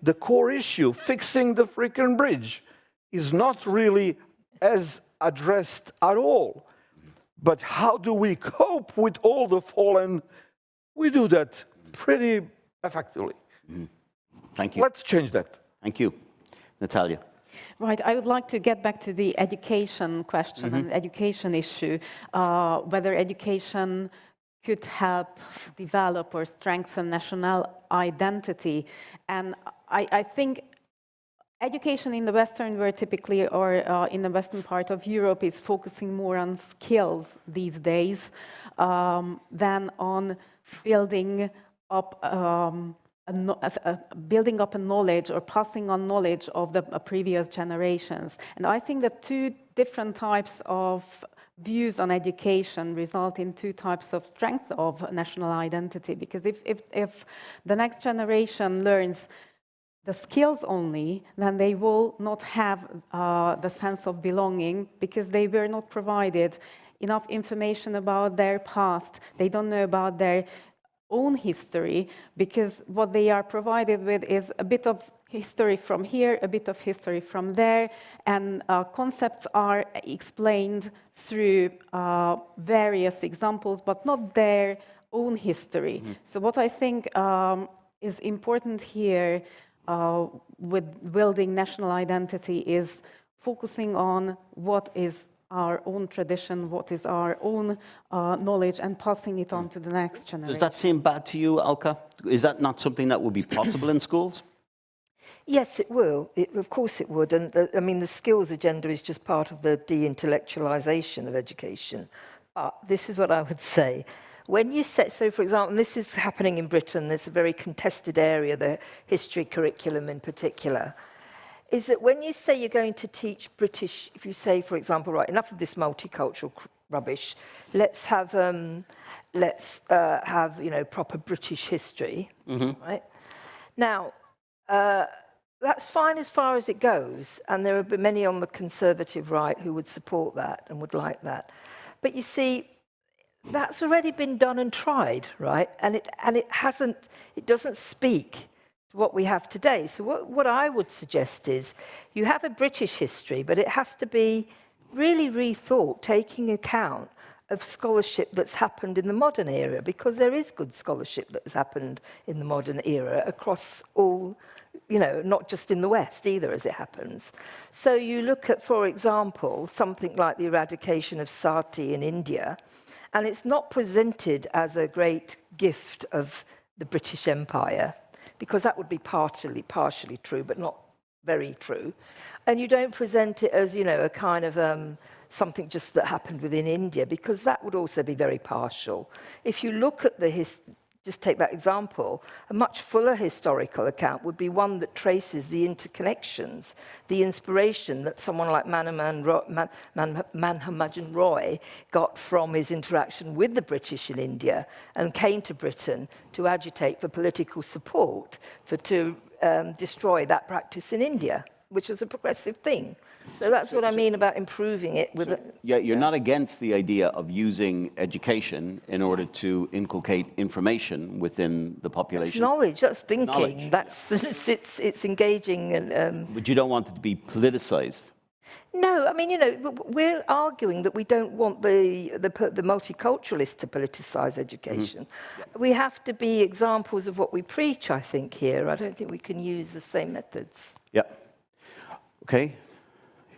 The core issue, fixing the freaking bridge, is not really as addressed at all. But how do we cope with all the fallen? We do that pretty effectively. Thank you. Let's change that. Thank you. Natalia. Right, I would like to get back to the education question and education issue, whether education could help develop or strengthen national identity. And I think education in the Western world typically, or in the Western part of Europe, is focusing more on skills these days than on building up a knowledge or passing on knowledge of the previous generations. And I think that two different types of views on education result in two types of strength of national identity. Because if the next generation learns the skills only, then they will not have the sense of belonging, because they were not provided enough information about their past. They don't know about their own history, because what they are provided with is a bit of history from here, a bit of history from there, and concepts are explained through various examples, but not their own history. So what I think is important here with building national identity is focusing on what is our own tradition, what is our own knowledge, and passing it on to the next generation. Does that seem bad to you, Alka? Is that not something that would be possible in schools? Yes, it will. Of course it would. And the skills agenda is just part of the de-intellectualization of education. But this is what I would say. When you say, so for example, this is happening in Britain, there's a very contested area, the history curriculum in particular, is that when you say you're going to teach British, if you say, for example, right, enough of this multicultural rubbish. Let's have proper British history, right? Now, that's fine as far as it goes, and there are many on the conservative right who would support that and would like that. But you see, that's already been done and tried, right? And it doesn't speak to what we have today. So what I would suggest is you have a British history, but it has to be really rethought, taking account of scholarship that's happened in the modern era, because there is good scholarship that's happened in the modern era across all, not just in the West either, as it happens. So you look at, for example, something like the eradication of sati in India, and it's not presented as a great gift of the British Empire, because that would be partially true, but not very true. And you don't present it as, a kind of something just that happened within India, because that would also be very partial. If you look at just take that example, a much fuller historical account would be one that traces the interconnections, the inspiration that someone like Manmohan Roy got from his interaction with the British in India and came to Britain to agitate for political support to destroy that practice in India, which was a progressive thing. So that's what I mean about improving it. Yeah, you're not against the idea of using education in order to inculcate information within the population? It's knowledge, that's thinking, knowledge. It's engaging. But you don't want it to be politicized? No, I mean, we're arguing that we don't want the multiculturalists to politicize education. Mm-hmm. We have to be examples of what we preach, I think, here. I don't think we can use the same methods. Yeah. Okay.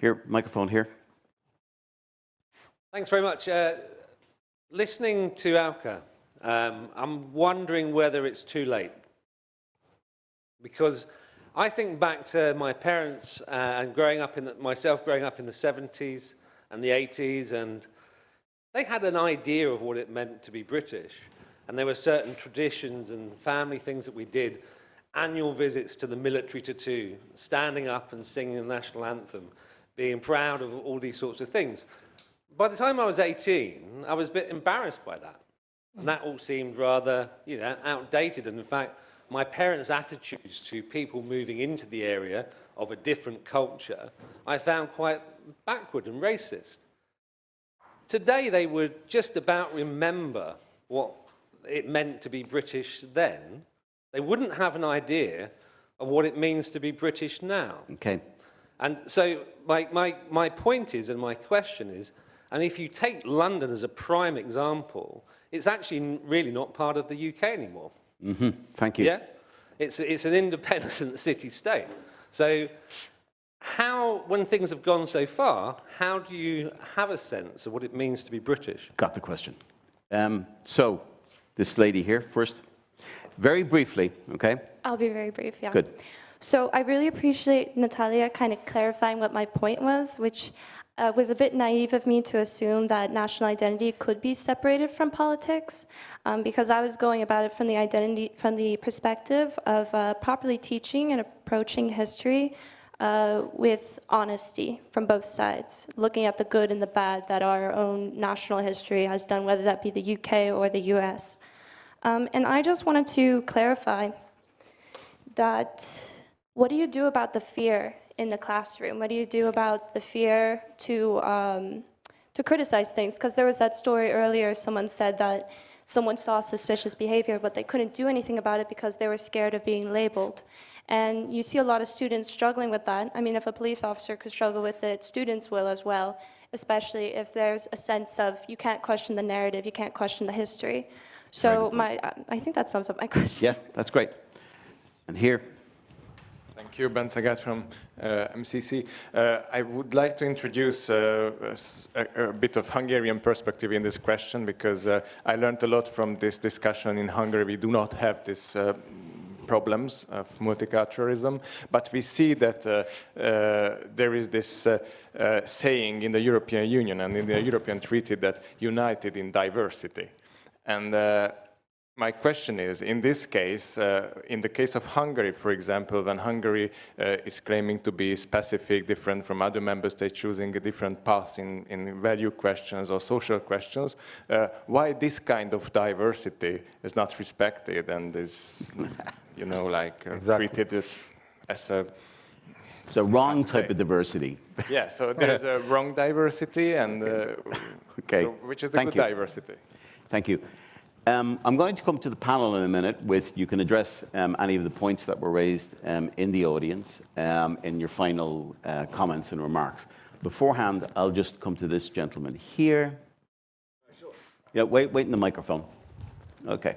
Here, microphone here. Thanks very much. Listening to Alka, I'm wondering whether it's too late. Because I think back to my parents and myself growing up in the 70s and the 80s, and they had an idea of what it meant to be British. And there were certain traditions and family things that we did, annual visits to the military tattoo, standing up and singing the national anthem, being proud of all these sorts of things. By the time I was 18, I was a bit embarrassed by that. And that all seemed rather, outdated. And in fact, my parents' attitudes to people moving into the area of a different culture, I found quite backward and racist. Today, they would just about remember what it meant to be British then. They wouldn't have an idea of what it means to be British now. Okay. And so my point is, and my question is, and if you take London as a prime example, it's actually really not part of the UK anymore. Mm-hmm. Thank you. Yeah? It's an independent city-state. So when things have gone so far, how do you have a sense of what it means to be British? Got the question. So, this lady here first. Very briefly, okay? I'll be very brief, yeah. Good. So I really appreciate Natalia kind of clarifying what my point was, which was a bit naive of me to assume that national identity could be separated from politics, because I was going about it from the perspective of properly teaching and approaching history with honesty from both sides, looking at the good and the bad that our own national history has done, whether that be the UK or the US. And I just wanted to clarify that what do you do about the fear in the classroom? What do you do about the fear to criticize things? Because there was that story earlier, someone said that someone saw suspicious behavior, but they couldn't do anything about it because they were scared of being labeled. And you see a lot of students struggling with that. I mean, if a police officer could struggle with it, students will as well, especially if there's a sense of you can't question the narrative, you can't question the history. So I think that sums up my question. Yeah, that's great. And here. Thank you, Ben Sagat from MCC. I would like to introduce a bit of Hungarian perspective in this question, because I learned a lot from this discussion. In Hungary, we do not have these problems of multiculturalism, but we see that there is this saying in the European Union and in the European Treaty that united in diversity. And My question is, in this case, in the case of Hungary, for example, when Hungary is claiming to be specific, different from other member states, choosing a different path in value questions or social questions, why this kind of diversity is not respected and is, you know, like treated as a... So wrong type of diversity. Yeah, so there's a wrong diversity, and okay. So which is the good diversity? Thank you. I'm going to come to the panel in a minute with, you can address any of the points that were raised in the audience in your final comments and remarks. Beforehand, I'll just come to this gentleman here. Yeah, wait in the microphone. Okay.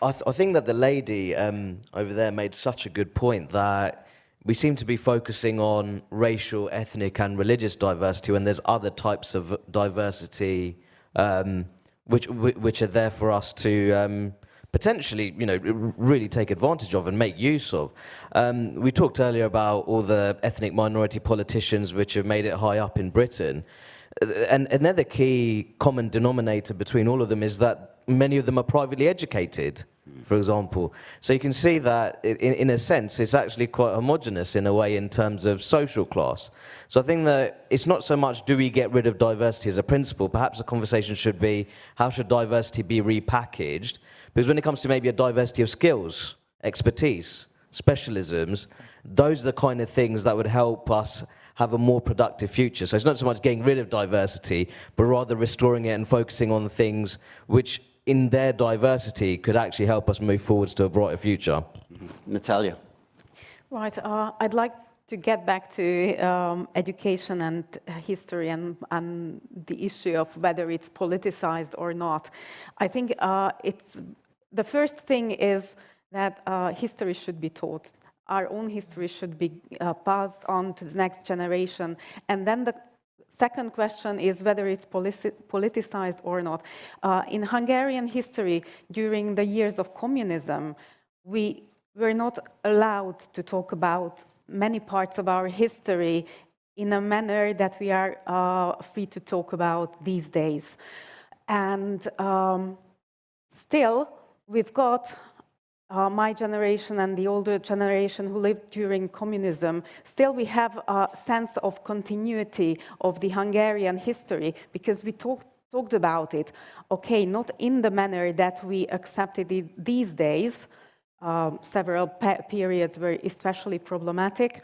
I think that the lady over there made such a good point that we seem to be focusing on racial, ethnic, and religious diversity when there's other types of diversity which are there for us to potentially, you know, really take advantage of and make use of. We talked earlier about all the ethnic minority politicians which have made it high up in Britain. And another key common denominator between all of them is that many of them are privately educated, for example. So you can see that, in a sense, it's actually quite homogenous in a way in terms of social class. So I think that it's not so much do we get rid of diversity as a principle, perhaps the conversation should be how should diversity be repackaged? Because when it comes to maybe a diversity of skills, expertise, specialisms, those are the kind of things that would help us have a more productive future. So it's not so much getting rid of diversity, but rather restoring it and focusing on things which in their diversity could actually help us move forwards to a brighter future. Natalia. Right, I'd like to get back to education and history and the issue of whether it's politicized or not. I think the first thing is that history should be taught. Our own history should be passed on to the next generation. And then the second question is whether it's politicized or not. In Hungarian history, during the years of communism, we were not allowed to talk about many parts of our history in a manner that we are free to talk about these days. And still, we've got my generation and the older generation who lived during communism, still we have a sense of continuity of the Hungarian history because we talked about it, okay, not in the manner that we accepted it these days. Several periods were especially problematic,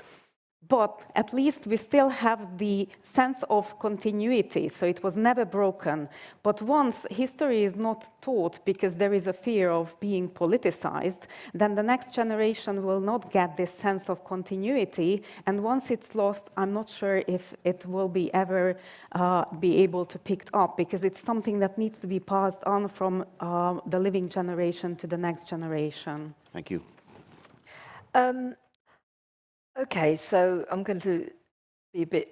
but at least we still have the sense of continuity, so it was never broken. But once history is not taught because there is a fear of being politicized, then the next generation will not get this sense of continuity, and once it's lost, I'm not sure if it will be ever be able to pick up, because it's something that needs to be passed on from the living generation to the next generation. Thank you. Okay, so I'm going to be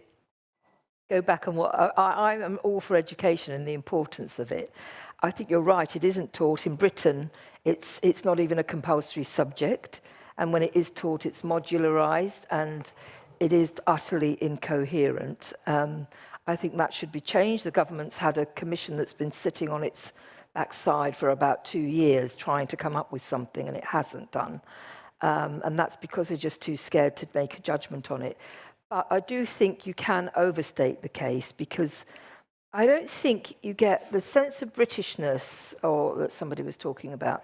go back on what I am all for education and the importance of it. I think you're right, it isn't taught. In Britain, it's not even a compulsory subject, and when it is taught, it's modularized and it is utterly incoherent. I think that should be changed. The government's had a commission that's been sitting on its backside for about 2 years trying to come up with something, and it hasn't done. And that's because they're just too scared to make a judgment on it. But I do think you can overstate the case, because I don't think you get the sense of Britishness, or that somebody was talking about.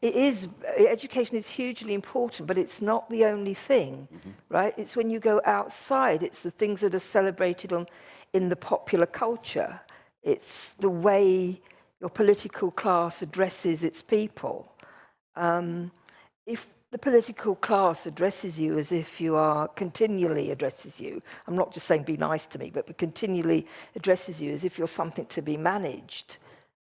Education is hugely important, but it's not the only thing, right? It's when you go outside, it's the things that are celebrated in the popular culture. It's the way your political class addresses its people. If the political class addresses you as if you are, continually addresses you, I'm not just saying be nice to me, but continually addresses you as if you're something to be managed,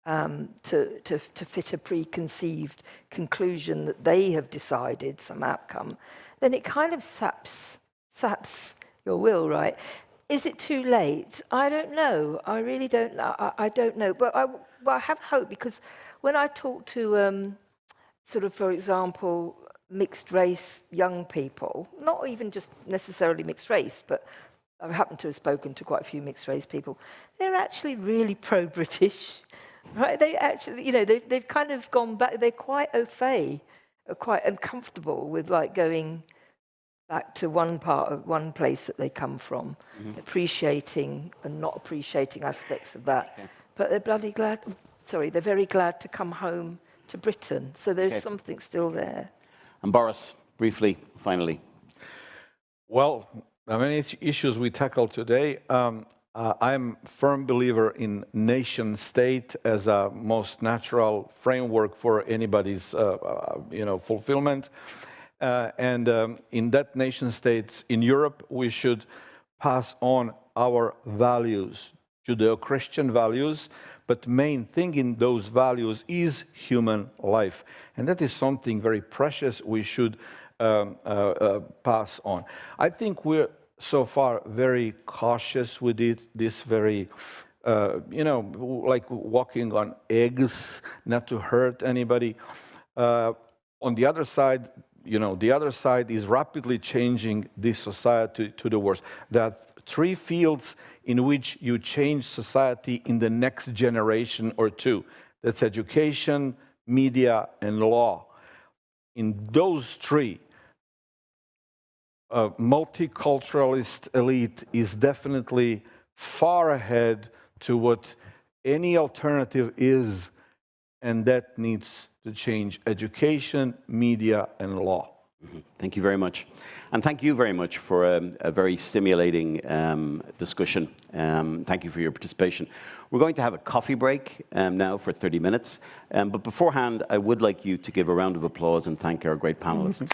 to fit a preconceived conclusion that they have decided, some outcome, then it kind of saps your will, right? Is it too late? I don't know. I really don't know. I don't know. But I have hope, because when I talk to sort of, for example, mixed race young people, not even just necessarily mixed race, but I happen to have spoken to quite a few mixed race people, they're actually really pro-British, right? They actually, you know, they've kind of gone back. They're quite au fait, quite uncomfortable with like going back to one place that they come from, appreciating and not appreciating aspects of that. Okay. But they're bloody glad. Sorry, they're very glad to come home to Britain. So there's something still there. And Boris, briefly, finally. Well, the many issues we tackle today, I'm a firm believer in nation state as a most natural framework for anybody's fulfillment. In that nation state in Europe, we should pass on our values, Judeo-Christian values, but the main thing in those values is human life. And that is something very precious we should pass on. I think we're so far very cautious with it, this very, like walking on eggs, not to hurt anybody. On the other side, the other side is rapidly changing this society to the worse. There are 3 fields in which you change society in the next generation or 2. That's education, media, and law. In those 3, a multiculturalist elite is definitely far ahead to what any alternative is, and that needs to change: education, media, and law. Thank you very much. And thank you very much for a very stimulating discussion. Thank you for your participation. We're going to have a coffee break now for 30 minutes. But beforehand, I would like you to give a round of applause and thank our great panelists.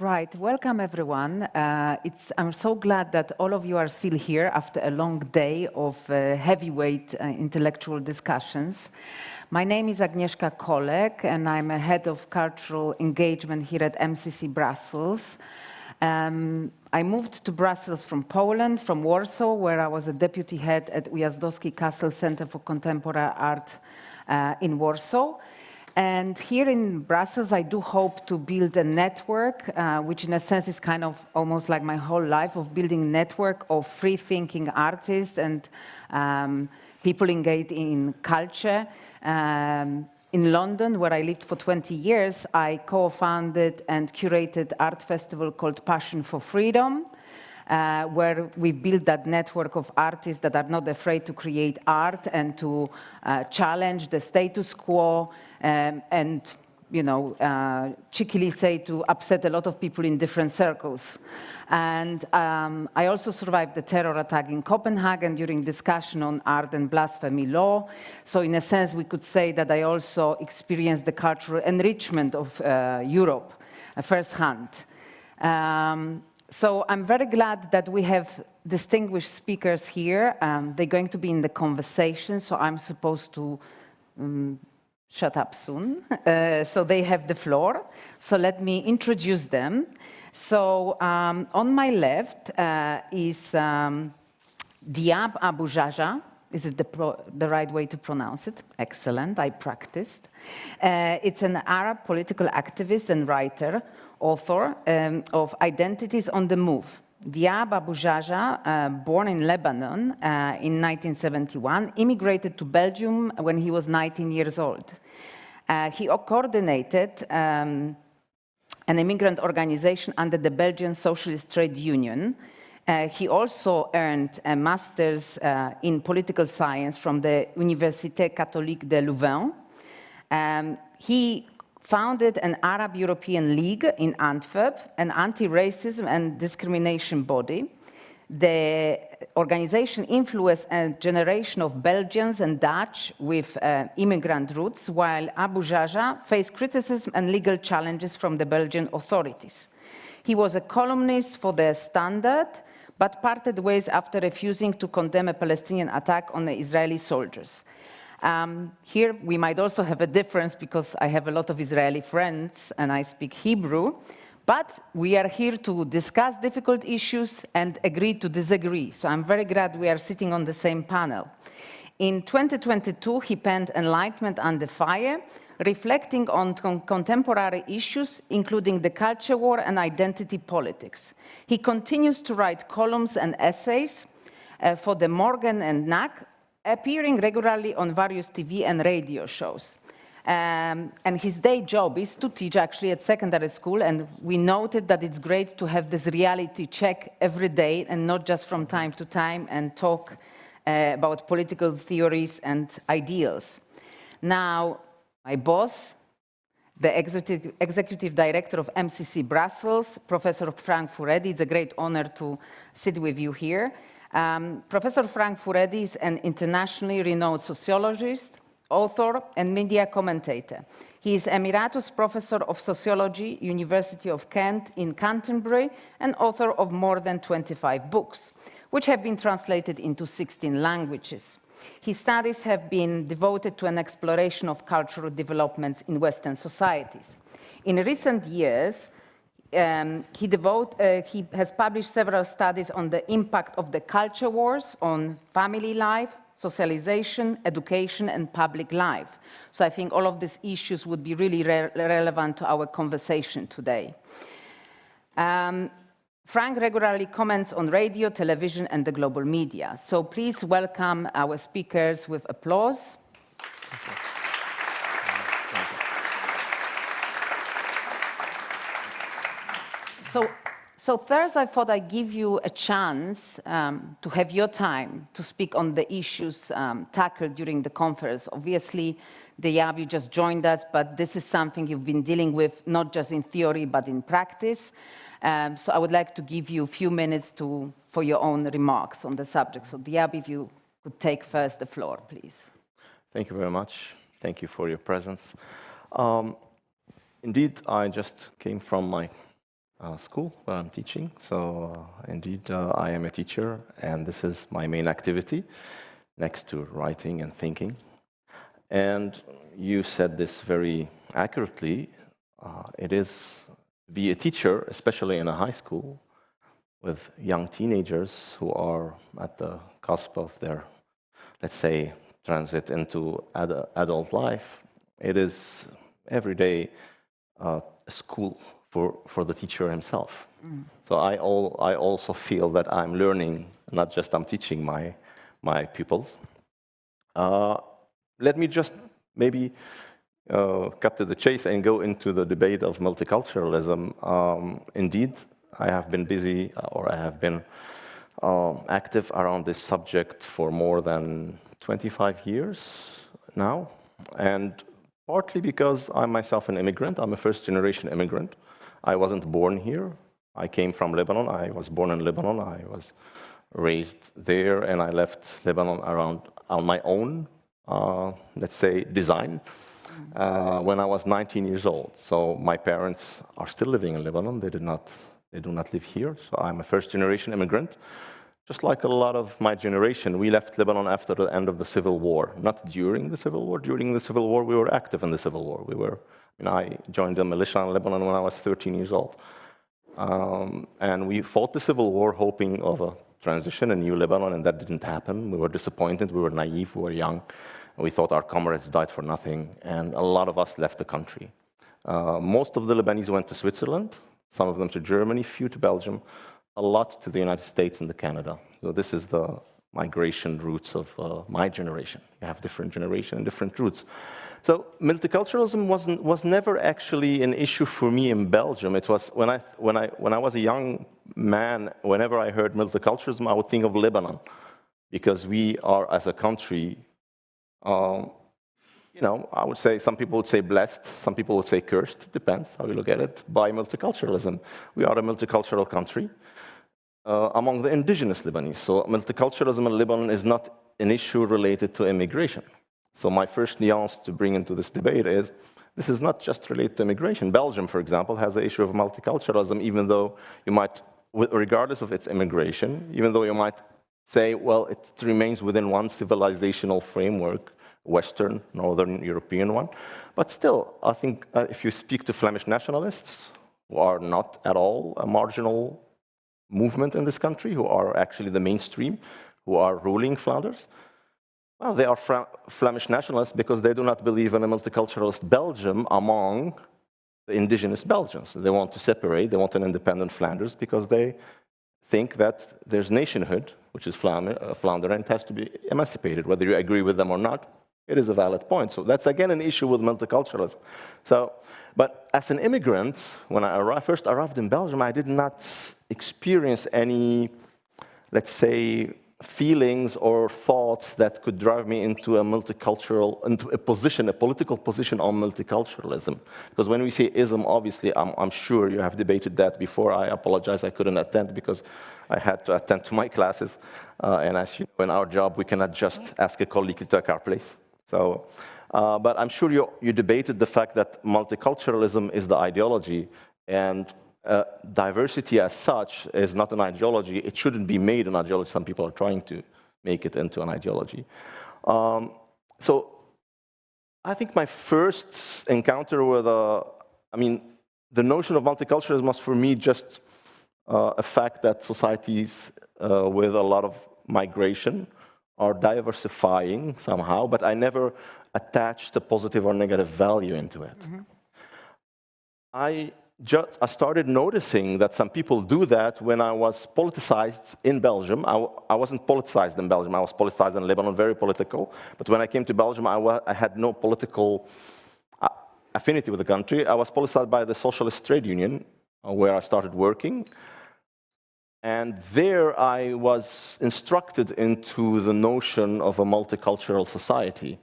Right, welcome everyone. I'm so glad that all of you are still here after a long day of heavyweight intellectual discussions. My name is Agnieszka Kolek and I'm a head of cultural engagement here at MCC Brussels. I moved to Brussels from Poland, from Warsaw, where I was a deputy head at Ujazdowski Castle Center for Contemporary Art in Warsaw. And here in Brussels, I do hope to build a network, which in a sense is kind of almost like my whole life of building a network of free-thinking artists and people engaged in culture. In London, where I lived for 20 years, I co-founded and curated art festival called Passion for Freedom, where we built that network of artists that are not afraid to create art and to challenge the status quo and, you know, cheekily say to upset a lot of people in different circles. And I also survived the terror attack in Copenhagen during discussion on art and blasphemy law. So in a sense, we could say that I also experienced the cultural enrichment of Europe firsthand. So I'm very glad that we have distinguished speakers here. They're going to be in the conversation, so I'm supposed to shut up soon. So they have the floor. So let me introduce them. So on my left is Dyab Abu Jahjah. Is it the right way to pronounce it? Excellent, I practiced. It's an Arab political activist and writer, author of Identities on the Move. Dyab Abu Jahjah, born in Lebanon in 1971, immigrated to Belgium when he was 19 years old. He coordinated an immigrant organization under the Belgian Socialist Trade Union. He also earned a master's in political science from the Université Catholique de Louvain. He founded an Arab-European League in Antwerp, an anti-racism and discrimination body. The organization influenced a generation of Belgians and Dutch with immigrant roots, while Abu Jahjah faced criticism and legal challenges from the Belgian authorities. He was a columnist for the Standard, but parted ways after refusing to condemn a Palestinian attack on the Israeli soldiers. Here we might also have a difference because I have a lot of Israeli friends and I speak Hebrew, but we are here to discuss difficult issues and agree to disagree. So I'm very glad we are sitting on the same panel. In 2022, he penned Enlightenment Under Fire, reflecting on contemporary issues, including the culture war and identity politics. He continues to write columns and essays for the Morgan and Knack, appearing regularly on various TV and radio shows. And his day job is to teach actually at secondary school, and we noted that it's great to have this reality check every day and not just from time to time and talk about political theories and ideals. Now, my boss, the executive director of MCC Brussels, Professor Frank Furedi, it's a great honor to sit with you here. Professor Frank Furedi is an internationally renowned sociologist, author, and media commentator. He is Emeritus Professor of Sociology, University of Kent in Canterbury, and author of more than 25 books, which have been translated into 16 languages. His studies have been devoted to an exploration of cultural developments in Western societies. In recent years, he has published several studies on the impact of the culture wars on family life, socialization, education, and public life. So I think all of these issues would be really relevant to our conversation today. Frank regularly comments on radio, television, and the global media. So please welcome our speakers with applause. So first, I thought I'd give you a chance to have your time to speak on the issues tackled during the conference. Obviously, Dyab, you just joined us, but this is something you've been dealing with, not just in theory, but in practice. So I would like to give you a few minutes for your own remarks on the subject. So Dyab, if you could take first the floor, please. Thank you very much. Thank you for your presence. Indeed, I just came from my school where I'm teaching. So indeed, I am a teacher, and this is my main activity, next to writing and thinking. And you said this very accurately. It is to be a teacher, especially in a high school, with young teenagers who are at the cusp of their, let's say, transit into adult life. It is every day a school for the teacher himself. So I also feel that I'm learning, not just I'm teaching my pupils. Let me just maybe cut to the chase and go into the debate of multiculturalism. Indeed, I have been busy, or I have been active around this subject for more than 25 years now, and partly because I'm myself an immigrant. I'm a first-generation immigrant. I wasn't born here. I came from Lebanon. I was born in Lebanon. I was raised there, and I left Lebanon on my own, let's say, design, when I was 19 years old. So my parents are still living in Lebanon. They do not live here. So I'm a first-generation immigrant. Just like a lot of my generation, we left Lebanon after the end of the Civil War, not during the Civil War. During the Civil War, we were active in the Civil War. I joined the militia in Lebanon when I was 13 years old. And we fought the Civil War hoping of a transition, a new Lebanon, and that didn't happen. We were disappointed, we were naive, we were young. We thought our comrades died for nothing, and a lot of us left the country. Most of the Lebanese went to Switzerland, some of them to Germany, few to Belgium, a lot to the United States and to Canada. So this is the migration routes of my generation. You have different generation and different routes. So multiculturalism was never actually an issue for me in Belgium. It was when I was a young man, whenever I heard multiculturalism, I would think of Lebanon, because we are, as a country, I would say, some people would say blessed, some people would say cursed, depends how you look at it, by multiculturalism. We are a multicultural country among the indigenous Lebanese. So multiculturalism in Lebanon is not an issue related to immigration. So my first nuance to bring into this debate is, this is not just related to immigration. Belgium, for example, has the issue of multiculturalism, even though you might, regardless of its immigration, even though you might say, well, it remains within one civilizational framework, Western, Northern European one. But still, I think if you speak to Flemish nationalists, who are not at all a marginal movement in this country, who are actually the mainstream, who are ruling Flanders, well, they are Flemish nationalists because they do not believe in a multiculturalist Belgium among the indigenous Belgians. They want to separate, they want an independent Flanders because they think that there's nationhood, which is Flanders, and it has to be emancipated. Whether you agree with them or not, it is a valid point. So that's, again, an issue with multiculturalism. So, but as an immigrant, when I first arrived in Belgium, I did not experience any, let's say, feelings or thoughts that could drive me into a multicultural, into a position, a political position on multiculturalism. Because when we say ism, obviously, I'm sure you have debated that before. I apologize, I couldn't attend because I had to attend to my classes. And as you know, in our job, we cannot just ask a colleague to take our place. So, but I'm sure you debated the fact that multiculturalism is the ideology, and diversity as such is not an ideology. It shouldn't be made an ideology. Some people are trying to make it into an ideology. So I think my first encounter with, the notion of multiculturalism was for me just a fact that societies with a lot of migration are diversifying somehow, but I never attached a positive or negative value into it. Mm-hmm. I started noticing that some people do that when I was politicized in Belgium. I wasn't politicized in Belgium, I was politicized in Lebanon, very political. But when I came to Belgium, I had no political affinity with the country. I was politicized by the Socialist Trade Union, where I started working. And there I was instructed into the notion of a multicultural society.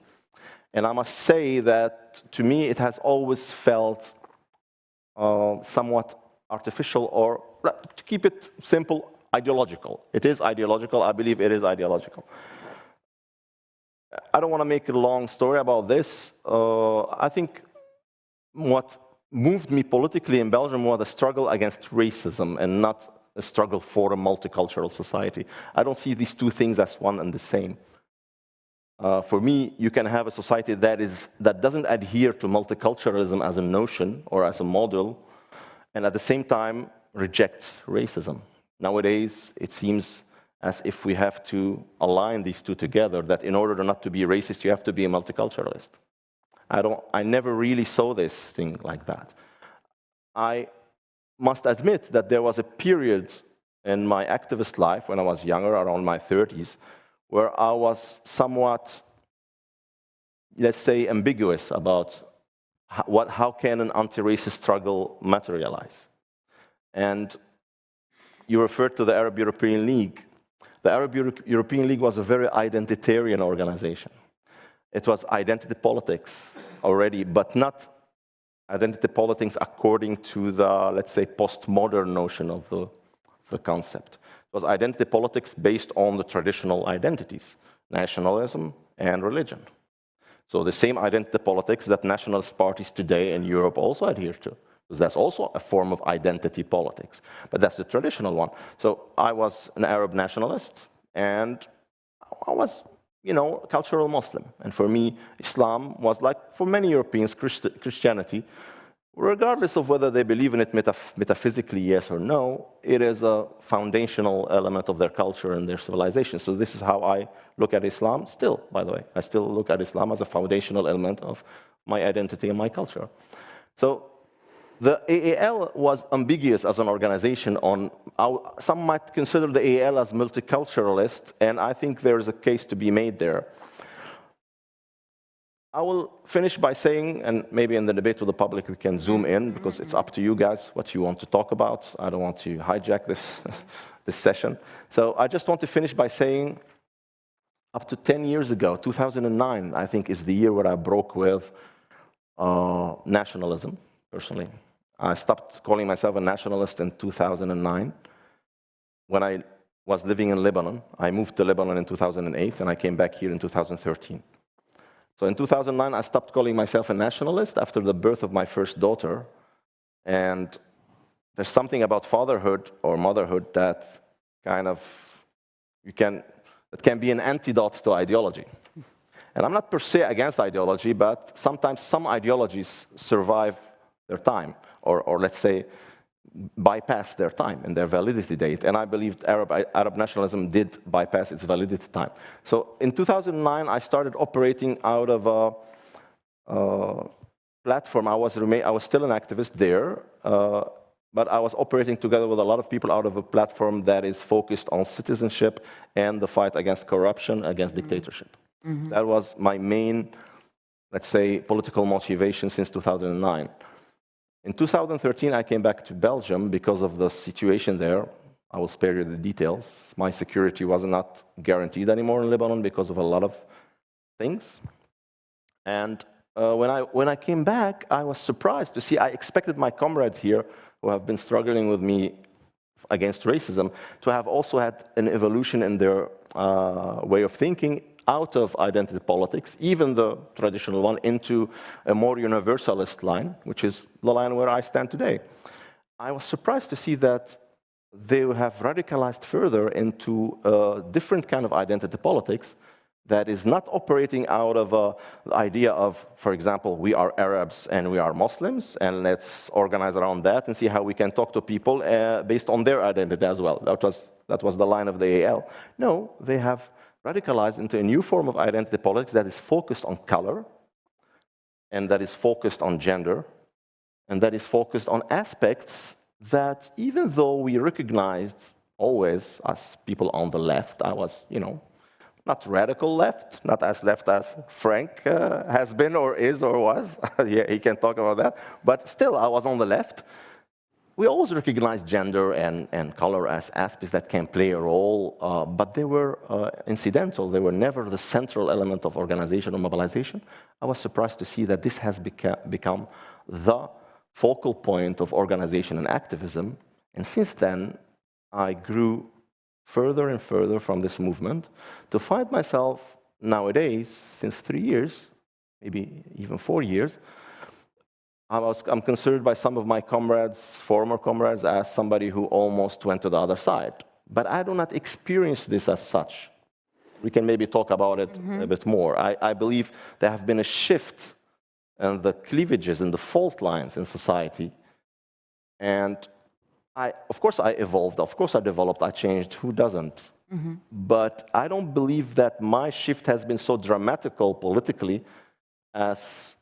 And I must say that, to me, it has always felt somewhat artificial, or, to keep it simple, ideological. It is ideological. I believe it is ideological. I don't want to make a long story about this. I think what moved me politically in Belgium was a struggle against racism and not a struggle for a multicultural society. I don't see these two things as one and the same. For me, you can have a society that doesn't adhere to multiculturalism as a notion or as a model, and at the same time rejects racism. Nowadays, it seems as if we have to align these two together, that in order not to be racist, you have to be a multiculturalist. I never really saw this thing like that. I must admit that there was a period in my activist life when I was younger, around my 30s, where I was somewhat, let's say, ambiguous about how can an anti-racist struggle materialize. And you referred to the Arab European League. The Arab European League was a very identitarian organization. It was identity politics already, but not identity politics according to the, let's say, postmodern notion of the concept. It was identity politics based on the traditional identities, nationalism and religion. So the same identity politics that nationalist parties today in Europe also adhere to, because that's also a form of identity politics, but that's the traditional one. So I was an Arab nationalist, and I was, you know, a cultural Muslim. And for me, Islam was like, for many Europeans, Christianity, regardless of whether they believe in it metaphysically, yes or no, it is a foundational element of their culture and their civilization. So this is how I look at Islam still, by the way. I still look at Islam as a foundational element of my identity and my culture. So the AAL was ambiguous as an organization on, some might consider the AAL as multiculturalist, and I think there is a case to be made there. I will finish by saying, and maybe in the debate with the public we can zoom in, because it's up to you guys what you want to talk about. I don't want to hijack this session. So I just want to finish by saying, up to 10 years ago, 2009, I think, is the year where I broke with nationalism, personally. I stopped calling myself a nationalist in 2009. When I was living in Lebanon, I moved to Lebanon in 2008, and I came back here in 2013. So in 2009, I stopped calling myself a nationalist after the birth of my first daughter. And there's something about fatherhood or motherhood that kind of, that can be an antidote to ideology. And I'm not per se against ideology, but sometimes some ideologies survive their time, or let's say, bypass their time and their validity date. And I believe Arab nationalism did bypass its validity time. So in 2009, I started operating out of a platform. I was still an activist there, but I was operating together with a lot of people out of a platform that is focused on citizenship and the fight against corruption, against dictatorship. Mm-hmm. That was my main, let's say, political motivation since 2009. In 2013, I came back to Belgium because of the situation there. I will spare you the details. My security was not guaranteed anymore in Lebanon because of a lot of things. And when I came back, I was surprised to see, I expected my comrades here who have been struggling with me against racism to have also had an evolution in their way of thinking out of identity politics, even the traditional one, into a more universalist line, which is the line where I stand today. I was surprised to see that they have radicalized further into a different kind of identity politics that is not operating out of the idea of, for example, we are Arabs and we are Muslims, and let's organize around that and see how we can talk to people based on their identity as well. That was the line of the AL. No, they have radicalized into a new form of identity politics that is focused on color, and that is focused on gender, and that is focused on aspects that, even though we recognized always as people on the left, I was, you know, not radical left, not as left as Frank has been or is or was. Yeah, he can talk about that. But still, I was on the left. We always recognize gender and color as aspects that can play a role, but they were incidental. They were never the central element of organization or mobilization. I was surprised to see that this has become the focal point of organization and activism. And since then, I grew further and further from this movement to find myself nowadays, since 3 years, maybe even 4 years, I'm considered by some of my comrades, former comrades, as somebody who almost went to the other side. But I do not experience this as such. We can maybe talk about it a bit more. I believe there have been a shift in the cleavages and the fault lines in society. And of course I evolved, of course I developed, I changed, who doesn't? But I don't believe that my shift has been so dramatical politically as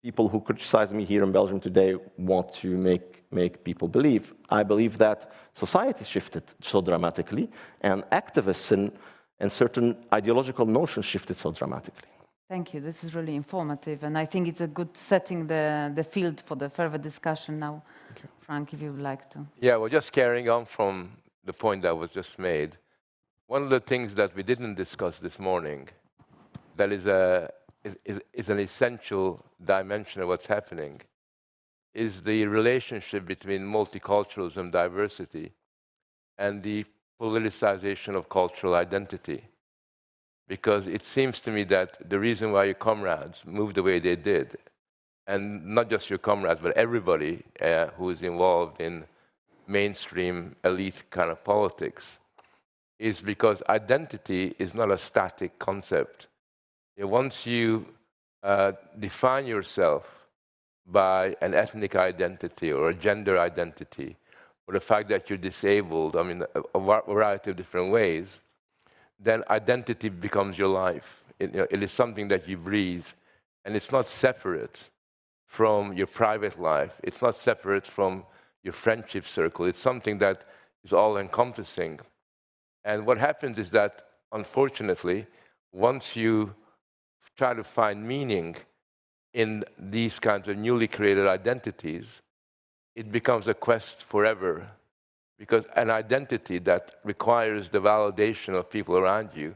people who criticize me here in Belgium today want to make people believe. I believe that society shifted so dramatically, and activists and certain ideological notions shifted so dramatically. Thank you. This is really informative, and I think it's a good setting the field for the further discussion now. Frank, if you would like to. Yeah, well, just carrying on from the point that was just made, one of the things that we didn't discuss this morning that is an essential dimension of what's happening is the relationship between multiculturalism, diversity, and the politicization of cultural identity. Because it seems to me that the reason why your comrades moved the way they did, and not just your comrades, but everybody who is involved in mainstream elite kind of politics, is because identity is not a static concept. Once you define yourself by an ethnic identity or a gender identity, or the fact that you're disabled, I mean, a variety of different ways, then identity becomes your life. It is something that you breathe, and it's not separate from your private life. It's not separate from your friendship circle. It's something that is all-encompassing. And what happens is that, unfortunately, once you try to find meaning in these kinds of newly created identities, it becomes a quest forever. Because an identity that requires the validation of people around you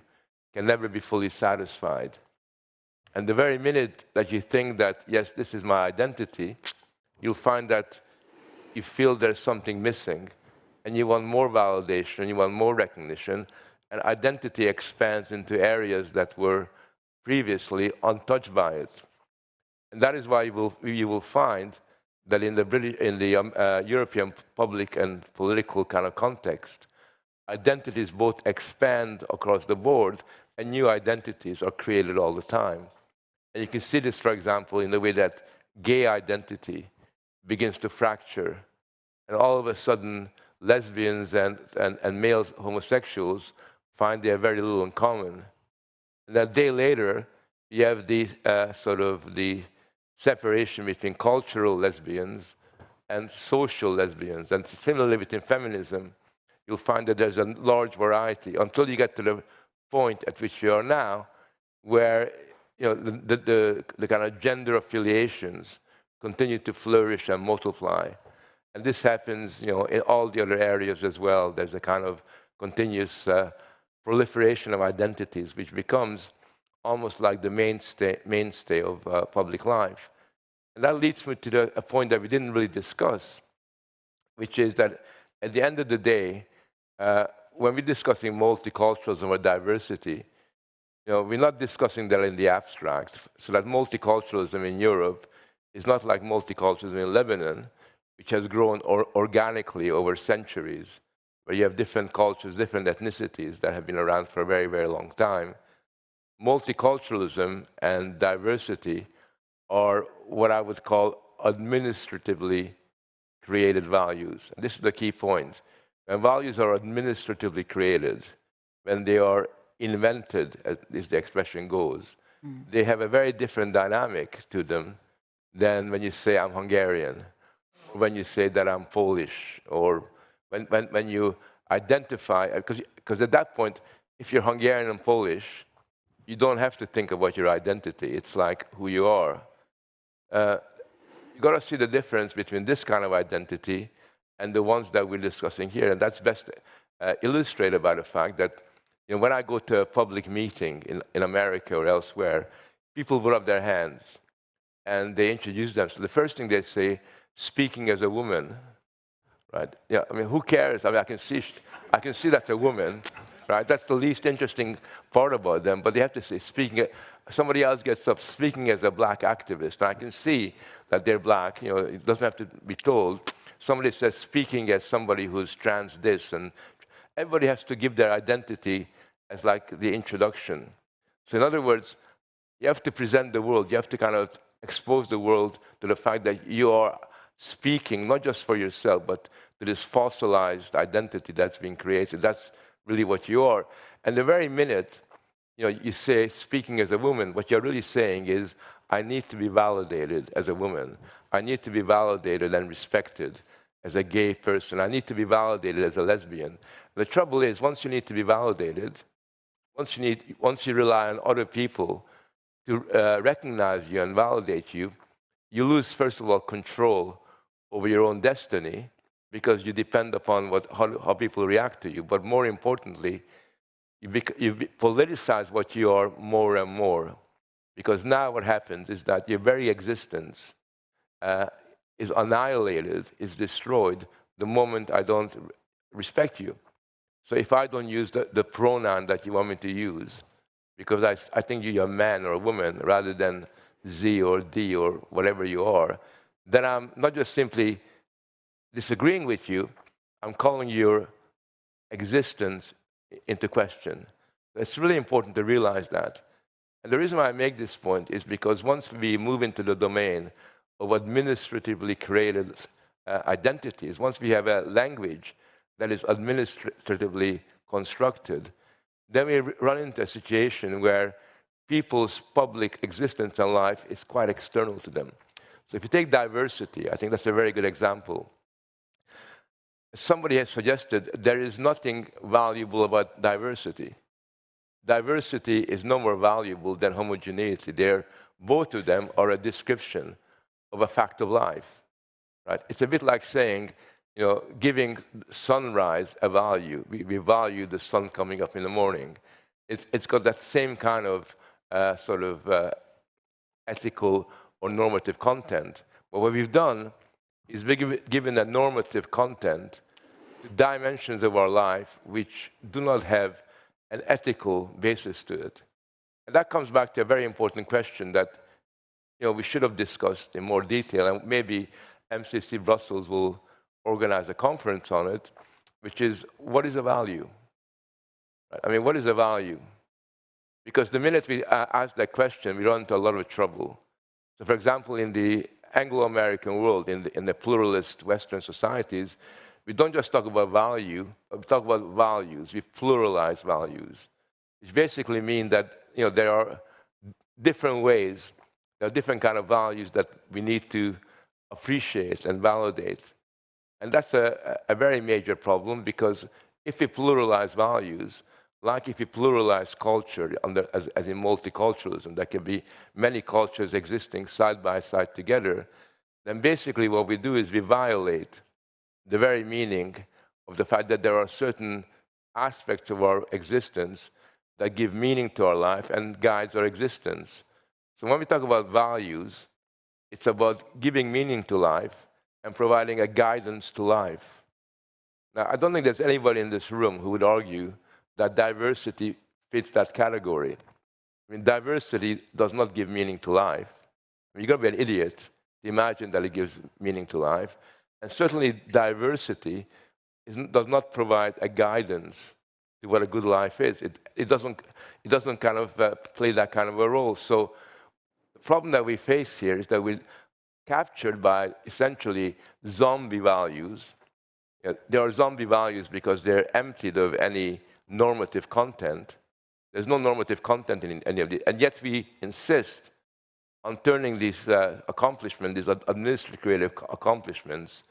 can never be fully satisfied. And the very minute that you think that, yes, this is my identity, you'll find that you feel there's something missing, and you want more validation, you want more recognition, and identity expands into areas that were previously untouched by it. And that is why you will find that in the European public and political kind of context, identities both expand across the board and new identities are created all the time. And you can see this, for example, in the way that gay identity begins to fracture. And all of a sudden, lesbians and male homosexuals find they have very little in common. And a day later, you have the sort of the separation between cultural lesbians and social lesbians. And similarly between feminism, you'll find that there's a large variety until you get to the point at which you are now, where the kind of gender affiliations continue to flourish and multiply. And this happens in all the other areas as well. There's a kind of continuous proliferation of identities, which becomes almost like the mainstay of public life. And that leads me to a point that we didn't really discuss, which is that at the end of the day, when we're discussing multiculturalism or diversity, we're not discussing that in the abstract. So that multiculturalism in Europe is not like multiculturalism in Lebanon, which has grown organically over centuries, where you have different cultures, different ethnicities that have been around for a very, very long time. Multiculturalism and diversity are what I would call administratively created values. And this is the key point. When values are administratively created, when they are invented, as the expression goes, they have a very different dynamic to them than when you say I'm Hungarian, or when you say that I'm Polish, or when you identify, because at that point, if you're Hungarian and Polish, you don't have to think about your identity. It's like who you are. You've got to see the difference between this kind of identity and the ones that we're discussing here. And that's best illustrated by the fact that when I go to a public meeting in America or elsewhere, people put up their hands and they introduce themselves. So the first thing they say, speaking as a woman, right? Yeah, I mean, who cares? I mean, I can see that's a woman, right? That's the least interesting part about them, but they have to say, somebody else gets up speaking as a black activist, and I can see that they're black, you know, it doesn't have to be told. Somebody says speaking as somebody who's trans this, and everybody has to give their identity as like the introduction. So in other words, you have to present the world, you have to kind of expose the world to the fact that you are speaking, not just for yourself, but to this fossilized identity that's being created. That's really what you are. And the very minute you say speaking as a woman, what you're really saying is, I need to be validated as a woman. I need to be validated and respected as a gay person. I need to be validated as a lesbian. The trouble is, once you need to be validated, once you rely on other people to recognize you and validate you, you lose, first of all, control over your own destiny, because you depend upon how people react to you. But more importantly, you politicize what you are more and more. Because now what happens is that your very existence is annihilated, is destroyed the moment I don't respect you. So if I don't use the pronoun that you want me to use, because I think you're a man or a woman rather than Z or D or whatever you are, then I'm not just simply disagreeing with you, I'm calling your existence into question. It's really important to realize that. And the reason why I make this point is because once we move into the domain of administratively created identities, once we have a language that is administratively constructed, then we run into a situation where people's public existence and life is quite external to them. So if you take diversity, I think that's a very good example. Somebody has suggested there is nothing valuable about diversity. Diversity is no more valuable than homogeneity. Both of them are a description of a fact of life. Right? It's a bit like saying, giving sunrise a value. We value the sun coming up in the morning. It's got that same kind of ethical or normative content. But what we've done is given a normative content to dimensions of our life which do not have an ethical basis to it. And that comes back to a very important question that we should have discussed in more detail, and maybe MCC Brussels will organize a conference on it, which is, what is a value? I mean, what is a value? Because the minute we ask that question, we run into a lot of trouble. So for example, in the Anglo-American world, in the pluralist Western societies, we don't just talk about value, but we talk about values. We pluralize values, which basically means that there are different ways, there are different kind of values that we need to appreciate and validate. And that's a very major problem, because if we pluralize values, like if we pluralize culture, as in multiculturalism, there can be many cultures existing side by side together, then basically what we do is we violate the very meaning of the fact that there are certain aspects of our existence that give meaning to our life and guides our existence. So when we talk about values, it's about giving meaning to life and providing a guidance to life. Now, I don't think there's anybody in this room who would argue that diversity fits that category. I mean, diversity does not give meaning to life. I mean, you've got to be an idiot to imagine that it gives meaning to life. And certainly diversity does not provide a guidance to what a good life is. It doesn't kind of play that kind of a role. So the problem that we face here is that we're captured by essentially zombie values. There are zombie values because they're emptied of any normative content. There's no normative content in any of these, and yet we insist on turning these accomplishments, these administrative creative accomplishments,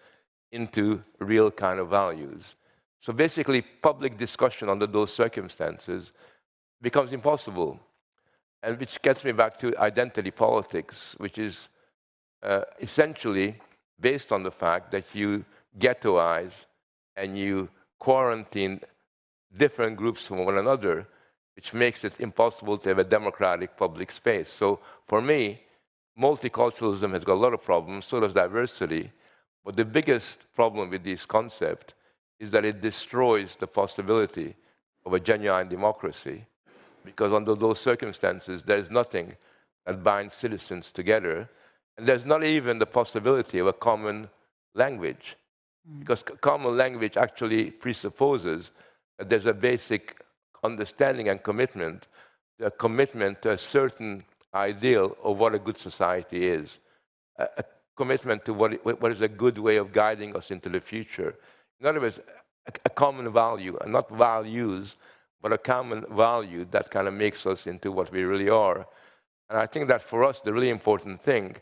into real kind of values. So basically, public discussion under those circumstances becomes impossible, and which gets me back to identity politics, which is essentially based on the fact that you ghettoize and you quarantine different groups from one another, which makes it impossible to have a democratic public space. So for me, multiculturalism has got a lot of problems, so does diversity. But the biggest problem with this concept is that it destroys the possibility of a genuine democracy, because under those circumstances, there is nothing that binds citizens together, and there's not even the possibility of a common language, because common language actually presupposes that there's a basic understanding and commitment to a certain ideal of what a good society is, a commitment to what is a good way of guiding us into the future. In other words, a common value, and not values, but a common value that kind of makes us into what we really are. And I think that for us, the really important thing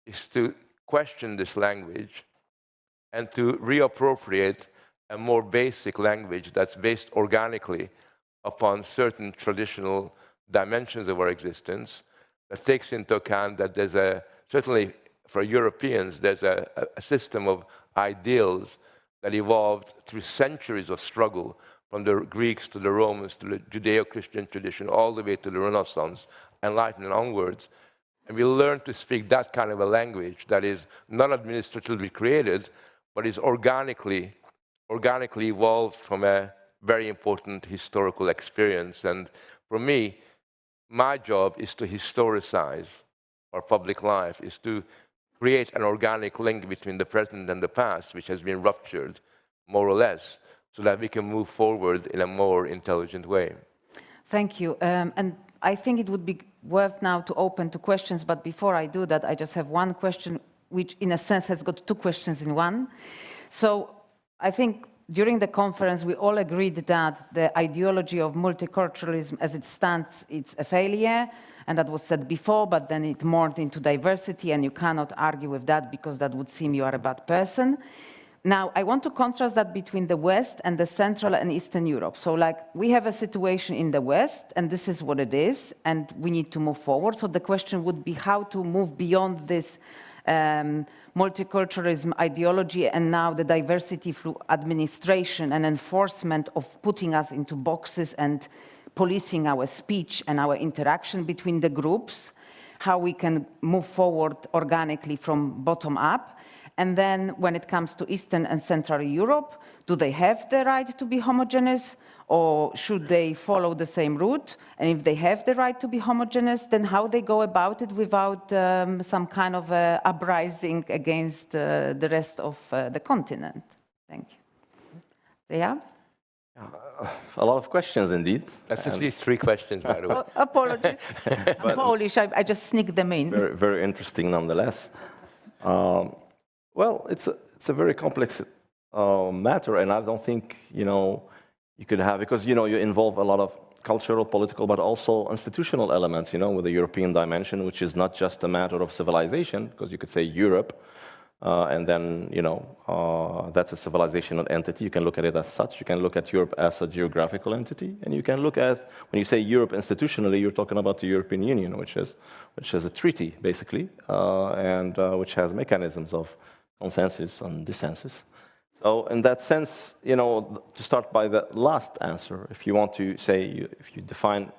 is to question this language and to reappropriate a more basic language that's based organically upon certain traditional dimensions of our existence, that takes into account that there's certainly for Europeans, there's a system of ideals that evolved through centuries of struggle, from the Greeks to the Romans to the Judeo-Christian tradition, all the way to the Renaissance, Enlightenment onwards. And we learn to speak that kind of a language that is not administratively created, but is organically evolved from a very important historical experience. And for me, my job is to historicize our public life, is to create an organic link between the present and the past, which has been ruptured, more or less, so that we can move forward in a more intelligent way. Thank you. And I think it would be worth now to open to questions, but before I do that, I just have one question, which in a sense has got two questions in one. So I think during the conference, we all agreed that the ideology of multiculturalism as it stands, it's a failure, and that was said before, but then it morphed into diversity, and you cannot argue with that because that would seem you are a bad person. Now, I want to contrast that between the West and the Central and Eastern Europe. So, like, we have a situation in the West, and this is what it is, and we need to move forward. So the question would be how to move beyond this multiculturalism ideology and now the diversity through administration and enforcement of putting us into boxes and policing our speech and our interaction between the groups, how we can move forward organically from bottom up. And then when it comes to Eastern and Central Europe, do they have the right to be homogeneous, or should they follow the same route? And if they have the right to be homogeneous, then how they go about it without some kind of uprising against the rest of the continent? Thank you. Dyab? A lot of questions indeed. That's at least 3 questions, by the way. Apologies. I'm Polish, I just sneak them in. Very, very interesting nonetheless. Well, it's a very complex matter, and I don't think, you could have, because, you involve a lot of cultural, political, but also institutional elements, with the European dimension, which is not just a matter of civilization, because you could say Europe, and then, that's a civilizational entity. You can look at it as such. You can look at Europe as a geographical entity, and you can look at, when you say Europe institutionally, you're talking about the European Union, which is a treaty, basically, and which has mechanisms of consensus and dissensus. So in that sense, to start by the last answer, if you want to say, if you define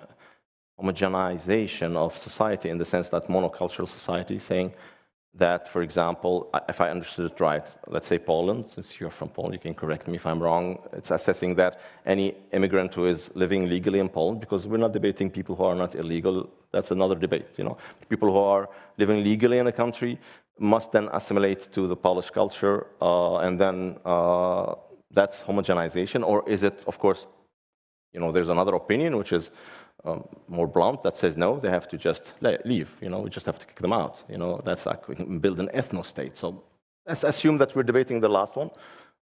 homogenization of society in the sense that monocultural society, saying that, for example, if I understood it right, let's say Poland, since you're from Poland, you can correct me if I'm wrong, it's assessing that any immigrant who is living legally in Poland, because we're not debating people who are not illegal, that's another debate, People who are living legally in a country must then assimilate to the Polish culture, and then that's homogenization, or is it, of course, there's another opinion, which is more blunt, that says no, they have to just leave, we just have to kick them out, that's like we can build an ethno-state. So let's assume that we're debating the last one.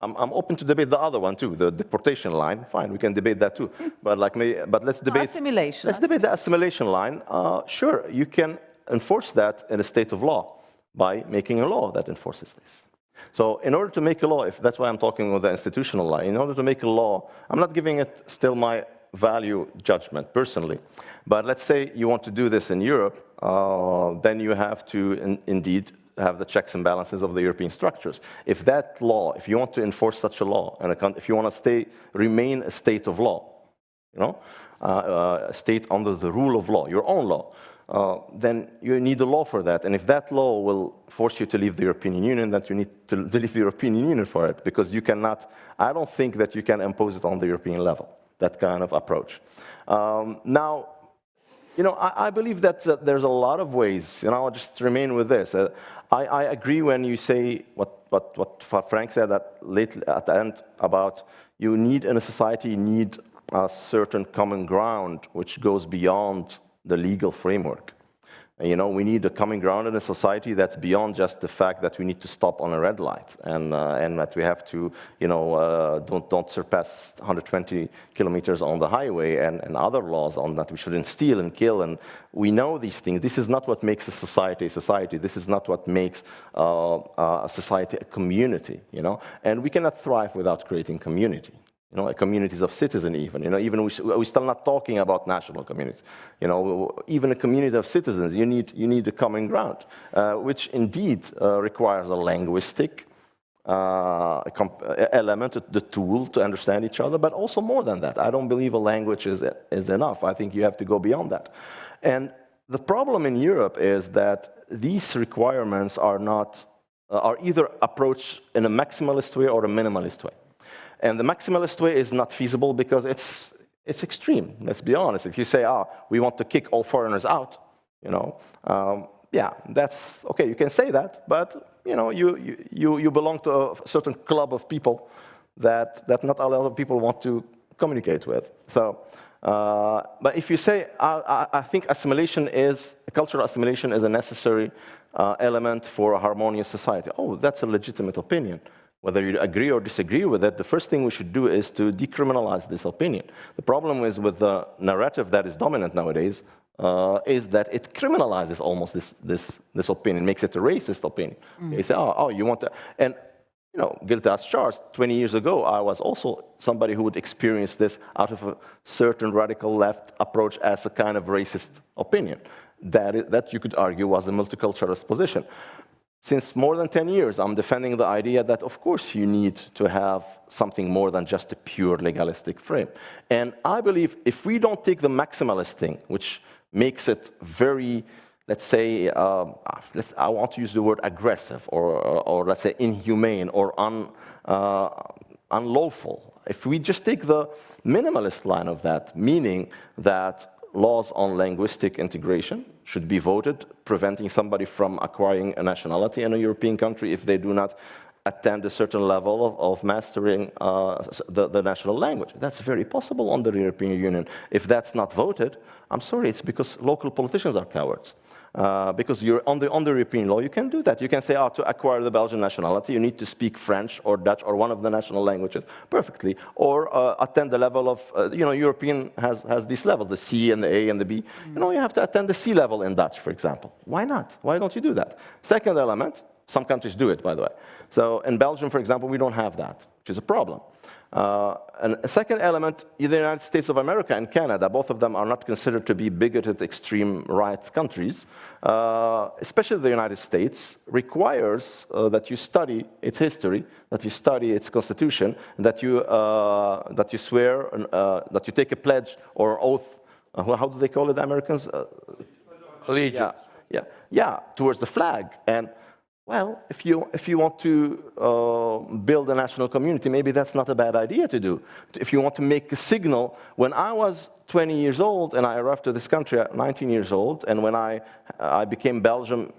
I'm open to debate the other one too, the deportation line. Fine, we can debate that too. But let's debate assimilation. Let's debate the assimilation line. Sure, you can enforce that in a state of law by making a law that enforces this. So in order to make a law, if that's why I'm talking with the institutional law, in order to make a law, I'm not giving it still my value judgment personally, but let's say you want to do this in Europe, then you have to indeed have the checks and balances of the European structures. If that law, if you want to enforce such a law, and if you want to remain a state of law, a state under the rule of law, your own law, then you need a law for that. And if that law will force you to leave the European Union, then you need to leave the European Union for it, because you cannot, I don't think that you can impose it on the European level. that kind of approach. Now, you know, I believe that there's a lot of ways, you know, I'll just remain with this. I agree when you say what Frank said at the end about you need in a society, you need a certain common ground which goes beyond the legal framework. You know, we need a common ground in a society that's beyond just the fact that we need to stop on a red light and that we have to, you know, don't surpass 120 kilometers on the highway and other laws on that we shouldn't steal and kill. And we know these things. This is not what makes a society a society. This is not what makes a society a community, you know. And we cannot thrive without creating community. You know, communities of citizens even, you know, even we're still not talking about national communities. You know, even a community of citizens, you need a common ground, which indeed requires a linguistic element, the tool to understand each other, but also more than that. I don't believe a language is enough. I think you have to go beyond that. And the problem in Europe is that these requirements are either approached in a maximalist way or a minimalist way. And the maximalist way is not feasible because it's extreme, let's be honest. If you say, we want to kick all foreigners out, you know, yeah, that's, okay, you can say that, but, you know, you belong to a certain club of people that not a lot of people want to communicate with. So, but if you say, I think cultural assimilation is a necessary element for a harmonious society, that's a legitimate opinion. Whether you agree or disagree with it, the first thing we should do is to decriminalize this opinion. The problem is with the narrative that is dominant nowadays is that it criminalizes almost this opinion, makes it a racist opinion. Mm. They say, you want to, and you know, guilty as charged. 20 years ago, I was also somebody who would experience this out of a certain radical left approach as a kind of racist opinion that you could argue was a multiculturalist position. Since more than 10 years, I'm defending the idea that, of course, you need to have something more than just a pure legalistic frame. And I believe if we don't take the maximalist thing, which makes it very, let's say, I want to use the word aggressive, or let's say inhumane, or unlawful. If we just take the minimalist line of that, meaning that laws on linguistic integration should be voted, preventing somebody from acquiring a nationality in a European country if they do not attend a certain level of mastering the national language. That's very possible under the European Union. If that's not voted, I'm sorry, it's because local politicians are cowards. Because you're on the European law, you can do that. You can say, to acquire the Belgian nationality, you need to speak French or Dutch or one of the national languages perfectly, or attend the level of, you know, European has this level, the C and the A and the B. You know, you have to attend the C level in Dutch, for example. Why not? Why don't you do that? Second element, some countries do it, by the way. So in Belgium, for example, we don't have that, which is a problem. And a second element, the United States of America and Canada, both of them are not considered to be bigoted extreme right countries. Especially the United States requires that you study its history, that you study its constitution, that you swear, that you take a pledge or oath. How do they call it, the Americans? Allegiance. Yeah, towards the flag. And well, if you want to build a national community, maybe that's not a bad idea to do. If you want to make a signal, when I was 20 years old and I arrived to this country at 19 years old, and when I became Belgian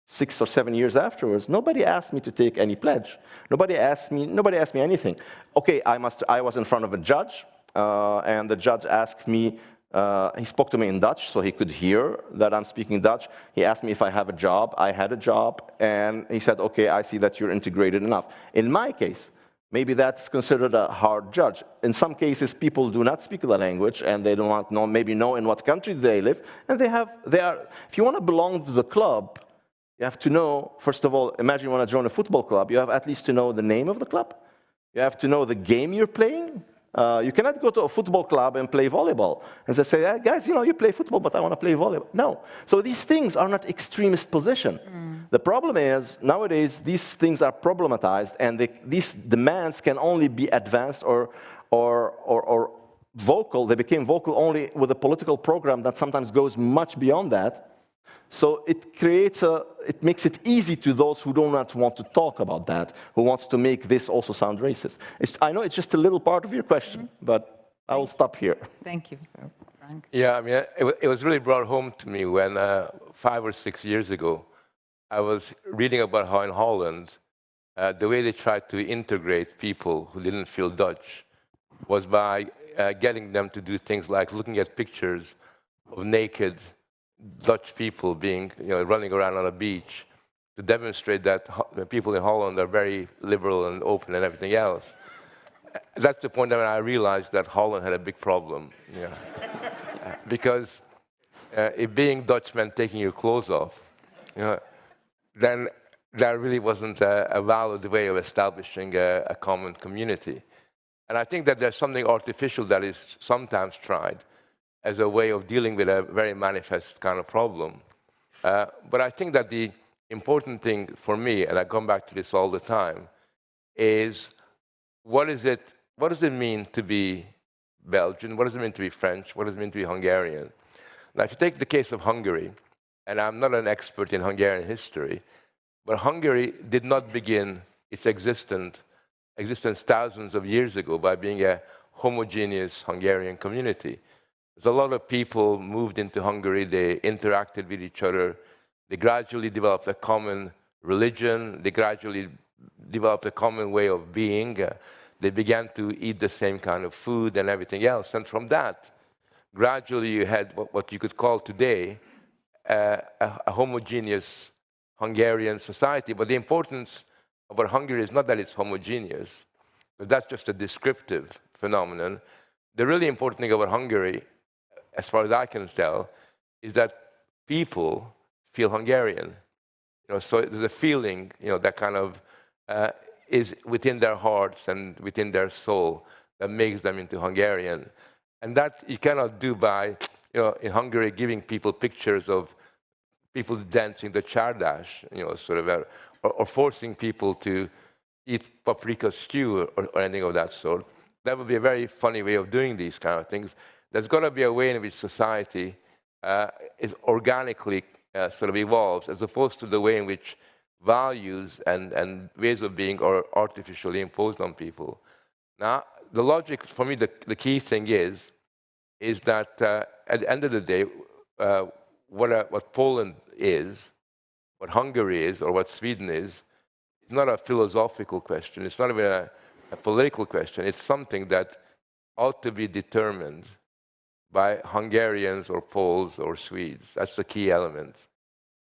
6 or 7 years afterwards, nobody asked me to take any pledge. Nobody asked me anything. Okay, I was in front of a judge, and the judge asked me. He spoke to me in Dutch, so he could hear that I'm speaking Dutch. He asked me if I have a job. I had a job, and he said, okay, I see that you're integrated enough. In my case, maybe that's considered a hard judge. In some cases, people do not speak the language, and they do not know in what country they live, and if you want to belong to the club, you have to know, first of all, imagine you want to join a football club, you have at least to know the name of the club. You have to know the game you're playing. You cannot go to a football club and play volleyball. And they say, guys, you know, you play football, but I want to play volleyball. No. So these things are not extremist position. The problem is, nowadays, these things are problematized, and these demands can only be advanced or vocal. They became vocal only with a political program that sometimes goes much beyond that. So it makes it easy to those who do not want to talk about that, who wants to make this also sound racist. I know it's just a little part of your question, but I will stop here. Thank you, Frank. Yeah, I mean, it was really brought home to me when 5 or 6 years ago, I was reading about how in Holland, the way they tried to integrate people who didn't feel Dutch was by getting them to do things like looking at pictures of naked Dutch people being, running around on a beach to demonstrate that people in Holland are very liberal and open and everything else. That's the point when I realized that Holland had a big problem. Yeah. Because if being Dutch meant taking your clothes off, then that really wasn't a valid way of establishing a common community. And I think that there's something artificial that is sometimes tried as a way of dealing with a very manifest kind of problem. But I think that the important thing for me, and I come back to this all the time, is what does it mean to be Belgian? What does it mean to be French? What does it mean to be Hungarian? Now, if you take the case of Hungary, and I'm not an expert in Hungarian history, but Hungary did not begin its existence thousands of years ago by being a homogeneous Hungarian community. There's a lot of people moved into Hungary, they interacted with each other, they gradually developed a common religion, they gradually developed a common way of being, they began to eat the same kind of food and everything else. And from that, gradually you had what you could call today a homogeneous Hungarian society. But the importance about Hungary is not that it's homogeneous, but that's just a descriptive phenomenon. The really important thing about Hungary, as far as I can tell, is that people feel Hungarian. So there's a feeling, that kind of is within their hearts and within their soul that makes them into Hungarian. And that you cannot do by, in Hungary, giving people pictures of people dancing the csárdas, or forcing people to eat paprika stew or anything of that sort. That would be a very funny way of doing these kind of things. There's got to be a way in which society is organically evolves, as opposed to the way in which values and ways of being are artificially imposed on people. Now, the logic, for me, the key thing is that at the end of the day, what Poland is, what Hungary is, or what Sweden is not a philosophical question. It's not even a political question. It's something that ought to be determined by Hungarians or Poles or Swedes. That's the key element.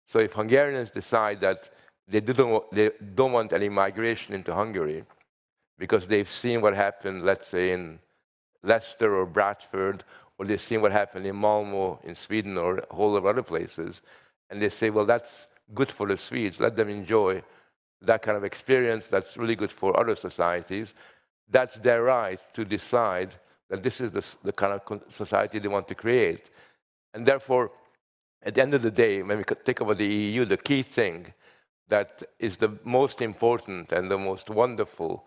So if Hungarians decide that they don't want any migration into Hungary because they've seen what happened, let's say, in Leicester or Bradford, or they've seen what happened in Malmö in Sweden or a whole lot of other places, and they say, well, that's good for the Swedes, let them enjoy that kind of experience, that's really good for other societies, that's their right to decide that this is the kind of society they want to create. And therefore, at the end of the day, when we think about the EU, the key thing that is the most important and the most wonderful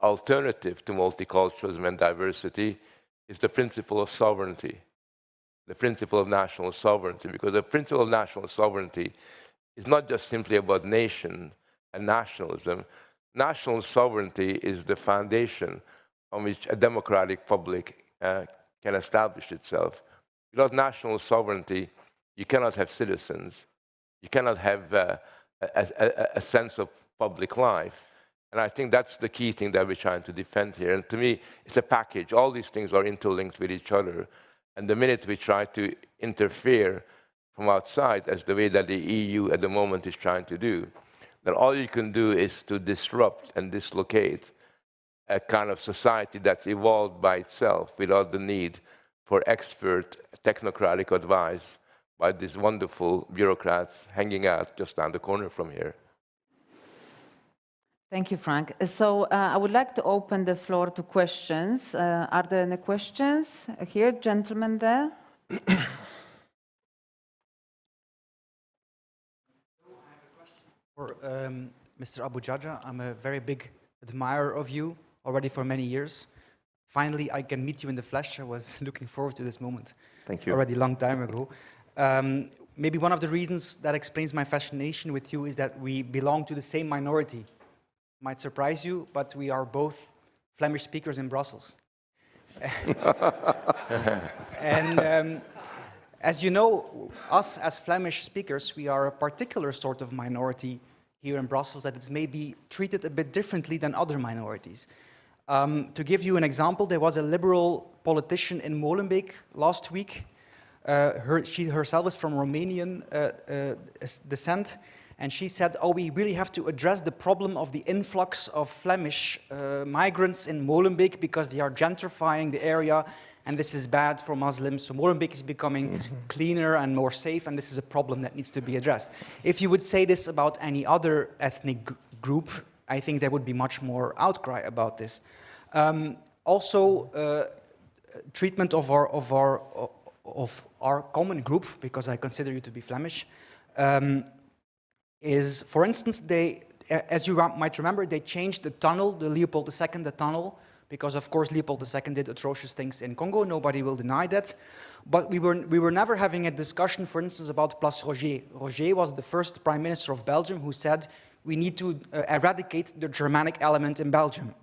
alternative to multiculturalism and diversity is the principle of sovereignty, the principle of national sovereignty, because the principle of national sovereignty is not just simply about nation and nationalism. National sovereignty is the foundation on which a democratic public can establish itself. Without national sovereignty, you cannot have citizens. You cannot have a sense of public life. And I think that's the key thing that we're trying to defend here. And to me, it's a package. All these things are interlinked with each other. And the minute we try to interfere from outside, as the way that the EU at the moment is trying to do, then all you can do is to disrupt and dislocate a kind of society that's evolved by itself without the need for expert technocratic advice by these wonderful bureaucrats hanging out just down the corner from here. Thank you, Frank. So I would like to open the floor to questions. Are there any questions? Here, gentleman there. For Mr. Abou Jahjah, I'm a very big admirer of you already for many years. Finally, I can meet you in the flesh. I was looking forward to this moment. Thank you. Already a long time ago. Maybe one of the reasons that explains my fascination with you is that we belong to the same minority. Might surprise you, but we are both Flemish speakers in Brussels. And as you know, us as Flemish speakers, we are a particular sort of minority here in Brussels that is maybe treated a bit differently than other minorities. To give you an example, there was a liberal politician in Molenbeek last week. She herself is from Romanian descent, and she said, oh, we really have to address the problem of the influx of Flemish migrants in Molenbeek because they are gentrifying the area, and this is bad for Muslims. So Molenbeek is becoming cleaner and more safe, and this is a problem that needs to be addressed. If you would say this about any other ethnic group, I think there would be much more outcry about this. Also, treatment of our common group, because I consider you to be Flemish, is, for instance, as you might remember, they changed the tunnel, the Leopold II, the tunnel, because of course Leopold II did atrocious things in Congo, nobody will deny that. But we were never having a discussion, for instance, about Place Roger. Roger was the first Prime Minister of Belgium who said, we need to eradicate the Germanic element in Belgium.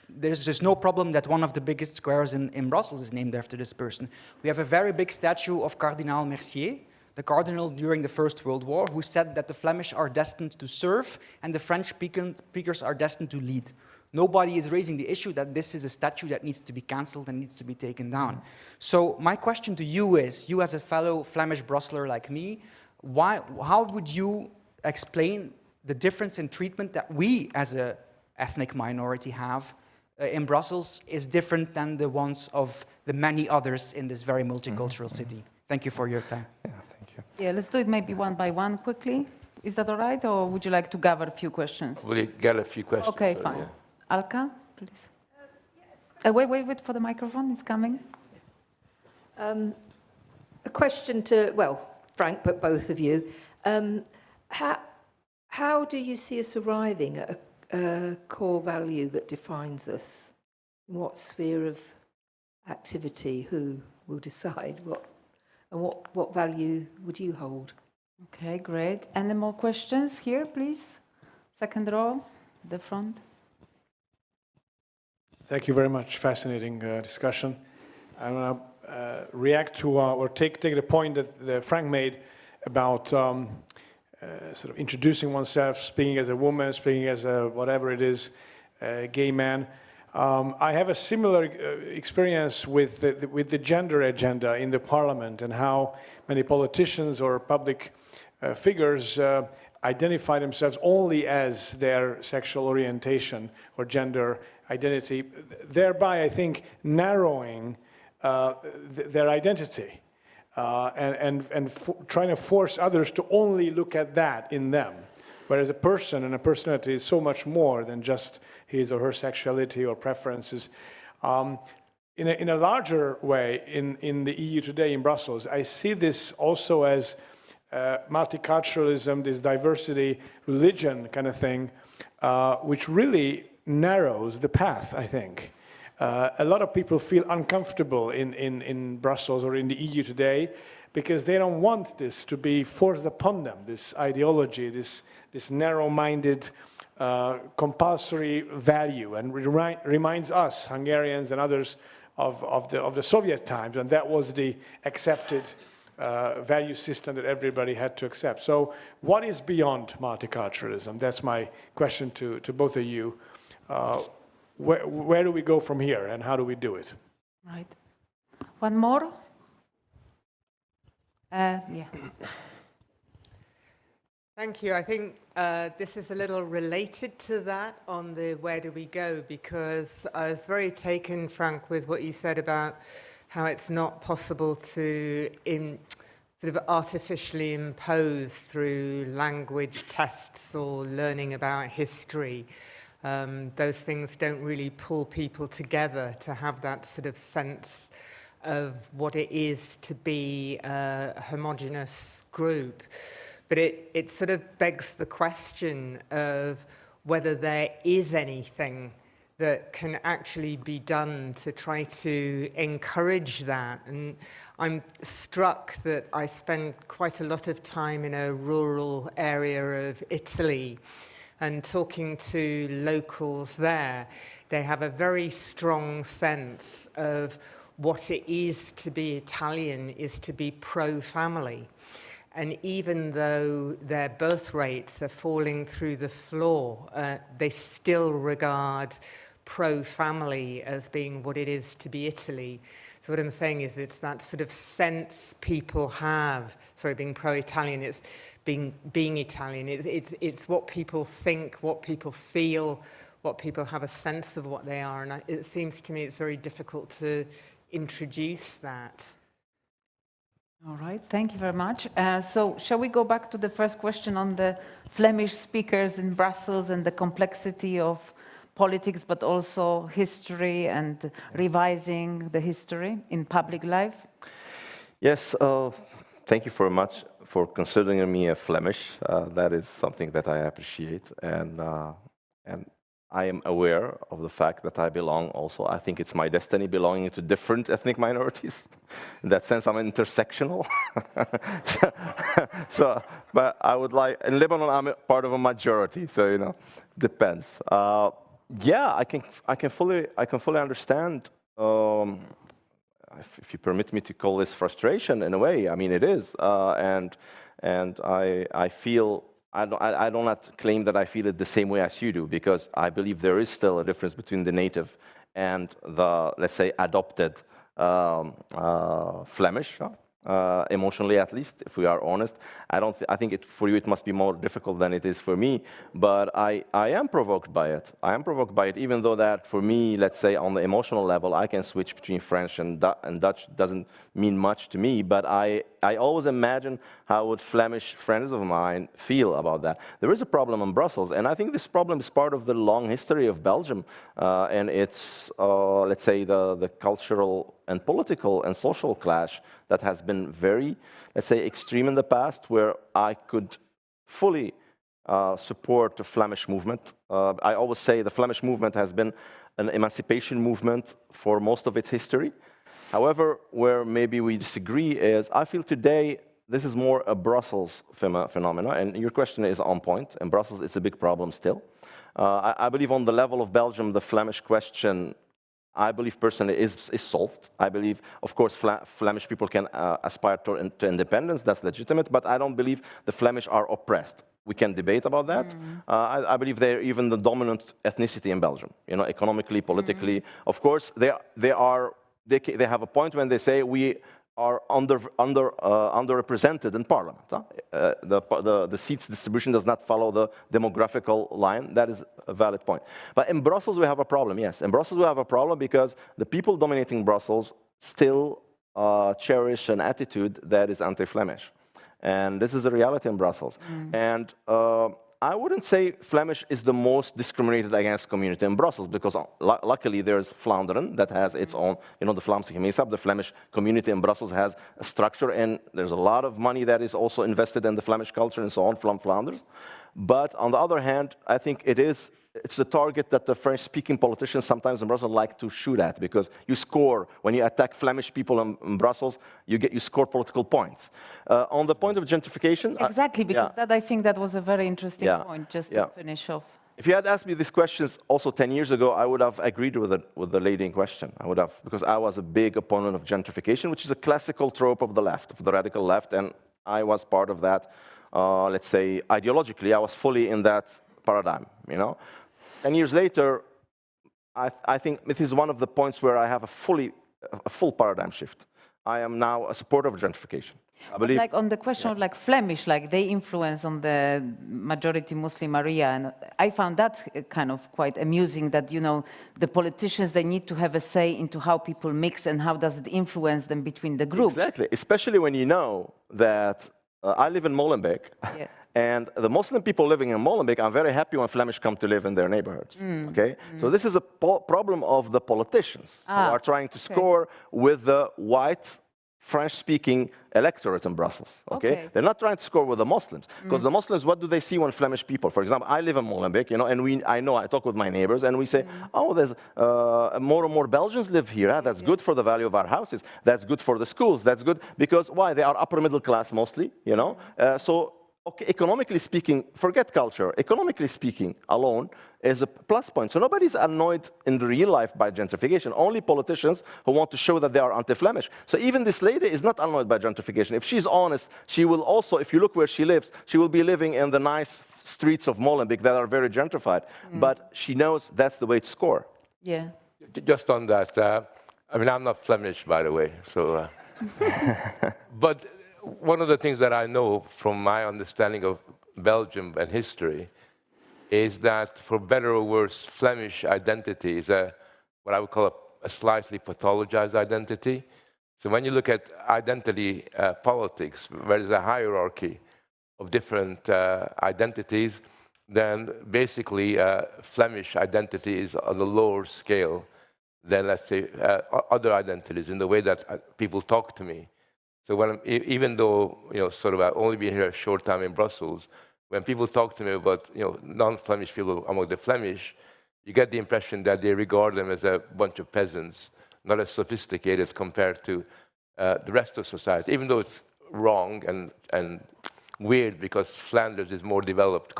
There's just no problem that one of the biggest squares in Brussels is named after this person. We have a very big statue of Cardinal Mercier, the cardinal during the First World War, who said that the Flemish are destined to serve and the French speakers are destined to lead. Nobody is raising the issue that this is a statue that needs to be cancelled and needs to be taken down. So my question to you is, you as a fellow Flemish Brusseler like me, how would you explain the difference in treatment that we as an ethnic minority have in Brussels is different than the ones of the many others in this very multicultural city? Thank you for your time. Yeah, thank you. Yeah, let's do it maybe one by one quickly. Is that all right, or would you like to gather a few questions? We'll gather a few questions. Okay, fine. Yeah. Alka, please. Wait for the microphone, it's coming. A question to, well, Frank, but both of you. How do you see us arriving at a core value that defines us? In what sphere of activity? Who will decide what value would you hold? Okay, great. Any more questions here, please? Second row, the front. Thank you very much. Fascinating discussion. I want to react to or take the point that Frank made about sort of introducing oneself, speaking as a woman, speaking as a whatever it is, gay man. I have a similar experience with the gender agenda in the parliament and how many politicians or public figures identify themselves only as their sexual orientation or gender identity, thereby, I think, narrowing their identity and trying to force others to only look at that in them. Whereas a person and a personality is so much more than just his or her sexuality or preferences. In a larger way, in the EU today, in Brussels, I see this also as multiculturalism, this diversity, religion kind of thing, which really narrows the path, I think. A lot of people feel uncomfortable in Brussels or in the EU today because they don't want this to be forced upon them, this ideology, this narrow-minded, compulsory value, and reminds us, Hungarians and others, of the Soviet times, and that was the accepted value system that everybody had to accept. So what is beyond multiculturalism? That's my question to both of you. Where do we go from here, and how do we do it? Right. One more? Yeah. Thank you. I think this is a little related to that on the where do we go, because I was very taken, Frank, with what you said about how it's not possible to sort of artificially impose through language tests or learning about history. Those things don't really pull people together to have that sort of sense of what it is to be a homogeneous group. But it sort of begs the question of whether there is anything that can actually be done to try to encourage that. And I'm struck that I spend quite a lot of time in a rural area of Italy, And talking to locals there, they have a very strong sense of what it is to be Italian is to be pro-family. And even though their birth rates are falling through the floor, they still regard pro-family as being what it is to be Italy. So what I'm saying is it's that sort of sense people have, sorry, being pro-Italian, it's being Italian. It's what people think, what people feel, what people have a sense of what they are. And it seems to me it's very difficult to introduce that. All right, thank you very much. So shall we go back to the first question on the Flemish speakers in Brussels and the complexity of politics, but also history and revising the history in public life? Yes, thank you very much for considering me a Flemish. That is something that I appreciate, and I am aware of the fact that I belong also. I think it's my destiny belonging to different ethnic minorities. In that sense, I'm intersectional. But I would like, in Lebanon, I'm part of a majority, so, you know, depends. Yeah, I can fully understand, if you permit me to call this frustration in a way. I mean, it is, and I feel. I do not claim that I feel it the same way as you do, because I believe there is still a difference between the native and the, let's say, adopted Flemish, emotionally at least, if we are honest. I think for you it must be more difficult than it is for me, but I am provoked by it. I am provoked by it, even though that for me, let's say, on the emotional level, I can switch between French and Dutch. Doesn't mean much to me, but I always imagine how would Flemish friends of mine feel about that. There is a problem in Brussels, and I think this problem is part of the long history of Belgium, and it's, let's say, the cultural and political and social clash that has been very, let's say, extreme in the past, where I could fully support the Flemish movement. I always say the Flemish movement has been an emancipation movement for most of its history. However, where maybe we disagree is, I feel today this is more a Brussels phenomena, and your question is on point. In Brussels, it's a big problem still. I believe on the level of Belgium, the Flemish question, I believe personally is solved. I believe, of course, Flemish people can aspire to independence, that's legitimate, but I don't believe the Flemish are oppressed. We can debate about that. I believe they're even the dominant ethnicity in Belgium, you know, economically, politically. Of course, they have a point when they say we are underrepresented in Parliament. The seats distribution does not follow the demographical line. That is a valid point. But in Brussels, we have a problem, yes. In Brussels, we have a problem because the people dominating Brussels still cherish an attitude that is anti-Flemish. And this is a reality in Brussels. And I wouldn't say Flemish is the most discriminated against community in Brussels, because luckily there's Vlaanderen that has its own, you know, the Vlaamse gemeenschap, the Flemish community in Brussels has a structure, and there's a lot of money that is also invested in the Flemish culture and so on from Flanders. But on the other hand, I think it's the target that the French-speaking politicians sometimes in Brussels like to shoot at, because you score, when you attack Flemish people in Brussels, you score political points. On the point of gentrification... Exactly, because I think that was a very interesting point, just to finish off. If you had asked me these questions also 10 years ago, I would have agreed with the lady in question. I would have, because I was a big opponent of gentrification, which is a classical trope of the left, of the radical left, and I was part of that, let's say, ideologically, I was fully in that paradigm, you know. 10 years later, I think it is one of the points where I have a full paradigm shift. I am now a supporter of gentrification. I believe, like on the question of like Flemish, like they influence on the majority Muslim area, and I found that kind of quite amusing that, you know, the politicians, they need to have a say into how people mix and how does it influence them between the groups. Exactly, especially when you know that I live in Molenbeek. Yeah. And the Muslim people living in Molenbeek are very happy when Flemish come to live in their neighborhoods. Okay, so this is a problem of the politicians who are trying to score with the white French-speaking electorate in Brussels. Okay, they're not trying to score with the Muslims, because the Muslims, what do they see when Flemish people? For example, I live in Molenbeek, you know, and I talk with my neighbors, and we say, oh, there's more and more Belgians live here. That's good for the value of our houses. That's good for the schools. That's good because why? They are upper middle class mostly, you know. So okay, economically speaking, forget culture, economically speaking alone is a plus point. So nobody's annoyed in real life by gentrification, only politicians who want to show that they are anti-Flemish. So even this lady is not annoyed by gentrification. If she's honest, she will also, if you look where she lives, she will be living in the nice streets of Molenbeek that are very gentrified. But she knows that's the way to score. Yeah. Just on that, I mean, I'm not Flemish, by the way, so... but one of the things that I know from my understanding of Belgium and history is that, for better or worse, Flemish identity is what I would call a slightly pathologized identity. So when you look at identity politics, where there's a hierarchy of different identities, then basically Flemish identity is on a lower scale than, let's say, other identities in the way that people talk to me. So when even though, sort of I've only been here a short time in Brussels, when people talk to me about, non-Flemish people among the Flemish, you get the impression that they regard them as a bunch of peasants, not as sophisticated compared to the rest of society, even though it's wrong and weird because Flanders is more developed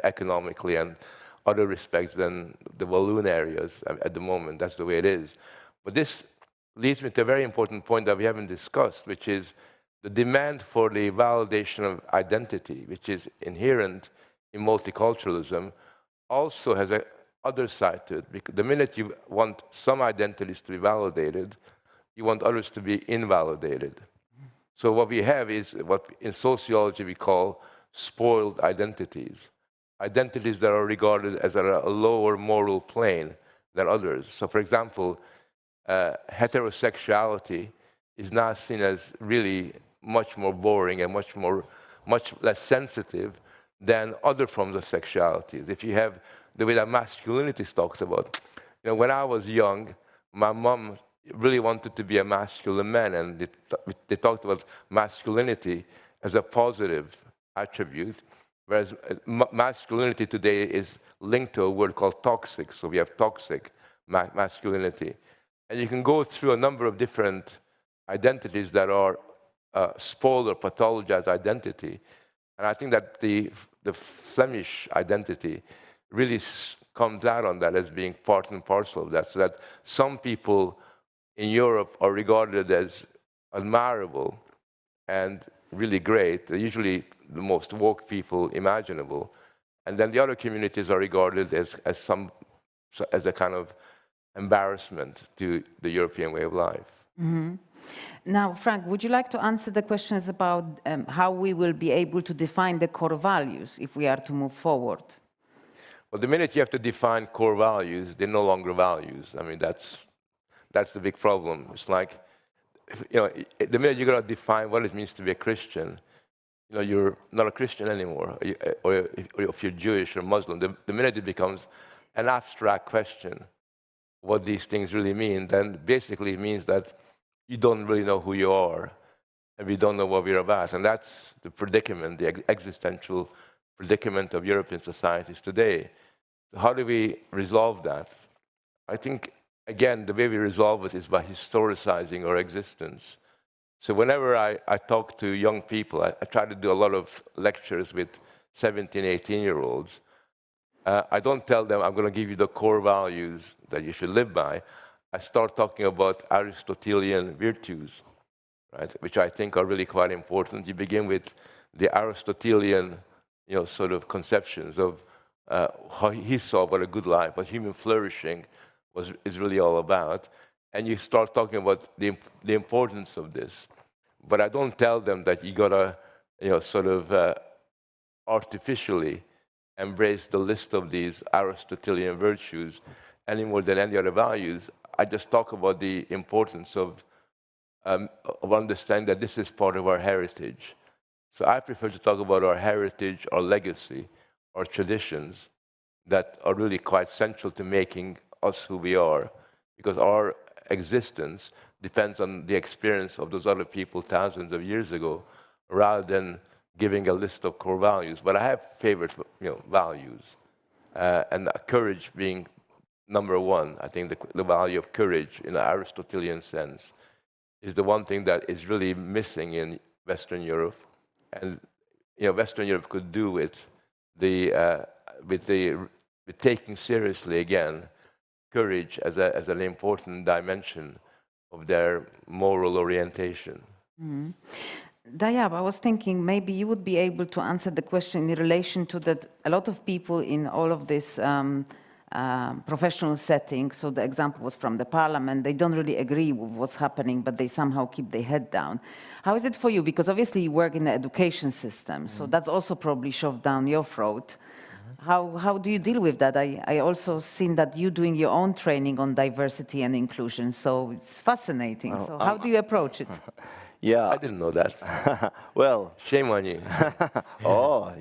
economically and other respects than the Walloon areas at the moment. That's the way it is. But this leads me to a very important point that we haven't discussed, which is the demand for the validation of identity, which is inherent in multiculturalism, also has a other side to it. Because the minute you want some identities to be validated, you want others to be invalidated. So what we have is what in sociology we call spoiled identities. Identities that are regarded as a lower moral plane than others. So for example, heterosexuality is now seen as really much more boring and much less sensitive than other forms of sexualities. If you have the way that masculinity talks about, when I was young, my mom really wanted to be a masculine man, and they talked about masculinity as a positive attribute, whereas masculinity today is linked to a word called toxic. So we have toxic masculinity. And you can go through a number of different identities that are spoiled or pathologized identity. And I think that the Flemish identity really comes out on that as being part and parcel of that, so that some people in Europe are regarded as admirable and really great. They're usually the most woke people imaginable. And then the other communities are regarded as a kind of embarrassment to the European way of life. Mm-hmm. Now, Frank, would you like to answer the questions about how we will be able to define the core values if we are to move forward? Well, the minute you have to define core values, they're no longer values. I mean, that's the big problem. It's like, the minute you're going to define what it means to be a Christian, you're not a Christian anymore. Or if you're Jewish or Muslim, the minute it becomes an abstract question, what these things really mean, then basically it means that you don't really know who you are, and we don't know what we're about. And that's the predicament, the existential predicament of European societies today. So how do we resolve that? I think, again, the way we resolve it is by historicizing our existence. So whenever I talk to young people, I try to do a lot of lectures with 17, 18-year-olds. I don't tell them, I'm going to give you the core values that you should live by. I start talking about Aristotelian virtues, right, which I think are really quite important. You begin with the Aristotelian, sort of conceptions of how he saw what a good life, what human flourishing is really all about. And you start talking about the importance of this. But I don't tell them that you got to, sort of artificially embrace the list of these Aristotelian virtues any more than any other values. I just talk about the importance of understanding that this is part of our heritage. So I prefer to talk about our heritage, our legacy, our traditions that are really quite central to making us who we are, because our existence depends on the experience of those other people thousands of years ago, rather than giving a list of core values. But I have favorite values, and courage being number one. I think the value of courage in an Aristotelian sense is the one thing that is really missing in Western Europe. And Western Europe could do with taking seriously again courage as an important dimension of their moral orientation. Mm-hmm. Dyab, I was thinking maybe you would be able to answer the question in relation to that a lot of people in all of this professional setting, so the example was from the parliament, they don't really agree with what's happening, but they somehow keep their head down. How is it for you? Because obviously you work in the education system, so that's also probably shoved down your throat. How do you deal with that? I also seen that you doing your own training on diversity and inclusion, so it's fascinating. So how do you approach it? Yeah. I didn't know that. Well. Shame on you. Oh,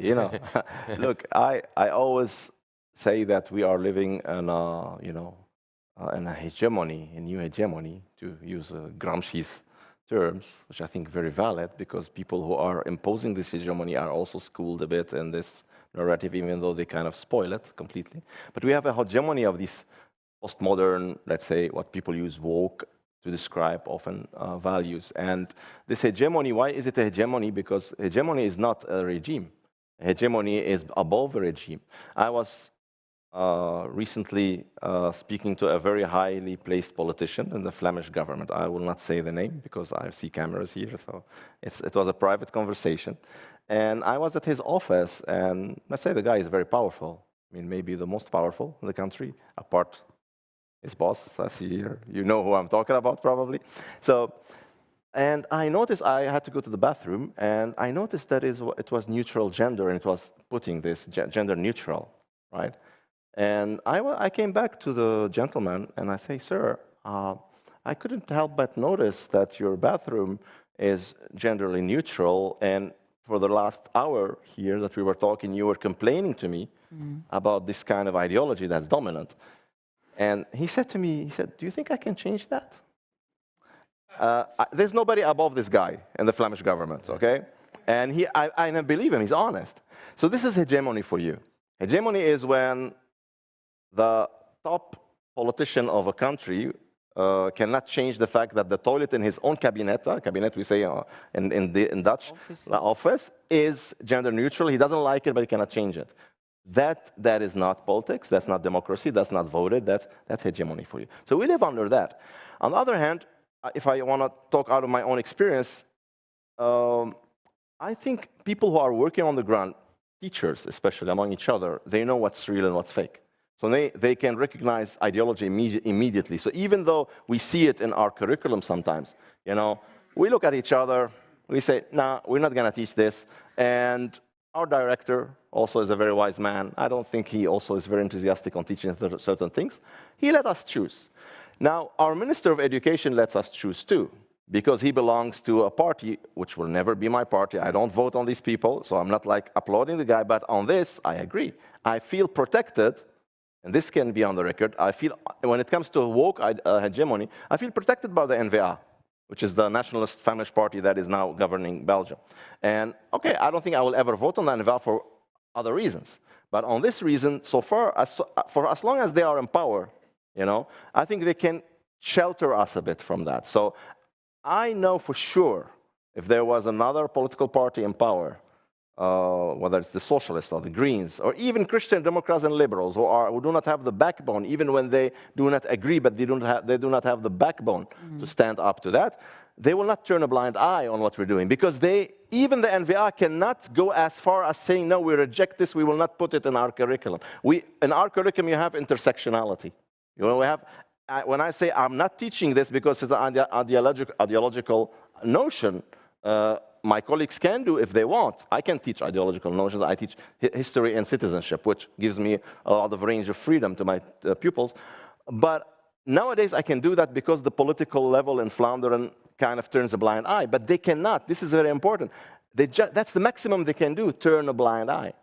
look, I always say that we are living in a hegemony, a new hegemony, to use Gramsci's terms, which I think very valid, because people who are imposing this hegemony are also schooled a bit in this narrative, even though they kind of spoil it completely. But we have a hegemony of these postmodern, let's say, what people use woke to describe often values. And this hegemony, why is it a hegemony? Because hegemony is not a regime. Hegemony is above a regime. I was recently speaking to a very highly placed politician in the Flemish government. I will not say the name because I see cameras here, so it was a private conversation. And I was at his office, and let's say the guy is very powerful. I mean, maybe the most powerful in the country, apart his boss, I see here. You know who I'm talking about, probably. So, and I noticed I had to go to the bathroom, and I noticed that it was neutral gender, and it was putting this gender neutral, right? And I came back to the gentleman, and I say, sir, I couldn't help but notice that your bathroom is genderly neutral, and for the last hour here that we were talking, you were complaining to me about this kind of ideology that's dominant. And he said to me, he said, do you think I can change that? There's nobody above this guy in the Flemish government, okay? And I believe him, he's honest. So this is hegemony for you. Hegemony is when the top politician of a country cannot change the fact that the toilet in his own cabinet, cabinet we say in Dutch, office, is gender neutral. He doesn't like it, but he cannot change it. That is not politics, that's not democracy, that's not voted, that's hegemony for you. So we live under that. On the other hand, if I want to talk out of my own experience, I think people who are working on the ground, teachers especially among each other, they know what's real and what's fake. So they can recognize ideology immediately. So even though we see it in our curriculum sometimes, we look at each other, we say, nah, we're not going to teach this. And our director also is a very wise man. I don't think he also is very enthusiastic on teaching certain things. He let us choose. Now, our Minister of Education lets us choose too, because he belongs to a party which will never be my party. I don't vote on these people, so I'm not like applauding the guy, but on this, I agree. I feel protected, and this can be on the record. I feel, when it comes to woke hegemony, I feel protected by the NVA, which is the nationalist Flemish party that is now governing Belgium. And okay, I don't think I will ever vote on the NVA for other reasons. But on this reason, so far, for as long as they are in power, I think they can shelter us a bit from that. So I know for sure if there was another political party in power, whether it's the socialists or the Greens, or even Christian Democrats and liberals who do not have the backbone, even when they do not agree, but they do not have the backbone to stand up to that, they will not turn a blind eye on what we're doing, because even the NVA cannot go as far as saying, no, we reject this, we will not put it in our curriculum. In our curriculum, you have intersectionality. We have, when I say I'm not teaching this because it's an ideological notion, my colleagues can do if they want. I can teach ideological notions. I teach history and citizenship, which gives me a lot of range of freedom to my pupils. But nowadays, I can do that because the political level in Flanders kind of turns a blind eye. But they cannot. This is very important. That's the maximum they can do, turn a blind eye.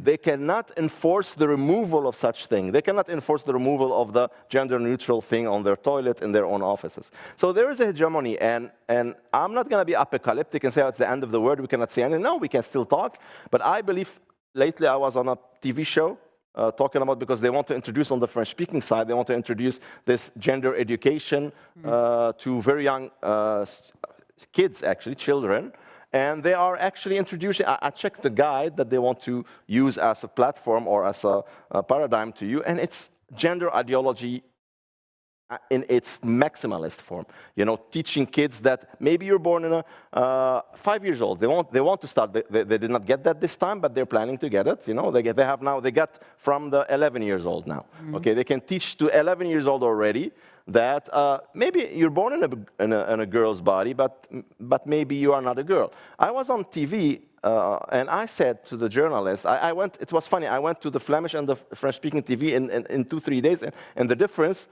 They cannot enforce the removal of such thing. They cannot enforce the removal of the gender-neutral thing on their toilet in their own offices. So there is a hegemony, and I'm not going to be apocalyptic and say, oh, it's the end of the world, we cannot say anything. No, we can still talk. But I believe, lately I was on a TV show talking about, because they want to introduce on the French-speaking side, they want to introduce this gender education to very young kids, actually, children. And they are actually introducing, I checked the guide that they want to use as a platform or as a paradigm to you, and it's gender ideology in its maximalist form. You know, teaching kids that maybe you're born in a 5 years old. They want to start. They did not get that this time, but they're planning to get it. You know, they got from the 11 years old now. Okay, they can teach to 11 years old already that maybe you're born in a girl's body, but maybe you are not a girl. I was on TV. And I said to the journalist, it was funny, I went to the Flemish and the French-speaking TV in 2-3 days, and the difference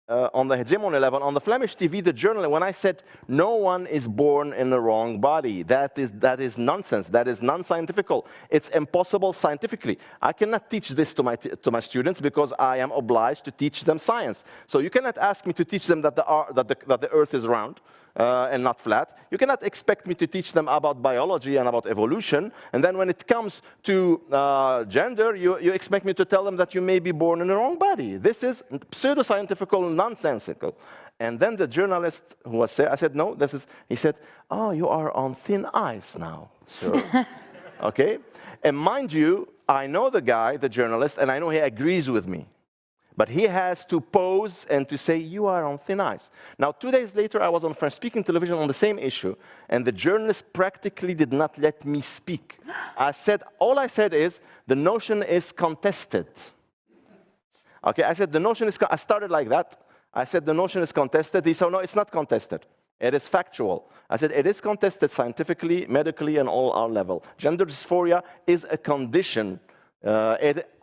on the hegemony level, on the Flemish TV, the journalist, when I said, no one is born in the wrong body, that is nonsense, that is non-scientific. It's impossible scientifically. I cannot teach this to my students because I am obliged to teach them science. So you cannot ask me to teach them that the Earth is round. And not flat. You cannot expect me to teach them about biology and about evolution, and then when it comes to gender, you expect me to tell them that you may be born in the wrong body. This is pseudoscientific, nonsensical. And then the journalist who was there, I said, no, he said, oh, you are on thin ice now, sir. Okay? And mind you, I know the guy, the journalist, and I know he agrees with me. But he has to pose and to say, you are on thin ice. Now, 2 days later, I was on French-speaking television on the same issue, and the journalist practically did not let me speak. All I said is, the notion is contested. Okay, I said, the notion is, I started like that. I said, the notion is contested. He said, no, it's not contested. It is factual. I said, it is contested scientifically, medically, and all our level. Gender dysphoria is a condition.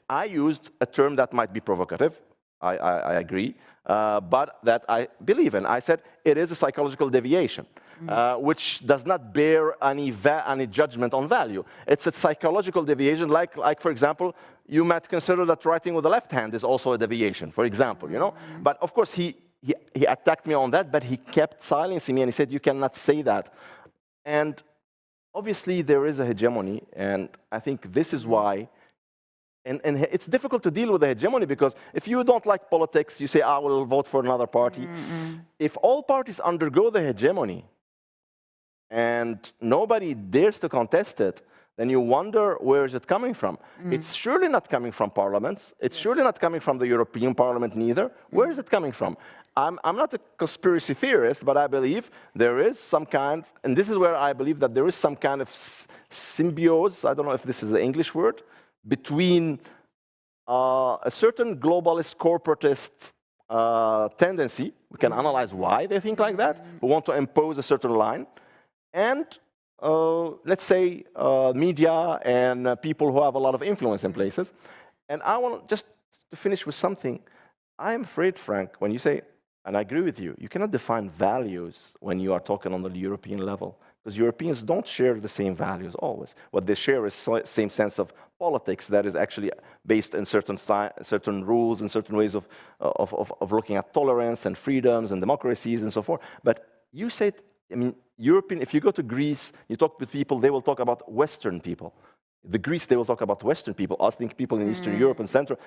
I used a term that might be provocative, I agree, but that I believe in. I said it is a psychological deviation, which does not bear any judgment on value. It's a psychological deviation, like for example, you might consider that writing with the left hand is also a deviation, for example, you know. But of course, he attacked me on that, but he kept silencing me, and he said, you cannot say that. And obviously, there is a hegemony, and I think this is why. And it's difficult to deal with the hegemony because if you don't like politics, you say, I will vote for another party. If all parties undergo the hegemony and nobody dares to contest it, then you wonder, where is it coming from? It's surely not coming from parliaments. It's surely not coming from the European Parliament neither. Where is it coming from? I'm not a conspiracy theorist, but I believe there is some kind, and this is where I believe that there is some kind of symbiosis, I don't know if this is the English word, between a certain globalist corporatist tendency, we can analyze why they think like that, who want to impose a certain line, and let's say media and people who have a lot of influence in places. And I want just to finish with something. I'm afraid, Frank, when you say, and I agree with you, you cannot define values when you are talking on the European level. Because Europeans don't share the same values always. What they share is the same sense of politics that is actually based in certain rules and certain ways of looking at tolerance and freedoms and democracies and so forth. But you said, I mean, European, if you go to Greece, you talk with people, they will talk about Western people. The Greece, they will talk about Western people. I think people in Eastern Europe and Central,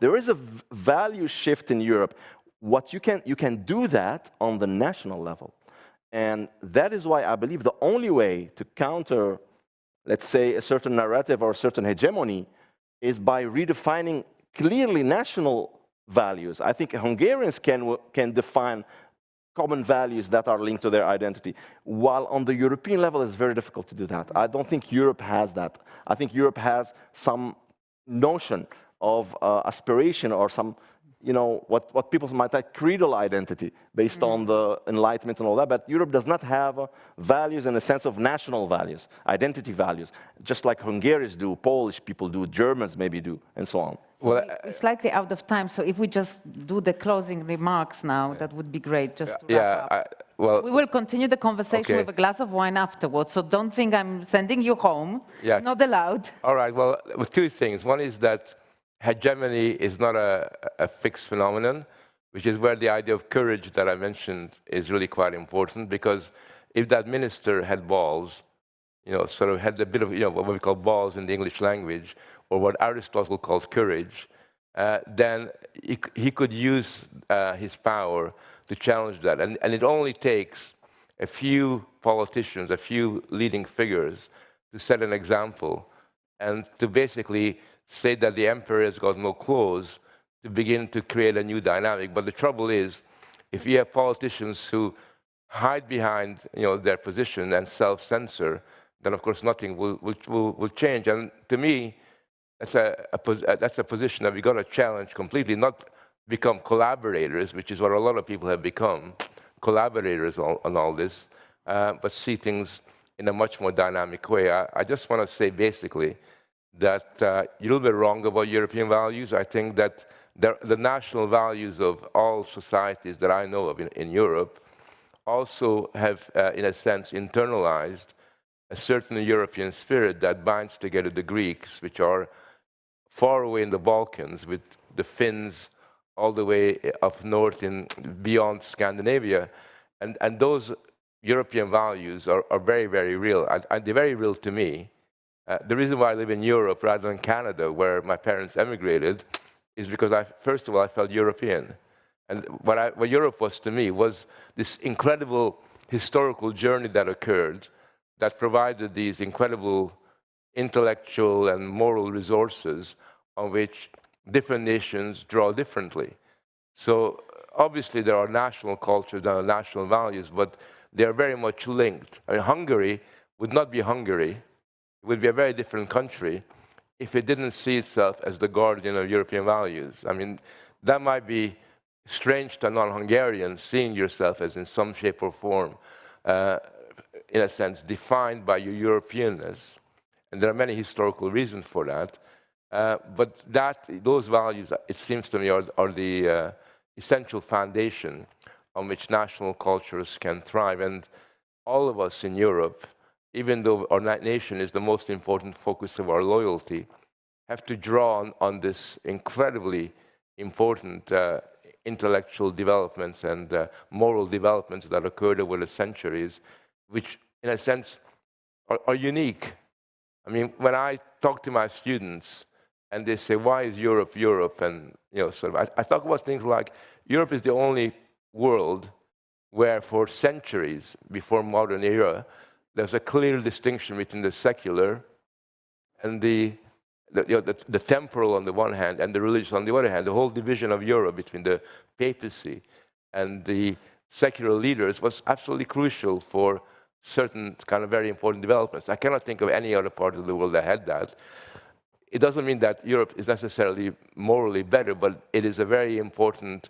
there is a value shift in Europe. What you can do that on the national level. And that is why I believe the only way to counter, let's say, a certain narrative or a certain hegemony is by redefining clearly national values. I think Hungarians can define common values that are linked to their identity, while on the European level it's very difficult to do that. I don't think Europe has that. I think Europe has some notion of aspiration or some, you know, what people might like creedal identity based on the Enlightenment and all that, but Europe does not have values in the sense of national values, identity values, just like Hungarians do, Polish people do, Germans maybe do, and so on. So well, we're slightly out of time, so if we just do the closing remarks now, that would be great, just to wrap up. Well, we will continue the conversation with a glass of wine afterwards, so don't think I'm sending you home. Yeah. Not allowed. All right, well, with two things. One is that hegemony is not a fixed phenomenon, which is where the idea of courage that I mentioned is really quite important, because if that minister had balls, you know, sort of had a bit of, you know, what we call balls in the English language, or what Aristotle calls courage, then he could use his power to challenge that. And it only takes a few politicians, a few leading figures to set an example and to basically say that the emperor has got no clothes, to begin to create a new dynamic. But the trouble is, if you have politicians who hide behind their position and self-censor, then of course nothing will change. And to me, that's a position that we got to challenge completely, not become collaborators, which is what a lot of people have become, collaborators on all this, but see things in a much more dynamic way. I just want to say basically that you're a little bit wrong about European values. I think that the national values of all societies that I know of in Europe also have, in a sense, internalized a certain European spirit that binds together the Greeks, which are far away in the Balkans, with the Finns all the way up north in beyond Scandinavia. And those European values are very, very real. And they're very real to me. The reason why I live in Europe rather than Canada, where my parents emigrated, is because first of all, I felt European. And what Europe was to me was this incredible historical journey that occurred that provided these incredible intellectual and moral resources on which different nations draw differently. So obviously there are national cultures, there are national values, but they are very much linked. I mean, Hungary would not be Hungary. It would be a very different country if it didn't see itself as the guardian of European values. I mean, that might be strange to a non-Hungarian, seeing yourself as in some shape or form, in a sense, defined by your Europeanness. And there are many historical reasons for that. But those values, it seems to me, are the essential foundation on which national cultures can thrive. And all of us in Europe, even though our nation is the most important focus of our loyalty, have to draw on this incredibly important intellectual developments and moral developments that occurred over the centuries, which, in a sense, are unique. I mean, when I talk to my students and they say, "Why is Europe Europe?" and I talk about things like Europe is the only world where, for centuries before modern era, there's a clear distinction between the secular and the temporal on the one hand and the religious on the other hand. The whole division of Europe between the papacy and the secular leaders was absolutely crucial for certain kind of very important developments. I cannot think of any other part of the world that had that. It doesn't mean that Europe is necessarily morally better, but it is a very important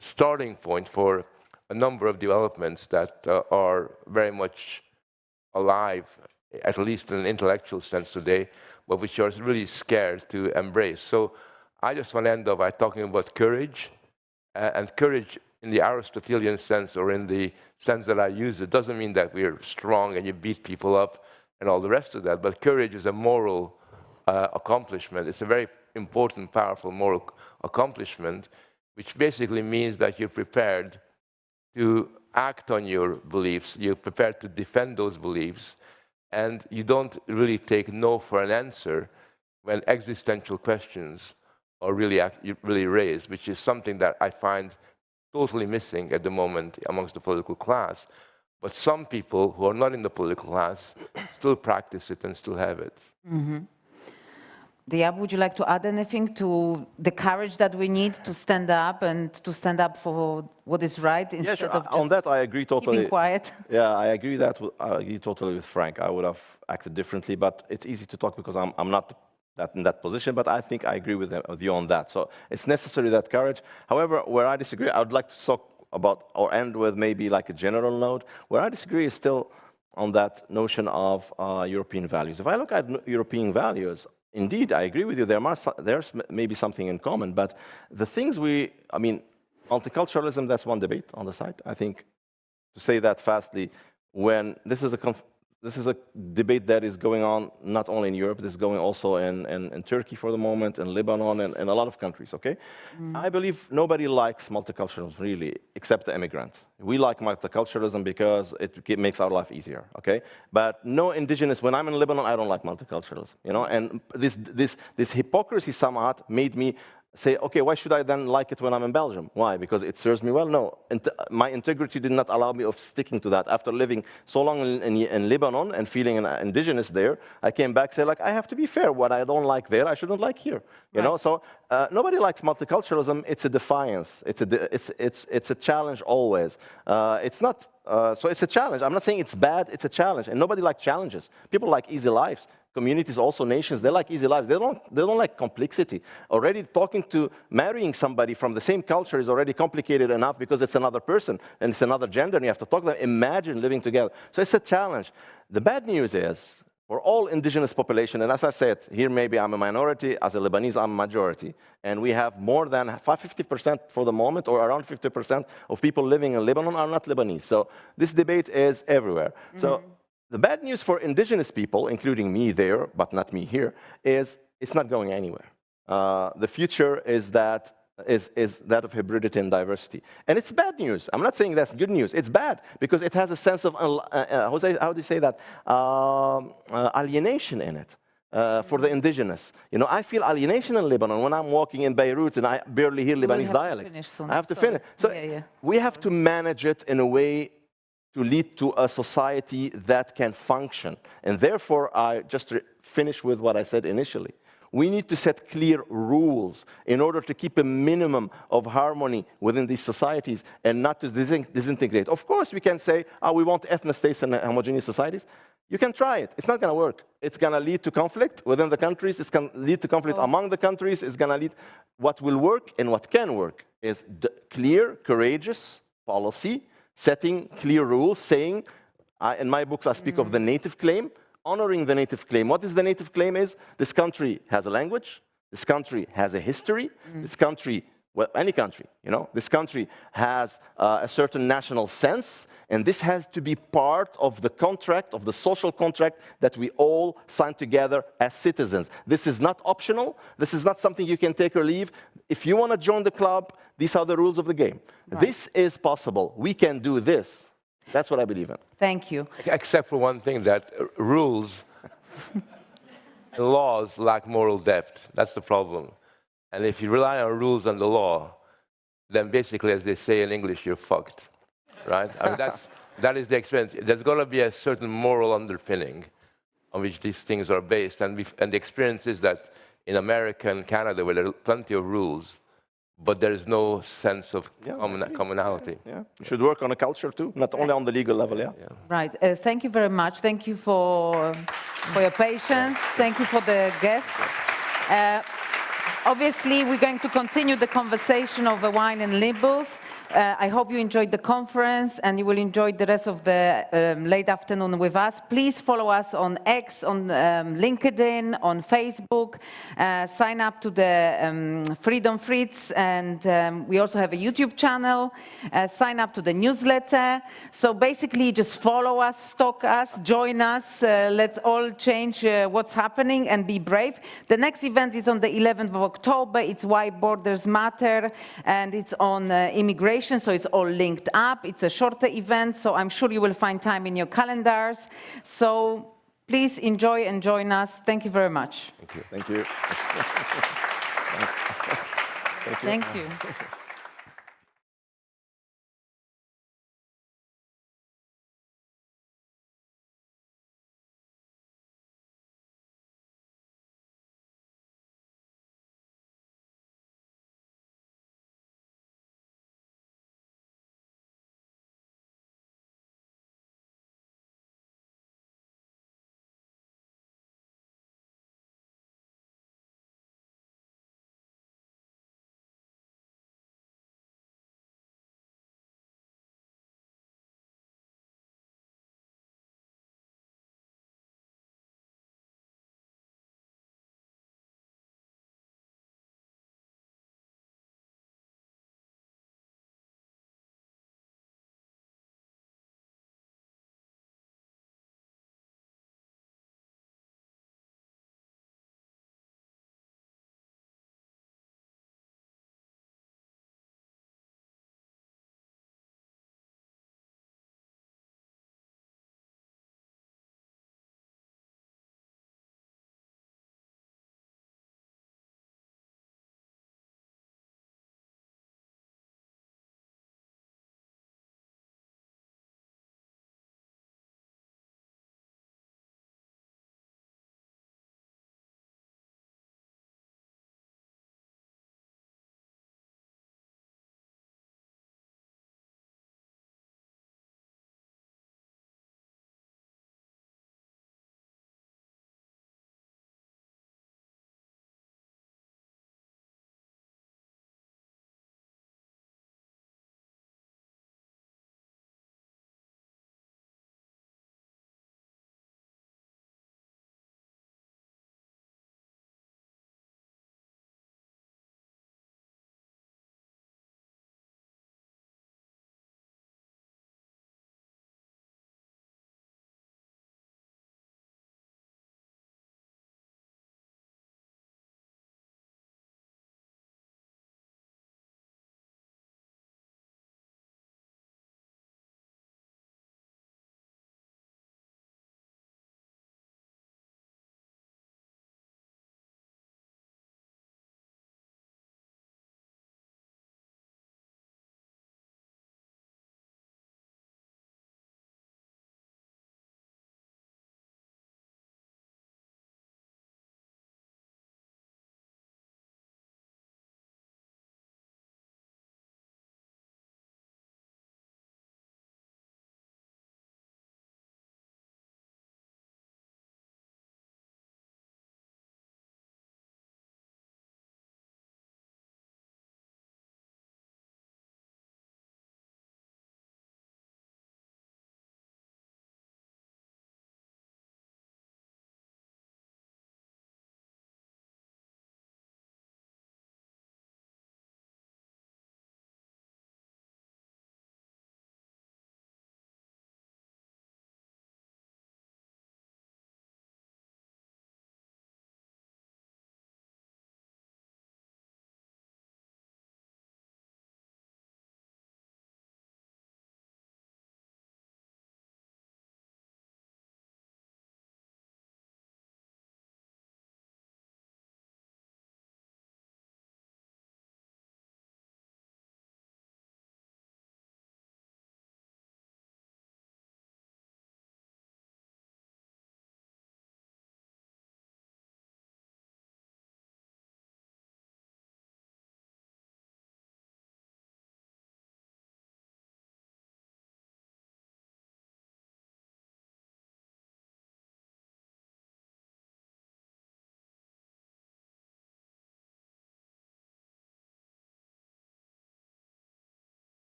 starting point for a number of developments that are very much alive, at least in an intellectual sense today, but which are really scared to embrace. So I just want to end up by talking about courage, and courage in the Aristotelian sense, or in the sense that I use it, doesn't mean that we're strong and you beat people up and all the rest of that, but courage is a moral accomplishment. It's a very important, powerful moral accomplishment, which basically means that you're prepared to act on your beliefs, you're prepared to defend those beliefs, and you don't really take no for an answer when existential questions are really raised, which is something that I find totally missing at the moment amongst the political class. But some people who are not in the political class still practice it and still have it. Mm-hmm. Dyab, would you like to add anything to the courage that we need to stand up and to stand up for what is right instead of just on that I agree totally. Keeping quiet? Yeah, I agree totally with Frank. I would have acted differently, but it's easy to talk because I'm not in that position, but I think I agree with you on that. So it's necessary, that courage. However, where I disagree, I would like to talk about, or end with maybe like a general note. Where I disagree is still on that notion of European values. If I look at European values, indeed, I agree with you, there's maybe something in common, but the things I mean, multiculturalism, that's one debate on the side. I think, to say that fastly, when this is a debate that is going on not only in Europe, this is going also in Turkey for the moment, in Lebanon, and a lot of countries, okay? I believe nobody likes multiculturalism, really, except the immigrants. We like multiculturalism because it makes our life easier, okay? But no indigenous, when I'm in Lebanon, I don't like multiculturalism, and this hypocrisy somehow made me say, okay, why should I then like it when I'm in Belgium? Why? Because it serves me well? No. My integrity did not allow me of sticking to that. After living so long in Lebanon and feeling indigenous there, I came back, say, like, I have to be fair. What I don't like there, I shouldn't like here. You know? So nobody likes multiculturalism. It's a defiance. It's a challenge always. It's not, so it's a challenge. I'm not saying it's bad. It's a challenge. And nobody likes challenges. People like easy lives. Communities, also nations, they like easy lives. They don't like complexity. Already marrying somebody from the same culture is already complicated enough because it's another person and it's another gender and you have to talk to them. Imagine living together. So it's a challenge. The bad news is, for all indigenous population, and as I said, here maybe I'm a minority, as a Lebanese I'm a majority, and we have more than 50% for the moment, or around 50% of people living in Lebanon are not Lebanese. So this debate is everywhere. So the bad news for indigenous people, including me there, but not me here, is it's not going anywhere. The future is that of hybridity and diversity. And it's bad news. I'm not saying that's good news. It's bad because it has a sense of, how do you say that, alienation in it. For the indigenous. You know, I feel alienation in Lebanon when I'm walking in Beirut and I barely hear Lebanese dialect. I have to finish. So we have to manage it in a way to lead to a society that can function. And therefore, I just finish with what I said initially. We need to set clear rules in order to keep a minimum of harmony within these societies and not to disintegrate. Of course, we can say, we want ethnic states and homogeneous societies. You can try it. It's not going to work. It's going to lead to conflict within the countries. It's going to lead to conflict among the countries. It's going to lead. What will work and what can work is clear, courageous policy, setting clear rules, saying, in my books I speak of the native claim, honoring the native claim. What is the native claim is, this country has a language, this country has a history, this country, well, any country, you know, this country has a certain national sense, and this has to be part of the contract, of the social contract that we all sign together as citizens. This is not optional. This is not something you can take or leave. If you want to join the club, these are the rules of the game. Right. This is possible. We can do this. That's what I believe in. Thank you. Except for one thing, that rules and laws lack moral depth. That's the problem. And if you rely on rules and the law, then basically, as they say in English, you're fucked, right? I mean, that is the experience. There's got to be a certain moral underpinning on which these things are based. And the experience is that in America and Canada, where there are plenty of rules, but there is no sense of commonality. Yeah. You should work on a culture too, not only on the legal level. Right. Thank you very much. Thank you for your patience. Thank you for the guests. Obviously, we're going to continue the conversation over wine and labels. I hope you enjoyed the conference and you will enjoy the rest of the late afternoon with us. Please follow us on X, on LinkedIn, on Facebook. Sign up to the Freedom Fritz, and we also have a YouTube channel. Sign up to the newsletter. So basically, just follow us, stalk us, join us. Let's all change what's happening and be brave. The next event is on the 11th of October. It's Why Borders Matter, and it's on immigration. So it's all linked up. It's a shorter event, so I'm sure you will find time in your calendars. So please enjoy and join us. Thank you very much. Thank you. Thank you. Thank you.